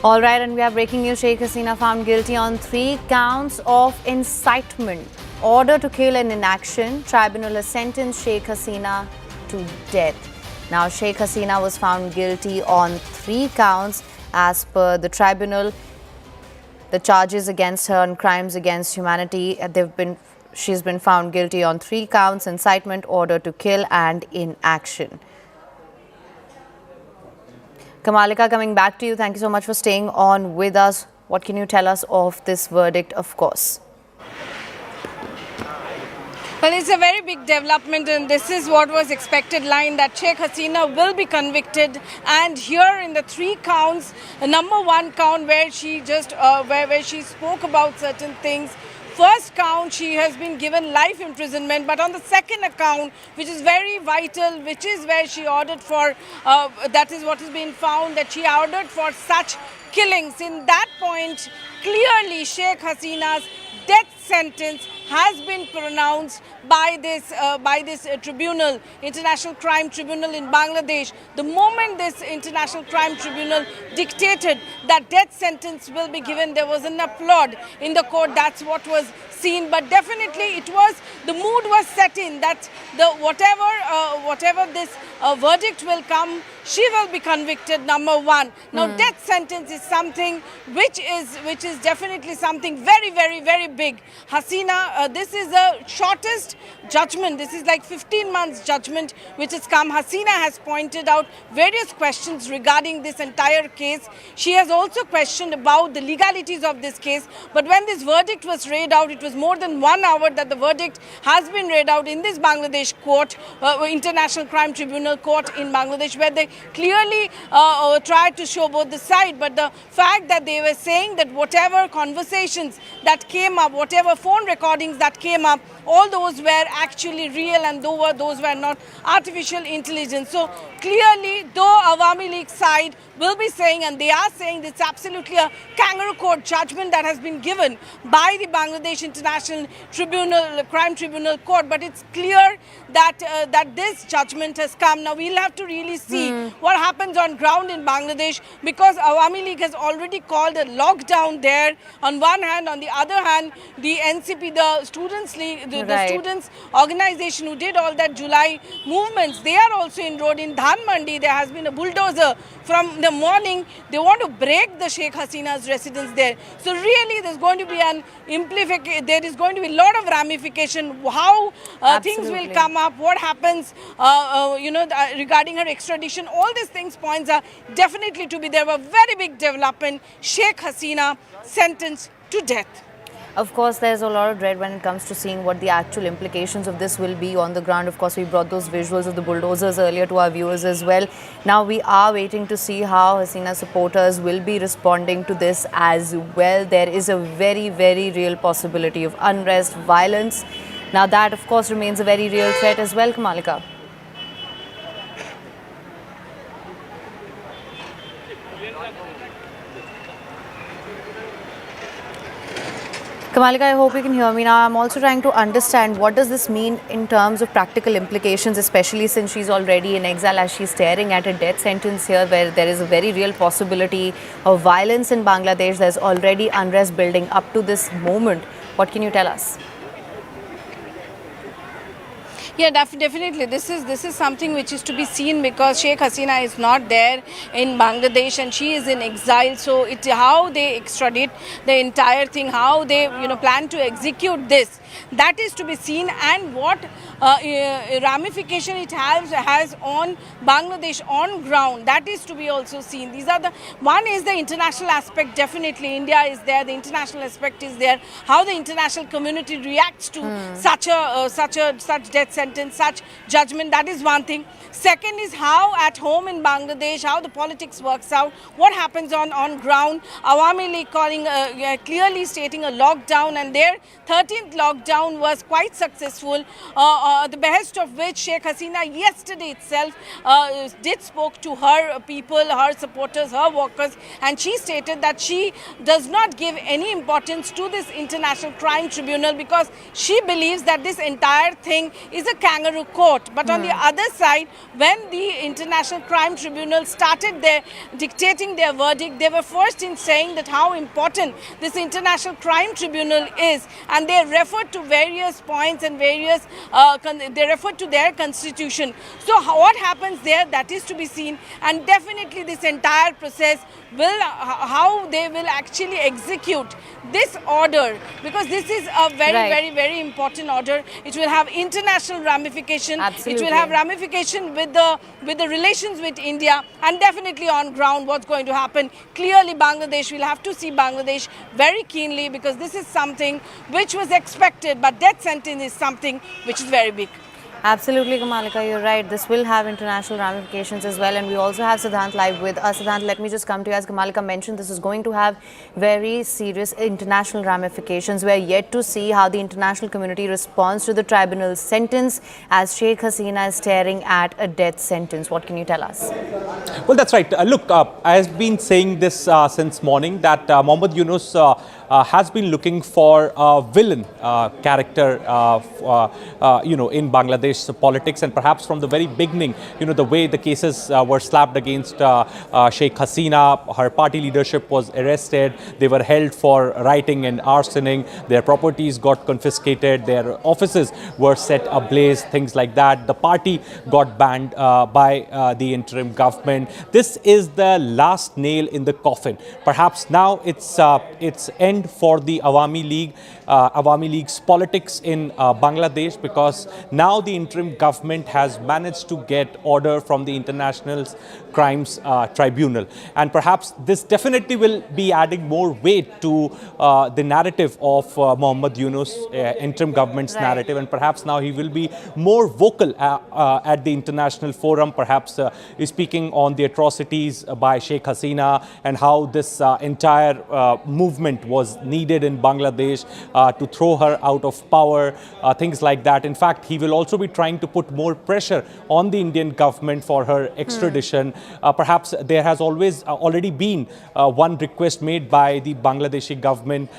All right, and we are breaking news. Sheikh Hasina found guilty on 3 counts of incitement. Order to kill and inaction. Tribunal has sentenced Sheikh Hasina to death. Now, Sheikh Hasina was found guilty on 3 counts as per the tribunal. The charges against her on crimes against humanity, she's been found guilty on 3 counts: incitement, order to kill, and inaction. Kamalika, coming back to you. Thank you so much for staying on with us. What can you tell us of this verdict, of course? Well, it's a very big development, and this is what was expected line, that Sheikh Hasina will be convicted. And here in the 3 counts, the number 1 count where she just where she spoke about certain things. First count, she has been given life imprisonment, but on the second account, which is very vital, which is where she ordered for, that is what has been found, that she ordered for such killings. In that point, clearly Sheikh Hasina's death sentence has been pronounced by this tribunal, International Crime Tribunal in Bangladesh. The moment this International Crime Tribunal dictated that death sentence will be given, there was an applaud in the court. That's what was seen. But definitely the mood was set in that whatever this verdict will come, she will be convicted, number 1. Now, death sentence is something which is definitely something very, very, very big. Hasina, this is the shortest judgment. This is like 15 months judgment which has come. Hasina has pointed out various questions regarding this entire case. She has also questioned about the legalities of this case. But when this verdict was read out, it was more than 1 hour that the verdict has been read out in this Bangladesh court, International Crime Tribunal court in Bangladesh, where they clearly tried to show both the side. But the fact that they were saying that whatever conversations that came up, whatever phone recordings that came up, all those were actually real and those were not artificial intelligence. So clearly, though Awami League side will be saying, and they are saying, it's absolutely a kangaroo court judgment that has been given by the Bangladesh International Tribunal, Crime Tribunal Court, but it's clear that that this judgment has come. Now we'll have to really see what happens on ground in Bangladesh, because Awami League has already called a lockdown there on one hand. On the other hand, the NCP, the Students League, the students organization who did all that July movements, they are also enrolled in Dhanmandi. There has been a bulldozer from the morning. They want to break the Sheikh Hasina's residence there. So really there's going to be there is going to be a lot of ramification, how things will come up, what happens, regarding her extradition. All these things points are definitely to be there. A very big development. Sheikh Hasina sentenced to death. Of course, there's a lot of dread when it comes to seeing what the actual implications of this will be on the ground. Of course, we brought those visuals of the bulldozers earlier to our viewers as well. Now we are waiting to see how Hasina supporters will be responding to this as well. There is a very, very real possibility of unrest, violence. Now that, of course, remains a very real threat as well, Kamalika. Kamalika, I hope you can hear me now. I'm also trying to understand what does this mean in terms of practical implications, especially since she's already in exile, as she's staring at a death sentence here, where there is a very real possibility of violence in Bangladesh. There's already unrest building up to this moment. What can you tell us? Yeah, definitely. This is something which is to be seen, because Sheikh Hasina is not there in Bangladesh and she is in exile. So how they extradite the entire thing, how they plan to execute this, that is to be seen, and what ramification it has on Bangladesh on ground, that is to be also seen. These are one is the international aspect. Definitely India is there, the international aspect is there, how the international community reacts to such death sentence, such judgment. That is one thing. Second is how at home in Bangladesh, how the politics works out, what happens on ground. Awami League calling clearly stating a lockdown, and their 13th lockdown was quite successful, the behest of which Sheikh Hasina yesterday itself did spoke to her people, her supporters, her workers, and she stated that she does not give any importance to this international crime tribunal, because she believes that this entire thing is a kangaroo court. But on the other side, when the International Crime Tribunal started dictating their verdict, they were first in saying that how important this International Crime Tribunal is, and they referred to various points and various, they referred to their constitution. So what happens there, that is to be seen, and definitely this entire process will, how they will actually execute this order, because this is a very, very important order. It will have international ramification. Absolutely. It will have ramification with the relations with India, and definitely on ground what's going to happen. Clearly Bangladesh, we'll have to see Bangladesh very keenly, because this is something which was expected, but death sentence is something which is very big. Absolutely, Kamalika, you're right. This will have international ramifications as well. And we also have Siddhant live with us. Siddhant, let me just come to you. As Kamalika mentioned, this is going to have very serious international ramifications. We're yet to see how the international community responds to the tribunal's sentence, as Sheikh Hasina is staring at a death sentence. What can you tell us? Well, that's right. Look, I've been saying this since morning, that Mohammad Yunus has been looking for a villain character, in Bangladesh politics, and perhaps from the very beginning, the way the cases were slapped against Sheikh Hasina, her party leadership was arrested, they were held for rioting and arsoning, their properties got confiscated, their offices were set ablaze, things like that. The party got banned by the interim government. This is the last nail in the coffin. Perhaps now it's end for the Awami League's politics in Bangladesh, because now the interim government has managed to get order from the International Crimes Tribunal, and perhaps this definitely will be adding more weight to the narrative of Mohammad Yunus, interim government's narrative, and perhaps now he will be more vocal at the international forum, perhaps speaking on the atrocities by Sheikh Hasina and how this entire movement was was needed in Bangladesh to throw her out of power, things like that. In fact, he will also be trying to put more pressure on the Indian government for her extradition. Perhaps there has already been one request made by the Bangladeshi government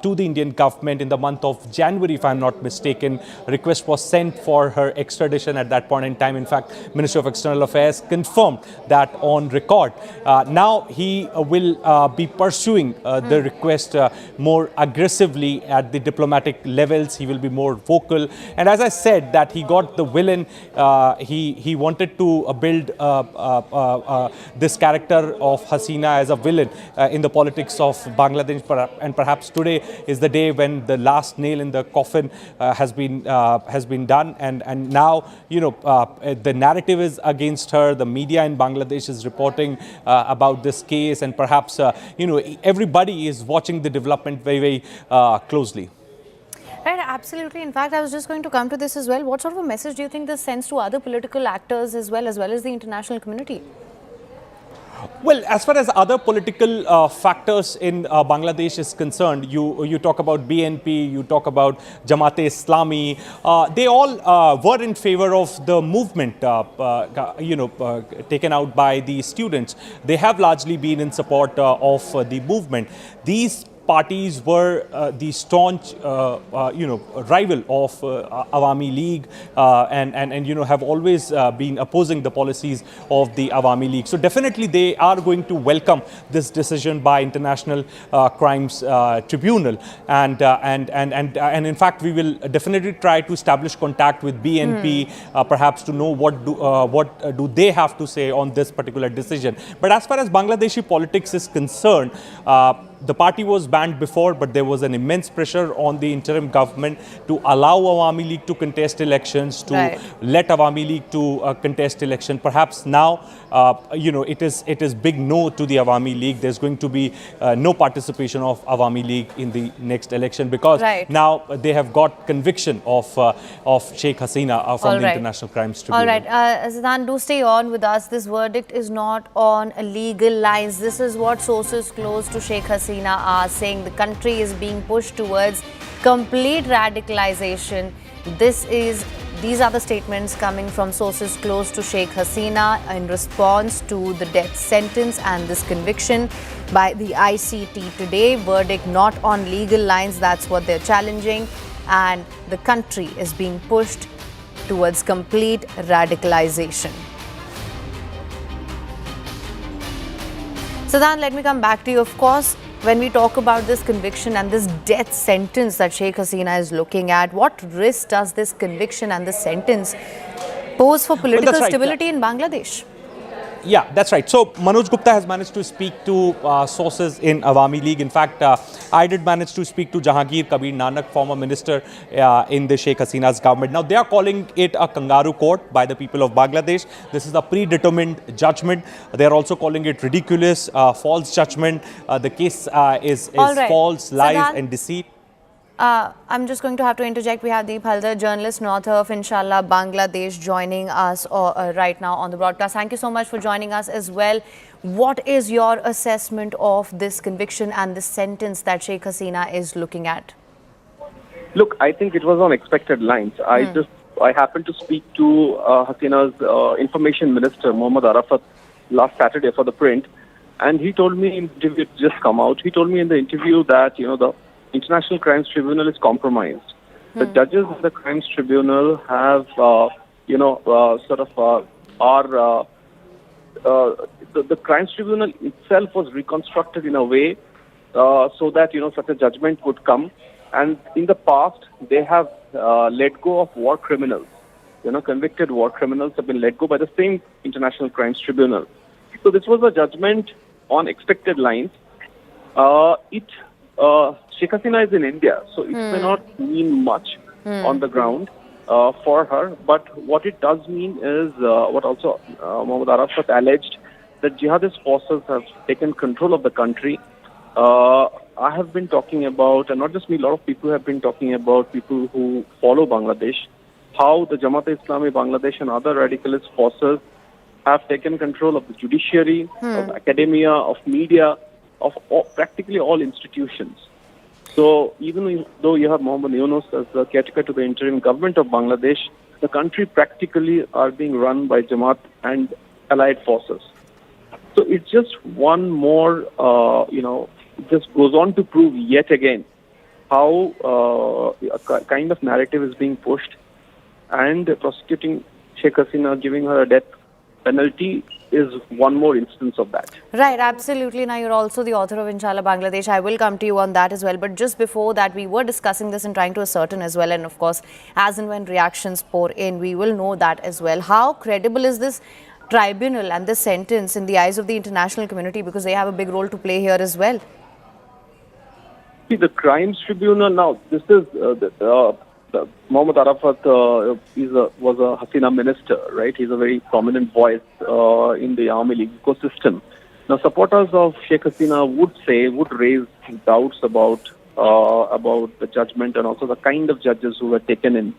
to the Indian government in the month of January, if I'm not mistaken. A request was sent for her extradition at that point in time. In fact, Ministry of External Affairs confirmed that on record. Now he will be pursuing the request more aggressively at the diplomatic levels. He will be more vocal. And as I said, that he got the villain. He wanted to build this character of Hasina as a villain in the politics of Bangladesh. And perhaps today is the day when the last nail in the coffin has been done. And now, the narrative is against her. The media in Bangladesh is reporting about this case, and perhaps everybody is watching the development very, very closely. Right, absolutely. In fact, I was just going to come to this as well. What sort of a message do you think this sends to other political actors as well as the international community? Well, as far as other political factors in Bangladesh is concerned, you talk about BNP, you talk about Jamaat-e-Islami. They all were in favor of the movement, taken out by the students. They have largely been in support of the movement. These parties were the staunch, rival of Awami League, and have always been opposing the policies of the Awami League. So definitely they are going to welcome this decision by International Crimes Tribunal, and in fact we will definitely try to establish contact with BNP, perhaps to know what do they have to say on this particular decision. But as far as Bangladeshi politics is concerned, the party was banned before, but there was an immense pressure on the interim government to allow Awami League to contest elections, to let Awami League to contest election. Perhaps now, it is big no to the Awami League. There's going to be no participation of Awami League in the next election, because now they have got conviction of Sheikh Hasina from the International Crimes Tribunal. All right, Zidan, do stay on with us. This verdict is not on legal lines. This is what sources close to Sheikh Hasina are saying. The country is being pushed towards complete radicalization. These are the statements coming from sources close to Sheikh Hasina in response to the death sentence and this conviction by the ICT today. Verdict not on legal lines, that's what they're challenging. And the country is being pushed towards complete radicalization. Zidan, let me come back to you. Of course, when we talk about this conviction and this death sentence that Sheikh Hasina is looking at, what risk does this conviction and this sentence pose for political stability in Bangladesh? Yeah, that's right. So Manoj Gupta has managed to speak to sources in Awami League. In fact, I did manage to speak to Jahangir Kabir Nanak, former minister in the Sheikh Hasina's government. Now, they are calling it a kangaroo court by the people of Bangladesh. This is a predetermined judgment. They are also calling it ridiculous, false judgment. The case is false, lies and deceit. I'm just going to have to interject. We have Deep Haldar, journalist, author of Inshallah Bangladesh, joining us right now on the broadcast. Thank you so much for joining us as well. What is your assessment of this conviction and this sentence that Sheikh Hasina is looking at? Look, I think it was on expected lines. I happened to speak to Hasina's information minister, Mohammad Arafat, last Saturday for the print, and he told me in the interview, it just come out, he told me in the interview that, the International Crimes Tribunal is compromised. The judges of the Crimes Tribunal have, the Crimes Tribunal itself was reconstructed in a way so that, such a judgment would come. And in the past, they have let go of war criminals. Convicted war criminals have been let go by the same International Crimes Tribunal. So this was a judgment on expected lines. Sheikh Hasina is in India, so it may not mean much on the ground for her. But what it does mean is what also Mohammad Arafat alleged, that jihadist forces have taken control of the country. I have been talking about, and not just me, a lot of people have been talking about, people who follow Bangladesh, how the Jamaat-e-Islami Bangladesh and other radicalist forces have taken control of the judiciary, of academia, of media, of practically all institutions. So even though you have Mohammed Yunus as the caretaker to the interim government of Bangladesh, the country practically are being run by Jamaat and allied forces. So it's just one more, it just goes on to prove yet again how a kind of narrative is being pushed, and prosecuting Sheikh Hasina, giving her a death penalty, is one more instance of that. Right, absolutely. Now, you're also the author of Inshallah Bangladesh. I will come to you on that as well. But just before that, we were discussing this and trying to ascertain as well. And of course, as and when reactions pour in, we will know that as well. How credible is this tribunal and this sentence in the eyes of the international community? Because they have a big role to play here as well. See, the Crimes Tribunal now, this is Mohammed Arafat was a Hasina minister, right? He's a very prominent voice in the Awami League ecosystem. Now, supporters of Sheikh Hasina would raise doubts about the judgment and also the kind of judges who were taken in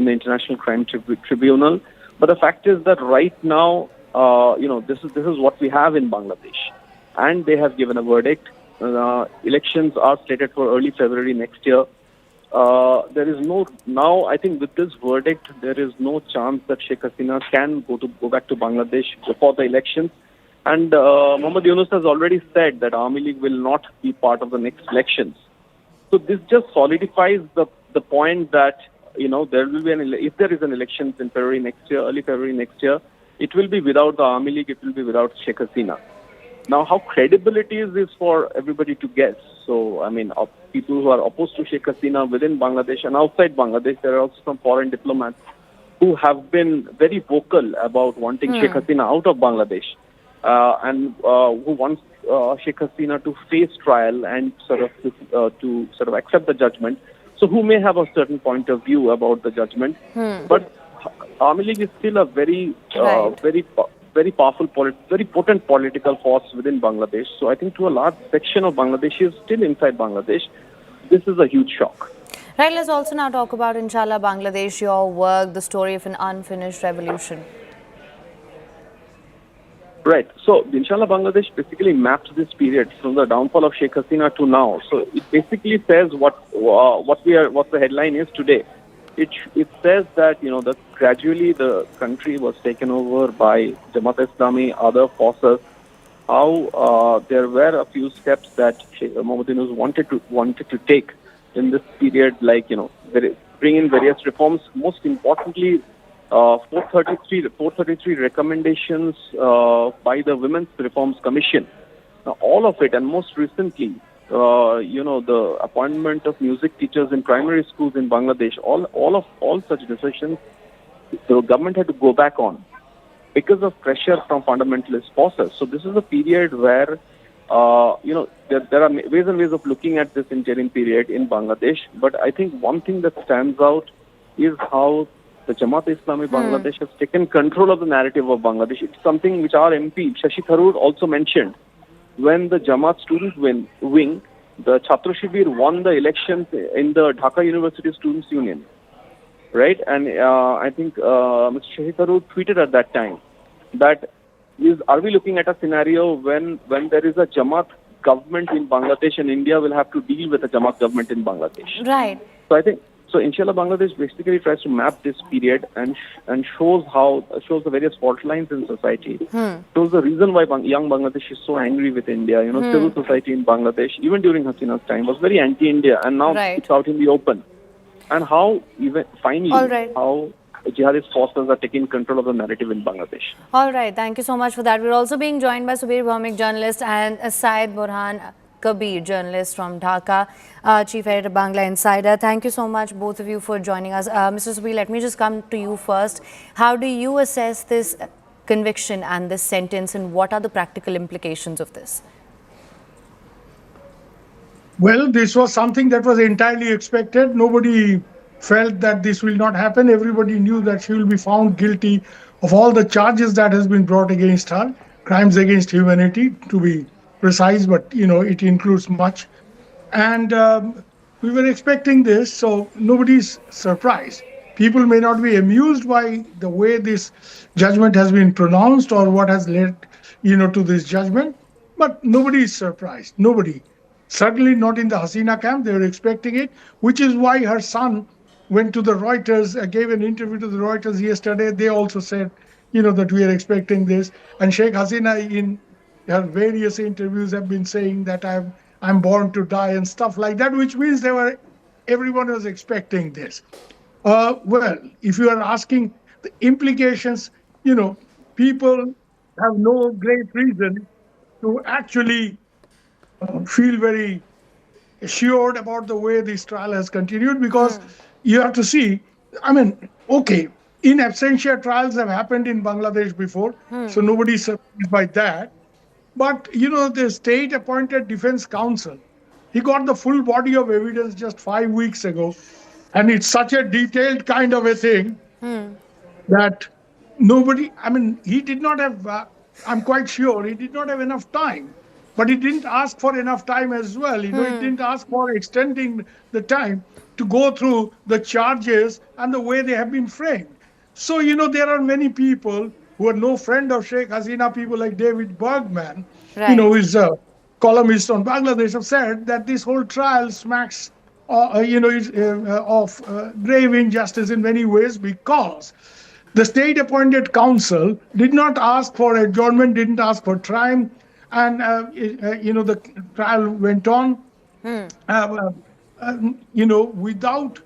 the International Crime Tribunal. But the fact is that right now, this is what we have in Bangladesh, and they have given a verdict. Elections are slated for early February next year. There is now I think with this verdict, there is no chance that Sheikh Hasina can go back to Bangladesh before the elections. And Mohammed Yunus has already said that Awami League will not be part of the next elections. So this just solidifies the point that, there will be if there is an election in February next year, early February next year, it will be without the Awami League, it will be without Sheikh Hasina. Now, how credible it is for everybody to guess. So, people who are opposed to Sheikh Hasina within Bangladesh and outside Bangladesh, there are also some foreign diplomats who have been very vocal about wanting Sheikh Hasina out of Bangladesh and who wants Sheikh Hasina to face trial and to accept the judgment. So, who may have a certain point of view about the judgment, but Awami League is still a very powerful, very potent political force within Bangladesh. So I think to a large section of Bangladeshis still inside Bangladesh, this is a huge shock. Right, let's also now talk about Inshallah Bangladesh, your work, the story of an unfinished revolution. Right. So Inshallah Bangladesh basically maps this period from the downfall of Sheikh Hasina to now. So it basically says what the headline is today. It says that gradually the country was taken over by Jamaat Islami, other forces. How there were a few steps that Mohammed Yunus wanted to take in this period, like bring in various reforms. Most importantly, 433 recommendations by the Women's Reforms Commission. Now, all of it, and most recently, the appointment of music teachers in primary schools in Bangladesh, all such decisions, the government had to go back on because of pressure from fundamentalist forces. So this is a period where, there are ways and ways of looking at this interim period in Bangladesh. But I think one thing that stands out is how the Jamaat Islami Bangladesh has taken control of the narrative of Bangladesh. It's something which our MP, Shashi Tharoor, also mentioned. When the Jamaat student wing, the Chhatra Shibir won the elections in the Dhaka University Students' Union, right? And I think Mr. Shashi Tharoor tweeted at that time that are we looking at a scenario when there is a Jamaat government in Bangladesh and India will have to deal with a Jamaat government in Bangladesh? Right. So I think Inshallah Bangladesh basically tries to map this period and shows the various fault lines in society. Shows the reason why young Bangladesh is so angry with India. Civil society in Bangladesh, even during Hasina's time, was very anti-India, and now it's out in the open. And how how jihadist forces are taking control of the narrative in Bangladesh. All right, thank you so much for that. We're also being joined by Subir Bhaumik, journalist, and Syed Burhan Kabir, journalist from Dhaka, chief editor Bangla Insider. Thank you so much, both of you, for joining us. Mr. Subir, let me just come to you first. How do you assess this conviction and this sentence, and what are the practical implications of this? Well, this was something that was entirely expected. Nobody felt that this will not happen. Everybody knew that she will be found guilty of all the charges that has been brought against her, crimes against humanity, to be precise, but it includes much. And we were expecting this, so nobody's surprised. People may not be amused by the way this judgment has been pronounced or what has led to this judgment, but nobody is surprised. Nobody. Certainly not in the Hasina camp. They were expecting it, which is why her son went to the Reuters, gave an interview to the Reuters yesterday. They also said, that we are expecting this. And Sheikh Hasina, in her various interviews, have been saying that I'm born to die and stuff like that, which means everyone was expecting this. Well, if you are asking the implications, people have no great reason to actually feel very assured about the way this trial has continued, because you have to see, okay, in absentia trials have happened in Bangladesh before, so nobody's surprised by that. But, the state-appointed defense counsel, he got the full body of evidence just 5 weeks ago, and it's such a detailed kind of a thing that he did not have, I'm quite sure, he did not have enough time. But he didn't ask for enough time as well. He didn't ask for extending the time to go through the charges and the way they have been framed. So, there are many people who are no friend of Sheikh Hasina, people like David Bergman, who is a columnist on Bangladesh, have said that this whole trial smacks of grave injustice in many ways, because the state-appointed counsel did not ask for adjournment, didn't ask for time, and the trial went on. Without,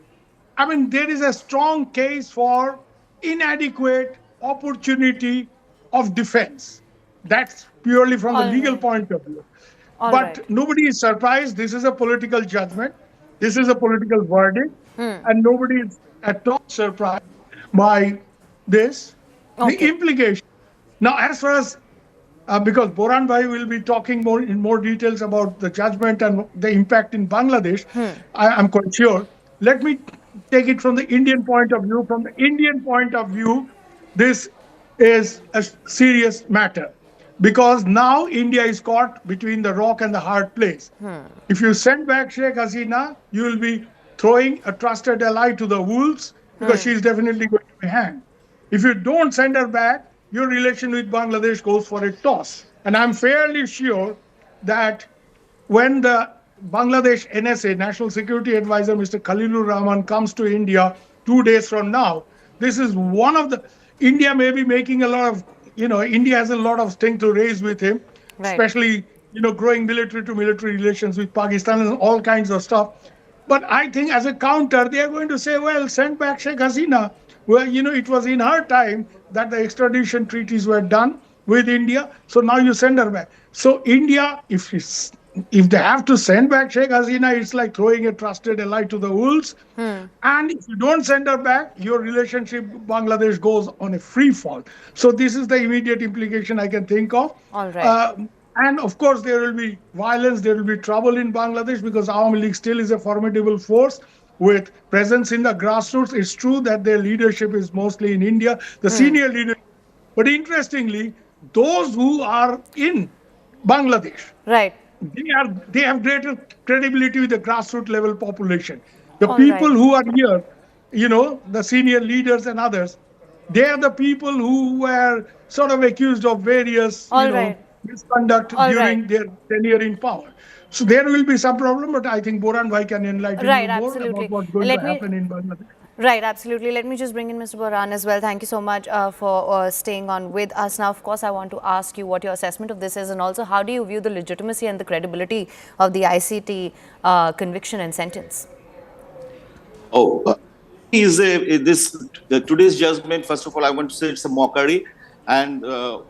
there is a strong case for inadequate opportunity of defense. That's purely from the legal point of view. But nobody is surprised. This is a political judgment. This is a political verdict, and nobody is at all surprised by this. The implication. Now, as far as because Boran Bhai will be talking in more details about the judgment and the impact in Bangladesh, I'm quite sure. Let me take it from the Indian point of view. From the Indian point of view, this is a serious matter, because now India is caught between the rock and the hard place. If you send back Sheikh Hasina, you will be throwing a trusted ally to the wolves, because she is definitely going to be hanged. If you don't send her back, your relation with Bangladesh goes for a toss. And I'm fairly sure that when the Bangladesh NSA, National Security Advisor, Mr. Khalilur Rahman, comes to India 2 days from now, this is one of the, India may be making a lot of, India has a lot of things to raise with him, especially, growing military to military relations with Pakistan and all kinds of stuff. But I think as a counter, they are going to say, well, send back Sheikh Hasina. Well, it was in her time that the extradition treaties were done with India. So now you send her back. So India, if they have to send back Sheikh Hasina, it's like throwing a trusted ally to the wolves. And if you don't send her back, your relationship with Bangladesh goes on a free fall. So this is the immediate implication I can think of. All right. And of course, there will be violence, there will be trouble in Bangladesh, because Awami League still is a formidable force with presence in the grassroots. It's true that their leadership is mostly in India, the senior leadership. But interestingly, those who are in Bangladesh, they have greater credibility with the grassroots level population. The people who are here, the senior leaders and others, they are the people who were sort of accused of various misconduct during their tenure in power. So there will be some problem, but I think Boran Bhai can enlighten you more about what's going to happen in Bangladesh. Right, absolutely. Let me just bring in Mr. Boran as well. Thank you so much for staying on with us. Now, of course, I want to ask you what your assessment of this is, and also how do you view the legitimacy and the credibility of the ICT conviction and sentence? Today's judgment, first of all, I want to say it's a mockery. And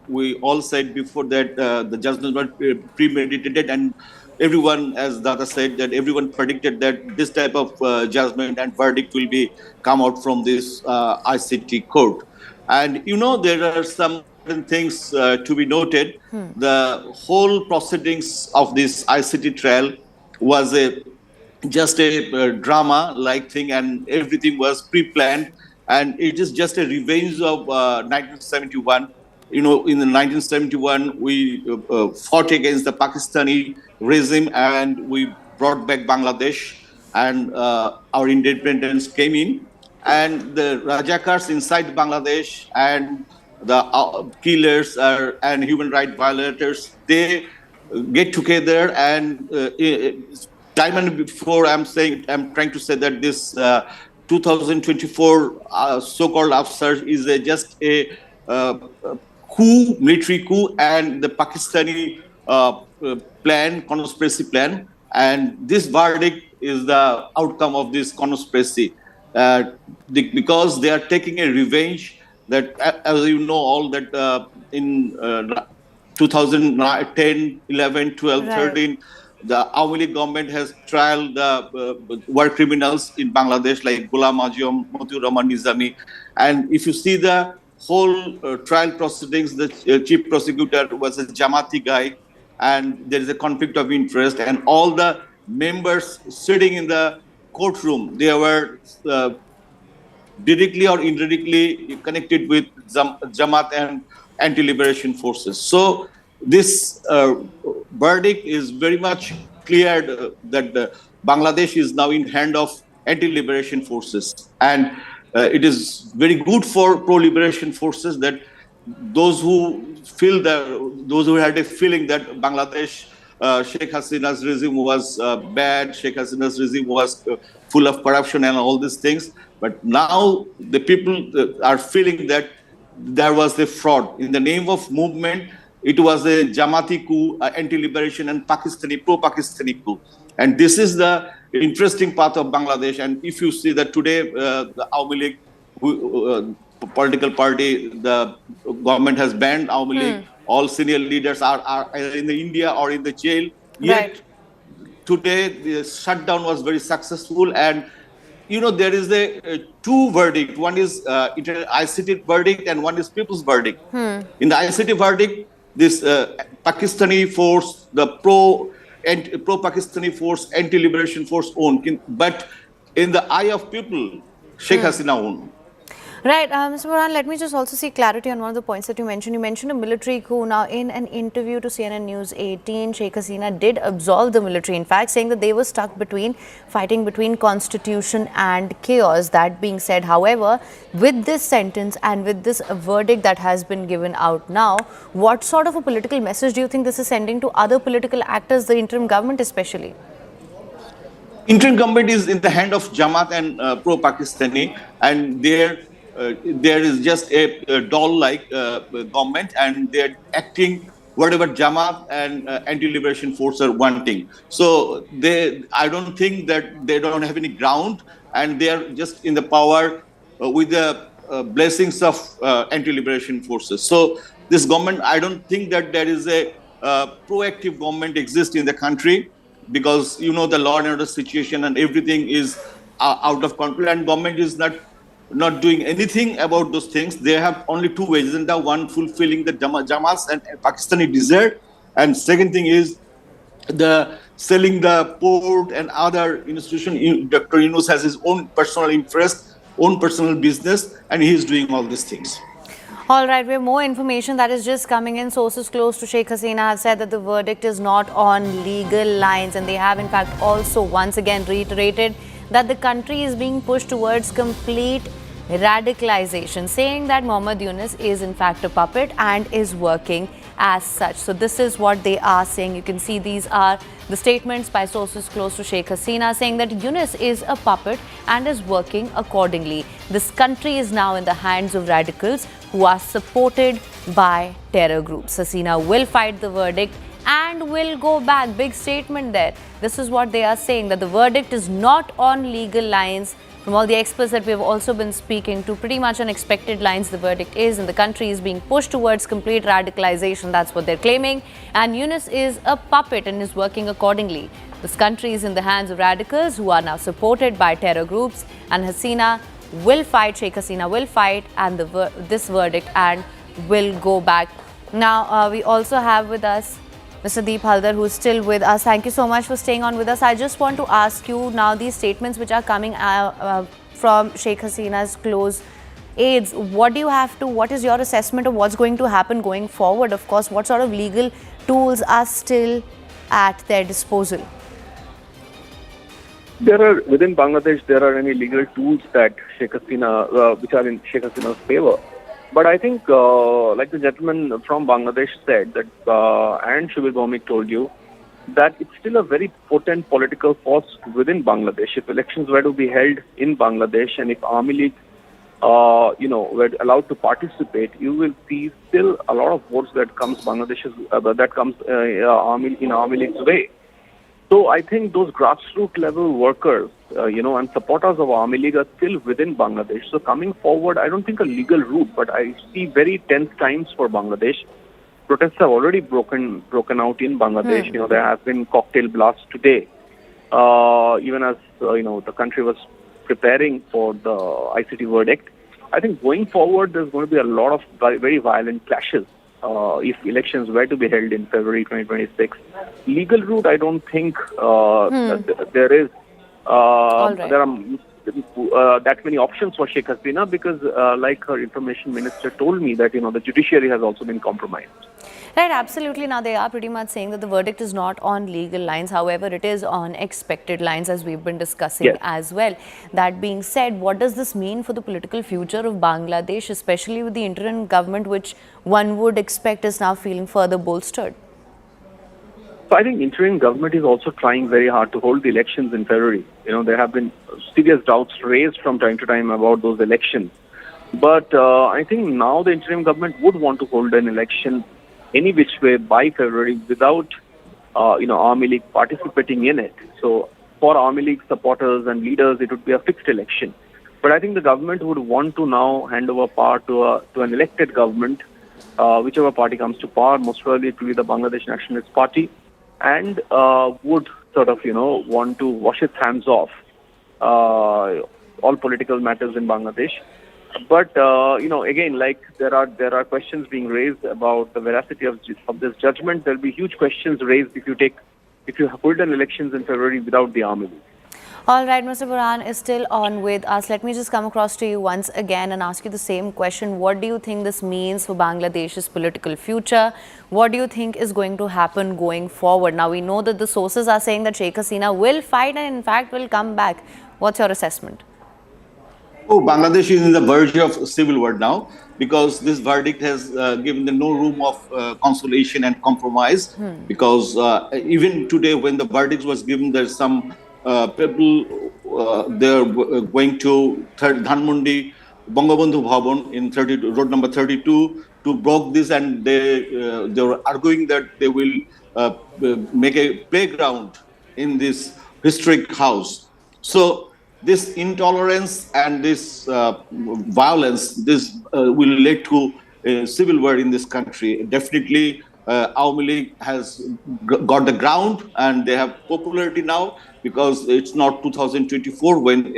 we all said before that the judgment was premeditated, and everyone, as Dada said, that everyone predicted that this type of judgment and verdict will be come out from this ICT court. And there are some things to be noted. The whole proceedings of this ICT trial was just a drama-like thing, and everything was pre-planned. And it is just a revenge of 1971. In the 1971, we fought against the Pakistani regime, and we brought back Bangladesh, and our independence came in. And the Rajakars inside Bangladesh and the killers and human rights violators, they get together and time and before I'm trying to say that this 2024 so-called upsurge is just a coup, military coup, and the Pakistani conspiracy plan, and this verdict is the outcome of this conspiracy. Because they are taking a revenge that, as you know, all that in 2010, 11, 12, Right. 13, the Awami League government has trialed the war criminals in Bangladesh like Ghulam Azam, Motiur Rahman Nizami. And if you see the whole trial proceedings, the chief prosecutor was a Jamati guy, and there is a conflict of interest, and all the members sitting in the courtroom, they were directly or indirectly connected with Jamaat and anti-liberation forces. So this verdict is very much clear that Bangladesh is now in hand of anti-liberation forces, and it is very good for pro-liberation forces that those who had a feeling that Bangladesh, Sheikh Hasina's regime was bad, Sheikh Hasina's regime was full of corruption and all these things. But now the people are feeling that there was a fraud. In the name of movement, it was a Jamati coup, anti-liberation and pro-Pakistani coup. And this is the interesting part of Bangladesh. And if you see that today, the Awami League, political party, the government has banned Awami League. All senior leaders are either in the India or in the jail. Yet today, the shutdown was very successful. And you know, there is a two verdict. One is ICT verdict and one is people's verdict. In the ICT verdict, this Pakistani force, the pro-Pakistani force, anti-liberation force owned. But in the eye of people, Sheikh Hasina owned. Right, Mr. Moran, let me just also see clarity on one of the points that you mentioned. You mentioned a military coup. Now, in an interview to CNN News 18, Sheikh Hasina did absolve the military, in fact, saying that they were stuck fighting between constitution and chaos. That being said, however, with this sentence and with this verdict that has been given out now, what sort of a political message do you think this is sending to other political actors, the interim government especially? Interim government is in the hand of Jamaat and pro-Pakistani, and there is just a doll-like government, and they're acting whatever Jamaat and anti-liberation force are wanting. So I don't think that they don't have any ground, and they are just in the power with the blessings of anti-liberation forces. So this government, I don't think that there is a proactive government exists in the country, because you know the law and order situation and everything is out of control, and government is not doing anything about those things. They have only two ways. And the one, fulfilling the Jamaat's and Pakistani desire, and second thing is the selling the port and other institution. Dr. Yunus has his own personal interest, own personal business, and he is doing all these things. All right, we have more information that is just coming in. Sources close to Sheikh Hasina have said that the verdict is not on legal lines, and they have in fact also once again reiterated that the country is being pushed towards complete radicalization, saying that Mohammad Yunus is in fact a puppet and is working as such. So this is what they are saying. You can see these are the statements by sources close to Sheikh Hasina saying that Yunus is a puppet and is working accordingly. This country is now in the hands of radicals who are supported by terror groups. Hasina will fight the verdict and will go back. Big statement there. This is what they are saying, that the verdict is not on legal lines. From all the experts that we have also been speaking to, pretty much unexpected lines the verdict is, and the country is being pushed towards complete radicalization. That's what they're claiming. And Yunus is a puppet and is working accordingly. This country is in the hands of radicals who are now supported by terror groups, and Hasina will fight, Sheikh Hasina will fight and this verdict and will go back. Now, we also have with us Mr. Deep Haldar, who is still with us. Thank you so much for staying on with us. I just want to ask you now, these statements which are coming from Sheikh Hasina's close aides, what is your assessment of what's going to happen going forward? Of course, what sort of legal tools are still at their disposal? Within Bangladesh, there are any legal tools that Sheikh Hasina, which are in Sheikh Hasina's favor. But I think, like the gentleman from Bangladesh said, that and Shubir Bhaumik told you, that it's still a very potent political force within Bangladesh. If elections were to be held in Bangladesh and if Awami League, were allowed to participate, you will see still a lot of votes that comes Awami League's way. So I think those grassroots level workers, and supporters of Awami League are still within Bangladesh. So coming forward, I don't think a legal route, but I see very tense times for Bangladesh. Protests have already broken out in Bangladesh. There have been cocktail blasts today. Even as the country was preparing for the ICT verdict. I think going forward, there's going to be a lot of very violent clashes if elections were to be held in February 2026. Legal route, I don't think there is. There are that many options for Sheikh Hasina because, like her information minister told me, that the judiciary has also been compromised. Right, absolutely. Now, they are pretty much saying that the verdict is not on legal lines. However, it is on expected lines, as we've been discussing as well. That being said, what does this mean for the political future of Bangladesh, especially with the interim government, which one would expect is now feeling further bolstered? So I think interim government is also trying very hard to hold the elections in February. There have been serious doubts raised from time to time about those elections. But I think now the interim government would want to hold an election any which way by February without, Awami League participating in it. So for Awami League supporters and leaders, it would be a fixed election. But I think the government would want to now hand over power to an elected government, whichever party comes to power. Most probably it will be the Bangladesh Nationalist Party, and would sort of, want to wash its hands off all political matters in Bangladesh. But again, like there are questions being raised about the veracity of this judgment. There'll be huge questions raised if you hold an elections in February without the Awami League. All right, Mr. Burhan is still on with us. Let me just come across to you once again and ask you the same question. What do you think this means for Bangladesh's political future? What do you think is going to happen going forward? Now, we know that the sources are saying that Sheikh Hasina will fight and in fact will come back. What's your assessment? Oh, Bangladesh is in the verge of civil war now because this verdict has given them no room of consolation and compromise. Because even today, when the verdict was given, there's some people they're going to Dhanmondi Bangabandhu Bhavan in road number 32 to block this, and they were arguing that they will make a playground in this historic house. So this intolerance and this violence, this will lead to a civil war in this country. Definitely, Awami League has got the ground and they have popularity now because it's not 2024 when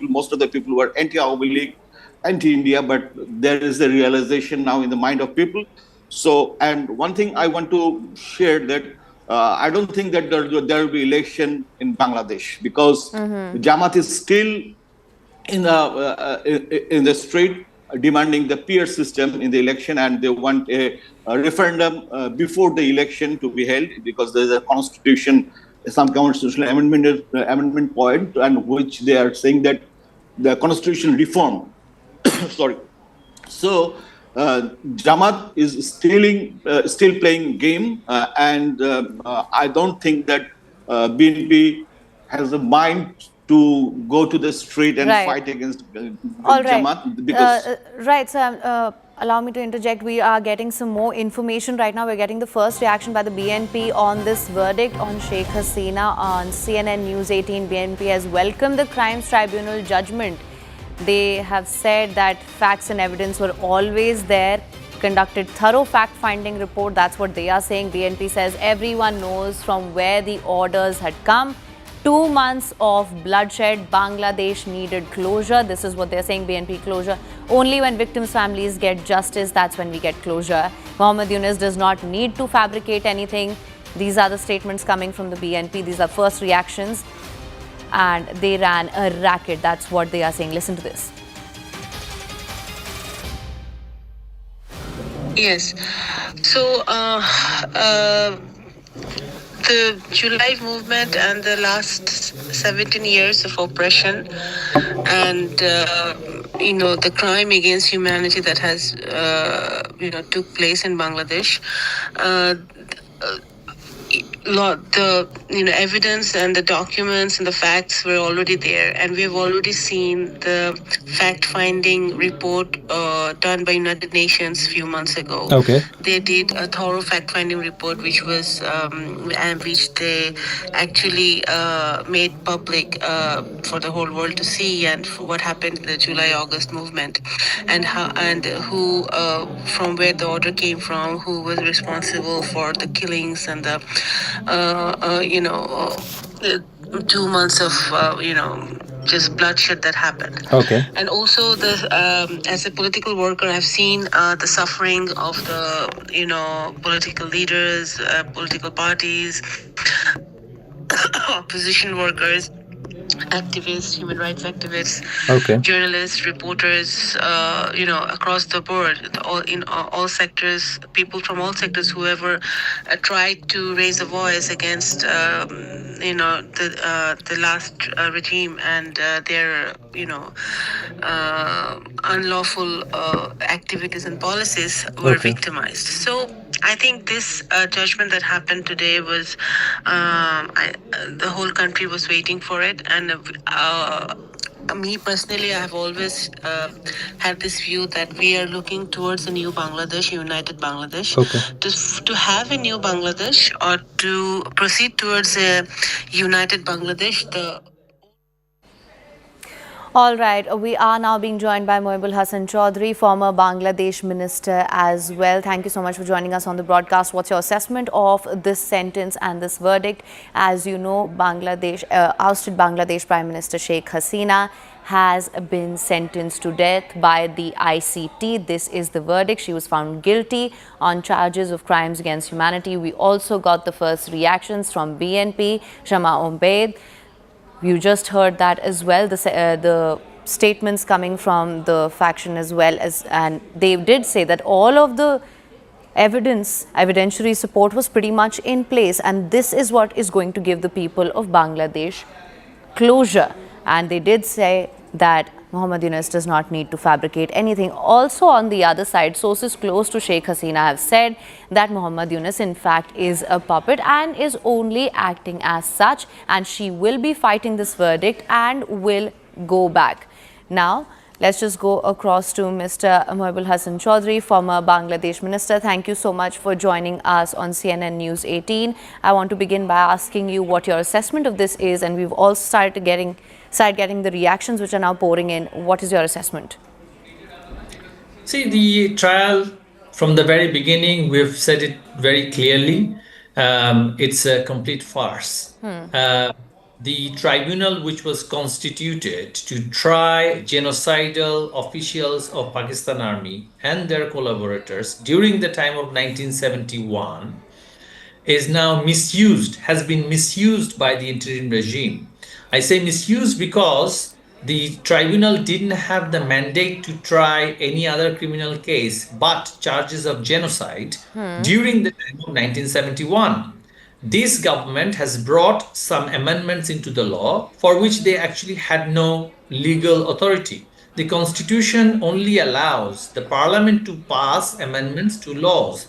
most of the people were anti-Awami League, anti-India, but there is a realization now in the mind of people. So, and one thing I want to share that I don't think that there will be election in Bangladesh because Jamaat is still in the street demanding the peer system in the election, and they want a referendum before the election to be held because there is a constitution, some constitutional amendment point, and which they are saying that the constitutional reform. Sorry. So Jamaat is still playing game, and I don't think that BNP has a mind to go to the street and fight against Jamaat. Because right, so allow me to interject. We are getting some more information right now. We're getting the first reaction by the BNP on this verdict on Sheikh Hasina. On CNN News 18, BNP has welcomed the Crimes Tribunal judgment. They have said that facts and evidence were always there, conducted thorough fact-finding report. That's what they are saying. BNP says everyone knows from where the orders had come. 2 months of bloodshed, Bangladesh needed closure. This is what they're saying, BNP closure. Only when victims' families get justice, that's when we get closure. Mohammed Yunus does not need to fabricate anything. These are the statements coming from the BNP. These are first reactions. And they ran a racket. That's what they are saying. Listen to this. Yes. So, the July movement and the last 17 years of oppression and, the crime against humanity that has, took place in Bangladesh. The evidence and the documents and the facts were already there, and we have already seen the fact-finding report done by United Nations a few months ago. Okay. They did a thorough fact-finding report, which was and which they actually made public for the whole world to see, and for what happened in the July-August movement, and who from where the order came from, who was responsible for the killings and the 2 months of just bloodshed that happened. Okay. And also as a political worker, I've seen the suffering of the political leaders, political parties, opposition workers, activists, human rights activists, Okay. journalists, reporters, across the board, all sectors, people from all sectors, whoever tried to raise a voice against, the last regime and their, unlawful activities and policies were Okay. victimized. So I think this judgment that happened today was, the whole country was waiting for it, and me personally, I have always had this view that we are looking towards a new Bangladesh, united Bangladesh. Okay. To have a new Bangladesh or to proceed towards a united Bangladesh, All right, we are now being joined by Mohibul Hasan Chaudhry, former Bangladesh minister as well. Thank you so much for joining us on the broadcast. What's your assessment of this sentence and this verdict? As you know, ousted Bangladesh Prime Minister Sheikh Hasina has been sentenced to death by the ICT. This is the verdict. She was found guilty on charges of crimes against humanity. We also got the first reactions from BNP, Shama Ombed. You just heard that as well, the statements coming from the faction as well, and they did say that all of the evidentiary support was pretty much in place, and this is what is going to give the people of Bangladesh closure. And they did say that Muhammad Yunus does not need to fabricate anything. Also, on the other side, sources close to Sheikh Hasina have said that Muhammad Yunus in fact is a puppet and is only acting as such, and she will be fighting this verdict and will go back. Now, let's just go across to Mr. Mohibul Hasan Chaudhry, former Bangladesh minister. Thank you so much for joining us on CNN News 18. I want to begin by asking you what your assessment of this is, and we've all started getting the reactions which are now pouring in. What is your assessment? See, the trial from the very beginning, we've said it very clearly, it's a complete farce. The tribunal which was constituted to try genocidal officials of Pakistan Army and their collaborators during the time of 1971 is now has been misused by the interim regime. I say misused because the tribunal didn't have the mandate to try any other criminal case but charges of genocide during the time of 1971. This government has brought some amendments into the law for which they actually had no legal authority. The constitution only allows the parliament to pass amendments to laws.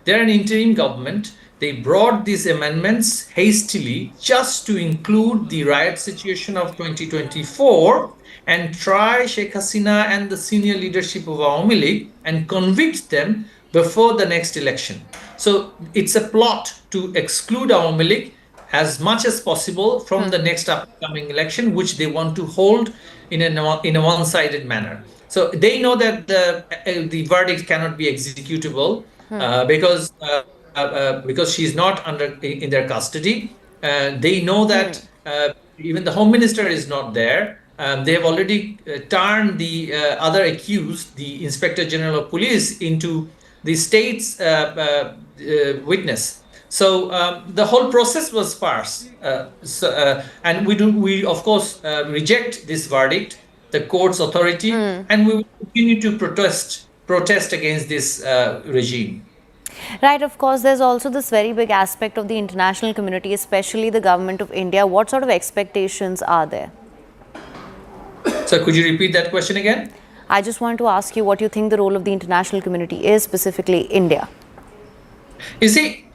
They're an interim government. They brought these amendments hastily just to include the riot situation of 2024 and try Sheikh Hasina and the senior leadership of Awami League and convict them before the next election. So it's a plot to exclude Awami League as much as possible from the next upcoming election, which they want to hold in a one-sided manner. So they know that the verdict cannot be executable because she's not in their custody. They know that even the Home Minister is not there. They have already turned the other accused, the Inspector General of Police, into the state's witness. So the whole process was farce. And we of course reject this verdict, the court's authority, and we will continue to protest against this regime. Right, of course, there's also this very big aspect of the international community, especially the government of India. What sort of expectations are there? So could you repeat that question again? I just want to ask you what you think the role of the international community is, specifically India. You see,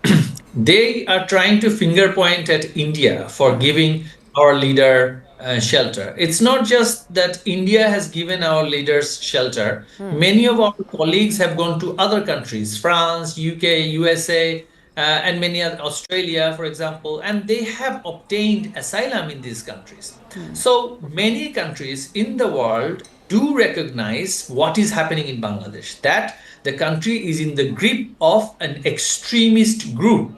they are trying to finger point at India for giving our leader shelter. It's not just that India has given our leaders shelter. Many of our colleagues have gone to other countries, France, UK, USA, and many other, Australia, for example, and they have obtained asylum in these countries. So many countries in the world do recognize what is happening in Bangladesh, that the country is in the grip of an extremist group.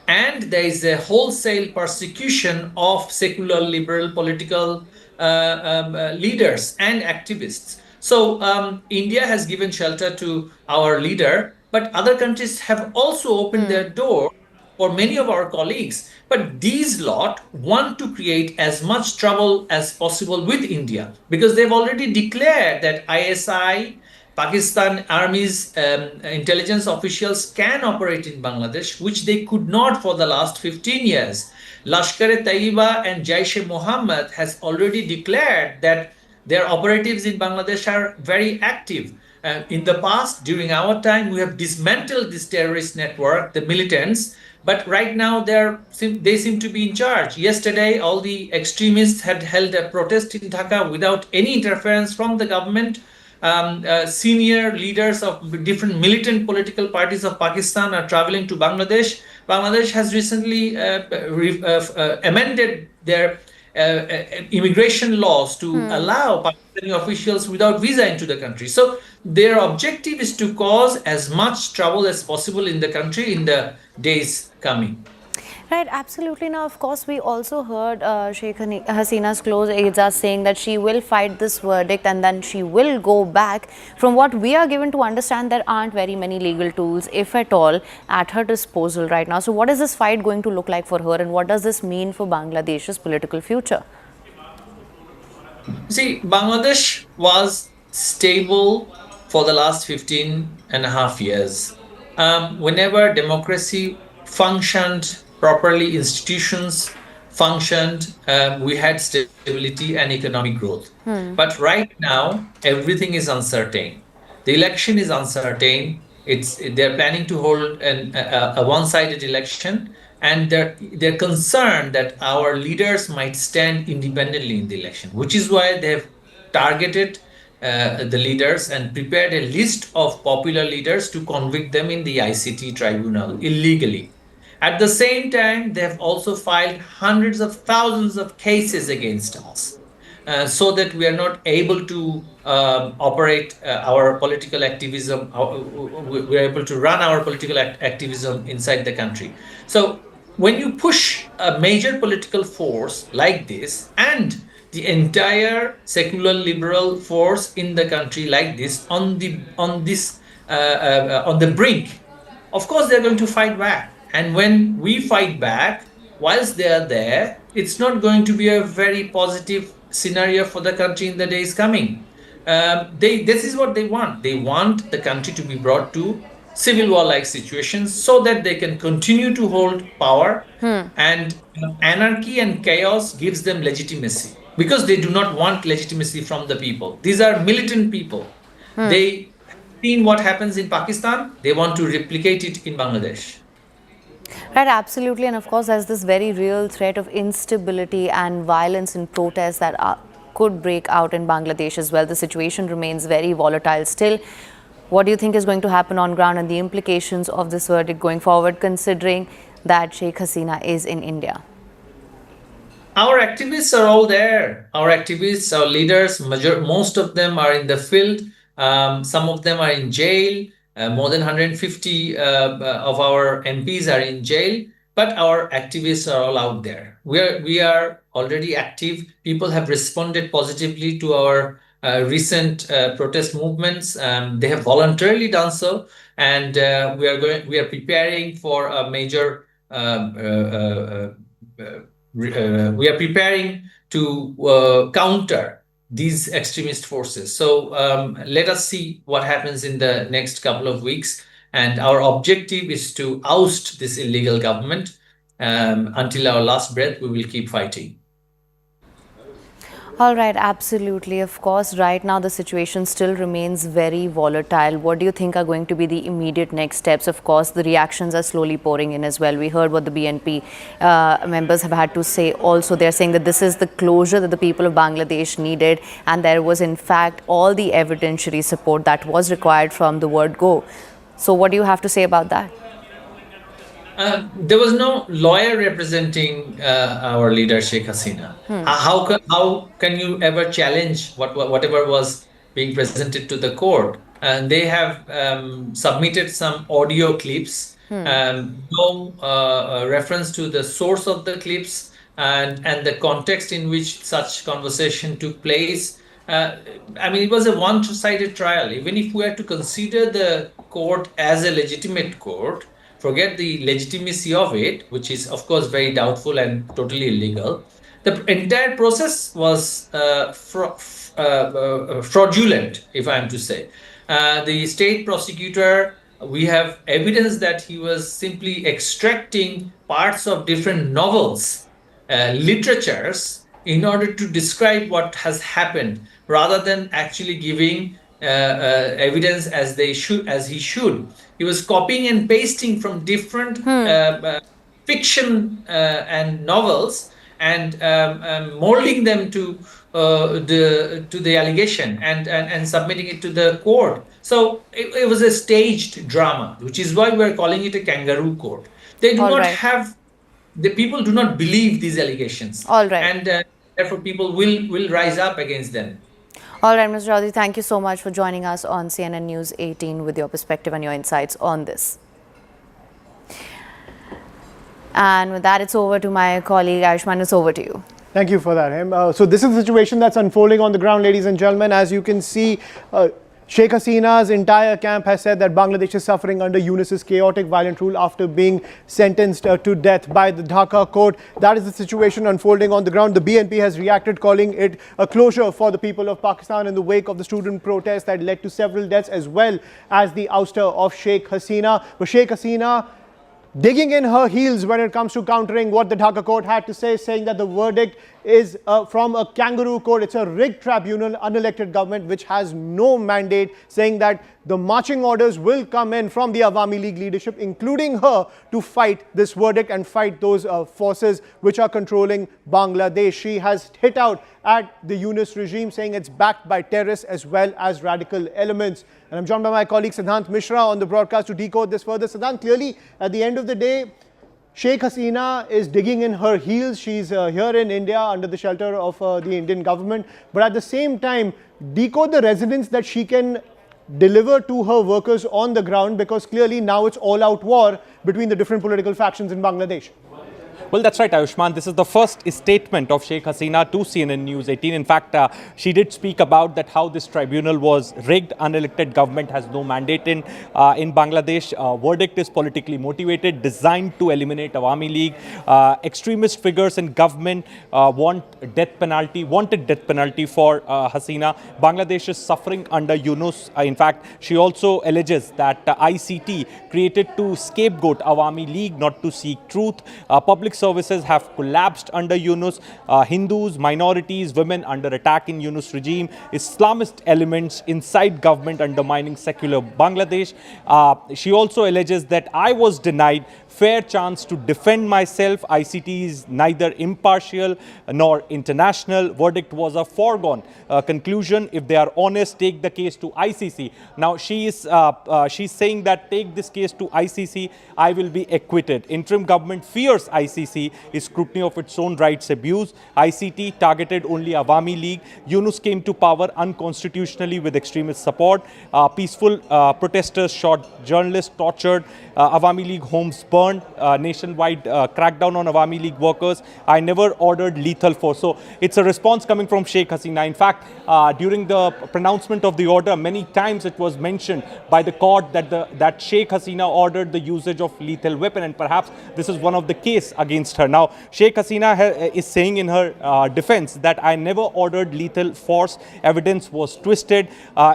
And there is a wholesale persecution of secular liberal political leaders and activists. So India has given shelter to our leader, but other countries have also opened their door for many of our colleagues. But these lot want to create as much trouble as possible with India because they've already declared that ISI, Pakistan Army's intelligence officials can operate in Bangladesh, which they could not for the last 15 years. Lashkar-e-Taiba and Jaish-e-Mohammed has already declared that their operatives in Bangladesh are very active. In the past, during our time, we have dismantled this terrorist network, the militants, but right now they seem to be in charge. Yesterday, all the extremists had held a protest in Dhaka without any interference from the government. Senior leaders of different militant political parties of Pakistan are traveling to Bangladesh. Bangladesh has recently amended their immigration laws to allow Pakistani officials without visa into the country. So their objective is to cause as much trouble as possible in the country in the days coming. Right, absolutely. Now, of course, we also heard Sheikh Hasina's close aides are saying that she will fight this verdict and then she will go back. From what we are given to understand, there aren't very many legal tools, if at all, at her disposal right now. So what is this fight going to look like for her and what does this mean for Bangladesh's political future? See, Bangladesh was stable for the last 15 and a half years. Whenever democracy functioned properly, institutions functioned, we had stability and economic growth. But right now, everything is uncertain. The election is uncertain. They're planning to hold a one-sided election, and they're concerned that our leaders might stand independently in the election, which is why they've targeted the leaders and prepared a list of popular leaders to convict them in the ICT tribunal illegally. At the same time, they have also filed hundreds of thousands of cases against us so that we are not able to operate our political activism, we are able to run our political activism inside the country. So when you push a major political force like this and the entire secular liberal force in the country like this on the brink, of course they're going to fight back. And when we fight back, whilst they are there, it's not going to be a very positive scenario for the country in the days coming. This is what they want. They want the country to be brought to civil war-like situations so that they can continue to hold power, and anarchy and chaos gives them legitimacy because they do not want legitimacy from the people. These are militant people. They seen what happens in Pakistan. They want to replicate it in Bangladesh. Right, absolutely. And of course, there's this very real threat of instability and violence and protests that could break out in Bangladesh as well. The situation remains very volatile still. What do you think is going to happen on ground and the implications of this verdict going forward, considering that Sheikh Hasina is in India? Our activists are all there. Our activists, our leaders, most of them are in the field. Some of them are in jail. More than 150 of our MPs are in jail, but our activists are all out there. We are already active. People have responded positively to our recent protest movements. They have voluntarily done so, and we are preparing for a major. We are preparing to counter these extremist forces. So let us see what happens in the next couple of weeks. And our objective is to oust this illegal government. Until our last breath, we will keep fighting. All right, absolutely. Of course, right now the situation still remains very volatile. What do you think are going to be the immediate next steps? Of course, the reactions are slowly pouring in as well. We heard what the BNP members have had to say. Also, they're saying that this is the closure that the people of Bangladesh needed, and there was in fact all the evidentiary support that was required from the word go. So what do you have to say about that? There was no lawyer representing our leader Sheikh Hasina. How can you ever challenge whatever was being presented to the court? And they have submitted some audio clips, no reference to the source of the clips and the context in which such conversation took place. I mean, it was a one-sided trial. Even if we are to consider the court as a legitimate court, forget the legitimacy of it, which is of course very doubtful and totally illegal. The entire process was fraudulent, if I am to say. The state prosecutor, we have evidence that he was simply extracting parts of different novels, literatures, in order to describe what has happened, rather than actually giving evidence as he should. He was copying and pasting from different fiction and novels and molding them to the allegation and submitting it to the court. So it was a staged drama, which is why we're calling it a kangaroo court. They do not have, the people do not believe these allegations. All right. And therefore people will rise up against them. All right, Mr. Chaudhary, thank you so much for joining us on CNN News 18 with your perspective and your insights on this. And with that, it's over to my colleague Ayushman. It's over to you. Thank you for that, Him. So this is the situation that's unfolding on the ground, ladies and gentlemen. As you can see, Sheikh Hasina's entire camp has said that Bangladesh is suffering under Yunus's chaotic, violent rule after being sentenced to death by the Dhaka court. That is the situation unfolding on the ground. The BNP has reacted, calling it a closure for the people of Pakistan in the wake of the student protest that led to several deaths, as well as the ouster of Sheikh Hasina. But Sheikh Hasina digging in her heels when it comes to countering what the Dhaka court had to say, saying that the verdict is from a kangaroo court. It's a rigged tribunal, unelected government which has no mandate, saying that the marching orders will come in from the Awami League leadership, including her, to fight this verdict and fight those forces which are controlling Bangladesh. She has hit out at the Yunus regime, saying it's backed by terrorists as well as radical elements. And I'm joined by my colleague Siddhant Mishra on the broadcast to decode this further. Siddhant, clearly at the end of the day, Sheikh Hasina is digging in her heels. She's here in India under the shelter of the Indian government. But at the same time, decode the resonance that she can deliver to her workers on the ground, because clearly now it's all-out war between the different political factions in Bangladesh. Well, that's right, Ayushman. This is the first statement of Sheikh Hasina to CNN News 18. In fact, she did speak about that how this tribunal was rigged. Unelected government has no mandate in Bangladesh. Verdict is politically motivated, designed to eliminate Awami League. Extremist figures in government wanted death penalty for Hasina. Bangladesh is suffering under Yunus. In fact, she also alleges that ICT created to scapegoat Awami League, not to seek truth. Public services have collapsed under Yunus. Hindus, minorities, women under attack in Yunus regime. Islamist elements inside government undermining secular Bangladesh. She also alleges that I was denied fair chance to defend myself. ICT is neither impartial nor international. Verdict was a foregone conclusion. If they are honest, take the case to ICC. Now she's saying that take this case to ICC, I will be acquitted. Interim government fears ICC is scrutiny of its own rights abuse. ICT targeted only Awami League. Yunus came to power unconstitutionally with extremist support. Peaceful protesters shot journalists, tortured. Awami League homes burned. Nationwide crackdown on Awami League workers. I never ordered lethal force. So it's a response coming from Sheikh Hasina. In fact, during the pronouncement of the order, many times it was mentioned by the court that Sheikh Hasina ordered the usage of lethal weapon, and perhaps this is one of the case against her. Now, Sheikh Hasina is saying in her defense that I never ordered lethal force. Evidence was twisted.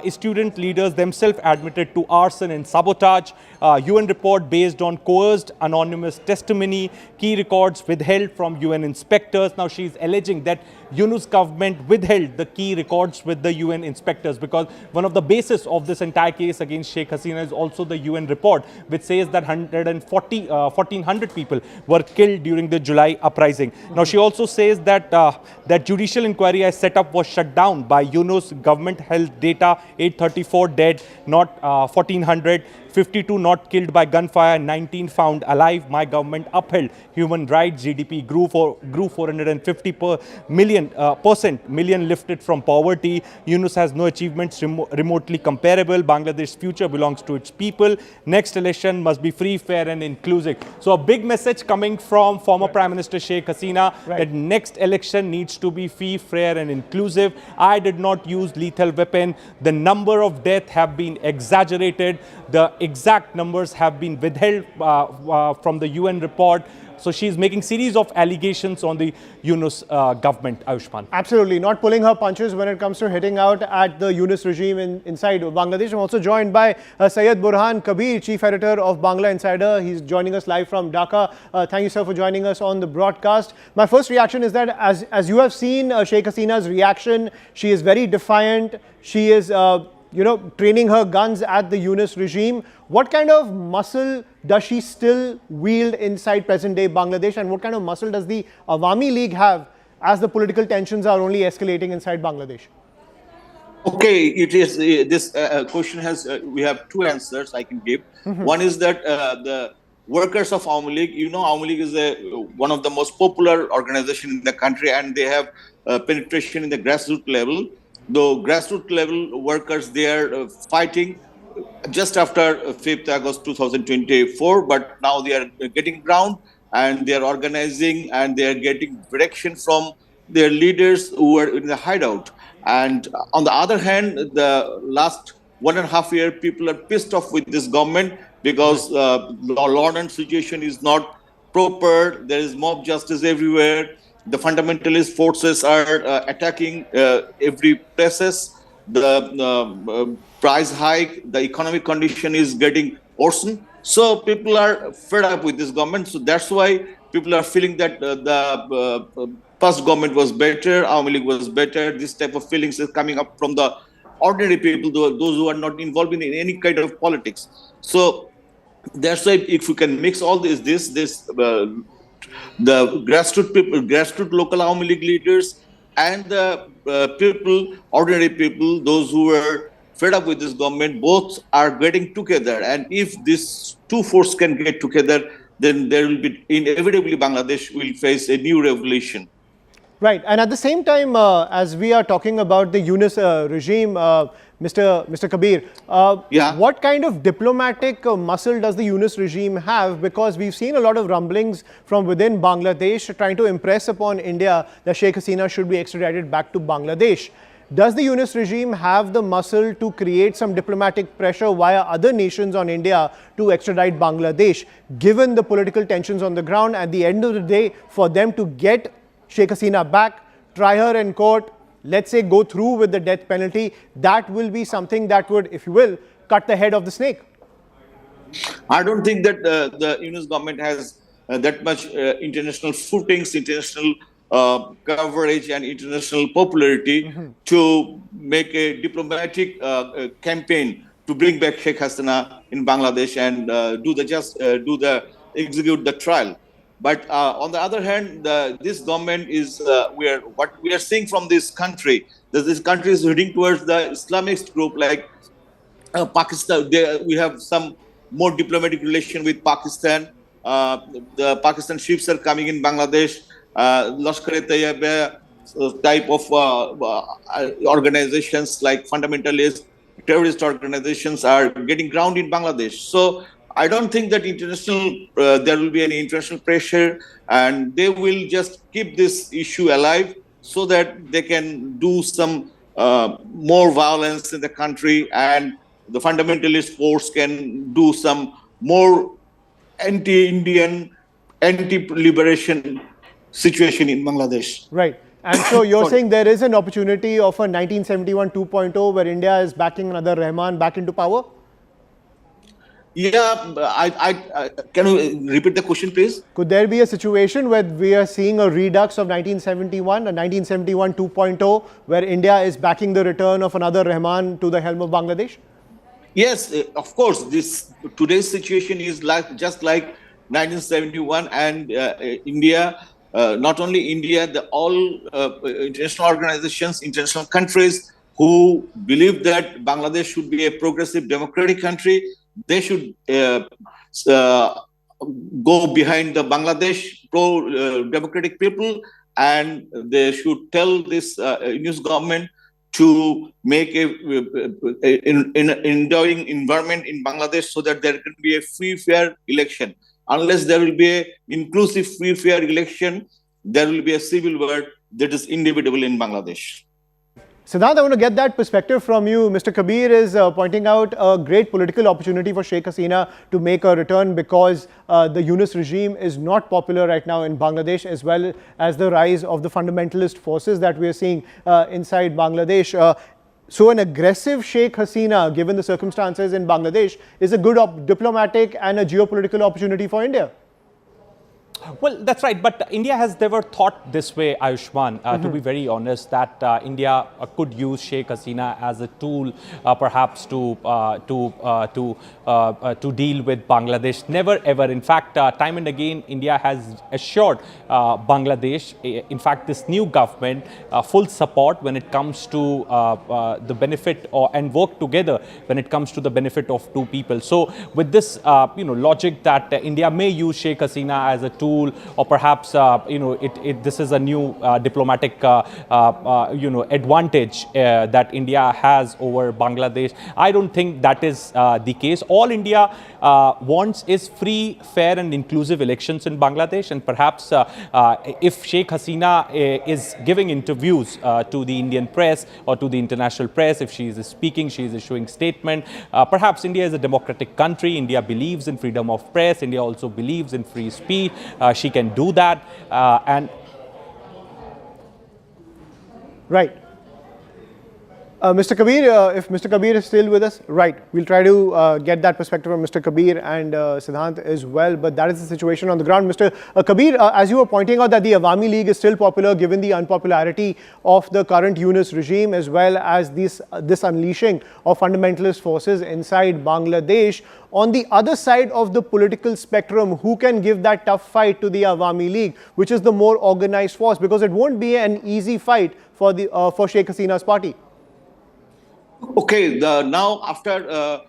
Student leaders themselves admitted to arson and sabotage. UN report based on coerced anonymous testimony. Key records withheld from UN inspectors. Now, she is alleging that Yunus government withheld the key records with the UN inspectors, because one of the basis of this entire case against Sheikh Hasina is also the UN report, which says that 1,400 people were killed during the July uprising. Now, she also says that that judicial inquiry I set up was shut down by Yunus. Government held data, 834 dead, not 1,400. 52 not killed by gunfire, 19 found alive. My government upheld human rights. GDP grew 450 million lifted from poverty. Yunus has no achievements remotely comparable. Bangladesh's future belongs to its people. Next election must be free, fair and inclusive. So a big message coming from former Prime Minister Sheikh Hasina that next election needs to be free, fair and inclusive. I did not use lethal weapon. The number of deaths have been exaggerated. The exact numbers have been withheld from the UN report. So she's making series of allegations on the Yunus government, Ayushman. Absolutely, not pulling her punches when it comes to hitting out at the Yunus regime inside Bangladesh. I'm also joined by Syed Burhan Kabir, Chief Editor of Bangla Insider. He's joining us live from Dhaka. Thank you, sir, for joining us on the broadcast. My first reaction is that as you have seen Sheikh Hasina's reaction, she is very defiant. She is training her guns at the Yunus regime. What kind of muscle does she still wield inside present-day Bangladesh, and what kind of muscle does the Awami League have as the political tensions are only escalating inside Bangladesh? Okay, it is this question has we have two answers I can give. One is that the workers of Awami League, Awami League is one of the most popular organization in the country, and they have penetration in the grassroots level. The grassroots level workers, they are fighting just after 5th August 2024, but now they are getting ground and they are organizing and they are getting direction from their leaders who are in the hideout. And on the other hand, the last 1.5 years, people are pissed off with this government because law and situation is not proper. There is mob justice everywhere. The fundamentalist forces are attacking every places. The price hike, the economic condition is getting worsened. So people are fed up with this government. So that's why people are feeling that the past government was better, Awami League was better. This type of feelings is coming up from the ordinary people, those who are not involved in any kind of politics. So that's why if we can mix all this the grassroots people, grassroots local Awami League leaders, and the people, ordinary people, those who are fed up with this government, both are getting together. And if these two forces can get together, then there will be inevitably Bangladesh will face a new revolution. Right, and at the same time, as we are talking about the Yunus regime, Mr. Kabir, what kind of diplomatic muscle does the Yunus regime have? Because we've seen a lot of rumblings from within Bangladesh trying to impress upon India that Sheikh Hasina should be extradited back to Bangladesh. Does the Yunus regime have the muscle to create some diplomatic pressure via other nations on India to extradite Bangladesh, given the political tensions on the ground? At the end of the day, for them to get Sheikh Hasina back, try her in court, let's say go through with the death penalty, that will be something that would, if you will, cut the head of the snake. I don't think that the Yunus government has that much international footings, international coverage and international popularity to make a diplomatic campaign to bring back Sheikh Hasina in Bangladesh and execute the trial. But on the other hand, this government is what we are seeing from this country. That this country is heading towards the Islamist group like Pakistan. We have some more diplomatic relation with Pakistan. The Pakistan ships are coming in Bangladesh. Lashkar-e-Taiba type of organizations like fundamentalist terrorist organizations are getting ground in Bangladesh. So I don't think that there will be any international pressure, and they will just keep this issue alive so that they can do some more violence in the country, and the fundamentalist force can do some more anti-Indian, anti-liberation situation in Bangladesh. Right. And so you're saying there is an opportunity of a 1971 2.0 where India is backing another Rahman back into power? Yeah, can you repeat the question, please? Could there be a situation where we are seeing a redux of 1971, a 1971 2.0, where India is backing the return of another Rahman to the helm of Bangladesh? Yes, of course. This today's situation is just like 1971, and India. Not only India, all international organizations, international countries who believe that Bangladesh should be a progressive democratic country, they should go behind the Bangladesh pro-democratic people, and they should tell this news government to make an enduring environment in Bangladesh so that there can be a free, fair election. Unless there will be an inclusive, free, fair election, there will be a civil war that is inevitable in Bangladesh. Siddhant, I want to get that perspective from you. Mr. Kabir is pointing out a great political opportunity for Sheikh Hasina to make a return because the Yunus regime is not popular right now in Bangladesh, as well as the rise of the fundamentalist forces that we are seeing inside Bangladesh. So an aggressive Sheikh Hasina, given the circumstances in Bangladesh, is a good diplomatic and a geopolitical opportunity for India. Well, that's right. But India has never thought this way, Ayushman, to be very honest, that India could use Sheikh Hasina as a tool, perhaps to deal with Bangladesh. Never, ever. In fact, time and again, India has assured Bangladesh, in fact, this new government, full support when it comes to the benefit and work together when it comes to the benefit of two people. So with this, logic that India may use Sheikh Hasina as a tool, or perhaps this is a new diplomatic advantage that India has over Bangladesh. I don't think that is the case. All India wants is free, fair and inclusive elections in Bangladesh, and perhaps if Sheikh Hasina is giving interviews to the Indian press or to the international press, if she is speaking, she is issuing statement, perhaps India is a democratic country. India believes in freedom of press. India also believes in free speech. She can do that, and right. Mr. Kabir, if Mr. Kabir is still with us, right, we'll try to get that perspective from Mr. Kabir and Siddhant as well, but that is the situation on the ground. Mr. Kabir, as you were pointing out that the Awami League is still popular given the unpopularity of the current Yunus regime, as well as this unleashing of fundamentalist forces inside Bangladesh. On the other side of the political spectrum, who can give that tough fight to the Awami League, which is the more organized force? Because it won't be an easy fight for Sheikh Hasina's party. Okay, now after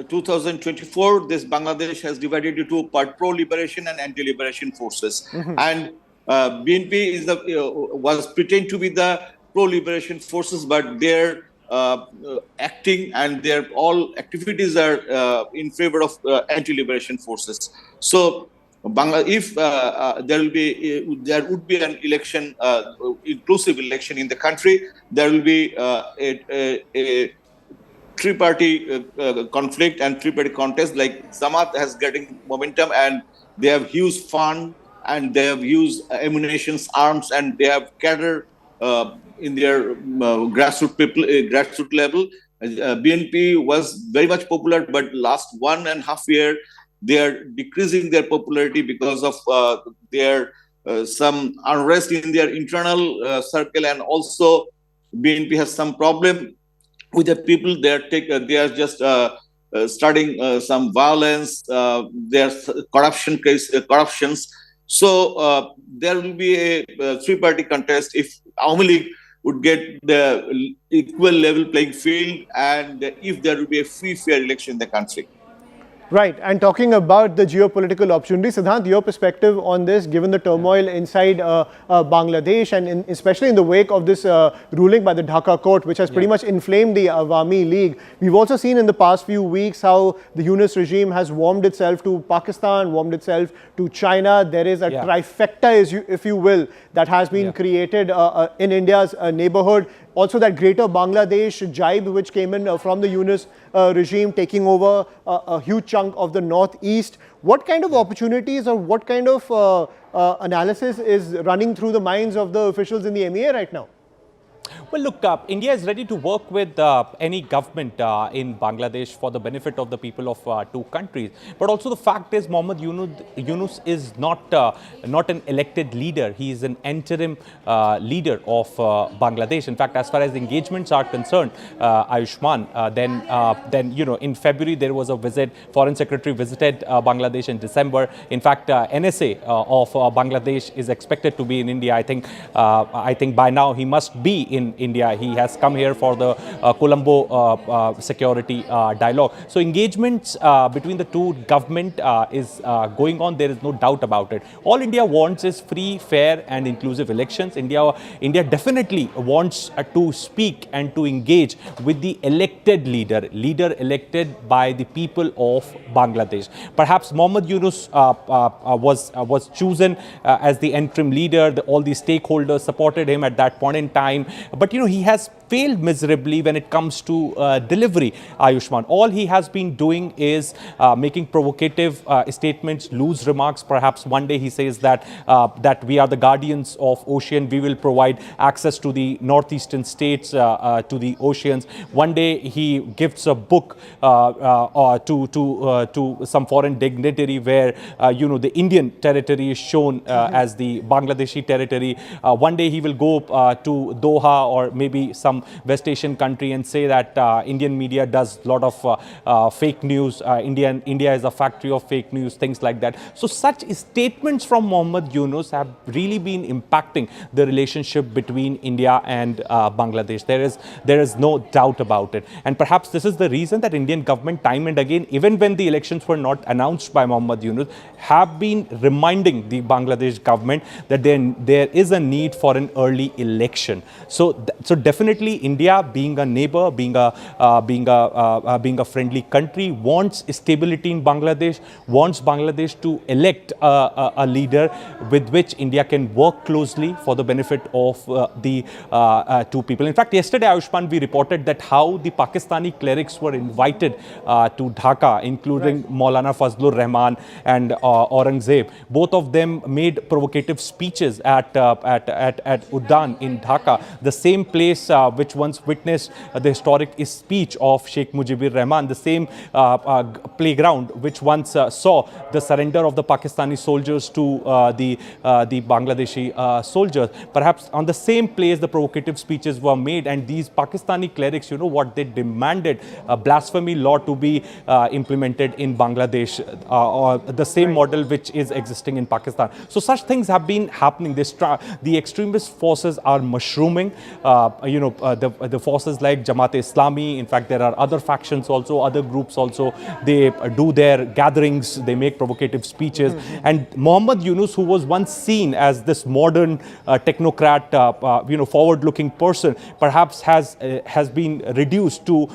2024, this Bangladesh has divided into pro-liberation and anti-liberation forces, and BNP was pretend to be the pro-liberation forces, but their acting and their all activities are in favor of anti-liberation forces. So, if there would be an election, inclusive election in the country, there will be a three-party conflict and three-party contest. Like Zamaat has getting momentum, and they have huge fund, and they have huge ammunitions, arms, and they have cadre in their grassroots level. BNP was very much popular, but last 1.5 years, they are decreasing their popularity because of their some unrest in their internal circle, and also BNP has some problem with the people. They are just starting some violence. There's corruptions. So there will be a three-party contest if Awami League would get the equal level playing field, and if there will be a free, fair election in the country. Right, and talking about the geopolitical opportunity, Siddhant, your perspective on this, given the turmoil inside Bangladesh, and especially in the wake of this ruling by the Dhaka court, which has pretty much inflamed the Awami League. We've also seen in the past few weeks how the Yunus regime has warmed itself to Pakistan, warmed itself to China. There is a trifecta, if you will, that has been created in India's neighborhood. Also that greater Bangladesh jibe which came in from the Yunus regime, taking over a huge chunk of the northeast. What kind of opportunities or what kind of analysis is running through the minds of the officials in the NIA right now? Well, look, India is ready to work with any government in Bangladesh for the benefit of the people of two countries. But also the fact is Mohammad Yunus is not an elected leader. He is an interim leader of Bangladesh. In fact, as far as engagements are concerned, Ayushman, then in February there was a visit. Foreign Secretary visited Bangladesh in December. In fact, NSA of Bangladesh is expected to be in India. I think by now he must be in India. He has come here for the Colombo security dialogue. So engagements between the two government is going on. There is no doubt about it. All India wants is free, fair and inclusive elections. India definitely wants to speak and to engage with the elected leader elected by the people of Bangladesh. Perhaps Mohammad Yunus was chosen as the interim leader. All the stakeholders supported him at that point in time. But he has failed miserably when it comes to delivery, Ayushman. All he has been doing is making provocative statements, loose remarks. Perhaps one day he says that we are the guardians of ocean. We will provide access to the northeastern states to the oceans. One day he gives a book to some foreign dignitary where the Indian territory is shown as the Bangladeshi territory. One day he will go to Doha or maybe some West Asian country and say that Indian media does a lot of fake news. India is a factory of fake news, things like that. So such statements from Mohammad Yunus have really been impacting the relationship between India and Bangladesh. There is no doubt about it. And perhaps this is the reason that Indian government time and again, even when the elections were not announced by Mohammad Yunus, have been reminding the Bangladesh government that there is a need for an early election. So definitely India, being a neighbor, being a friendly country, wants stability in Bangladesh, wants Bangladesh to elect a leader with which India can work closely for the benefit of the two people. In fact, yesterday, Ayushman, we reported that how the Pakistani clerics were invited to Dhaka, including Maulana Fazlur Rahman and Aurangzeb. Both of them made provocative speeches at Uddan in Dhaka, the same place which once witnessed the historic speech of Sheikh Mujibur Rahman, the same playground which once saw the surrender of the Pakistani soldiers to the Bangladeshi soldiers. Perhaps on the same place the provocative speeches were made, and these Pakistani clerics, what they demanded, a blasphemy law to be implemented in Bangladesh, or the same model which is existing in Pakistan. So such things have been happening. The extremist forces are mushrooming. The forces like Jamaat-e-Islami, in fact there are other factions also, other groups also, they do their gatherings, they make provocative speeches. And Mohammad Yunus, who was once seen as this modern technocrat, forward-looking person, perhaps has been reduced to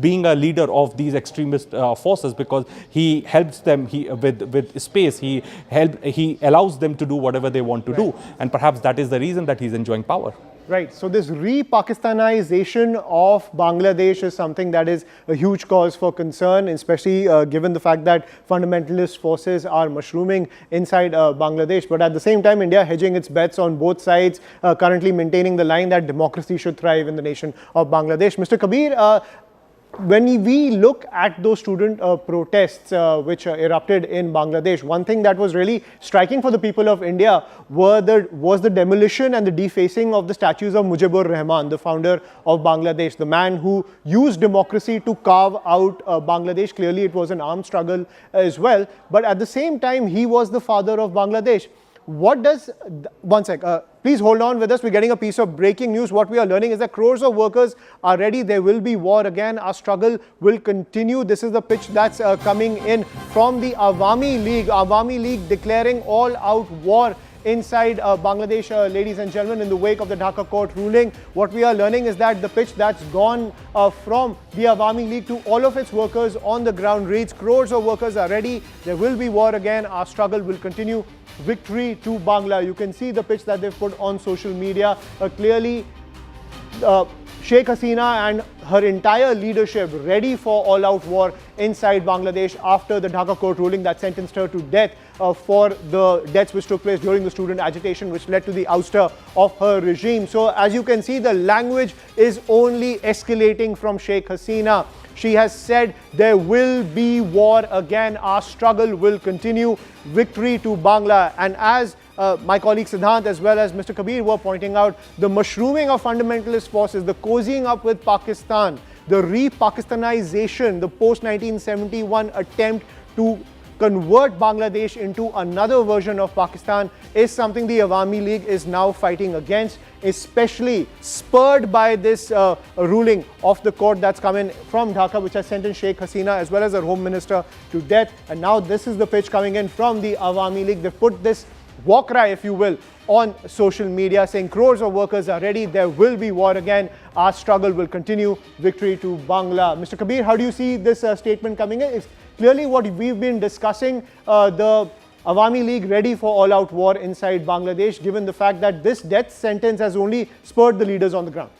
being a leader of these extremist forces, because he helps them with space. He allows them to do whatever they want to do, and perhaps that is the reason that he's enjoying power. Right. So this re-Pakistanization of Bangladesh is something that is a huge cause for concern, especially given the fact that fundamentalist forces are mushrooming inside Bangladesh. But at the same time, India hedging its bets on both sides, currently maintaining the line that democracy should thrive in the nation of Bangladesh. Mr. Kabir, when we look at those student protests which erupted in Bangladesh, one thing that was really striking for the people of India was the demolition and the defacing of the statues of Mujibur Rahman, the founder of Bangladesh, the man who used democracy to carve out Bangladesh. Clearly, it was an armed struggle as well. But at the same time, he was the father of Bangladesh. What does, one sec, please hold on with us. We're getting a piece of breaking news. What we are learning is that crores of workers are ready. There will be war again. Our struggle will continue. This is the pitch that's coming in from the Awami League. Awami League declaring all-out war inside Bangladesh, ladies and gentlemen, in the wake of the Dhaka court ruling. What we are learning is that the pitch that's gone from the Awami League to all of its workers on the ground reads, crores of workers are ready. There will be war again. Our struggle will continue. Victory to Bangla. You can see the pitch that they've put on social media, clearly Sheikh Hasina and her entire leadership ready for all-out war inside Bangladesh after the Dhaka court ruling that sentenced her to death for the deaths which took place during the student agitation, which led to the ouster of her regime. So as you can see, the language is only escalating from Sheikh Hasina. She has said there will be war again, our struggle will continue, victory to Bangla. And as my colleague Siddhant as well as Mr. Kabir were pointing out, the mushrooming of fundamentalist forces, the cozying up with Pakistan, the re-Pakistanization, the post-1971 attempt to convert Bangladesh into another version of Pakistan is something the Awami League is now fighting against, especially spurred by this ruling of the court that's come in from Dhaka, which has sentenced Sheikh Hasina as well as her Home Minister to death. And now this is the pitch coming in from the Awami League. They've put this war cry, if you will, on social media, saying crores of workers are ready, there will be war again, our struggle will continue, victory to Bangla. Mr. Kabir, how do you see this statement coming in? It's clearly what we've been discussing, the Awami League ready for all-out war inside Bangladesh, given the fact that this death sentence has only spurred the leaders on the ground.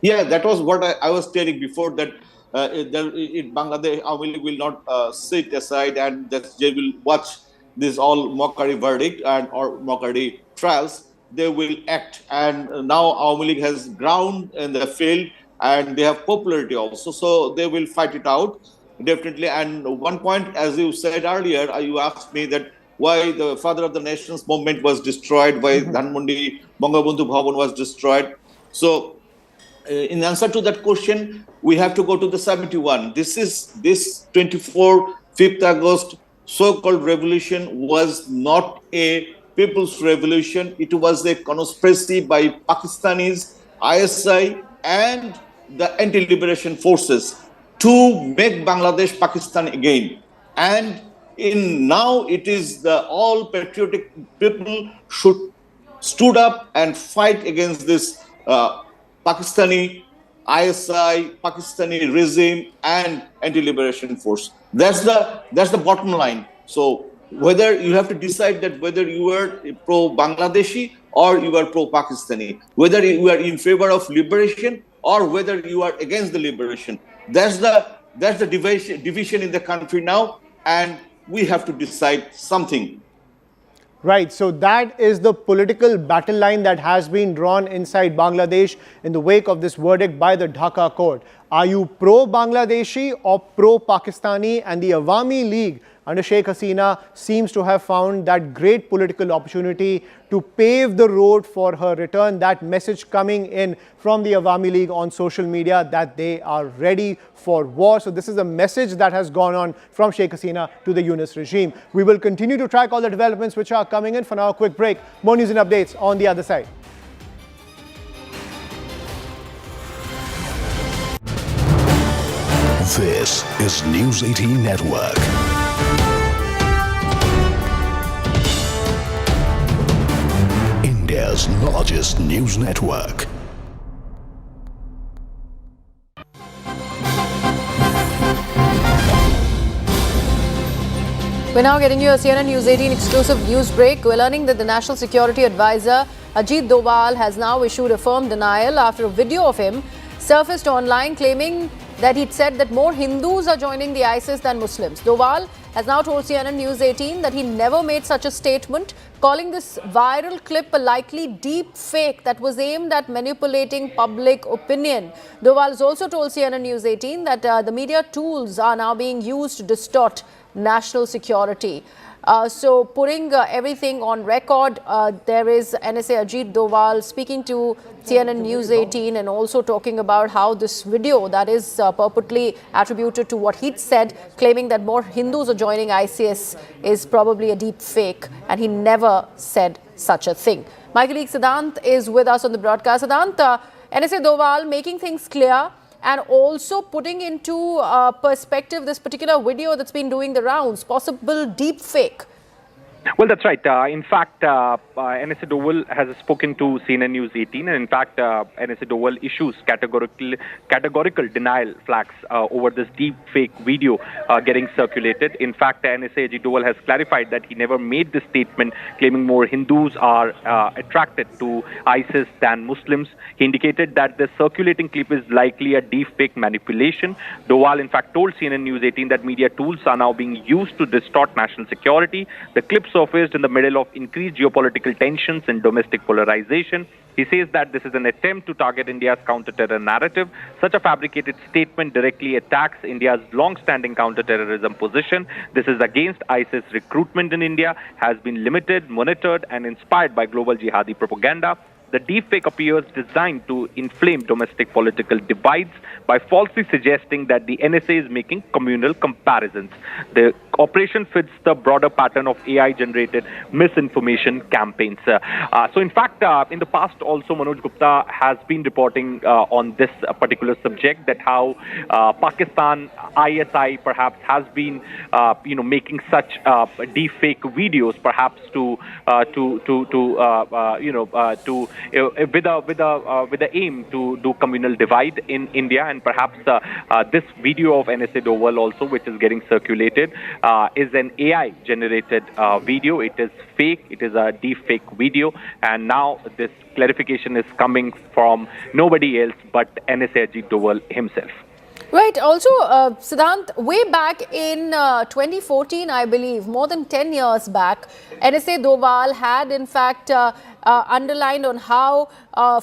Yeah, that was what I was telling before, that in Bangladesh, Awami League will not sit aside and that they will watch this all mockery verdict and or mockery trials. They will act, and now Awami League has ground in the field and they have popularity also, so they will fight it out definitely. And one point, as you said earlier, you asked me that why the father of the nation's movement was destroyed, why Dhanmondi Bangabandhu Bhavan was destroyed. So in answer to that question, we have to go to the 71. This 24 5th August so-called revolution was not a people's revolution. It was a conspiracy by Pakistanis, ISI and the anti-liberation forces to make Bangladesh Pakistan again. And now it is the all patriotic people should stood up and fight against this Pakistani ISI, Pakistani regime and anti-liberation force. That's the bottom line. So whether you have to decide that whether you are pro-Bangladeshi or you are pro-Pakistani, whether you are in favor of liberation or whether you are against the liberation. That's the division in the country now, and we have to decide something. Right, so that is the political battle line that has been drawn inside Bangladesh in the wake of this verdict by the Dhaka court. Are you pro-Bangladeshi or pro-Pakistani? And the Awami League under Sheikh Hasina seems to have found that great political opportunity to pave the road for her return. That message coming in from the Awami League on social media that they are ready for war. So this is a message that has gone on from Sheikh Hasina to the Yunus regime. We will continue to track all the developments which are coming in. For now, a quick break. More news and updates on the other side. This is News 18 Network. India's largest news network. We're now getting you a CNN News 18 exclusive news break. We're learning that the National Security Advisor Ajit Doval has now issued a firm denial after a video of him surfaced online claiming that he'd said that more Hindus are joining the ISIS than Muslims. Doval has now told CNN News 18 that he never made such a statement, calling this viral clip a likely deep fake that was aimed at manipulating public opinion. Doval has also told CNN News 18 that the media tools are now being used to distort national security. So putting everything on record, there is NSA Ajit Doval speaking to CNN News 18 and also talking about how this video that is purportedly attributed to what he'd said, claiming that more Hindus are joining ISIS, is probably a deep fake, and he never said such a thing. My colleague Siddhant is with us on the broadcast. Siddhant, NSA Doval making things clear and also putting into perspective this particular video that's been doing the rounds, possible deep fake. Well, that's right. In fact, NSA Doval has spoken to CNN News 18, and in fact, NSA Doval issues categorical denial flags over this deep fake video getting circulated. In fact, NSA Ajit Doval has clarified that he never made this statement claiming more Hindus are attracted to ISIS than Muslims. He indicated that the circulating clip is likely a deep fake manipulation. Doval, in fact, told CNN News 18 that media tools are now being used to distort national security. The clip surfaced in the middle of increased geopolitical tensions and domestic polarization. He says that this is an attempt to target India's counter-terror narrative. Such a fabricated statement directly attacks India's long-standing counter-terrorism position. This is against ISIS recruitment in India, has been limited, monitored, and inspired by global jihadi propaganda. The deepfake appears designed to inflame domestic political divides by falsely suggesting that the NSA is making communal comparisons. The operation fits the broader pattern of AI-generated misinformation campaigns. So in fact, in the past also, Manoj Gupta has been reporting on this particular subject, that how Pakistan ISI perhaps has been, making such deepfake videos, perhaps with the aim to do communal divide in India, and perhaps this video of NSA Doval also, which is getting circulated, is an AI-generated video. It is fake. It is a deep-fake video, and now this clarification is coming from nobody else but NSA Ajit Doval himself. Right. Also, Siddhant, way back in 2014, I believe, more than 10 years back, NSA Doval had, in fact, underlined on how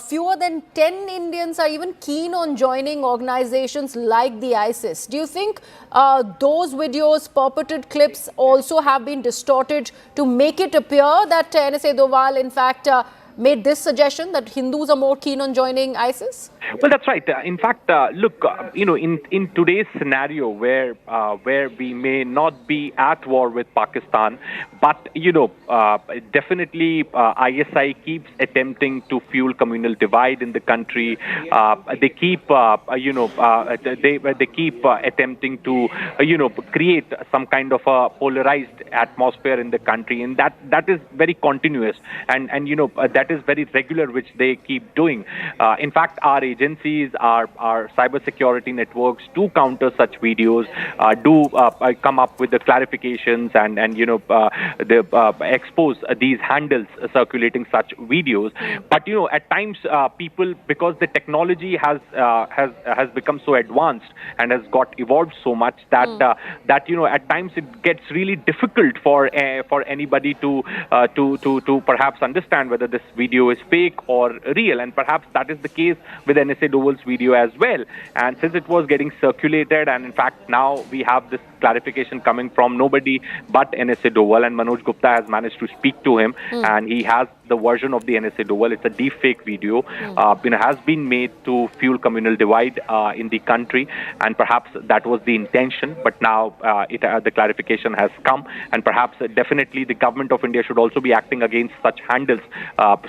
fewer than 10 Indians are even keen on joining organizations like the ISIS. Do you think those videos, purported clips, also have been distorted to make it appear that NSA Doval, in fact, made this suggestion that Hindus are more keen on joining ISIS? Well, that's right. In fact, look, in today's scenario where we may not be at war with Pakistan, but definitely ISI keeps attempting to fuel communal divide in the country. They keep they keep attempting to create some kind of a polarized atmosphere in the country, and that is very continuous, and that is very regular, which they keep doing. In fact, our agencies, our cyber security networks do counter such videos, do come up with the clarifications and expose these handles circulating such videos. But at times people, because the technology has become so advanced and has got evolved so much that at times it gets really difficult for anybody to perhaps understand whether this video is fake or real, and perhaps that is the case with NSA Doval's video as well. And since it was getting circulated, and in fact now we have this clarification coming from nobody but NSA Doval, and Manoj Gupta has managed to speak to him, and he has the version of the NSA Doval. It's a deep fake video, has been made to fuel communal divide in the country, and perhaps that was the intention. But now the clarification has come, and perhaps definitely the government of India should also be acting against such handles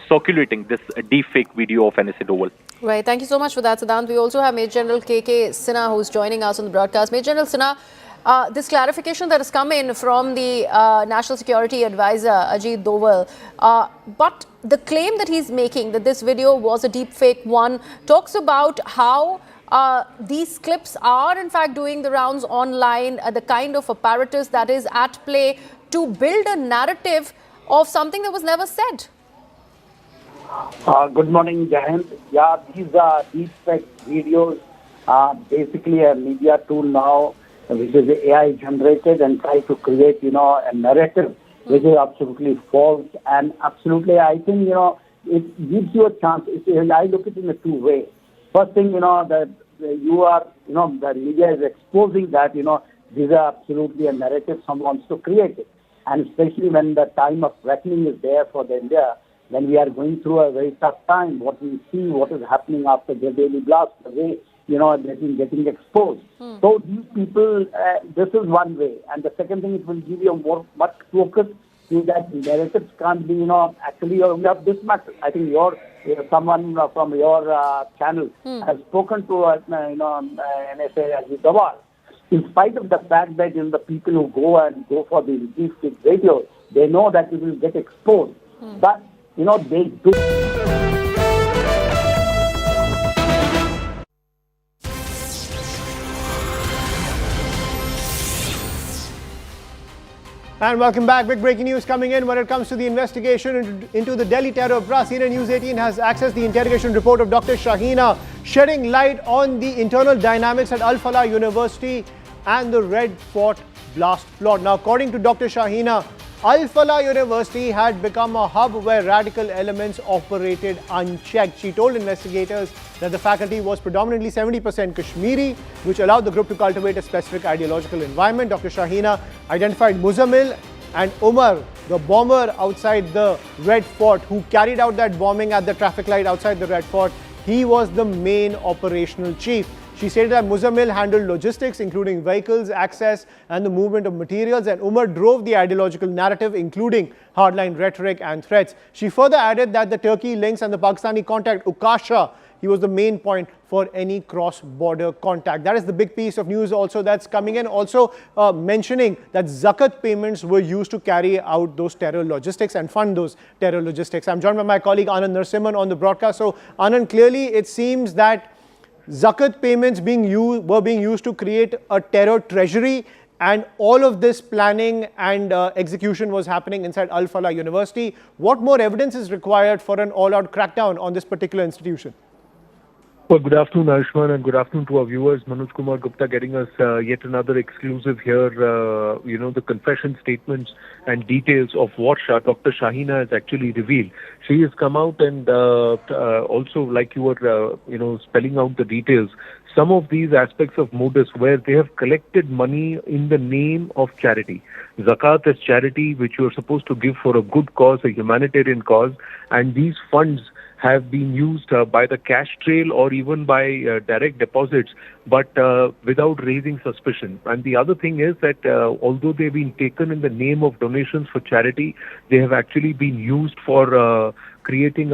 circulating this deep fake video of NSA Doval. Right. Thank you so much for that, Siddhant. We also have Major General KK Sinha, who's joining us on the broadcast. Major General Sinha, this clarification that has come in from the National Security Advisor, Ajit Doval, but the claim that he's making that this video was a deep fake one talks about how these clips are in fact doing the rounds online, the kind of apparatus that is at play to build a narrative of something that was never said. Good morning, Jahan. Yeah, these deepfake videos are basically a media tool now, which is AI generated and try to create, a narrative which is absolutely false. And absolutely, I think, it gives you a chance. I look at it in a two ways. First thing, that you are, the media is exposing that, this is absolutely a narrative someone wants to create it. And especially when the time of reckoning is there for the India, when we are going through a very tough time, what we see, what is happening after the daily blast, the way, getting exposed. So these people, this is one way. And the second thing, it will give you much focus to that narratives can't be, actually you have this much. I think someone from your channel has spoken to, NSA Ajit Doval. In spite of the fact that the people who go for these deep videos, they know that it will get exposed. But they do. And welcome back. Big breaking news coming in when it comes to the investigation into the Delhi terror blast. News 18 has accessed the interrogation report of Dr. Hasina, shedding light on the internal dynamics at Al Falah University and the Red Fort blast plot. Now, according to Dr. Hasina, Al Falah University had become a hub where radical elements operated unchecked. She told investigators that the faculty was predominantly 70% Kashmiri, which allowed the group to cultivate a specific ideological environment. Dr. Hasina identified Muzammil and Umar, the bomber outside the Red Fort, who carried out that bombing at the traffic light outside the Red Fort. He was the main operational chief. She stated that Muzammil handled logistics, including vehicles, access, and the movement of materials, and Umar drove the ideological narrative, including hardline rhetoric and threats. She further added that the Turkey links and the Pakistani contact, Ukasha, he was the main point for any cross-border contact. That is the big piece of news also that's coming in. Also mentioning that zakat payments were used to carry out those terror logistics and fund those terror logistics. I'm joined by my colleague Anand Narasimhan on the broadcast. So Anand, clearly it seems that zakat payments were being used to create a terror treasury, and all of this planning and execution was happening inside Al Falah University. What more evidence is required for an all-out crackdown on this particular institution? Well, good afternoon, Ayushman, and good afternoon to our viewers. Manoj Kumar Gupta getting us yet another exclusive here. The confession statements and details of what Dr. Hasina has actually revealed. She has come out and also, like you were, spelling out the details, some of these aspects of modus where they have collected money in the name of charity. Zakat is charity which you are supposed to give for a good cause, a humanitarian cause, and these funds have been used by the cash trail or even by direct deposits, but without raising suspicion. And the other thing is that although they've been taken in the name of donations for charity, they have actually been used for weaponizing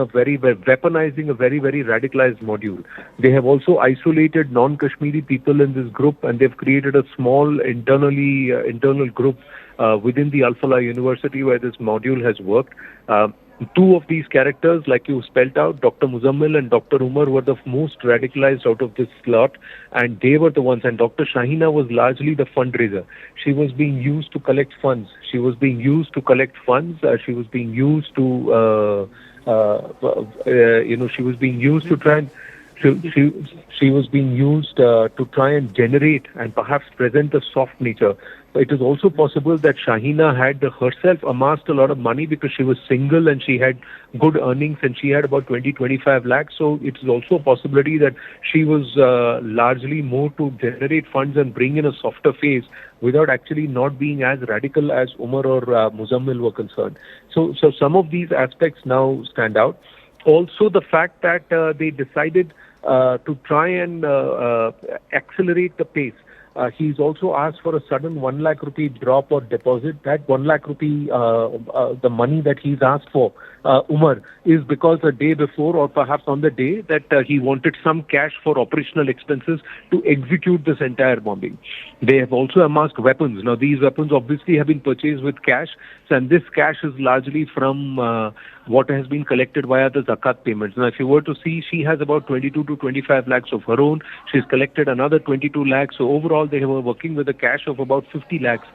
a very, very radicalized module. They have also isolated non-Kashmiri people in this group, and they've created a small internal group within the Al Falah University where this module has worked. Two of these characters, like you spelled out, Dr. Muzammil and Dr. Umar, were the most radicalized out of this lot, and they were the ones. And Dr. Hasina was largely the fundraiser. She was being used to collect funds. She was being used to collect funds. She was being used to, she was being used to try and. She was being used to try and generate and perhaps present a soft nature. It is also possible that Hasina had herself amassed a lot of money because she was single and she had good earnings and she had about 20-25 lakhs. So it is also a possibility that she was largely more to generate funds and bring in a softer face without actually not being as radical as Umar or Muzammil were concerned. So some of these aspects now stand out. Also the fact that they decided to try and accelerate the pace. He's also asked for a sudden 1 lakh rupee drop or deposit. That 1 lakh rupee, the money that he's asked for, Umar, is because the day before or perhaps on the day that he wanted some cash for operational expenses to execute this entire bombing. They have also amassed weapons. Now, these weapons obviously have been purchased with cash, and this cash is largely from what has been collected via the zakat payments. Now, if you were to see, she has about 22 to 25 lakhs of her own. She's collected another 22 lakhs. So overall, they were working with a cash of about 50 lakhs.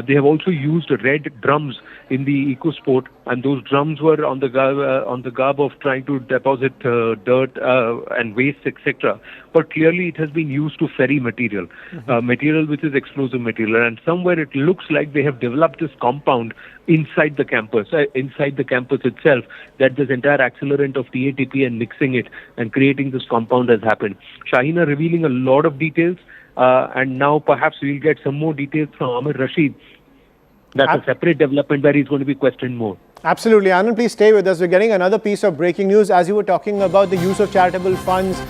They have also used red drums in the EcoSport, and those drums were on the garb of trying to deposit dirt and waste, etc. But clearly, it has been used to ferry material, material which is explosive material. And somewhere it looks like they have developed this compound inside the campus itself, that this entire accelerant of TATP and mixing it and creating this compound has happened. Hasina revealing a lot of details, and now perhaps we'll get some more details from Amir Rashid. That's a separate development where he's going to be questioned more. Absolutely. Anand, please stay with us. We're getting another piece of breaking news. As you were talking about the use of charitable funds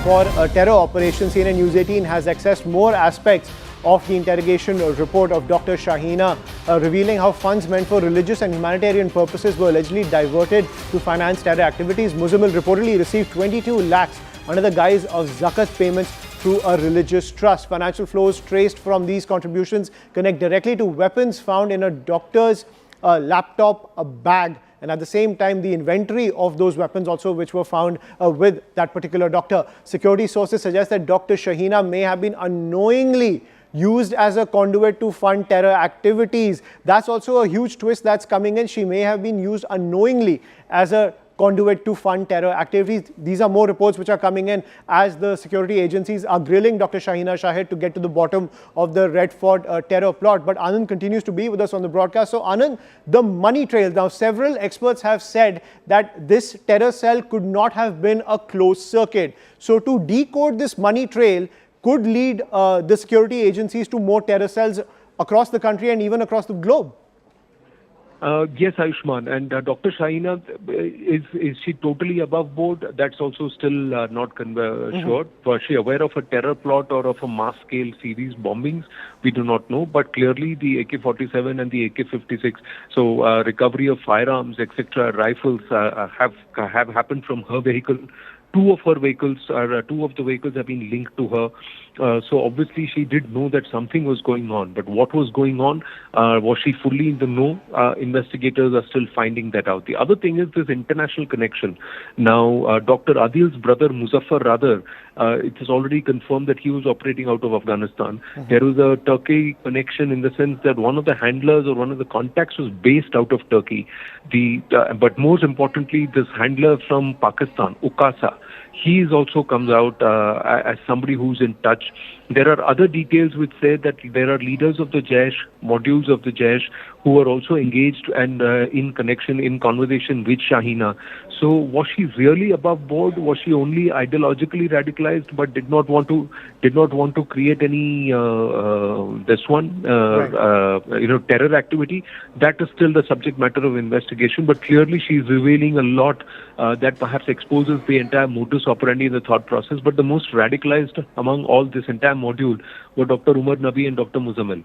for terror operations, CNN News 18 has accessed more aspects of the interrogation report of Dr. Hasina, revealing how funds meant for religious and humanitarian purposes were allegedly diverted to finance terror activities. Muzammil reportedly received 22 lakhs under the guise of zakat payments through a religious trust. Financial flows traced from these contributions connect directly to weapons found in a doctor's laptop, a bag, and at the same time the inventory of those weapons also which were found with that particular doctor. Security sources suggest that Dr. Shahina may have been unknowingly used as a conduit to fund terror activities. That's also a huge twist that's coming in. She may have been used unknowingly as a conduit to fund terror activities. These are more reports which are coming in as the security agencies are grilling Dr. Shahina Shahid to get to the bottom of the Red Fort terror plot. But Anand continues to be with us on the broadcast. So Anand, the money trail. Now several experts have said that this terror cell could not have been a closed circuit. So to decode this money trail could lead the security agencies to more terror cells across the country and even across the globe. Yes, Ayushman. And Dr. Shahina, is she totally above board? That's also still not sure. Was she aware of a terror plot or of a mass-scale series bombings? We do not know. But clearly the AK-47 and the AK-56, so recovery of firearms, etc., rifles have happened from her vehicle. Two of the vehicles have been linked to her. So obviously she did know that something was going on. But what was going on? Was she fully in the know? Investigators are still finding that out. The other thing is this international connection. Now, Dr. Adil's brother, Muzaffar Radar, it is already confirmed that he was operating out of Afghanistan. There was a Turkey connection in the sense that one of the handlers or one of the contacts was based out of Turkey. But most importantly, this handler from Pakistan, Ukasa, he also comes out as somebody who's in touch. There are other details which say that there are leaders of the Jaish, modules of the Jaish, who are also engaged and in conversation with Shahina. So was she really above board? Was she only ideologically radicalized but did not want to create any terror activity? That is still the subject matter of investigation. But clearly she is revealing a lot that perhaps exposes the entire modus operandi in the thought process. But the most radicalized among all this entire module were Dr. Umar Nabi and Dr. Muzammil.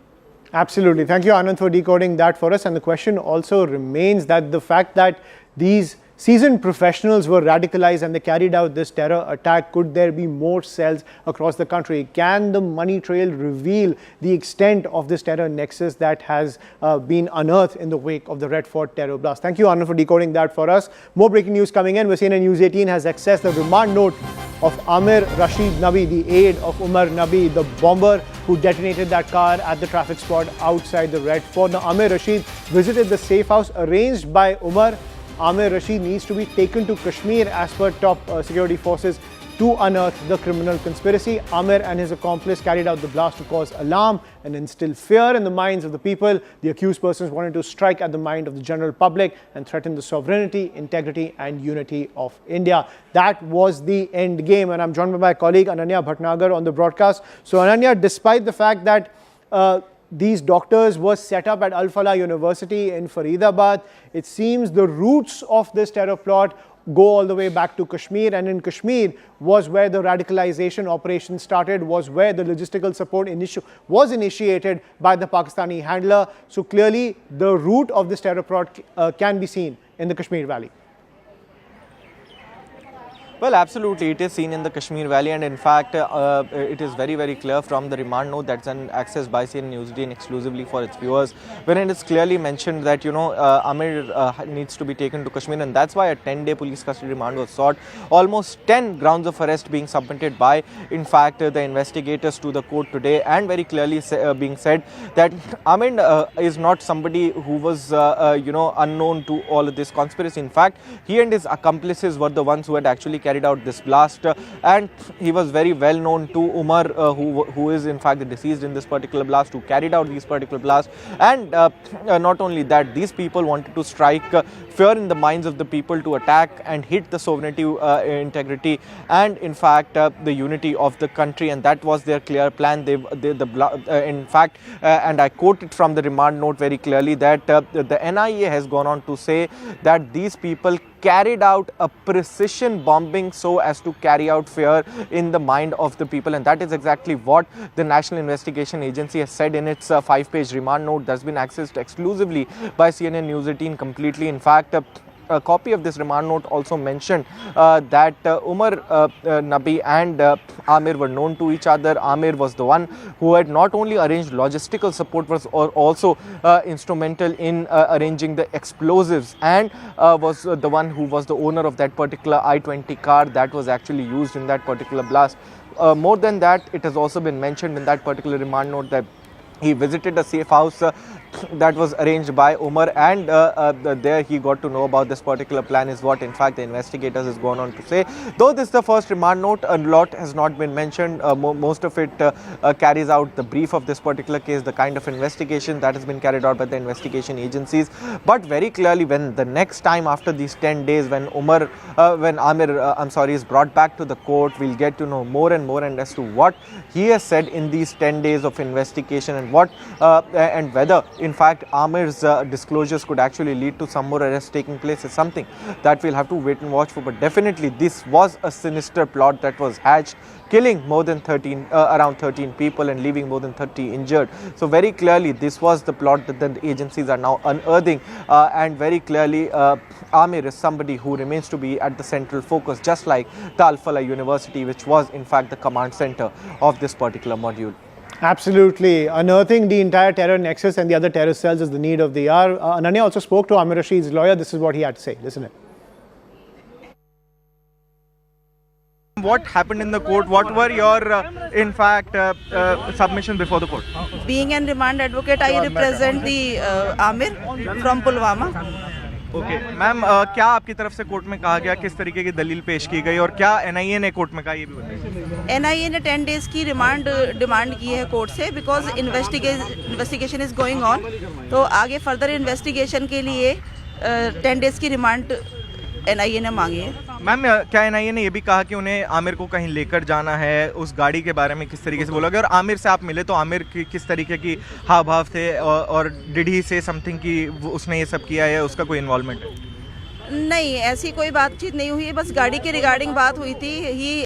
Absolutely. Thank you, Anand, for decoding that for us. And the question also remains that the fact that these seasoned professionals were radicalized and they carried out this terror attack, could there be more cells across the country? Can the money trail reveal the extent of this terror nexus that has been unearthed in the wake of the Red Fort terror blast? Thank you, Anand, for decoding that for us. More breaking news coming in. We're seeing News18 has accessed the remand note of Amir Rashid Nabi, the aide of Umar Nabi, the bomber who detonated that car at the traffic spot outside the Red Fort. Now, Amir Rashid visited the safe house arranged by Umar. Amir Rashid needs to be taken to Kashmir as per top security forces to unearth the criminal conspiracy. Amir and his accomplice carried out the blast to cause alarm and instill fear in the minds of the people. The accused persons wanted to strike at the mind of the general public and threaten the sovereignty, integrity and unity of India. That was the end game. And I'm joined by my colleague Ananya Bhatnagar on the broadcast. So Ananya, despite the fact that these doctors were set up at Al Falah University in Faridabad, it seems the roots of this terror plot go all the way back to Kashmir, and in Kashmir was where the radicalization operation started, was where the logistical support was initiated by the Pakistani handler. So clearly the root of this terror plot can be seen in the Kashmir Valley. Well, absolutely, it is seen in the Kashmir Valley, and in fact, it is very, very clear from the remand note that's accessed by CNN News18 exclusively for its viewers, when it is clearly mentioned that, Amir needs to be taken to Kashmir, and that's why a 10-day police custody remand was sought. Almost 10 grounds of arrest being submitted by, in fact, the investigators to the court today, and very clearly being said that Amir is not somebody who was, unknown to all of this conspiracy. In fact, he and his accomplices were the ones who had actually carried out this blast, and he was very well known to Umar, who is in fact the deceased in this particular blast, who carried out these particular blasts. And not only that, these people wanted to strike fear in the minds of the people, to attack and hit the sovereignty, integrity and in fact the unity of the country, and that was their clear plan. In fact, and I quote it from the remand note very clearly, that the NIA has gone on to say that these people carried out a precision bombing so as to carry out fear in the mind of the people, and that is exactly what the National Investigation Agency has said in its 5-page remand note that's been accessed exclusively by CNN News18 completely. In fact, copy of this remand note also mentioned that Umar Nabi and Amir were known to each other. Amir was the one who had not only arranged logistical support, was also instrumental in arranging the explosives, and was the one who was the owner of that particular I-20 car that was actually used in that particular blast. More than that, it has also been mentioned in that particular remand note that he visited a safe house that was arranged by Umar, and there he got to know about this particular plan, is what in fact the investigators has gone on to say. Though this is the first remand note, a lot has not been mentioned. Most of it carries out the brief of this particular case, the kind of investigation that has been carried out by the investigation agencies. But very clearly, when the next time after these 10 days, when Amir is brought back to the court, we'll get to know more and more and as to what he has said in these 10 days of investigation, and what and whether in fact Amir's disclosures could actually lead to some more arrests taking place, is something that we'll have to wait and watch for. But definitely this was a sinister plot that was hatched, killing more than around 13 people and leaving more than 30 injured. So very clearly this was the plot that the agencies are now unearthing, and very clearly Amir is somebody who remains to be at the central focus, just like the Al-Falah University, which was in fact the command center of this particular module. Absolutely. Unearthing the entire terror nexus and the other terror cells is the need of the hour. Ananya also spoke to Amir Rashid's lawyer. This is what he had to say. Listen in. What happened in the court? What were your, in fact, submissions before the court? Being an remand advocate, I represent the Amir from Pulwama. Okay ma'am, क्या आपकी तरफ से court में कहा गया, किस तरीके की दलील पेश की गई, और क्या एनआईए ने कोर्ट में कहा, ये भी बताइए। एनआईए ने 10 डेज की रिमांड डिमांड की है कोर्ट से, because investigation is going on. तो आगे फर्दर इन्वेस्टिगेशन के लिए 10 डेज की रिमांड एनआईए ने मांगी है। मैम, क्या एनआईए ने ये भी कहा कि उन्हें आमिर को कहीं लेकर जाना है, उस गाड़ी के बारे में किस तरीके से बोला गया, और आमिर से आप मिले तो आमिर की किस तरीके की हाव भाव थे, और डिड ही से समथिंग कि उसने ये सब किया है, उसका कोई इन्वॉल्वमेंट है? नहीं, ऐसी कोई बातचीत नहीं हुई है, बस गाड़ी के रिगार्डिंग बात हुई थी। ही